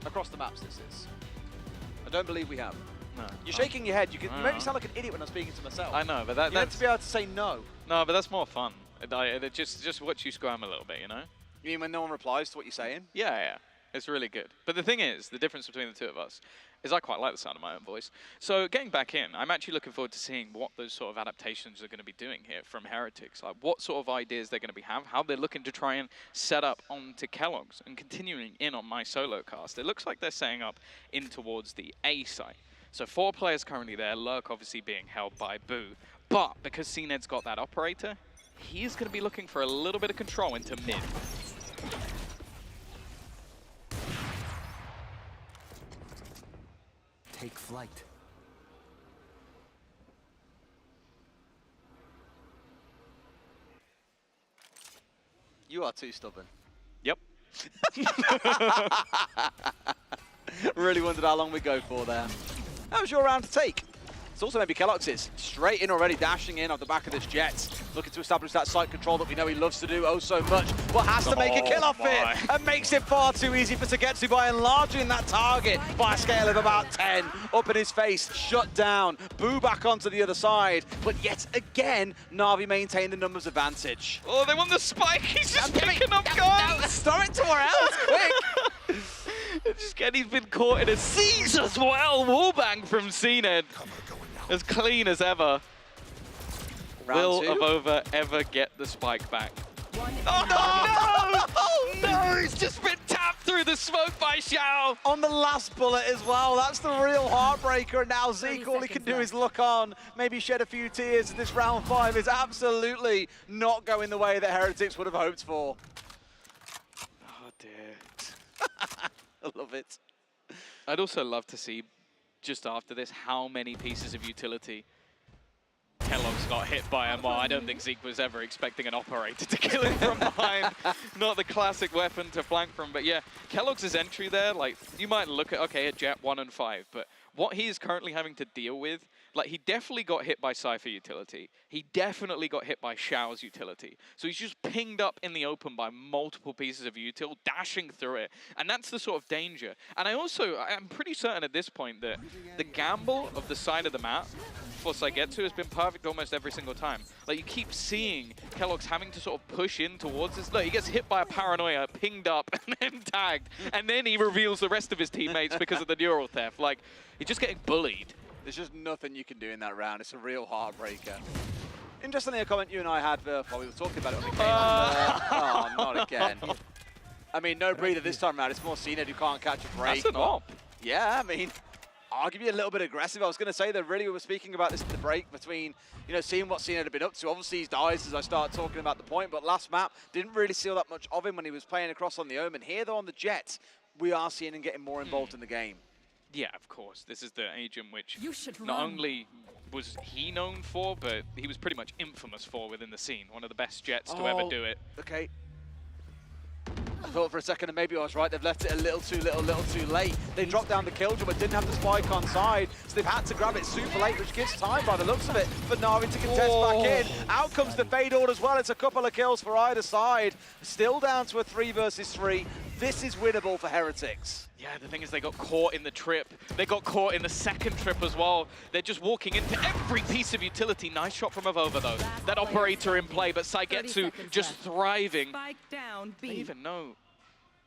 Across the maps, this is. I don't believe we have. No. You're shaking your head. You make me sound like an idiot when I'm speaking to myself. I know, but that's... You have to be able to say no. No, but that's more fun. Just watch you scram a little bit, you know? You mean when no one replies to what you're saying? Yeah. It's really good. But the thing is, the difference between the two of us is I quite like the sound of my own voice. So getting back in, I'm actually looking forward to seeing what those sort of adaptations are going to be doing here from Heretics. Like what sort of ideas they're going to have, how they're looking to try and set up onto Kellogg's and continuing in on my solo cast. It looks like they're setting up in towards the A site. So 4 players currently there, Lurk obviously being held by Boo. But because CNED's got that operator, he's going to be looking for a little bit of control into mid. Take flight. You are too stubborn. Yep. Really wondered how long we go for there. That was your round to take. It's also maybe Kellogg's straight in already, dashing in off the back of this jet. Looking to establish that site control that we know he loves to do oh so much, but has to make a kill off it, and makes it far too easy for Saigetsu by enlarging that target by a scale of about 10. Up in his face, shut down. Boo back onto the other side, but yet again, Navi maintain the numbers advantage. Oh, they want the spike. He's just picking up guns. Throw it somewhere else, quick. Just getting, he's been caught in a seize as well. Wallbang from CNED. As clean as ever. Will Avova ever get the spike back? Oh no! Oh no! He's just been tapped zapped through the smoke by Xiao. On the last bullet as well. That's the real heartbreaker. And now Zeke, all he can do is look on, maybe shed a few tears. This round 5 is absolutely not going the way that Heretics would have hoped for. Oh, dear. I love it. I'd also love to see, just after this, how many pieces of utility Kellogg's got hit by him. Well, I don't think Zeke was ever expecting an operator to kill him from behind. Not the classic weapon to flank from. But yeah, Kellogg's entry there, like, you might look at, okay, a Jet 1 and 5, but what he is currently having to deal with, like, he definitely got hit by Cypher utility. He definitely got hit by Xiao's utility. So he's just pinged up in the open by multiple pieces of util, dashing through it. And that's the sort of danger. And I'm pretty certain at this point that the gamble of the side of the map for Saigetsu has been perfect almost every single time. Like, you keep seeing Kellogg's having to sort of push in towards this. Look, he gets hit by a paranoia, pinged up, and then tagged. And then he reveals the rest of his teammates because of the neural theft. Like, he's just getting bullied. There's just nothing you can do in that round. It's a real heartbreaker. Interestingly, a comment you and I had while we were talking about it on the game. Oh, not again. I mean, no breather this time around. It's more CNED who can't catch a break. That's an op. Yeah, I mean, I'll give you a little bit aggressive. I was going to say that really we were speaking about this in the break between, you know, seeing what CNED had been up to. Obviously, he dies as I start talking about the point, but last map didn't really see all that much of him when he was playing across on the Omen. Here, though, on the Jet, we are seeing him getting more involved in the game. Yeah, of course. This is the agent which not only was he known for, but he was pretty much infamous for within the scene. One of the best Jets to ever do it. Okay. I thought for a second that maybe I was right. They've left it a little too late. They dropped down the Killjoy but didn't have the spike on side, so they've had to grab it super late, which gives time by the looks of it for Navi to contest back in. Out comes the Fade Orb as well. It's a couple of kills for either side. Still down to a 3 versus 3. This is winnable for Heretics. Yeah, the thing is they got caught in the trip. They got caught in the second trip as well. They're just walking into every piece of utility. Nice shot from Avova though. That operator in play, but Saigetsu just thriving. Spike down, B. They even know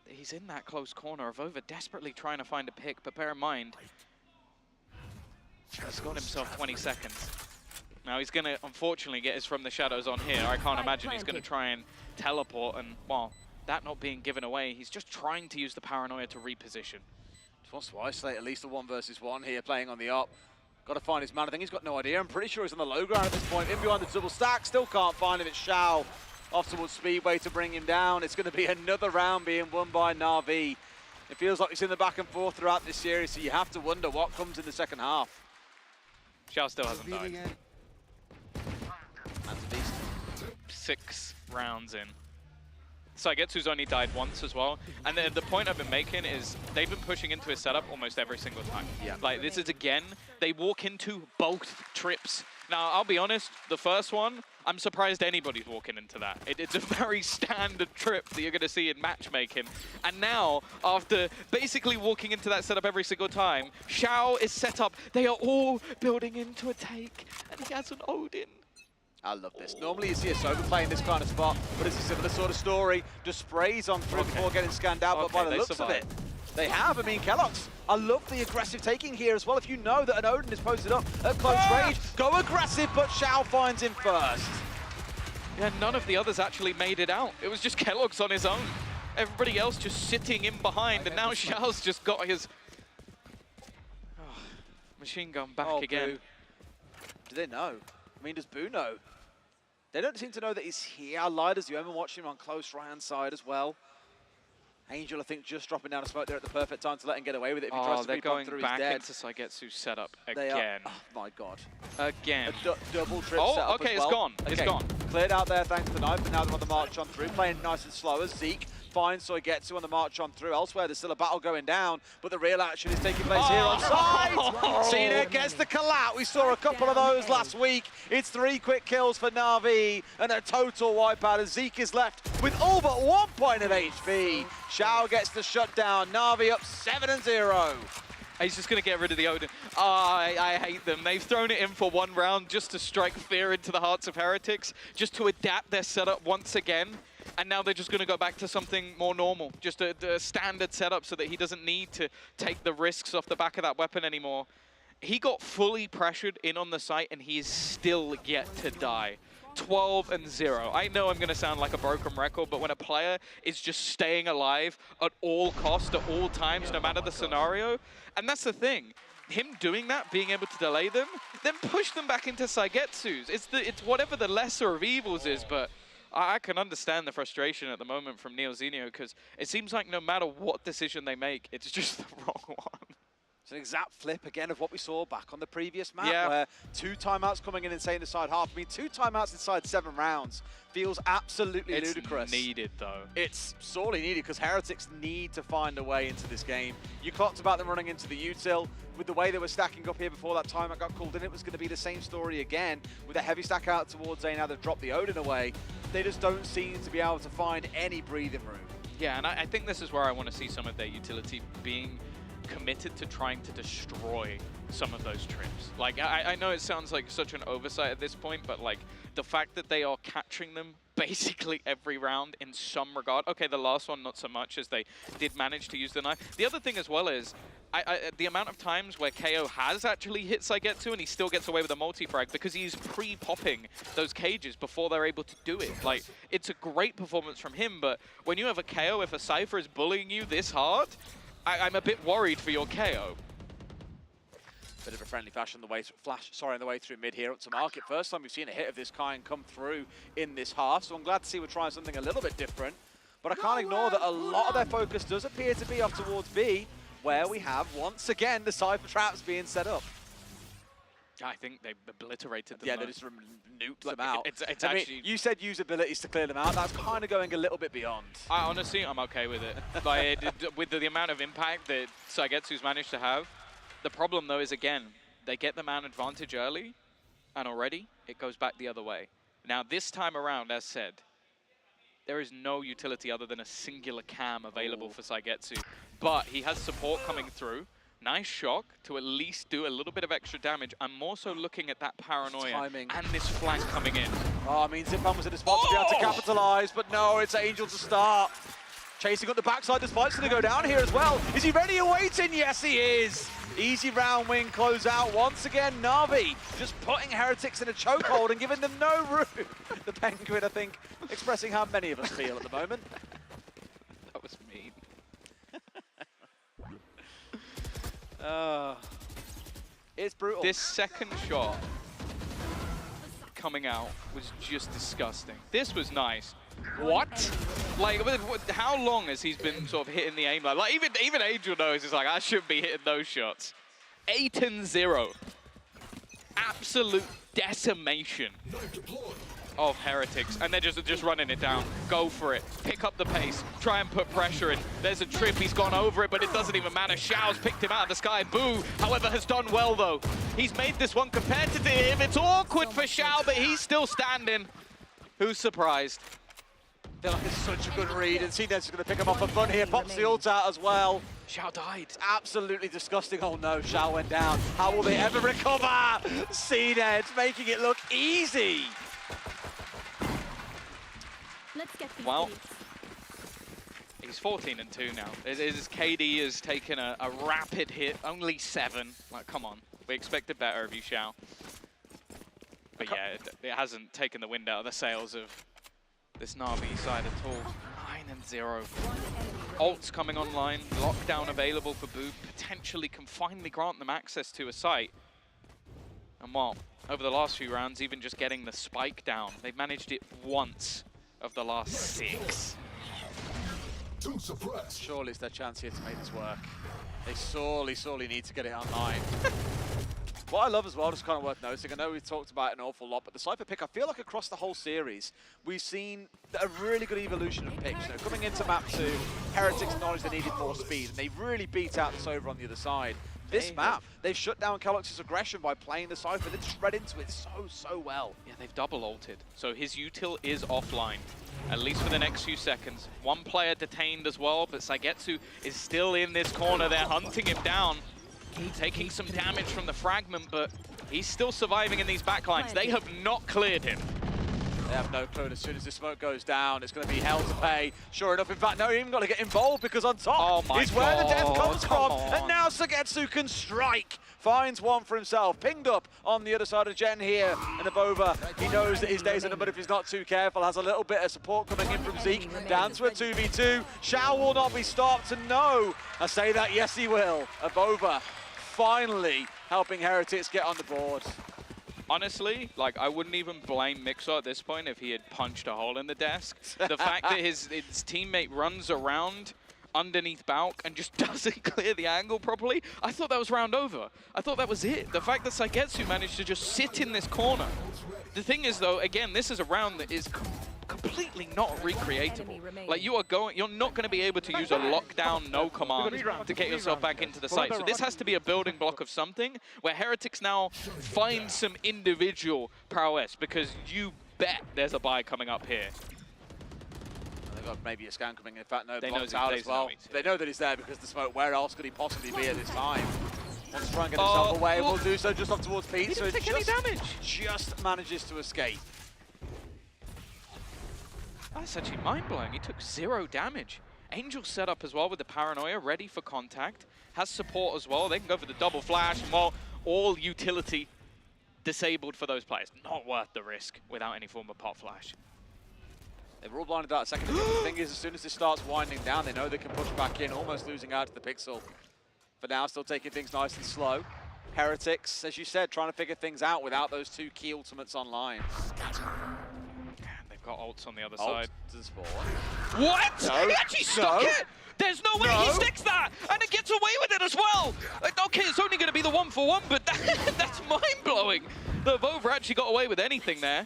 that he's in that close corner. Avova desperately trying to find a pick, but bear in mind, he's got himself 20 seconds. Now he's gonna unfortunately get his From the Shadows on here. I can't imagine he's gonna try and teleport, and well, that not being given away, he's just trying to use the paranoia to reposition. Just wants to isolate at least a 1 versus 1 here, playing on the up. Got to find his man. I think he's got no idea. I'm pretty sure he's on the low ground at this point. In behind the double stack, still can't find him. It's Xiao off towards Speedway to bring him down. It's going to be another round being won by Navi. It feels like it's in the back and forth throughout this series, so you have to wonder what comes in the second half. Xiao still hasn't died. Man's a beast. 6 rounds in. Saigetsu's only died once as well. And the point I've been making is they've been pushing into his setup almost every single time. Yeah. Like, this is, again, they walk into both trips. Now, I'll be honest, the first one, I'm surprised anybody's walking into that. It's a very standard trip that you're going to see in matchmaking. And now, after basically walking into that setup every single time, Xiao is set up. They are all building into a take, and he has an Odin. I love this. Normally you see a Sober playing this kind of spot, but it's a similar sort of story. Just sprays on through before getting scanned out, but by the looks of it, they have. I mean, Kellogg's, I love the aggressive taking here as well. If you know that an Odin is posted up at close range, go aggressive, but Xiao finds him first. Yeah, none of the others actually made it out. It was just Kellogg's on his own. Everybody else just sitting in behind, and now Xiao's just got his machine gun back again. Boo. Do they know? I mean, does Boo know? They don't seem to know that he's here. I lied as you ever watched him on close right-hand side as well. Angel, I think, just dropping down a smoke there at the perfect time to let him get away with it. If he tries to they're going through, back he's dead. into Saigetsu's setup again. Oh my god. Again. A double trip Oh, setup okay, as well. it's gone. Okay. It's gone. Cleared out there thanks to the knife, but now they're on the march on through, playing nice and slow as Zeke finds Saigetsu on the march on through. Elsewhere, there's still a battle going down, but the real action is taking place here on side. Cena gets the call out. We saw a couple of those last week. It's 3 quick kills for Navi and a total wipeout as Zeke is left with all but 1 point of HP. Xiao gets the shutdown. Navi up 7-0. He's just going to get rid of the Odin. I hate them. They've thrown it in for 1 round just to strike fear into the hearts of Heretics, just to adapt their setup once again. And now they're just going to go back to something more normal, just a standard setup so that he doesn't need to take the risks off the back of that weapon anymore. He got fully pressured in on the site, and he is still yet to die 12-0. I know I'm going to sound like a broken record, but when a player is just staying alive at all costs, at all times, no matter the scenario, and that's the thing. Him doing that, being able to delay them, then push them back into Saigetsu's. It's whatever the lesser of evils is, but I can understand the frustration at the moment from NeoZenio, because it seems like no matter what decision they make, it's just the wrong one. It's an exact flip again of what we saw back on the previous map, where 2 timeouts coming in insane inside half. I mean, 2 timeouts inside 7 rounds feels absolutely ludicrous. It's needed, though. It's sorely needed, because Heretics need to find a way into this game. You talked about them running into the util. With the way they were stacking up here before that timeout got called in, it was going to be the same story again. With a heavy stack out towards A, now they've dropped the Odin away. They just don't seem to be able to find any breathing room. Yeah, and I think this is where I want to see some of their utility being committed to trying to destroy some of those trips. Like, I know it sounds like such an oversight at this point, but like the fact that they are catching them basically every round in some regard. Okay, the last one not so much, as they did manage to use the knife. The other thing as well is the amount of times where KO has actually hit Saigetsu and he still gets away with a multi-frag because he's pre-popping those cages before they're able to do it. Like, it's a great performance from him, but when you have a KO, if a Cypher is bullying you this hard, I'm a bit worried for your KO. Bit of a friendly fashion on the way through mid here up to market. First time we've seen a hit of this kind come through in this half, so I'm glad to see we're trying something a little bit different. But I can't ignore that a lot of their focus does appear to be off towards B, where we have, once again, the Cypher traps being set up. I think they obliterated them. Yeah, though. they just nuked them out. It's I mean, actually... you said use abilities to clear them out. That's kind of going a little bit beyond. Honestly, I'm okay with it. Like, with the amount of impact that Saigetsu's managed to have. The problem, though, is, again, they get the man advantage early, and already it goes back the other way. Now, this time around, as said, there is no utility other than a singular cam available for Saigetsu. But he has support coming through. Nice shock to at least do a little bit of extra damage. I'm more so looking at that paranoia and this flank coming in. Oh, I mean, Zipman was in a spot to be able to capitalize, but no, it's Angel to start. Chasing up the backside, the spike's going to go down here as well. Is he ready and waiting? Yes, he is. Easy round wing close out once again. Navi just putting Heretics in a chokehold and giving them no room. The Penguin, I think, expressing how many of us feel at the moment. That was mean. It's brutal. This second shot coming out was just disgusting. This was nice. What? Like, how long has he been sort of hitting the aim line? Like, even Angel knows, it's like, I shouldn't be hitting those shots. 8-0. Absolute decimation of Heretics, and they're just running it down. Go for it. Pick up the pace. Try and put pressure in. There's a trip. He's gone over it, but it doesn't even matter. Xiao's picked him out of the sky. Boo, however, has done well, though. He's made this one competitive. It's awkward for Xiao, but he's still standing. Who's surprised? I feel like it's such a good read, and CNED's going to pick him up for fun here. Pops the ult out as well. Xiao died. It's absolutely disgusting. Oh no, Xiao went down. How will they ever recover? CNED's making it look easy. Let's get these Well, beats. he's 14-2 now. His KD has taken a rapid hit, only 7. Like, come on. We expected better of you, Xiao. But yeah, it hasn't taken the wind out of the sails of this Navi side at all. 9-0. Ults coming online, lockdown available for Boo, potentially can finally grant them access to a site. And well, over the last few rounds, even just getting the spike down, they've managed it once of the last 6. Surely it's their chance here to make this work. They sorely need to get it online. What I love as well, just kind of worth noticing, I know we've talked about it an awful lot, but the Cypher pick, I feel like across the whole series, we've seen a really good evolution of picks. You know, coming into map 2, Heretics acknowledged they needed more speed, and they really beat out the Sova on the other side. This map, they've shut down Kellogg's aggression by playing the Cypher. They've just read into it so well. Yeah, they've double ulted, so his util is offline, at least for the next few seconds. One player detained as well, but Saigetsu is still in this corner. They're hunting him down. Taking some damage from the fragment, but he's still surviving in these backlines. They have not cleared him. They have no clue, and as soon as the smoke goes down, it's going to be hell to pay. Sure enough, in fact, no, you even got to get involved, because on top is where the death comes from. And now Saigetsu can strike finds one for himself. Pinged up on the other side of Jen here. And Abova, he knows that his days are numbered if he's not too careful. Has a little bit of support coming in from Zeke. Down to a 2v2. Shao will not be stopped. And no, I say that, yes he will. Abova finally helping Heretics get on the board. Honestly, like, I wouldn't even blame Mixer at this point if he had punched a hole in the desk. The fact that his teammate runs around underneath Balk and just doesn't clear the angle properly, I thought that was round over. I thought that was it. The fact that Saigetsu managed to just sit in this corner. The thing is, though, again, this is a round that is completely not recreatable. Like, you're not going to be able to use a lockdown, no command to get yourself back into the site. So this has to be a building block of something where Heretics now find some individual prowess, because you bet there's a buy coming up here. They've got maybe a scan coming in. In fact, no, they blocked know out as well. They know that he's there because the smoke. Where else could he possibly be at this time? Wants to try and get himself away. Will do so just off towards Pete. He didn't take any damage. Just manages to escape. That's actually mind-blowing. He took 0 damage. Angel set up as well with the Paranoia, ready for contact. Has support as well. They can go for the double flash. And while all utility disabled for those players, not worth the risk without any form of pot flash. They were all blinded out a second ago. The thing is, as soon as this starts winding down, they know they can push back in, almost losing out to the Pixel. For now, still taking things nice and slow. Heretics, as you said, trying to figure things out without those 2 key ultimates online. They've got ults on the other side. To the spawn. What? No. He actually stuck it! There's no way he sticks that! And it gets away with it as well! Okay, it's only going to be the 1-for-1, but that's mind-blowing! The Vova actually got away with anything there.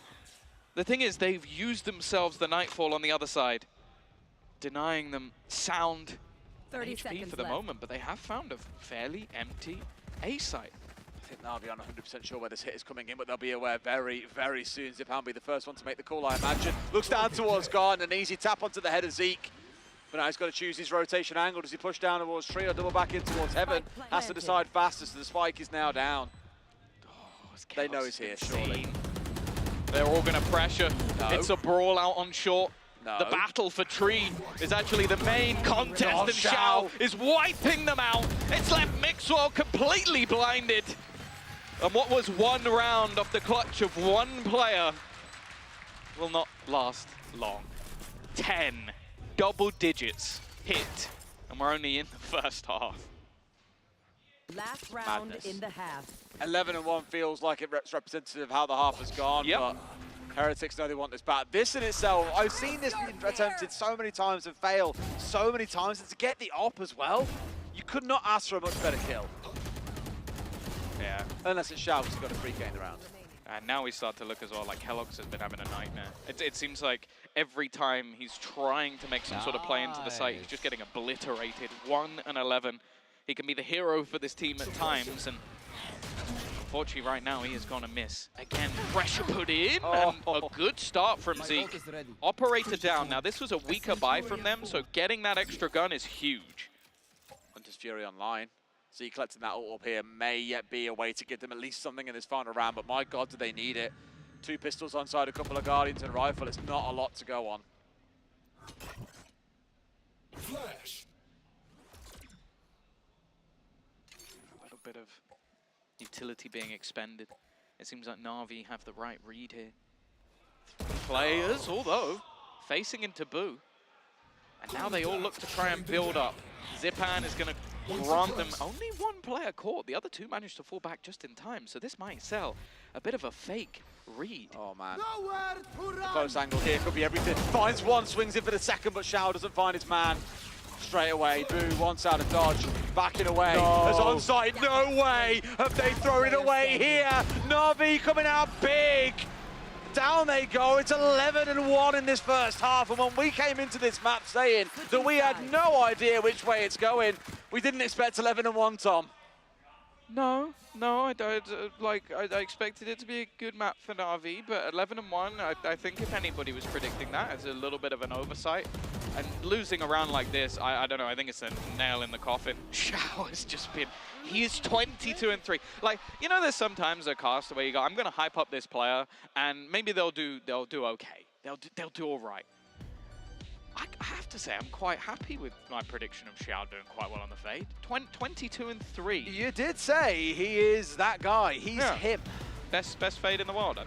The thing is, they've used themselves the Nightfall on the other side, denying them sound 30 HP seconds for the left. moment, but they have found a fairly empty A site. I think Navi aren't 100% sure where this hit is coming in, but they'll be aware very, very soon. Zipan be the first one to make the call, I imagine. Looks down towards Garden, an easy tap onto the head of Zeke. But now he's got to choose his rotation angle. Does he push down towards Tree or double back in towards Heaven? Has to decide faster, so the spike is now down. They know he's here, surely. They're all going to pressure. No. It's a brawl out on short. No. The battle for Tree is actually the main contest, and Shao is wiping them out. It's left Mixwell completely blinded. And what was one round off the clutch of one player will not last long. 10 double digits hit, and we're only in the first half. Last round Madness. in the half. 11-1 feels like it's representative of how the half has gone, but Heretics know they want this back. This in itself, I've seen this attempted so many times and fail so many times, and to get the op as well, you could not ask for a much better kill. Yeah. Unless it's Shao, who's got a free game in the round. And now we start to look as well like Kellogg's has been having a nightmare. It seems like every time he's trying to make some sort of play into the site, he's just getting obliterated. 1-11. He can be the hero for this team at times, and unfortunately right now he is going to miss. Again, pressure put in, and a good start from Zeke. Operator down. Now this was a weaker buy from them, so getting that extra gun is huge. Hunter's Fury online. Zeke collecting that ult up here may yet be a way to give them at least something in this final round, but my God, do they need it. 2 pistols on side, a couple of Guardians and a rifle. It's not a lot to go on. Flash. A little bit of utility being expended. It seems like Navi have the right read here. 3 players, although facing into Boo. And now they all look to try and build up. Zipan is going to grant them only 1 player caught. The other 2 managed to fall back just in time, so this might sell a bit of a fake read. Oh man. Close angle here, could be everything. Finds one, swings in for the second, but Shao doesn't find his man. Straight away, Boo wants out of dodge, backing away. As on site, no way have they thrown it away here. Navi coming out big. Down they go. It's 11-1 in this first half, and when we came into this map saying that we had no idea which way it's going, we didn't expect 11-1, Tom. No, I expected it to be a good map for Navi, but 11-1, I think if anybody was predicting that, it's a little bit of an oversight. And losing around like this, I don't know, I think it's a nail in the coffin. Shao has just been, he is 22-3. Like, you know, there's sometimes a cast where you go, I'm going to hype up this player, and maybe they'll do okay. They'll do all right. I have to say, I'm quite happy with my prediction of Xiao doing quite well on the fade. 22-3. You did say he is that guy. He's him. Best fade in the world.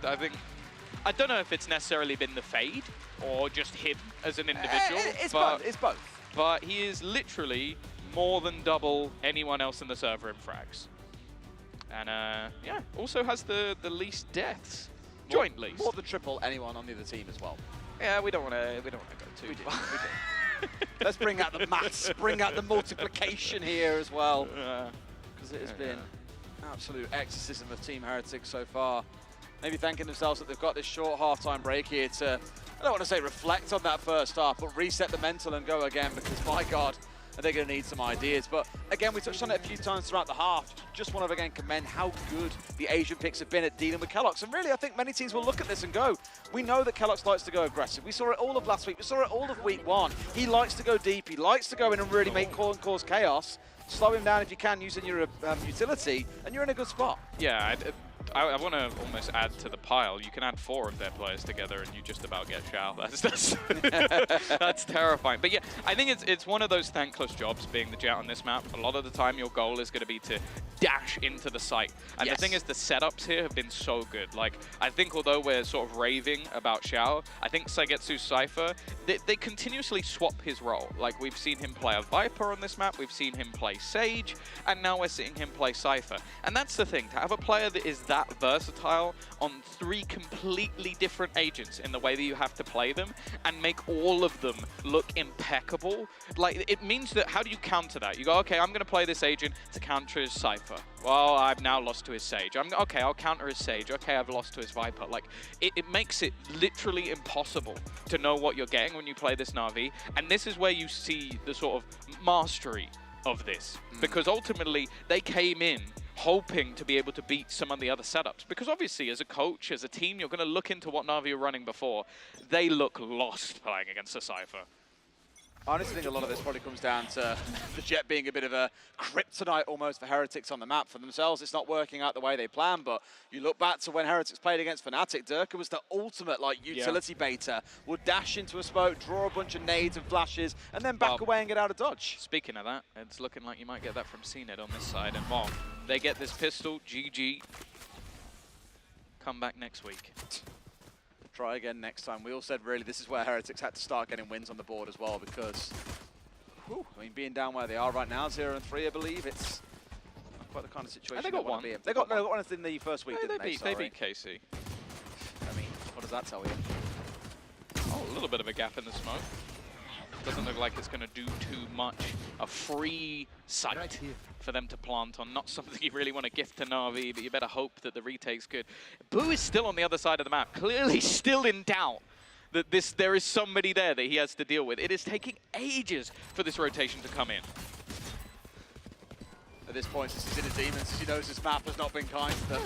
I don't know if it's necessarily been the fade or just him as an individual. It's both. It's both. But he is literally more than double anyone else in the server in frags. And yeah, also has the least deaths. Joint least. More than triple anyone on the other team as well. Yeah, we don't want to go too far. Let's bring out the maths, bring out the multiplication here as well. Because it has been absolute exorcism of Team Heretics so far. Maybe thanking themselves that they've got this short half-time break here to, I don't want to say reflect on that first half, but reset the mental and go again, because my God, are they going to need some ideas. But again, we touched on it a few times throughout the half. Just want to again commend how good the Asian picks have been at dealing with Kellogg's. And really, I think many teams will look at this and go, we know that Kellogg's likes to go aggressive. We saw it all of last week. We saw it all of week one. He likes to go deep. He likes to go in and really make cause chaos. Slow him down if you can using your utility, and you're in a good spot. Yeah, I want to almost add to the pile. You can add 4 of their players together and you just about get Xiao. That's terrifying. But yeah, I think it's one of those thankless jobs being the Jet on this map. A lot of the time your goal is going to be to dash into the site. And the thing is, the setups here have been so good. Like, I think although we're sort of raving about Xiao, I think Saigetsu Cypher, they continuously swap his role. Like, we've seen him play a Viper on this map, we've seen him play Sage, and now we're seeing him play Cypher. And that's the thing, to have a player that is that versatile on 3 completely different agents in the way that you have to play them and make all of them look impeccable. Like, it means that, how do you counter that? You go, okay, I'm going to play this agent to counter his Cypher. Well, I've now lost to his Sage. Okay, I'll counter his Sage. Okay, I've lost to his Viper. Like, it makes it literally impossible to know what you're getting when you play this Navi. And this is where you see the sort of mastery of this. Because ultimately, they came in hoping to be able to beat some of the other setups. Because obviously, as a coach, as a team, you're going to look into what Navi are running before. They look lost playing against a Cypher. I honestly think a lot of this probably comes down to the Jet being a bit of a kryptonite almost for Heretics on the map. For themselves, it's not working out the way they planned, but you look back to when Heretics played against Fnatic, Durka was the ultimate utility baiter. Would dash into a smoke, draw a bunch of nades and flashes, and then back away and get out of dodge. Speaking of that, it's looking like you might get that from CNED on this side. And well, they get this pistol, GG. Come back next week. Try again next time. We all said really this is where Heretics had to start getting wins on the board as well, because I mean, being down where they are right now, 0-3, I believe, it's not quite the kind of situation they got one. Be in. They got one in the first week, didn't they? They beat KC. I mean, what does that tell you? Oh, a little bit of a gap in the smoke. Doesn't look like it's going to do too much. A free site for them to plant on. Not something you really want to gift to Navi, but you better hope that the retake's good. Boo is still on the other side of the map, clearly still in doubt that there is somebody there that he has to deal with. It is taking ages for this rotation to come in. At this point, this is in his demons. He knows this map has not been kind to them.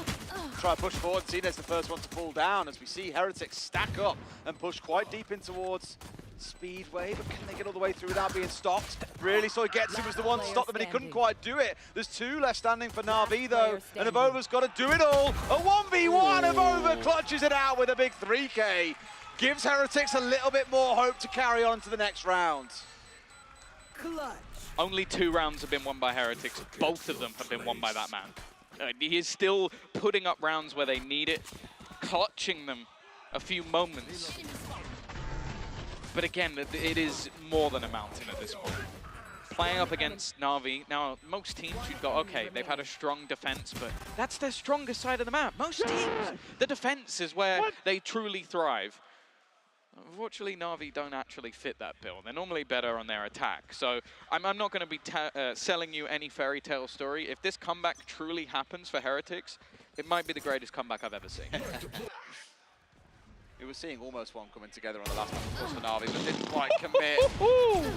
Try to push forward. CNED's the first one to fall down as we see Heretics stack up and push quite deep in towards Speedway, but can they get all the way through without being stopped? Really, so Getsu was the one to stop them, and he couldn't quite do it. There's 2 left standing for Navi, though, and Evova's got to do it all. A 1v1, Evova clutches it out with a big 3K. Gives Heretics a little bit more hope to carry on to the next round. Clutch. Only 2 rounds have been won by Heretics. Both of them have been won by that man. He is still putting up rounds where they need it, clutching them a few moments. But again, it is more than a mountain at this point. Playing up against Navi, now most teams you'd go, okay, they've had a strong defense, but that's their strongest side of the map. Most teams, the defense is where they truly thrive. Unfortunately, Navi don't actually fit that bill. They're normally better on their attack. So I'm not going to be selling you any fairy tale story. If this comeback truly happens for Heretics, it might be the greatest comeback I've ever seen. We were seeing almost one coming together on the last one, of course, for Navi, but didn't quite commit.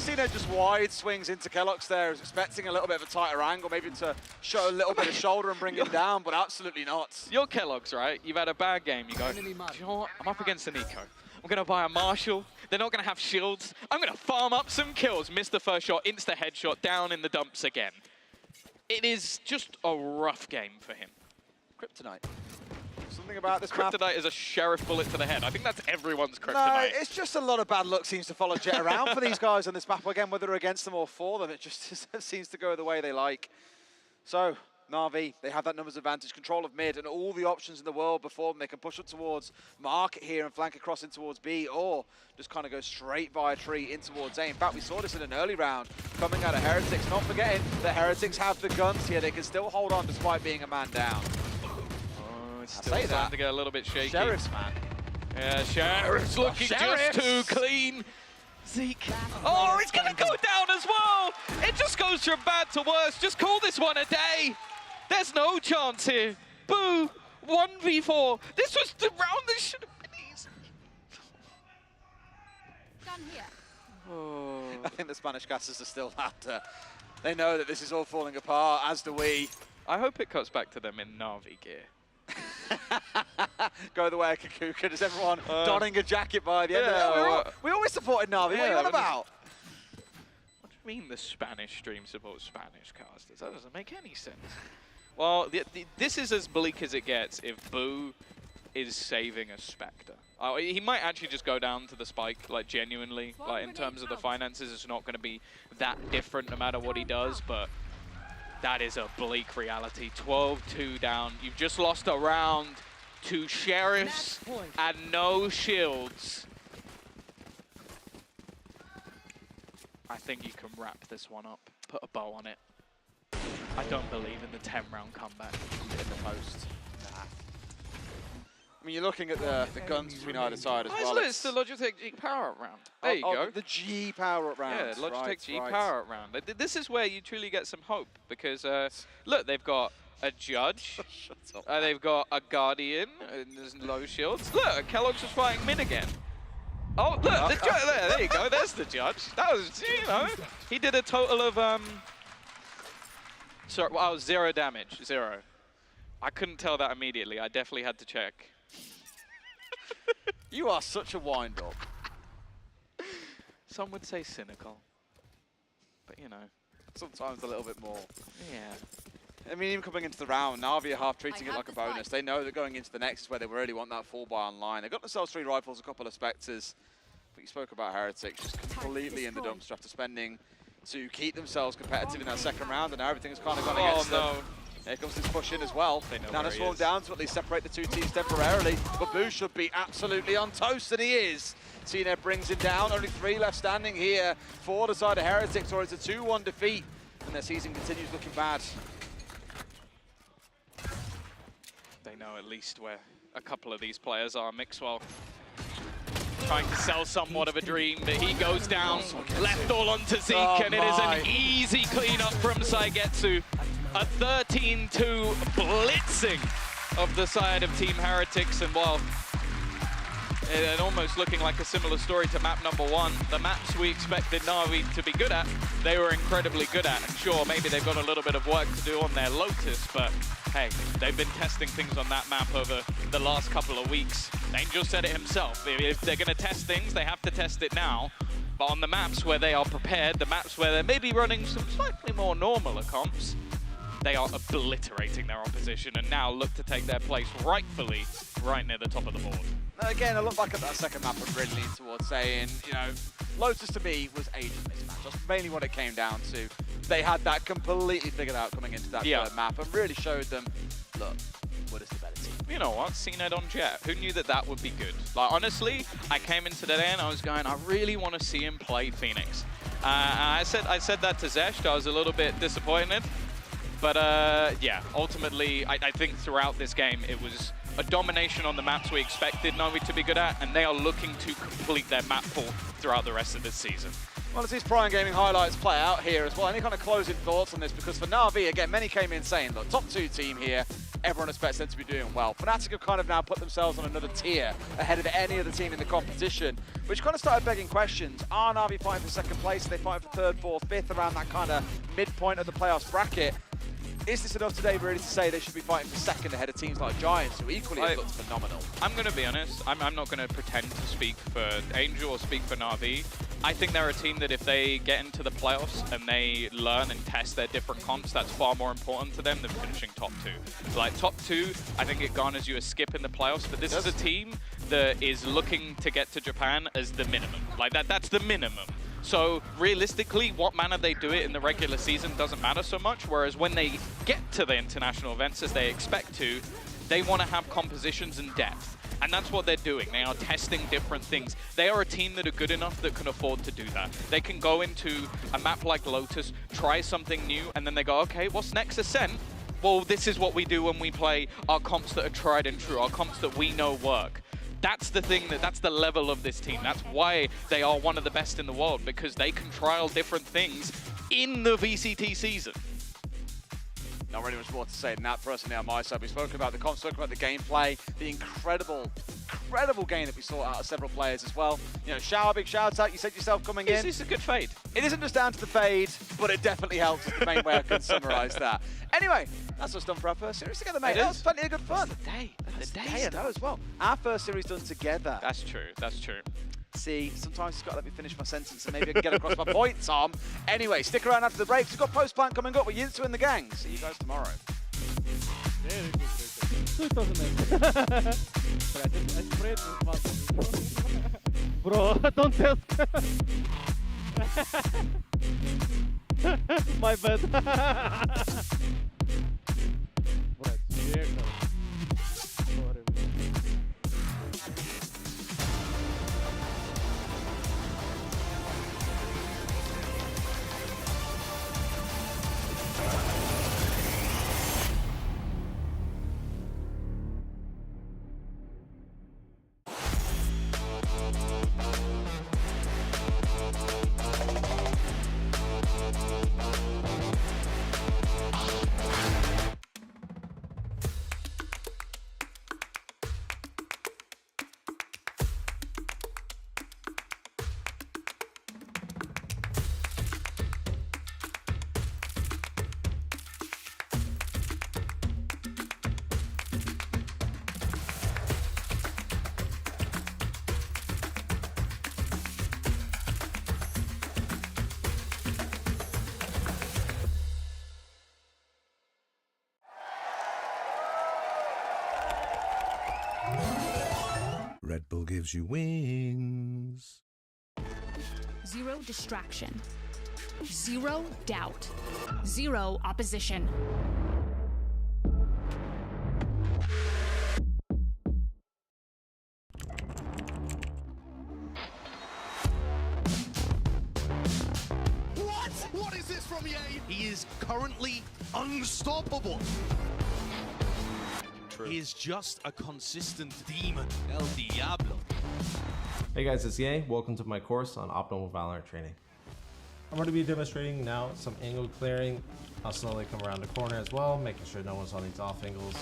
CNED just wide swings into Kellogg's there. Was expecting a little bit of a tighter angle, maybe to show a little bit of shoulder and bring him down, but absolutely not. You're Kellogg's, right? You've had a bad game. You go, do you know what? I'm up against an eco. I'm going to buy a Marshall. They're not going to have shields. I'm going to farm up some kills. Miss the first shot, insta headshot, down in the dumps again. It is just a rough game for him. Kryptonite. Something about this map. Kryptonite is a sheriff bullet to the head. I think that's everyone's kryptonite. No, it's just a lot of bad luck seems to follow Jet around for these guys on this map again, whether against them or for them. It just seems to go the way they like. So, Navi, they have that numbers advantage, control of mid, and all the options in the world before them. They can push up towards Market here and flank across in towards B, or just kind of go straight via tree in towards A. In fact, we saw this in an early round coming out of Heretics. Not forgetting, the Heretics have the guns here. They can still hold on despite being a man down. Oh, it's still starting to get a little bit shaky. Sheriff's, man. Yeah, Sheriff's looking just too clean. Zeke. Oh, it's going to go down as well. It just goes from bad to worse. Just call this one a day. There's no chance here. Boo. 1v4. This was the round that should have been easy. Done here. Oh. I think the Spanish gases are still after. They know that this is all falling apart, as do we. I hope it cuts back to them in Navi gear. Go the way of Cougar. Does everyone donning a jacket by the end of it? We always supported Navi. What are you on about? What do you mean the Spanish stream supports Spanish casters? That doesn't make any sense. Well, this is as bleak as it gets if Boo is saving a Spectre. He might actually just go down to the Spike, like genuinely. Like in terms of the finances, it's not going to be that different no matter what he does, but that is a bleak reality. 12-2 down. You've just lost a round to Sheriffs and no shields. I think you can wrap this one up, put a bow on it. I don't believe in the 10-round comeback in the post. Nah. I mean, you're looking at the guns between either side as well. It's the Logitech G power-up round. There you go. The G power-up round. Yeah, Logitech G power-up round. This is where you truly get some hope because, look, they've got a Judge, they've got a Guardian, and there's low shields. Look, Kellogg's just fighting mid again. Oh, look, the Judge, there you go, there's the Judge. That was, you know, he did a total of, sorry, well, 0 damage, 0. I couldn't tell that immediately, I definitely had to check. You are such a wind-up. Some would say cynical, but you know. Sometimes a little bit more. Yeah. I mean, even coming into the round, Navi are half treating it like a bonus. They know that going into the next is where they really want that full buy online. They've got themselves 3 rifles, a couple of Spectres. But you spoke about Heretics, just completely in the dumpster after spending to keep themselves competitive in that second round, and now everything's kind of gone against them. Here comes this push in as well. Now they're swarmed down to at least separate the 2 teams temporarily. But Boo should be absolutely on toast, and he is. Tina brings him down. Only 3 left standing here for the side of Heretics, or it's a 2-1 defeat. And their season continues looking bad. They know at least where a couple of these players are. Mixwell trying to sell somewhat of a dream, but he goes down, left all onto Zeke, and it is an easy cleanup from Saigetsu. A 13-2 blitzing of the side of Team Heretics, and well, and almost looking like a similar story to map number 1. The maps we expected Navi to be good at, they were incredibly good at. And sure, maybe they've got a little bit of work to do on their Lotus, but hey, they've been testing things on that map over the last couple of weeks. Angel said it himself. If they're going to test things, they have to test it now. But on the maps where they are prepared, the maps where they're maybe running some slightly more normal comps, they are obliterating their opposition and now look to take their place rightfully right near the top of the board. Again, I look back at that second map and really lean towards saying, you know, Lotus to me was Asian mismatch. That's mainly what it came down to. They had that completely figured out coming into that third map and really showed them, look, what is the better team? You know what? CNED on Jet. Who knew that that would be good? Like, honestly, I came into the day and I was going, I really want to see him play Phoenix. I said that to Zesh. I was a little bit disappointed. But yeah, ultimately, I think throughout this game, it was a domination on the maps we expected Navi to be good at, and they are looking to complete their map pool throughout the rest of this season. Well, as these Prime Gaming highlights play out here as well, any kind of closing thoughts on this? Because for Navi, again, many came in saying, look, top 2 team here, everyone expects them to be doing well. Fnatic have kind of now put themselves on another tier ahead of any other team in the competition, which kind of started begging questions. Are Navi fighting for second place? Are they fighting for 3rd, 4th, 5th, around that kind of midpoint of the playoffs bracket? Is this enough today really to say they should be fighting for second ahead of teams like Giants, who equally have looked phenomenal? I'm going to be honest. I'm not going to pretend to speak for Angel or speak for Navi. I think they're a team that if they get into the playoffs and they learn and test their different comps, that's far more important to them than finishing top 2. Like top 2, I think it garners you a skip in the playoffs, but this is a team that is looking to get to Japan as the minimum. Like that's the minimum. So realistically, what manner they do it in the regular season doesn't matter so much, whereas when they get to the international events as they expect to, they want to have compositions and depth. And that's what they're doing. They are testing different things. They are a team that are good enough that can afford to do that. They can go into a map like Lotus, try something new, and then they go, okay, what's next? Ascent? Well, this is what we do when we play our comps that are tried and true, our comps that we know work. That's the thing, that's the level of this team. That's why they are one of the best in the world, because they can trial different things in the VCT season. Not really much more to say than that personally on my side. We've spoken about the comps, spoken about the gameplay, the incredible game that we saw out of several players as well. You know, Shower, big shout out. You said yourself coming in. It's a good fade. It isn't just down to the fade, but it definitely helps. Is the main way I can summarize that. Anyway, that's what's done for our first series together, mate. That was plenty of good fun. That's the day. That's the day, I know as well. Our first series done together. That's true. That's true. See, sometimes you've got to let me finish my sentence and maybe I can get across my point, Tom. Anyway, stick around after the break. We've got post-plant coming up with Yinsu and the gang. See you guys tomorrow. Bro, don't tell. My bad. Red Bull gives you wings. Zero distraction. Zero doubt. Zero opposition. What is this from EA? He is currently unstoppable. He is just a consistent demon, El Diablo. Hey guys, it's EA. Welcome to my course on optimal VALORANT training. I'm going to be demonstrating now some angle clearing. I'll slowly come around the corner as well, making sure no one's on these off angles.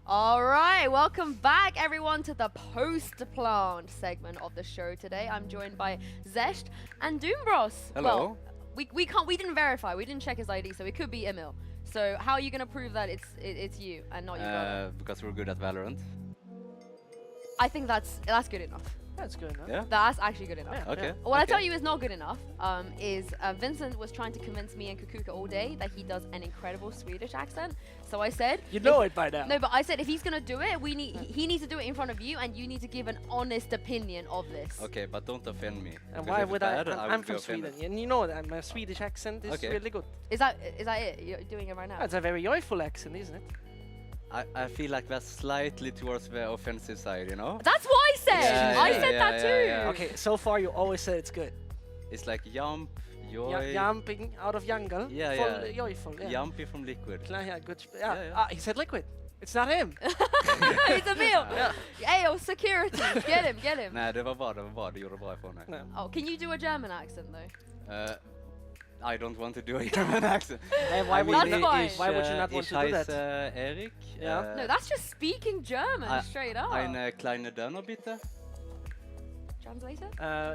All right, welcome back everyone to the post-plant segment of the show today. I'm joined by Zesht and Doombros. Hello. Well, we didn't verify, we didn't check his ID, so it could be Emil. So how are you gonna prove that it's you and not your brother? Because we're good at VALORANT. I think that's good enough. That's good enough. Yeah. That's actually good enough. Yeah. Okay. What I tell you is not good enough is Vincent was trying to convince me and Kukuka all day that he does an incredible Swedish accent. So I said... You know it by now. No, but I said if he's going to do it, he needs to do it in front of you and you need to give an honest opinion of this. Okay, but don't offend me. And why would I? I'm from Sweden, and you know that my Swedish accent is really good. Is that it? You're doing it right now? It's a very joyful accent, isn't it? I feel like that's slightly towards the offensive side, you know? That's what I said! I said that too! Yeah. Okay, so far you always said it's good. It's like jump, joy... Jumping out of jungle. Yeah. Joyful, yeah. Jumpy from liquid. Yeah, good. He said liquid. It's not him. It's Emil! Hey, security! Get him! Nej, det var bra. Det gjorde bra ifrån mig. Oh, can you do a German accent though? I don't want to do a German accent. Why would you not want to do that? Erik. No, that's just speaking German, straight up. Eine kleine Döner bitte. Translator?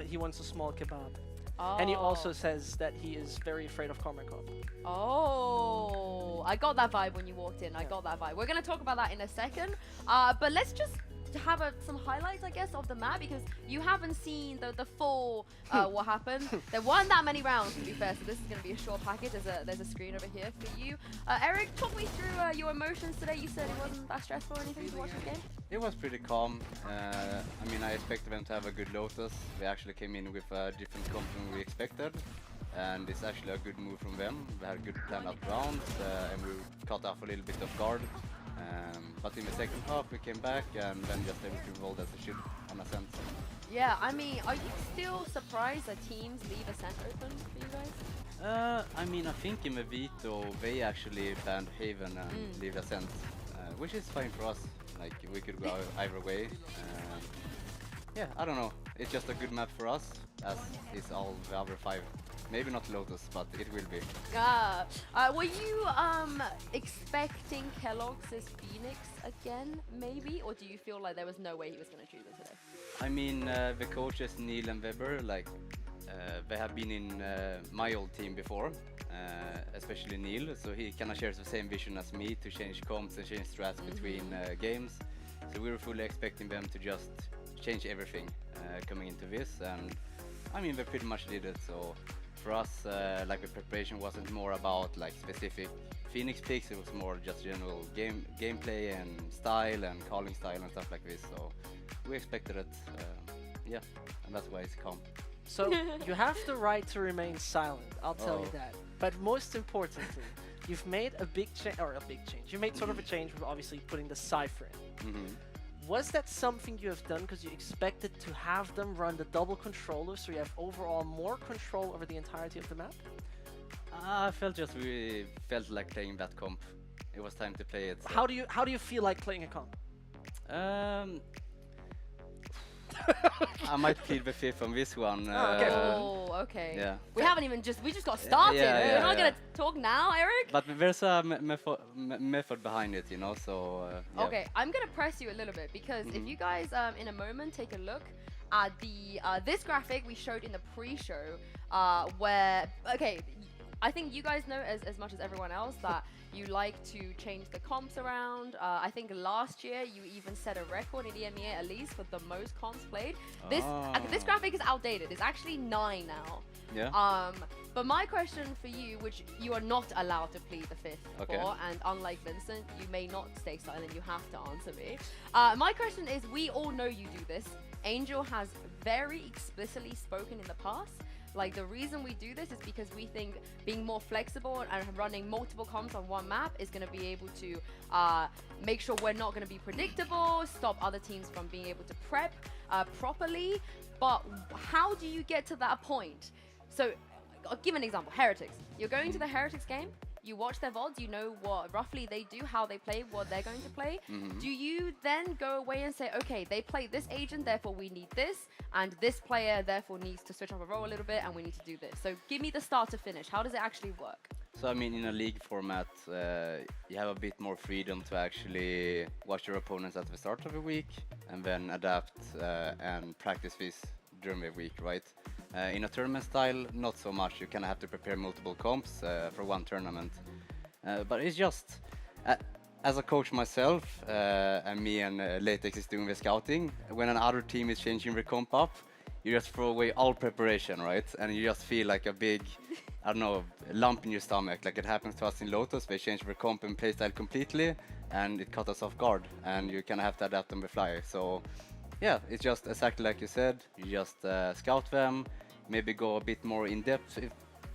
He wants a small kebab. Oh. And he also says that he is very afraid of Cormacop. Oh, I got that vibe when you walked in. I got that vibe. We're going to talk about that in a second. But let's just have some highlights, I guess, of the map, because you haven't seen the full what happened. There weren't that many rounds, to be fair, so this is going to be a short package. There's a screen over here for you. Eric, talk me through your emotions today. You said it wasn't that stressful or anything to watch the game? It was pretty calm. I mean, I expected them to have a good Lotus. They actually came in with a different comp than we expected. And it's actually a good move from them. They had a good plan up rounds, and we caught off a little bit of guard. But in the second half we came back and then just everything rolled as it should on Ascent. Yeah, I mean, are you still surprised that teams leave Ascent open for you guys? I mean, I think in the Veto they actually banned Haven and leave Ascent, which is fine for us. Like, we could go either way. Yeah, I don't know. It's just a good map for us, as is all the other 5. Maybe not Lotus, but it will be. Were you expecting Kellogg's Phoenix again, maybe? Or do you feel like there was no way he was going to choose it today? I mean, the coaches Neil and Weber, like, they have been in my old team before, especially Neil, so he kind of shares the same vision as me to change comps and change strats between games. So we were fully expecting them to just change everything coming into this, and I mean, they pretty much did it. So for us, like, the preparation wasn't more about like specific Phoenix picks, it was more just general gameplay and style and calling style and stuff like this. So we expected it, yeah, and that's why it's calm. So you have the right to remain silent, I'll tell you that. But most importantly, you've made a big change, you made sort of a change with obviously putting the Cypher in. Was that something you have done because you expected to have them run the double controller so you have overall more control over the entirety of the map? I felt we felt like playing that comp. It was time to play it. So. How do you feel like playing a comp? I might plead the fifth on this one. Okay. Yeah. We just got started. We're not gonna talk now, Eric. But there's a method behind it, you know. So. Yeah. Okay, I'm gonna press you a little bit because if you guys in a moment take a look at the this graphic we showed in the pre-show, where I think you guys know as much as everyone else that you like to change the comps around. I think last year you even set a record in EMEA at least for the most comps played. This graphic is outdated. It's actually 9 now. Yeah. But my question for you, which you are not allowed to plead the fifth for, and unlike Vincent, you may not stay silent, you have to answer me. My question is, we all know you do this. Angel has very explicitly spoken in the past. Like, the reason we do this is because we think being more flexible and running multiple comps on one map is going to be able to make sure we're not going to be predictable, stop other teams from being able to prep properly. But how do you get to that point? So I'll give an example. Heretics. You're going to the Heretics game. You watch their VODs, you know what roughly they do, how they play, what they're going to play. Do you then go away and say, okay, they play this agent, therefore we need this, and this player therefore needs to switch up a role a little bit, and we need to do this. So give me the start to finish. How does it actually work? So I mean, in a league format, you have a bit more freedom to actually watch your opponents at the start of the week and then adapt and practice this during the week, right? In a tournament style, not so much. You kind of have to prepare multiple comps for one tournament. But it's just, as a coach myself, and me and Latex is doing the scouting, when another team is changing the comp up, you just throw away all preparation, right? And you just feel like a big, I don't know, lump in your stomach. Like it happens to us in Lotus. They changed their comp and playstyle completely, and it caught us off guard. And you kind of have to adapt on the fly. So, yeah, it's just exactly like you said. You just scout them, maybe go a bit more in depth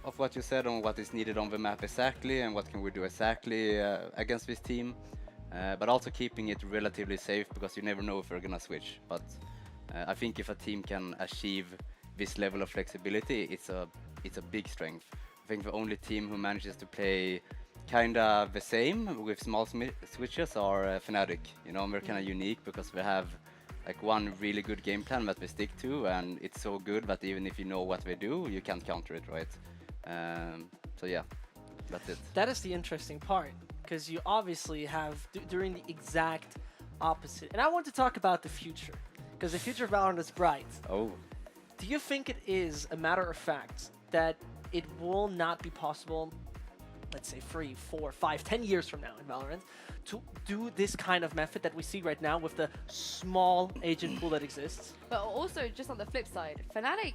of what you said on what is needed on the map exactly and what can we do exactly against this team. But also keeping it relatively safe because you never know if they're gonna switch. But I think if a team can achieve this level of flexibility, it's a big strength. I think the only team who manages to play kinda the same with small switches are Fnatic. You know, they're kinda unique because they have like one really good game plan that they stick to, and it's so good that even if you know what they do, you can't counter it, right? So yeah, that's it. That is the interesting part, because you obviously have doing the exact opposite. And I want to talk about the future, because the future of Valorant is bright. Oh. Do you think it is a matter of fact that it will not be possible, let's say 3, 4, 5, 10 years from now in Valorant, to do this kind of method that we see right now with the small agent pool that exists? But also, just on the flip side, Fnatic,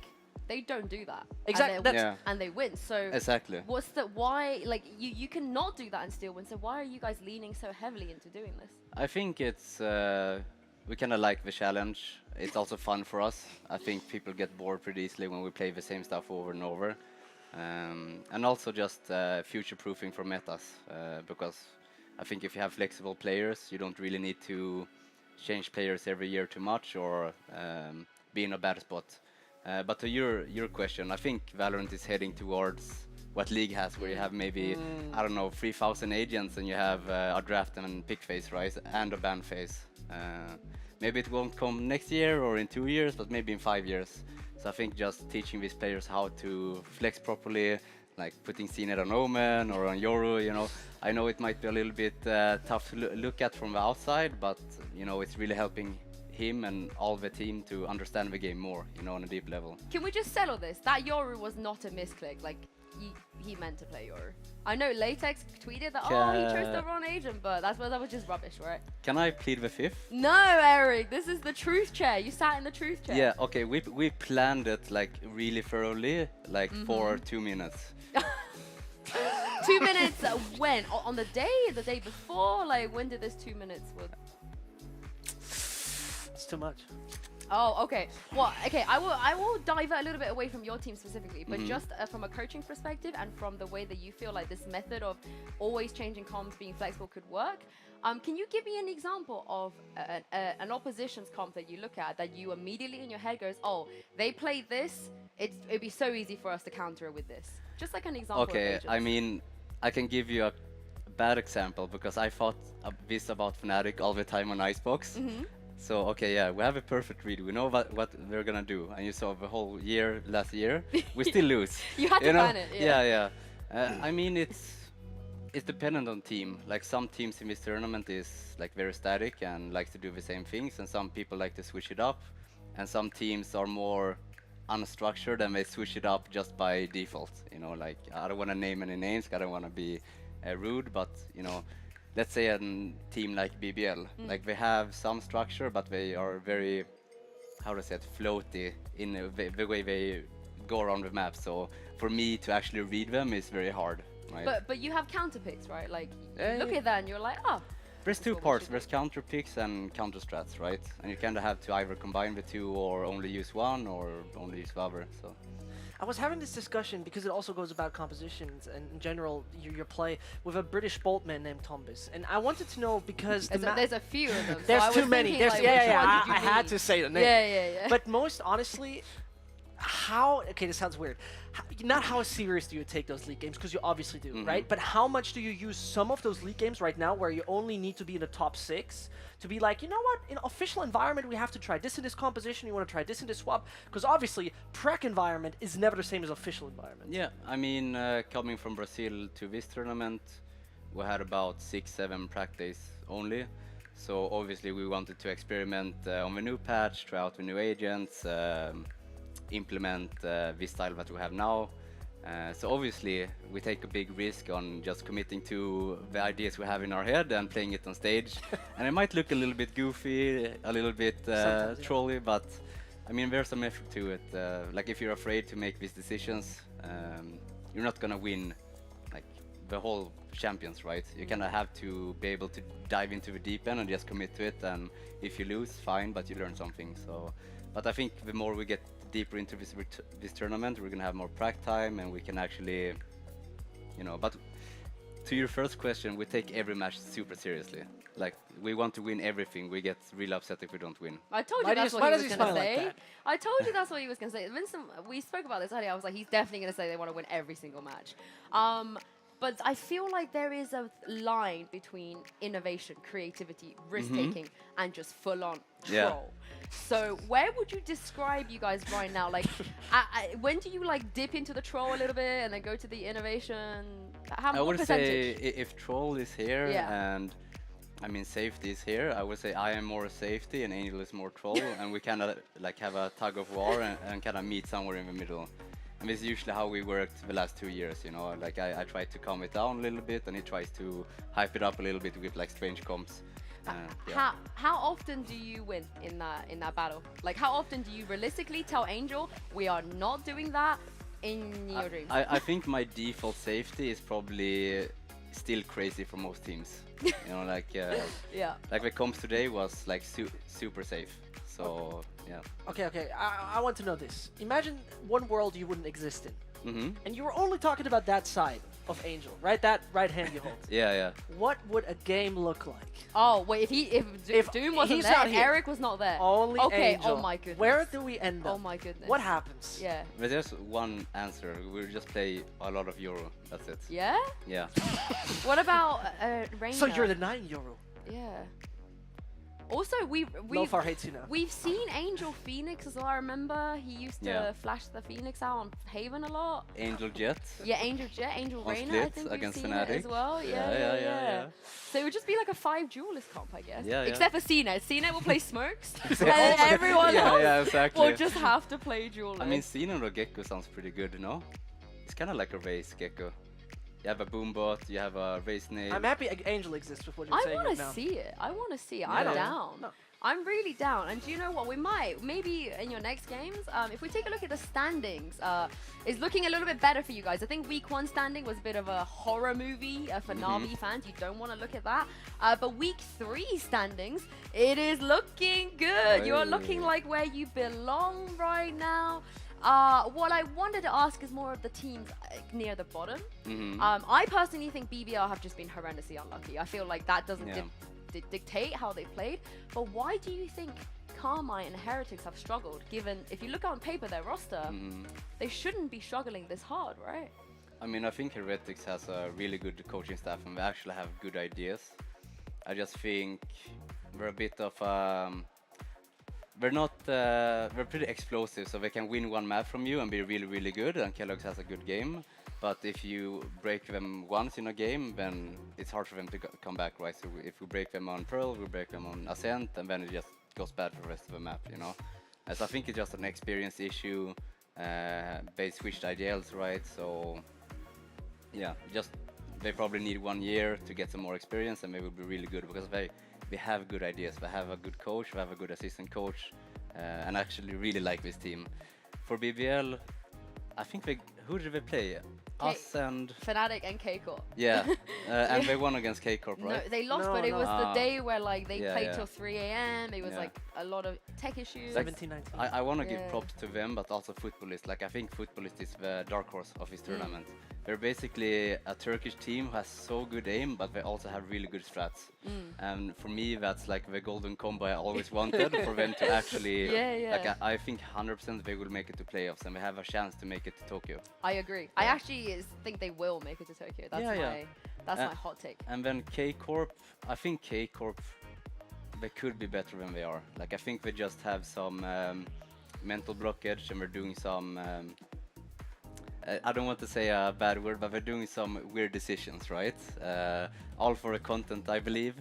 they don't do that. Exactly. And they win. So exactly. What's the why? Like you cannot do that and still win. So why are you guys leaning so heavily into doing this? I think it's we kind of like the challenge. It's also fun for us. I think people get bored pretty easily when we play the same stuff over and over, and also just future-proofing for metas because I think if you have flexible players, you don't really need to change players every year too much or be in a bad spot. But to your question, I think Valorant is heading towards what League has, where you have maybe, I don't know, 3,000 agents and you have a draft and pick phase, right? And a ban phase. Maybe it won't come next year or in 2 years, but maybe in 5 years. So I think just teaching these players how to flex properly, like putting Cnet on Omen or on Yoru, you know. I know it might be a little bit tough to look at from the outside, but, you know, it's really helping him and all the team to understand the game more, you know, on a deep level. Can we just settle this? That Yoru was not a misclick. Like, he meant to play Yoru. I know Latex tweeted that, oh, he chose the wrong agent, but that was just rubbish, right? Can I plead the fifth? No, Eric, this is the truth chair. You sat in the truth chair. Yeah, okay, we planned it like really thoroughly, like for 2 minutes. 2 minutes when? On the day before? Like, when did this 2 minutes work? It's too much. Oh, okay. Well, okay, I will divert a little bit away from your team specifically, but just from a coaching perspective and from the way that you feel like this method of always changing comps, being flexible could work, can you give me an example of an opposition's comp that you look at that you immediately in your head goes, oh, they played this, it'd be so easy for us to counter it with this? Just like an example. Okay, I mean, I can give you a bad example because I thought this about Fnatic all the time on Icebox. So, okay, yeah, we have a perfect read. We know what we're gonna do. And you saw the whole year, last year, we still lose. You had to ban it, yeah. I mean, it's dependent on team. Like, some teams in this tournament is, like, very static and likes to do the same things. And some people like to switch it up. And some teams are more unstructured and they switch it up just by default. You know, like, I don't want to name any names. I don't want to be rude, but, you know, let's say a team like BBL, like they have some structure, but they are very, how to say it, floaty in the way they go around the map. So for me to actually read them is very hard, right? But you have counter picks, right? Like, you look at that and you're like, oh. There's two parts. There's counter picks and counter strats, right? And you kind of have to either combine the two or only use one or only use the other. So. I was having this discussion because it also goes about compositions and in general your play with a British boltman named Tombus, and I wanted to know because there's a few of them. There's so too many. There's, like, I had to say the name. Yeah. But most honestly, how, okay, this sounds weird. Not how serious do you take those league games, because you obviously do, right? But how much do you use some of those league games right now where you only need to be in the top 6 to be like, you know what, in official environment, we have to try this in this composition, you want to try this in this swap, because obviously, prac environment is never the same as official environment. Yeah, I mean, coming from Brazil to this tournament, we had about 6-7 prac days only. So obviously we wanted to experiment on the new patch, try out the new agents, implement this style that we have now. So obviously we take a big risk on just committing to the ideas we have in our head and playing it on stage. And it might look a little bit goofy, a little bit trolly, but I mean there's some effort to it. Like if you're afraid to make these decisions, you're not gonna win like the whole champions, right? You kind of have to be able to dive into the deep end and just commit to it, and if you lose, fine, but you learn something. So, but I think the more we get deeper into this tournament, we're gonna have more prac time, and we can actually, you know. But to your first question, we take every match super seriously. Like we want to win everything. We get really upset if we don't win. I told you that's what he was going to say. I told you that's what he was going to say. Vincent, we spoke about this earlier. I was like, he's definitely going to say they want to win every single match. But I feel like there is a line between innovation, creativity, risk-taking, and just full-on troll. So where would you describe you guys right now? Like, when do you like dip into the troll a little bit and then go to the innovation? I would percentage? say if troll is here and I mean safety is here, I would say I am more safety and Angel is more troll, and we kind of like have a tug of war and kind of meet somewhere in the middle. And this is usually how we worked the last 2 years, you know. Like I try to calm it down a little bit, and he tries to hype it up a little bit with like strange comps. How often do you win in that battle? Like how often do you realistically tell Angel we are not doing that in your dreams? I think my default safety is probably still crazy for most teams. You know, like like the comps today was like super safe. So yeah. Okay. I want to know this. Imagine one world you wouldn't exist in, and you were only talking about that side of Angel, right? That right hand you hold. Yeah. What would a game look like? Oh wait, if Doom wasn't there, if Eric was not there. Only Angel. Oh my goodness. Where do we end up? Oh my goodness. What happens? Yeah. But there's one answer. We'll just play a lot of Euro. That's it. Yeah? Yeah. What about Reina? So you're the 9 Euro. Yeah. Also, Lofar hates you now. We've seen Angel Phoenix as well. I remember he used to flash the Phoenix out on Haven a lot. Angel Jet. Yeah, Angel Jet, Angel on Reina. Split I think against we've seen Fnatic. it as well. Yeah. So it would just be like a 5 duelist comp, I guess. Yeah. Except for CNET. CNET will play Smokes, and then everyone else will just have to play duelist. I mean, CNET or Gecko sounds pretty good, you know? It's kind of like a race Gecko. You have a Boombot, you have a race name. I'm happy Angel exists with what you're saying right now. I want to see it. I'm down. No. I'm really down. And do you know what? We might, maybe in your next games, if we take a look at the standings, it's looking a little bit better for you guys. I think week 1 standing was a bit of a horror movie for Navi fans. You don't want to look at that. But week 3 standings, it is looking good. Hey. You're looking like where you belong right now. What I wanted to ask is more of the teams near the bottom. I personally think BBL have just been horrendously unlucky. I feel like that doesn't dictate how they played. But why do you think Carmine and Heretics have struggled, given if you look on paper their roster, they shouldn't be struggling this hard, right? I mean, I think Heretics has a really good coaching staff and they actually have good ideas. I just think we're a bit of we're pretty explosive, so they can win one map from you and be really, really good, and Kellogg's has a good game. But if you break them once in a game, then it's hard for them to come back, right? So if we break them on Pearl, we break them on Ascent, and then it just goes bad for the rest of the map, you know? So I think it's just an experience issue. They switched IDLs, right? So yeah, they probably need 1 year to get some more experience, and they will be really good because they have good ideas. They have a good coach, they have a good assistant coach, and I actually really like this team. For BBL, I think who did they play? Us and Fnatic and K-Corp. Yeah, and they won against K-Corp, right? No, they lost, but it was the day where like they played till 3 a.m. It was like a lot of tech issues. 17-19. I want to give props to them, but also Footballist. Like I think Footballist is the dark horse of this tournament. We're basically a Turkish team who has so good aim, but they also have really good strats. And for me, that's like the golden combo I always wanted for them to actually. Like I think 100% they will make it to playoffs, and they have a chance to make it to Tokyo. I agree. I actually think they will make it to Tokyo. That's my hot take. And then K Corp, I think K Corp, they could be better than they are. Like I think they just have some mental blockage, and we're doing some. I don't want to say a bad word, but we're doing some weird decisions, right? All for the content, I believe.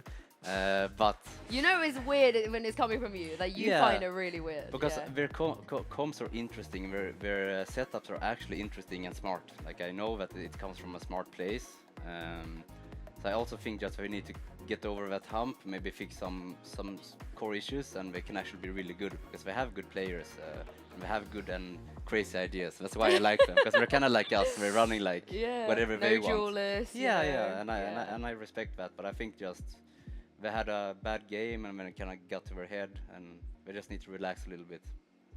But you know, it's weird when it's coming from you. Like you find it really weird. Because their comps are interesting. Their setups are actually interesting and smart. Like I know that it comes from a smart place. So I also think just we need to get over that hump, maybe fix some core issues, and they can actually be really good because they have good players. And they have good and crazy ideas. That's why I like them, because they're kind of like us. We're running like whatever they want. Duelists, and I respect that. But I think just they had a bad game, and then it kind of got to their head, and they just need to relax a little bit.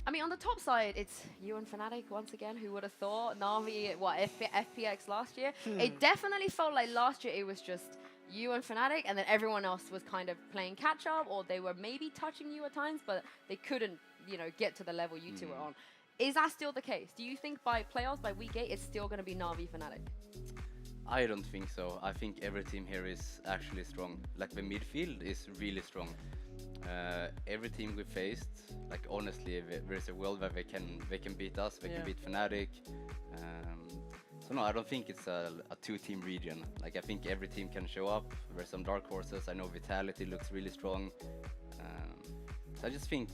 I mean, on the top side, it's you and Fnatic once again. Who would have thought? Navi, FPX last year? It definitely felt like last year it was just you and Fnatic, and then everyone else was kind of playing catch up, or they were maybe touching you at times, but they couldn't, get to the level you two were on. Is that still the case? Do you think by playoffs, by week 8, it's still going to be Navi Fnatic? I don't think so. I think every team here is actually strong. Like the midfield is really strong. Every team we faced, like honestly, there's a world where they can beat us. They can beat Fnatic. So no, I don't think it's a two-team region. Like I think every team can show up. There's some dark horses. I know Vitality looks really strong. So I just think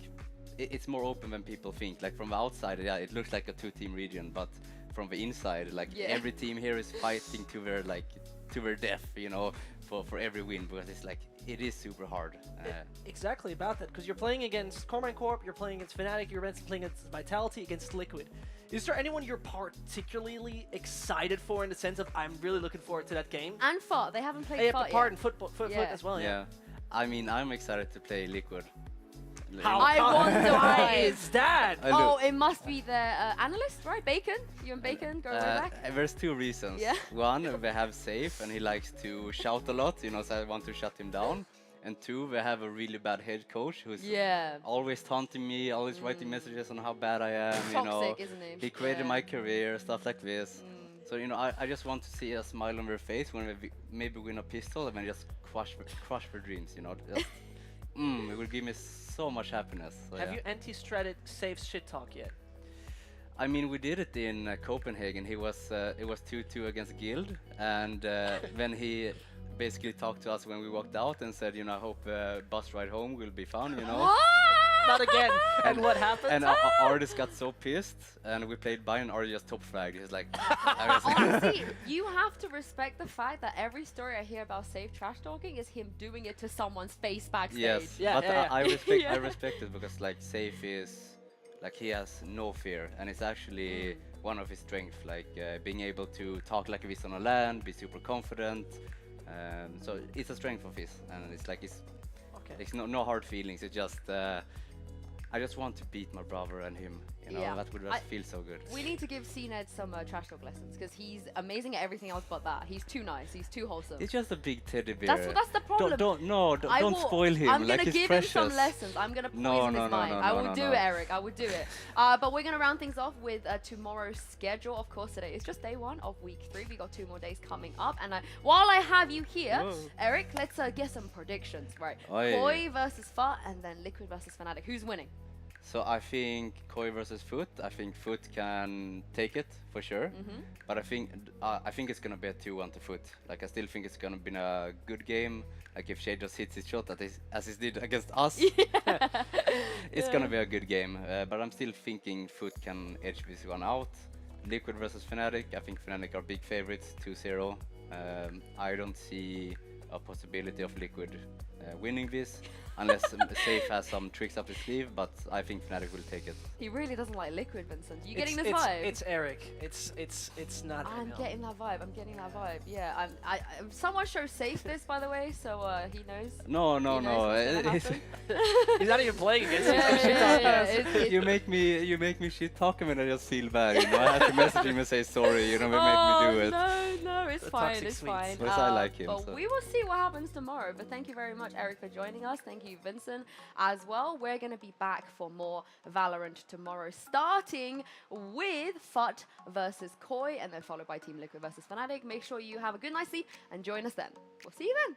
it's more open than people think. Like from the outside, it looks like a two-team region, but from the inside, like every team here is fighting to their death, for every win, because it's like it is super hard. Exactly about that, because you're playing against Cormine Corp, you're playing against Fnatic, you're playing against Vitality, against Liquid. Is there anyone you're particularly excited for in the sense of I'm really looking forward to that game? And FUT, they haven't played FUT yet. And foot as well. Yeah, I mean I'm excited to play Liquid. I wonder why is that? Oh, it must be the analyst, right? Bacon? You and Bacon go way back? There's two reasons. One, they have Safe, and he likes to shout a lot, so I want to shut him down. And two, they have a really bad head coach who's always taunting me, always writing messages on how bad I am. Toxic, isn't he? He created my career, stuff like this. So I just want to see a smile on their face when they maybe win a pistol and then just crush their dreams. Just, it will give me so much happiness. So, have you anti-stratted Safe's shit talk yet? I mean, we did it in Copenhagen. It was 2-2 against Guild, and then he basically talked to us when we walked out and said, I hope bus ride home will be fun, Not again. And what happened? And Ardis got so pissed, and we played by, and Ardis just top flagged. He's like, honestly, you have to respect the fact that every story I hear about Safe trash talking is him doing it to someone's face backstage. Yes, I respect it because like Safe is, like he has no fear, and it's actually one of his strengths, like being able to talk like this on a LAN, be super confident. So it's a strength of his, and it's like it's no hard feelings. It's just I just want to beat my brother and him. That would just feel so good. We need to give CNED some trash talk lessons, because he's amazing at everything else but that. He's too nice. He's too wholesome. It's just a big teddy bear. That's the problem. Don't spoil him. I'm like gonna he's give precious. him some lessons. I'm gonna poison his mind. I will do it, Eric. I would do it. But we're gonna round things off with tomorrow's schedule. Of course, today is just day 1 of week 3. We got 2 more days coming up. And while I have you here, Eric, let's get some predictions. Right? Koi versus FUT, and then Liquid versus Fnatic. Who's winning? So I think Koi versus Foot. I think Foot can take it for sure, but I think it's gonna be a 2-1 to Foot. Like I still think it's gonna be a good game. Like if Shay just hits his shot as he did against us, it's gonna be a good game. But I'm still thinking Foot can edge this one out. Liquid versus Fnatic. I think Fnatic are big favorites, 2-0. I don't see a possibility of Liquid winning this, unless Safe has some tricks up his sleeve, but I think Fnatic will take it. He really doesn't like Liquid, Vincent. You getting this vibe? It's Eric. It's not. I'm getting that vibe. I'm getting that vibe. Yeah. Someone show Safe this, by the way, so he knows. No. He's not even playing against you. You make me shit talk him and I just feel bad. You know, I have to message him and say sorry. You know, make me do it. No, it's fine. It's fine. But I like him. But we will see what happens tomorrow. But thank you very much, Eric, for joining us. Thank you, Vincent, as well. We're going to be back for more Valorant tomorrow, starting with FUT versus Koi, and then followed by Team Liquid versus Fnatic. Make sure you have a good night's sleep and join us then. We'll see you then.